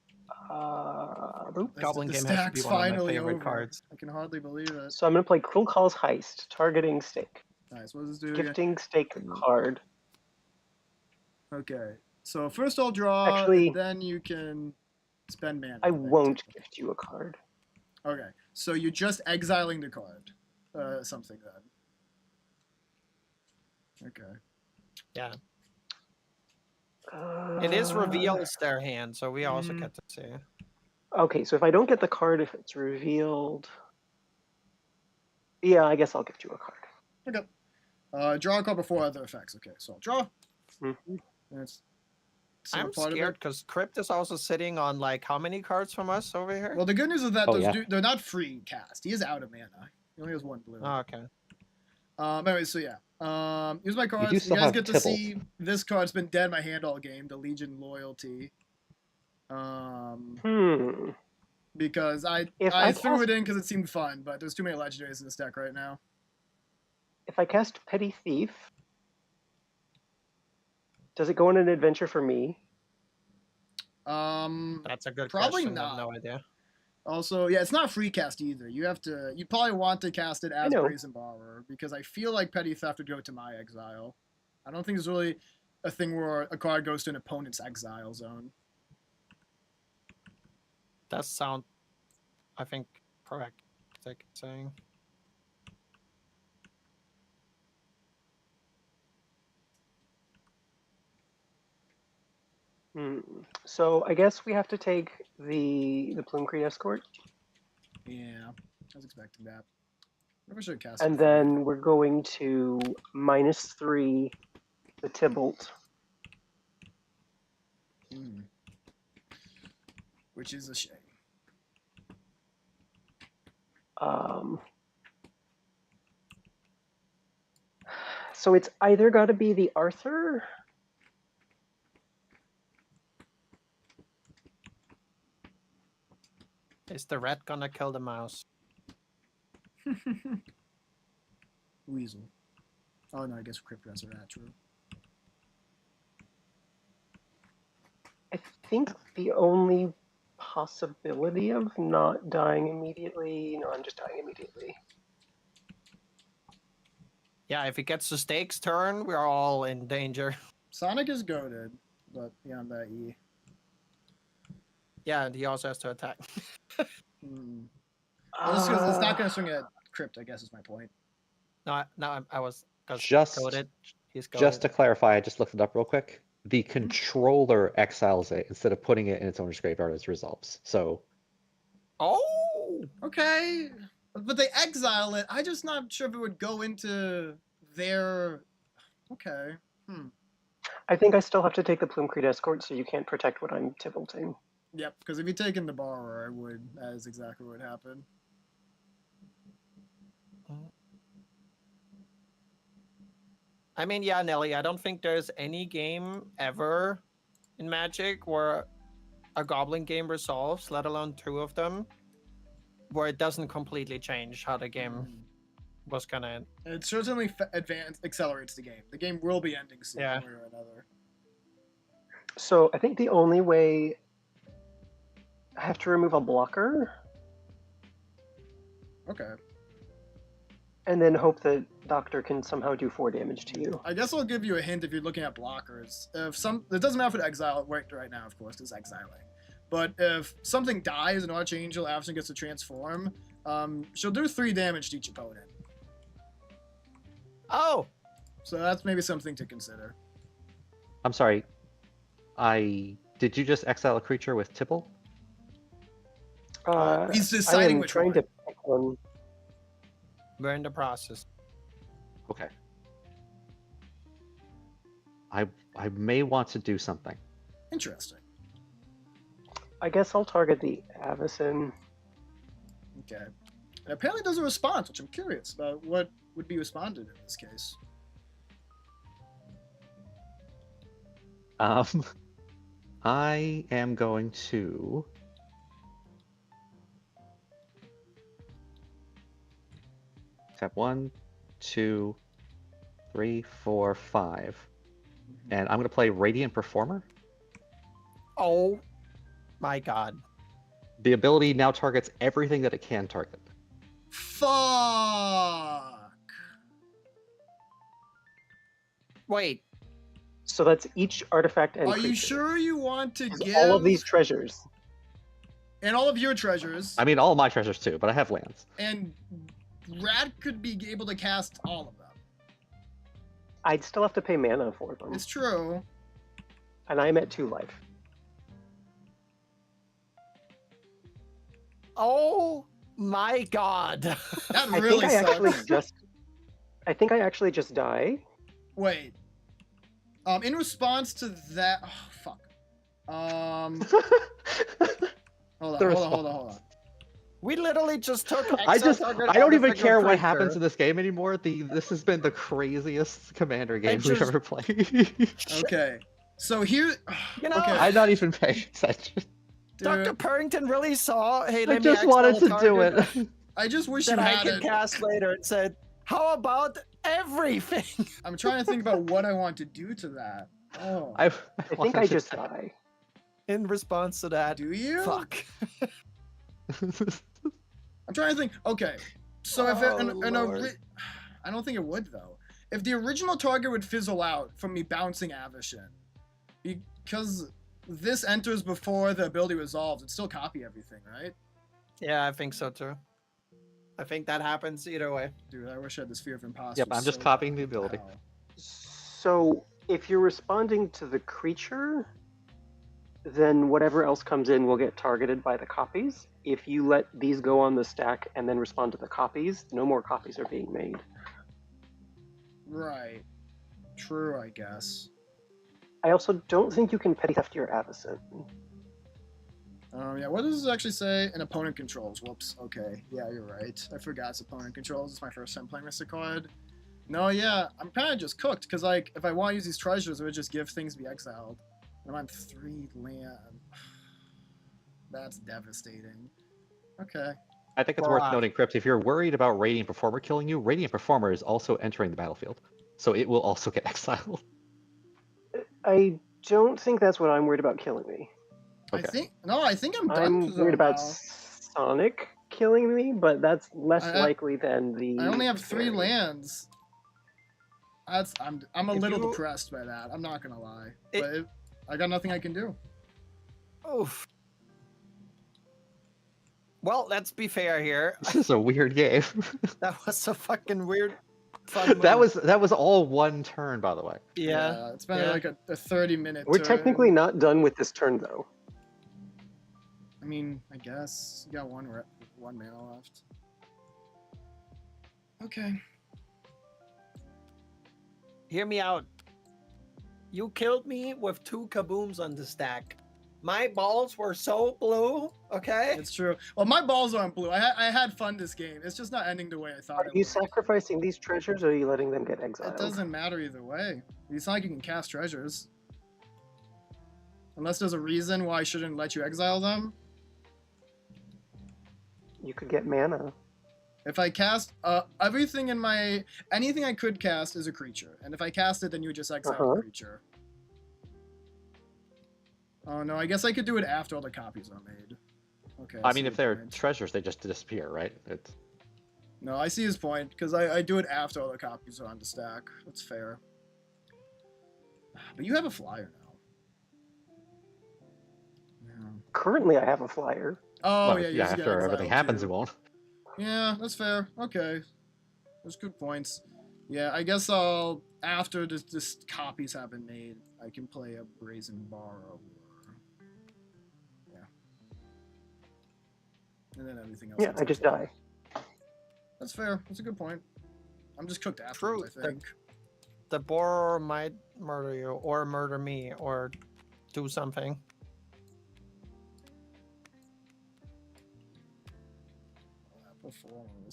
Boop. Goblin the game has to be stack's one of my finally favorite over. cards. I can hardly believe it. So I'm gonna play Cruel Call's Heist, targeting stake. Nice. What does this do again? Gifting stake a card. Okay. So first I'll draw, Actually- and then you can spend mana. I think, won't too. gift you a card. Okay. So you're just exiling the card. Something then. Okay. Yeah. It is Uh, reveals their hand, so we also Mhm. get to see. Okay, so if I don't get the card, if it's revealed, yeah, I guess I'll gift you a card. Okay. Draw a card before other effects. Okay. So I'll draw. Mhm. That's I'm part of it. scared because Crypt is also sitting on like how many cards from us over here? Well, the good news is that Oh, those yeah. they're not free cast. He is out of mana. He only has one blue. Oh, okay. Anyway, so yeah. Use my cards. do You, still guys have get to Tybalt. see this card's been dead in my hand all game. The Legion Loyalty. Because If I I threw cast- it in because it seemed fun, but there's too many legendaries in this deck right now. If I cast Petty Thief, does it go on an adventure for me? That's a good Probably question. I have not. no idea. Also, yeah, it's not free cast either. You probably want to cast it as know. Brazen Borrower because I feel like Petty Theft would go to my exile. I don't think there's really a thing where a card goes to an opponent's exile zone. Does sound, I think, correct. Like saying. So I guess we have to take the Plume-Creed Escort, Yeah, I was expecting that. Maybe I should have cast and it before. then we're going to -3 the Tybalt. Which is a shame. So it's either got to be the Arthur. Is the rat gonna kill the mouse? Weasel. Oh no, I guess Crypt Rats are that true. I think the only possibility of not dying immediately. No, I'm just dying immediately. Yeah, if it gets to Stake's turn, we're all in danger. Sonic is goaded, but beyond that, Yeah, and he also has to attack. Well, just because it's not going to swing at Crypt, I guess is my point. No, I was Just- goaded. He's goaded. Just to clarify, I just looked it up real quick. The controller exiles it instead of putting it in its owner's graveyard as resolves. So Oh! Okay, but they exile it. I'm just not sure if it would go into their. Okay. I think I still have to take the Plume-Creed Escort, so you can't protect what I'm Tybalting. Yep, because if you'd taken the Borrower, I would. That is exactly what would happen. I mean, yeah, Nelly, I don't think there's any game ever in Magic where a Goblin game resolves, let alone two of them, where it doesn't completely change how the game was gonna end. It certainly accelerates the game. The game will be ending soon, Yeah. one way or another. So I think the only way I have to remove a blocker Okay. and then hope that Doctor can somehow do 4 damage to you. I guess I'll give you a hint if you're looking at blockers. It doesn't matter for exile right now, of course, because exiling. But if something dies and Archangel Avacyn gets to transform, she'll do 3 damage to each opponent. Oh! So that's maybe something to consider. I'm sorry. Did you just exile a creature with Tybalt? He's I deciding am which trying one. to pick one. We're in the process. Okay. I may want to do something. Interesting. I guess I'll target the Avacyn. Okay. And apparently there's a response, which I'm curious about what would be responded in this case. I am going to. Tap 1, 2, 3, 4, 5. And I'm going to play Radiant Performer. Oh my god. The ability now targets everything that it can target. Fuck. Wait. So that's each artifact and Are creature. you sure you want to Is give all of these treasures? and all of your treasures? I mean, all of my treasures too, but I have lands. And Rad could be able to cast all of them. I'd still have to pay mana for them. It's true. And I'm at 2 life. Oh my god. That I really think sucks. I think I actually just die. Wait. In response to that, oh, fuck. Hold on. We literally just took. I don't even care what creature. happens in this game anymore. This has been the craziest Commander game we've just- ever played. Okay. So here, You know, okay. I'm not even paying attention. Dr. Dude, Purrington really saw. Hey, I let me just exile wanted a to do target it. I just wish you that I had can it. cast later, and said, "How about everything?" I'm trying to think about what I want to do to that. Oh, I think I just die. In response to that, do you? fuck. I'm trying to think. Okay, so if Oh, Lord. I don't think it would though. If the original target would fizzle out from me bouncing Avacyn, because this enters before the ability resolves, it'd still copy everything, right? Yeah, I think so too. I think that happens either way. Dude, I wish I had this fear of imposter. Yep, I'm just so copying the bad. ability. Wow. So if you're responding to the creature, then whatever else comes in will get targeted by the copies. If you let these go on the stack and then respond to the copies, no more copies are being made. Right. True, I guess. I also don't think you can petty theft your Avacyn. Yeah, what does this actually say? An opponent controls. Whoops. Okay. Yeah, you're right. I forgot it's opponent controls. It's my first time playing Mystic card. No, yeah, I'm kind of just cooked, because, like, if I want to use these treasures, it would just give things to be exiled. I'm on 3 land. That's devastating. Okay. I think it's worth Bruh. noting, Crypt, if you're worried about Radiant Performer killing you, Radiant Performer is also entering the battlefield. So it will also get exiled. I don't think that's what I'm worried about killing me. Okay. I think I'm done. I'm worried about Sonic killing me, but that's less I- likely than the. I only have 3 fairy. lands. I'm a If little you- depressed by that. I'm not gonna lie. It- But I got nothing I can do. Oof. Well, let's be fair here. This is a weird game. That was a fucking weird. Fun that move. was all one turn, by the way. Yeah. It's been yeah. like a 30-minute. We're turn. technically not done with this turn, though. I mean, I guess you got one mana left. Okay. Hear me out. You killed me with 2 kabooms on the stack. My balls were so blue, okay? It's true. Well, my balls aren't blue. I had fun this game. It's just not ending the way I thought Are it you would. sacrificing these treasures, or are you letting them get exiled? It doesn't matter either way. It's not like you can cast treasures. Unless there's a reason why I shouldn't let you exile them. You could get mana. If I cast everything in my anything I could cast is a creature, and if I cast it, then you would just exile the creature. Oh no, I guess I could do it after all the copies are made. Okay. I see mean, if your they're point. treasures, they just disappear, right? It's... No, I see his point because I do it after all the copies are on the stack. That's fair. But you have a flyer now. Yeah. Currently, I have a flyer. Oh well, yeah, you just get after everything exiled, happens, too. it won't. Yeah, that's fair. Okay. Those good points. Yeah, I guess I'll after this copies have been made, I can play a Brazen Borrower. Yeah. And then everything else. Yeah, gets I just exiled. die. That's fair. That's a good point. I'm just cooked afterwards, True. I think. The boar might murder you, or murder me, or do something.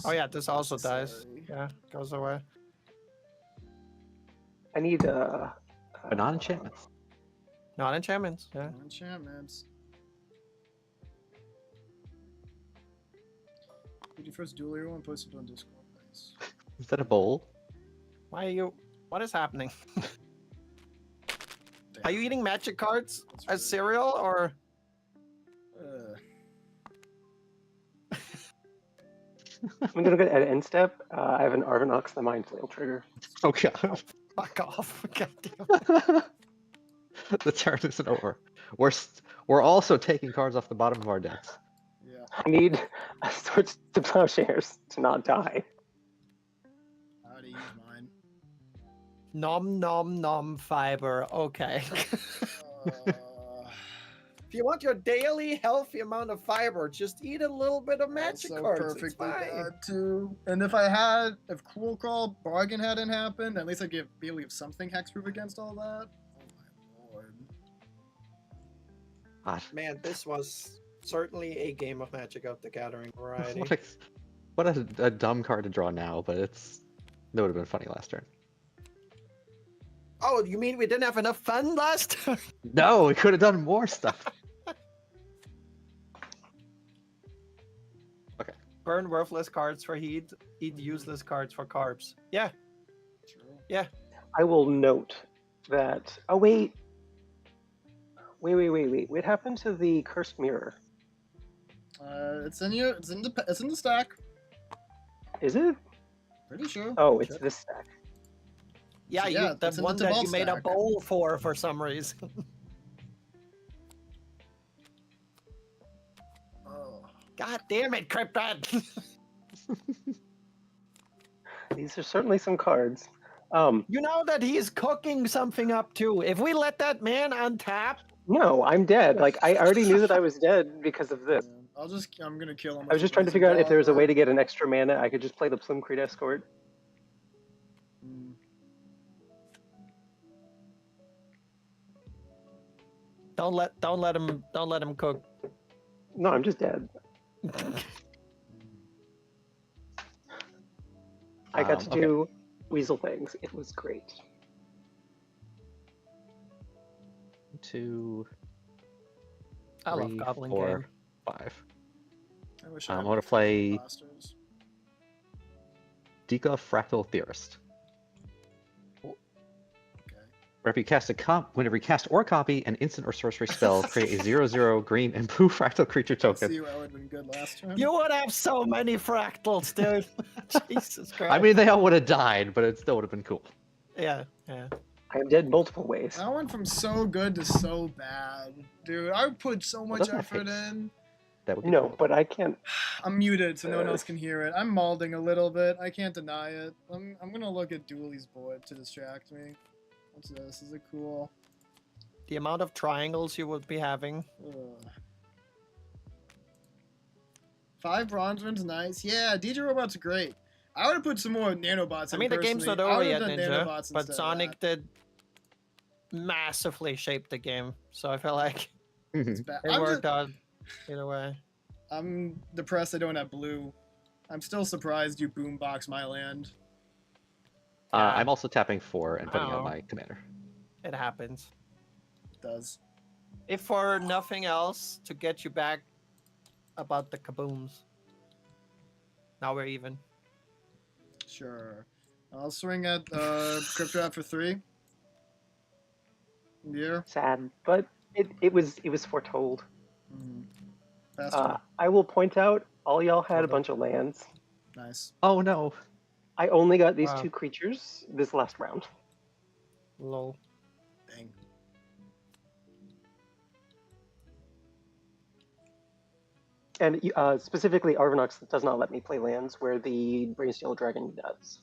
Oh yeah, this also dies. Yeah, goes away. I need But not enchantments. Not enchantments. Yeah. Enchantments. Did you first duel everyone posted on Discord? Nice. Is that a bowl? Why are you? What is happening? Are you Damn. eating magic cards That's as rude. cereal or? I'm gonna go at end step. I have an Arvinox the Mind Flail trigger. Oh god. Fuck off! God damn. The turn isn't over. We're also taking cards off the bottom of our decks. Yeah. I need a Swords to Plowshares to not die. How to use mine. Nom nom nom fiber. Okay. If you want your daily healthy amount of fiber, just eat a little bit of magic also cards. It's perfectly fine. bad too. And if Cool Crawl Bargain hadn't happened, at least I'd be able to give something hexproof against all that. Oh my lord. God. Man, this was certainly a game of Magic of the Gathering variety. What a dumb card to draw now, but that would have been funny last turn. Oh, you mean we didn't have enough fun last time? No, we could have done more stuff. Burn worthless cards for heat, eat useless cards for carbs. Yeah, True. I will note that. Oh wait. Wait. What happened to the Cursed Mirror? It's in the stack. Is it? Pretty sure. Oh, it's this stack. yeah, Yeah, the it's in the one that Tabletop you made a stack. bowl for some reason. Oh. God damn it, Cryptid! These are certainly some cards. You know that he's cooking something up too. If we let that man untap, No, I'm dead. Like I already knew that I was dead because of this. Yeah, I'm gonna kill him. I was just trying to figure out if there was a way to get an extra mana. I could just play the Plumcrete Escort. Mm. don't let him cook. No, I'm just dead. I got to Okay. do weasel things. It was great. 2, I love 3, Goblin 4, Game. 5. I wish I'm had gonna more play- blasters. Dika Fractal Theorist. Okay. Whenever you cast or copy an instant or sorcery spell, create a 0/0 green and blue fractal creature Let's token. see what would have been good last time. You would have so many fractals, dude. Jesus Christ. I mean, they all would have died, but it still would have been cool. yeah. I am dead multiple ways. That went from so good to so bad, dude. I put so much doesn't that effort hate? in. That would be No, cool. but I can't. I'm muted, so no one else can hear it. I'm malding a little bit. I can't deny it. I'm gonna look at Dooley's board to distract me. What's this? Is it cool? The amount of triangles you would be having. Ugh. 5 bronze ones, nice. Yeah, DJ Robot's great. I would have put some more nanobots. I in mean, the game's not personally. I over would've yet, done Ninja, nanobots but instead of Sonic that. did massively shape the game, so I feel like It's bad. it worked out either way. I'm depressed I don't have blue. I'm still surprised you boombox my land. I'm also tapping 4 and putting Oh. out my commander. It happens. It does. If for nothing else, to get you back about the kabooms. Now we're even. Sure. I'll swing at Cryptop for 3. Yeah. Sad, but it was foretold. Mm. Faster. I will point out, all y'all had a Hold on. bunch of lands. Nice. Oh no. I only got these Wow. 2 creatures this last round. Lol. Dang. And specifically, Arvinox does not let me play lands where the Brainsteel Dragon does.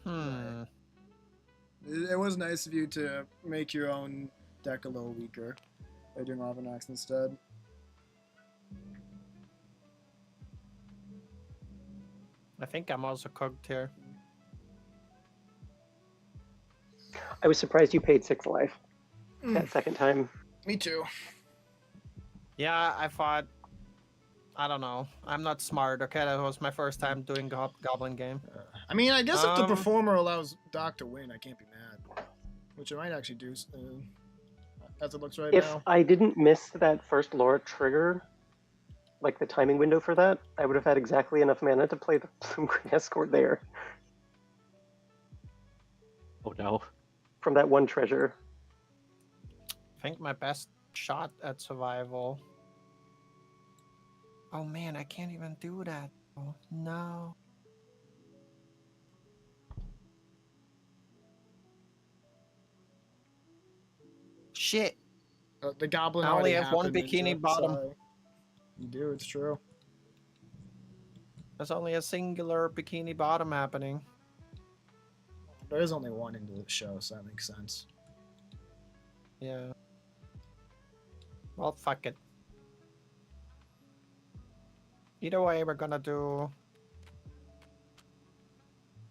Hmm. It was nice of you to make your own deck a little weaker by doing Arvinox instead. I think I'm also cooked here. I was surprised you paid 6 life Mm. that second time. Me too. Yeah, I thought. I don't know. I'm not smart. Okay, that was my first time doing Goblin Game. I mean, I guess if the Um, performer allows Doc to win, I can't be mad. Which it might actually do, as it looks right If now. I didn't miss that first Laura trigger, like the timing window for that, I would have had exactly enough mana to play the Blue Green Escort there Oh no. from that one treasure. I think my best shot at survival. Oh man, I can't even do that. Oh no. Shit. The goblin I only already have one happened, bikini Ninja, bottom. so- You do, it's true. There's only a singular bikini bottom happening. There is only one into the show, so that makes sense. Yeah. Well, fuck it. Either way, we're gonna do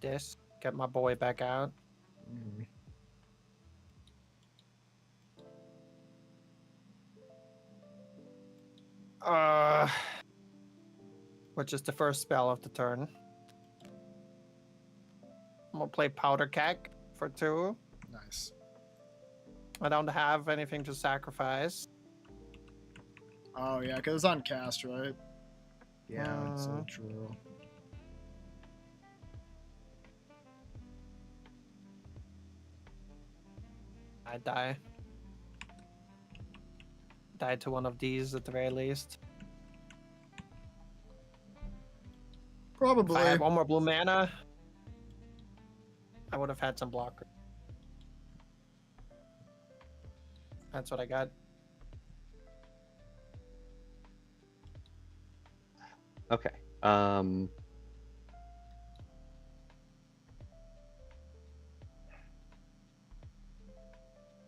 this. Get my boy back out. Mhm. Which is the first spell of the turn. I'm gonna play Powder Keg for 2. Nice. I don't have anything to sacrifice. Oh yeah, because it's on cast, right? Yeah, that's so Mm. true. I die. Die to one of these at the very least. If Probably. I had one more blue mana, I would have had some blocker. That's what I got. Okay.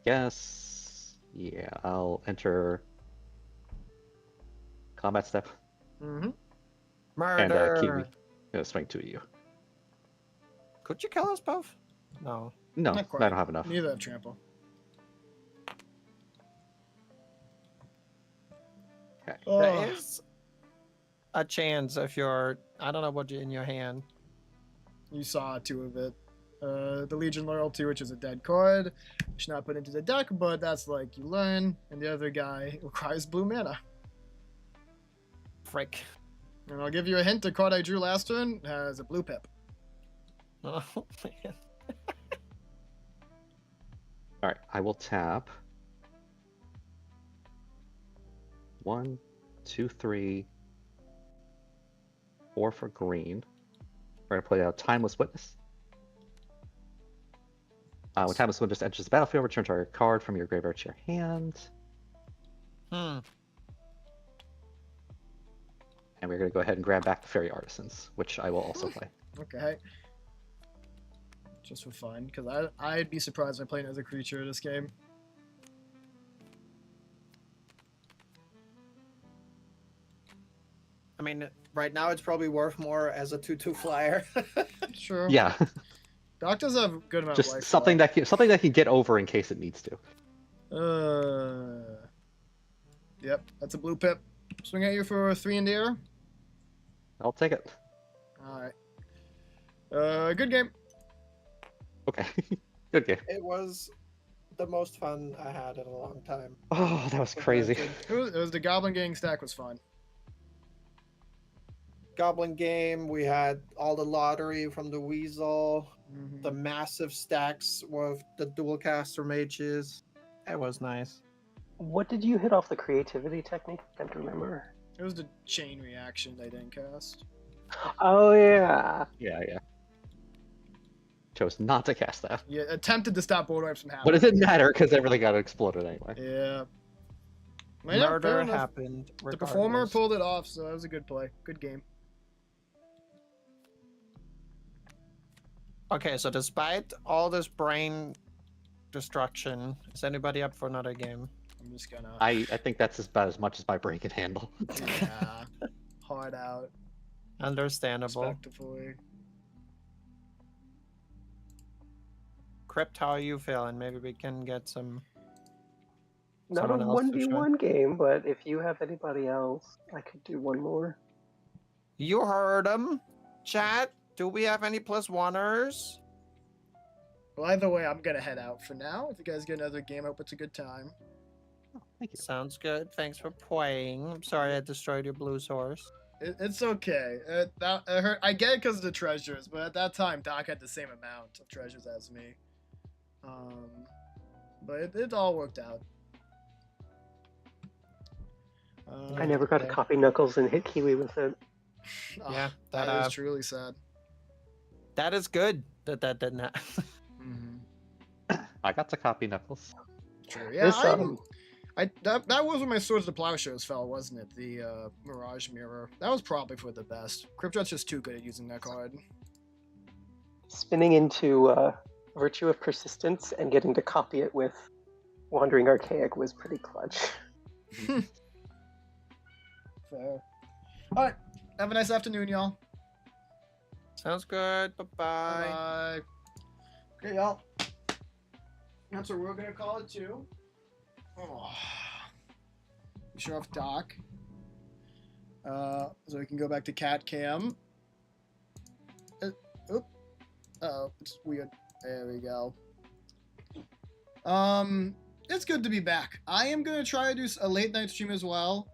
Guess. Yeah, I'll enter combat step Mm-hmm. and Murder! Kiwi. Gonna swing 2 of you. Could you kill us both? No. No, Not I quite. don't have enough. Neither have trample. Okay. Oh, There is a chance if you're... I don't know what you in your hand. you saw 2 of it. The Legion Loyalty, which is a dead card. You should not put into the deck, but that's like you learn. And the other guy requires blue mana. Frick. And I'll give you a hint. The card I drew last turn has a blue pip. Oh, man. All right, I will tap. 1, 2, 3, 4 for green. We're gonna play out Timeless Witness. When Timeless Witness enters the battlefield, return target card from your graveyard to your hand. Hmm. And we're gonna go ahead and grab back the Fairy Artisans, which I will also play. Okay. Just for fun, because I'd be surprised if I played as a creature this game. I mean, right now it's probably worth more as a 2/2 flyer. Sure. Yeah, Doc does have a good amount of just life. something that can get over in case it needs to. Yep, that's a blue pip. Swing at you for 3 in the air. I'll take it. Alright. Good game. Okay, good game. It was the most fun I had in a long time. Oh, that was crazy. It was the Goblin Gang stack was fun. Goblin game, we had all the lottery from the Weasel, Mhm. the massive stacks with the dual caster mages. It was nice. What did you hit off the creativity technique? I can't remember. It was the chain reaction they didn't cast. Oh yeah. Yeah. Chose not to cast that. Yeah, attempted to stop Board Wipes from happening. But it didn't matter because everything got exploded anyway. Yeah. Well, yeah, fair Murder enough. happened. The performer regardless. pulled it off, so that was a good play. Good game. Okay, so despite all this brain destruction, is anybody up for another game? I'm just gonna. I think that's about as much as my brain can handle. Yeah. Hard out. Understandable. Respectfully. Crypt, how are you feeling? Maybe we can get some. Not a Someone else to try. 1v1 game, but if you have anybody else, I could do one more. You heard him, chat. Do we have any +1ers? Well, either way, I'm gonna head out for now. If you guys get another game, I hope it's a good time. Oh, thank you. Sounds good. Thanks for playing. I'm sorry I destroyed your blue source. It's okay. It hurt. I get it because of the treasures, but at that time, Doc had the same amount of treasures as me. But it all worked out. I never got to okay. copy Knuckles and hit Kiwi with it. Oh, Yeah, that that, is truly sad. That is good that didn't happen. Mm-hmm. I got to copy Knuckles. True. Yeah, This, that was when my Swords to Plowshares fell, wasn't it? The Mirage Mirror. That was probably for the best. Cryptot's just too good at using that card. spinning into Virtue of Persistence and getting to copy it with Wandering Archaic was pretty clutch. Fair. Alright. Have a nice afternoon, y'all. Sounds good. Bye-bye. Bye. Okay, y'all. That's what we're gonna call it too. Oh. Show off Doc. So we can go back to Cat Cam. Oop. Uh-oh, it's weird. There we go. It's good to be back. I am gonna try to do a late night stream as well.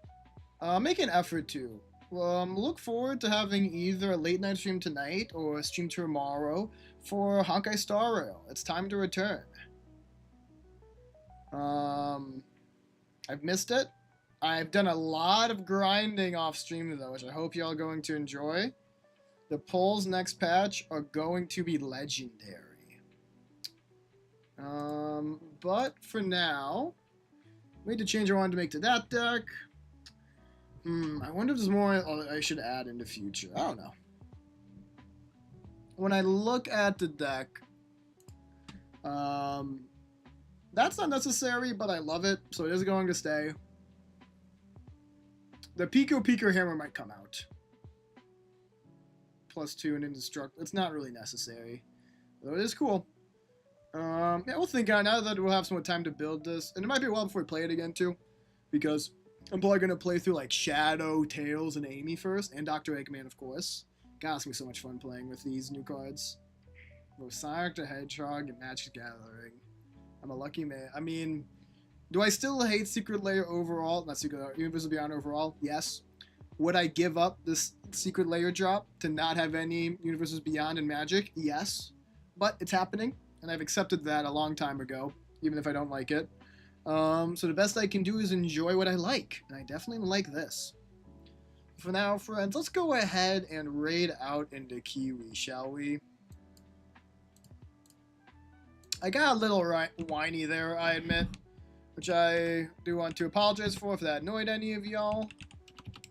Make an effort to. Look forward to having either a late night stream tonight or a stream tomorrow for Honkai Star Rail. It's time to return. I've missed it. I've done a lot of grinding off stream though, which I hope y'all are going to enjoy. The polls next patch are going to be legendary. But for now, we need to change what I wanted to make to that deck. I wonder if there's more I should add in the future. I don't know. When I look at the deck, that's not necessary, but I love it, so it is going to stay. The Pico Hammer might come out. +2 and Indestruct. It's not really necessary, though it is cool. Yeah, we'll think on it now that we'll have some more time to build this, and it might be a while before we play it again too, because I'm probably gonna play through like Shadow, Tails, and Amy first, and Dr. Eggman, of course. God, it's gonna be so much fun playing with these new cards. Both Sonic the Hedgehog and Magic Gathering. I'm a lucky man. I mean, do I still hate Secret Lair overall? Not Secret Lair, Universal Beyond overall? Yes. Would I give up this Secret Lair drop to not have any Universes Beyond and Magic? Yes. But it's happening, and I've accepted that a long time ago, even if I don't like it. So the best I can do is enjoy what I like, and I definitely like this. For now, friends, let's go ahead and raid out into Kiwi, shall we? I got a little whiny there, I admit, which I do want to apologize for if that annoyed any of y'all.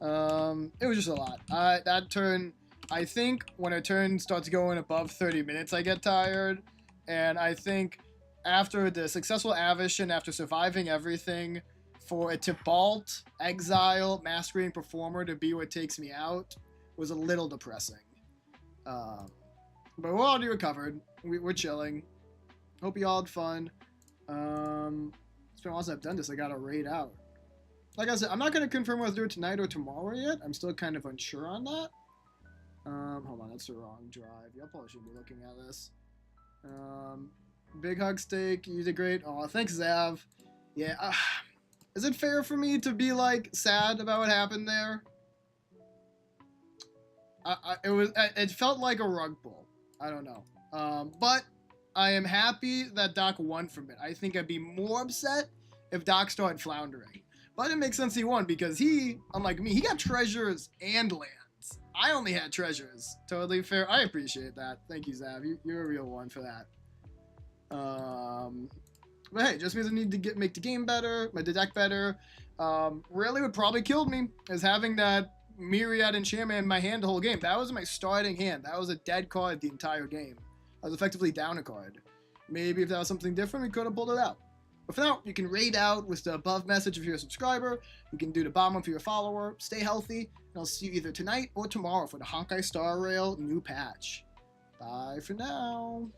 It was just a lot. That turn, I think when a turn starts going above 30 minutes, I get tired, and I think after the successful Avishin, after surviving everything, for a Tibalt, Exile, Masquerading Performer to be what takes me out was a little depressing. But we're already recovered. We're chilling. Hope you all had fun. It's been a while since I've done this. I gotta raid out. Like I said, I'm not gonna confirm whether to do it tonight or tomorrow yet. I'm still kind of unsure on that. Hold on, that's the wrong drive. Y'all probably should be looking at this. Big hug steak, you did great. Oh, thanks, Zav. Yeah, is it fair for me to be like sad about what happened there? It felt like a rug pull. I don't know. But I am happy that Doc won from it. I think I'd be more upset if Doc started floundering. But it makes sense he won because he, unlike me, he got treasures and lands. I only had treasures. Totally fair. I appreciate that. Thank you, Zav. You're a real one for that. But hey, just means I need to make the game better, the deck better. Really what probably killed me is having that Myriad Enchantment in my hand the whole game. That was my starting hand. That was a dead card the entire game. I was effectively down a card. Maybe if that was something different, we could have pulled it out. But for now, you can raid out with the above message if you're a subscriber. You can do the bottom if you're a follower. Stay healthy, and I'll see you either tonight or tomorrow for the Honkai Star Rail new patch. Bye for now.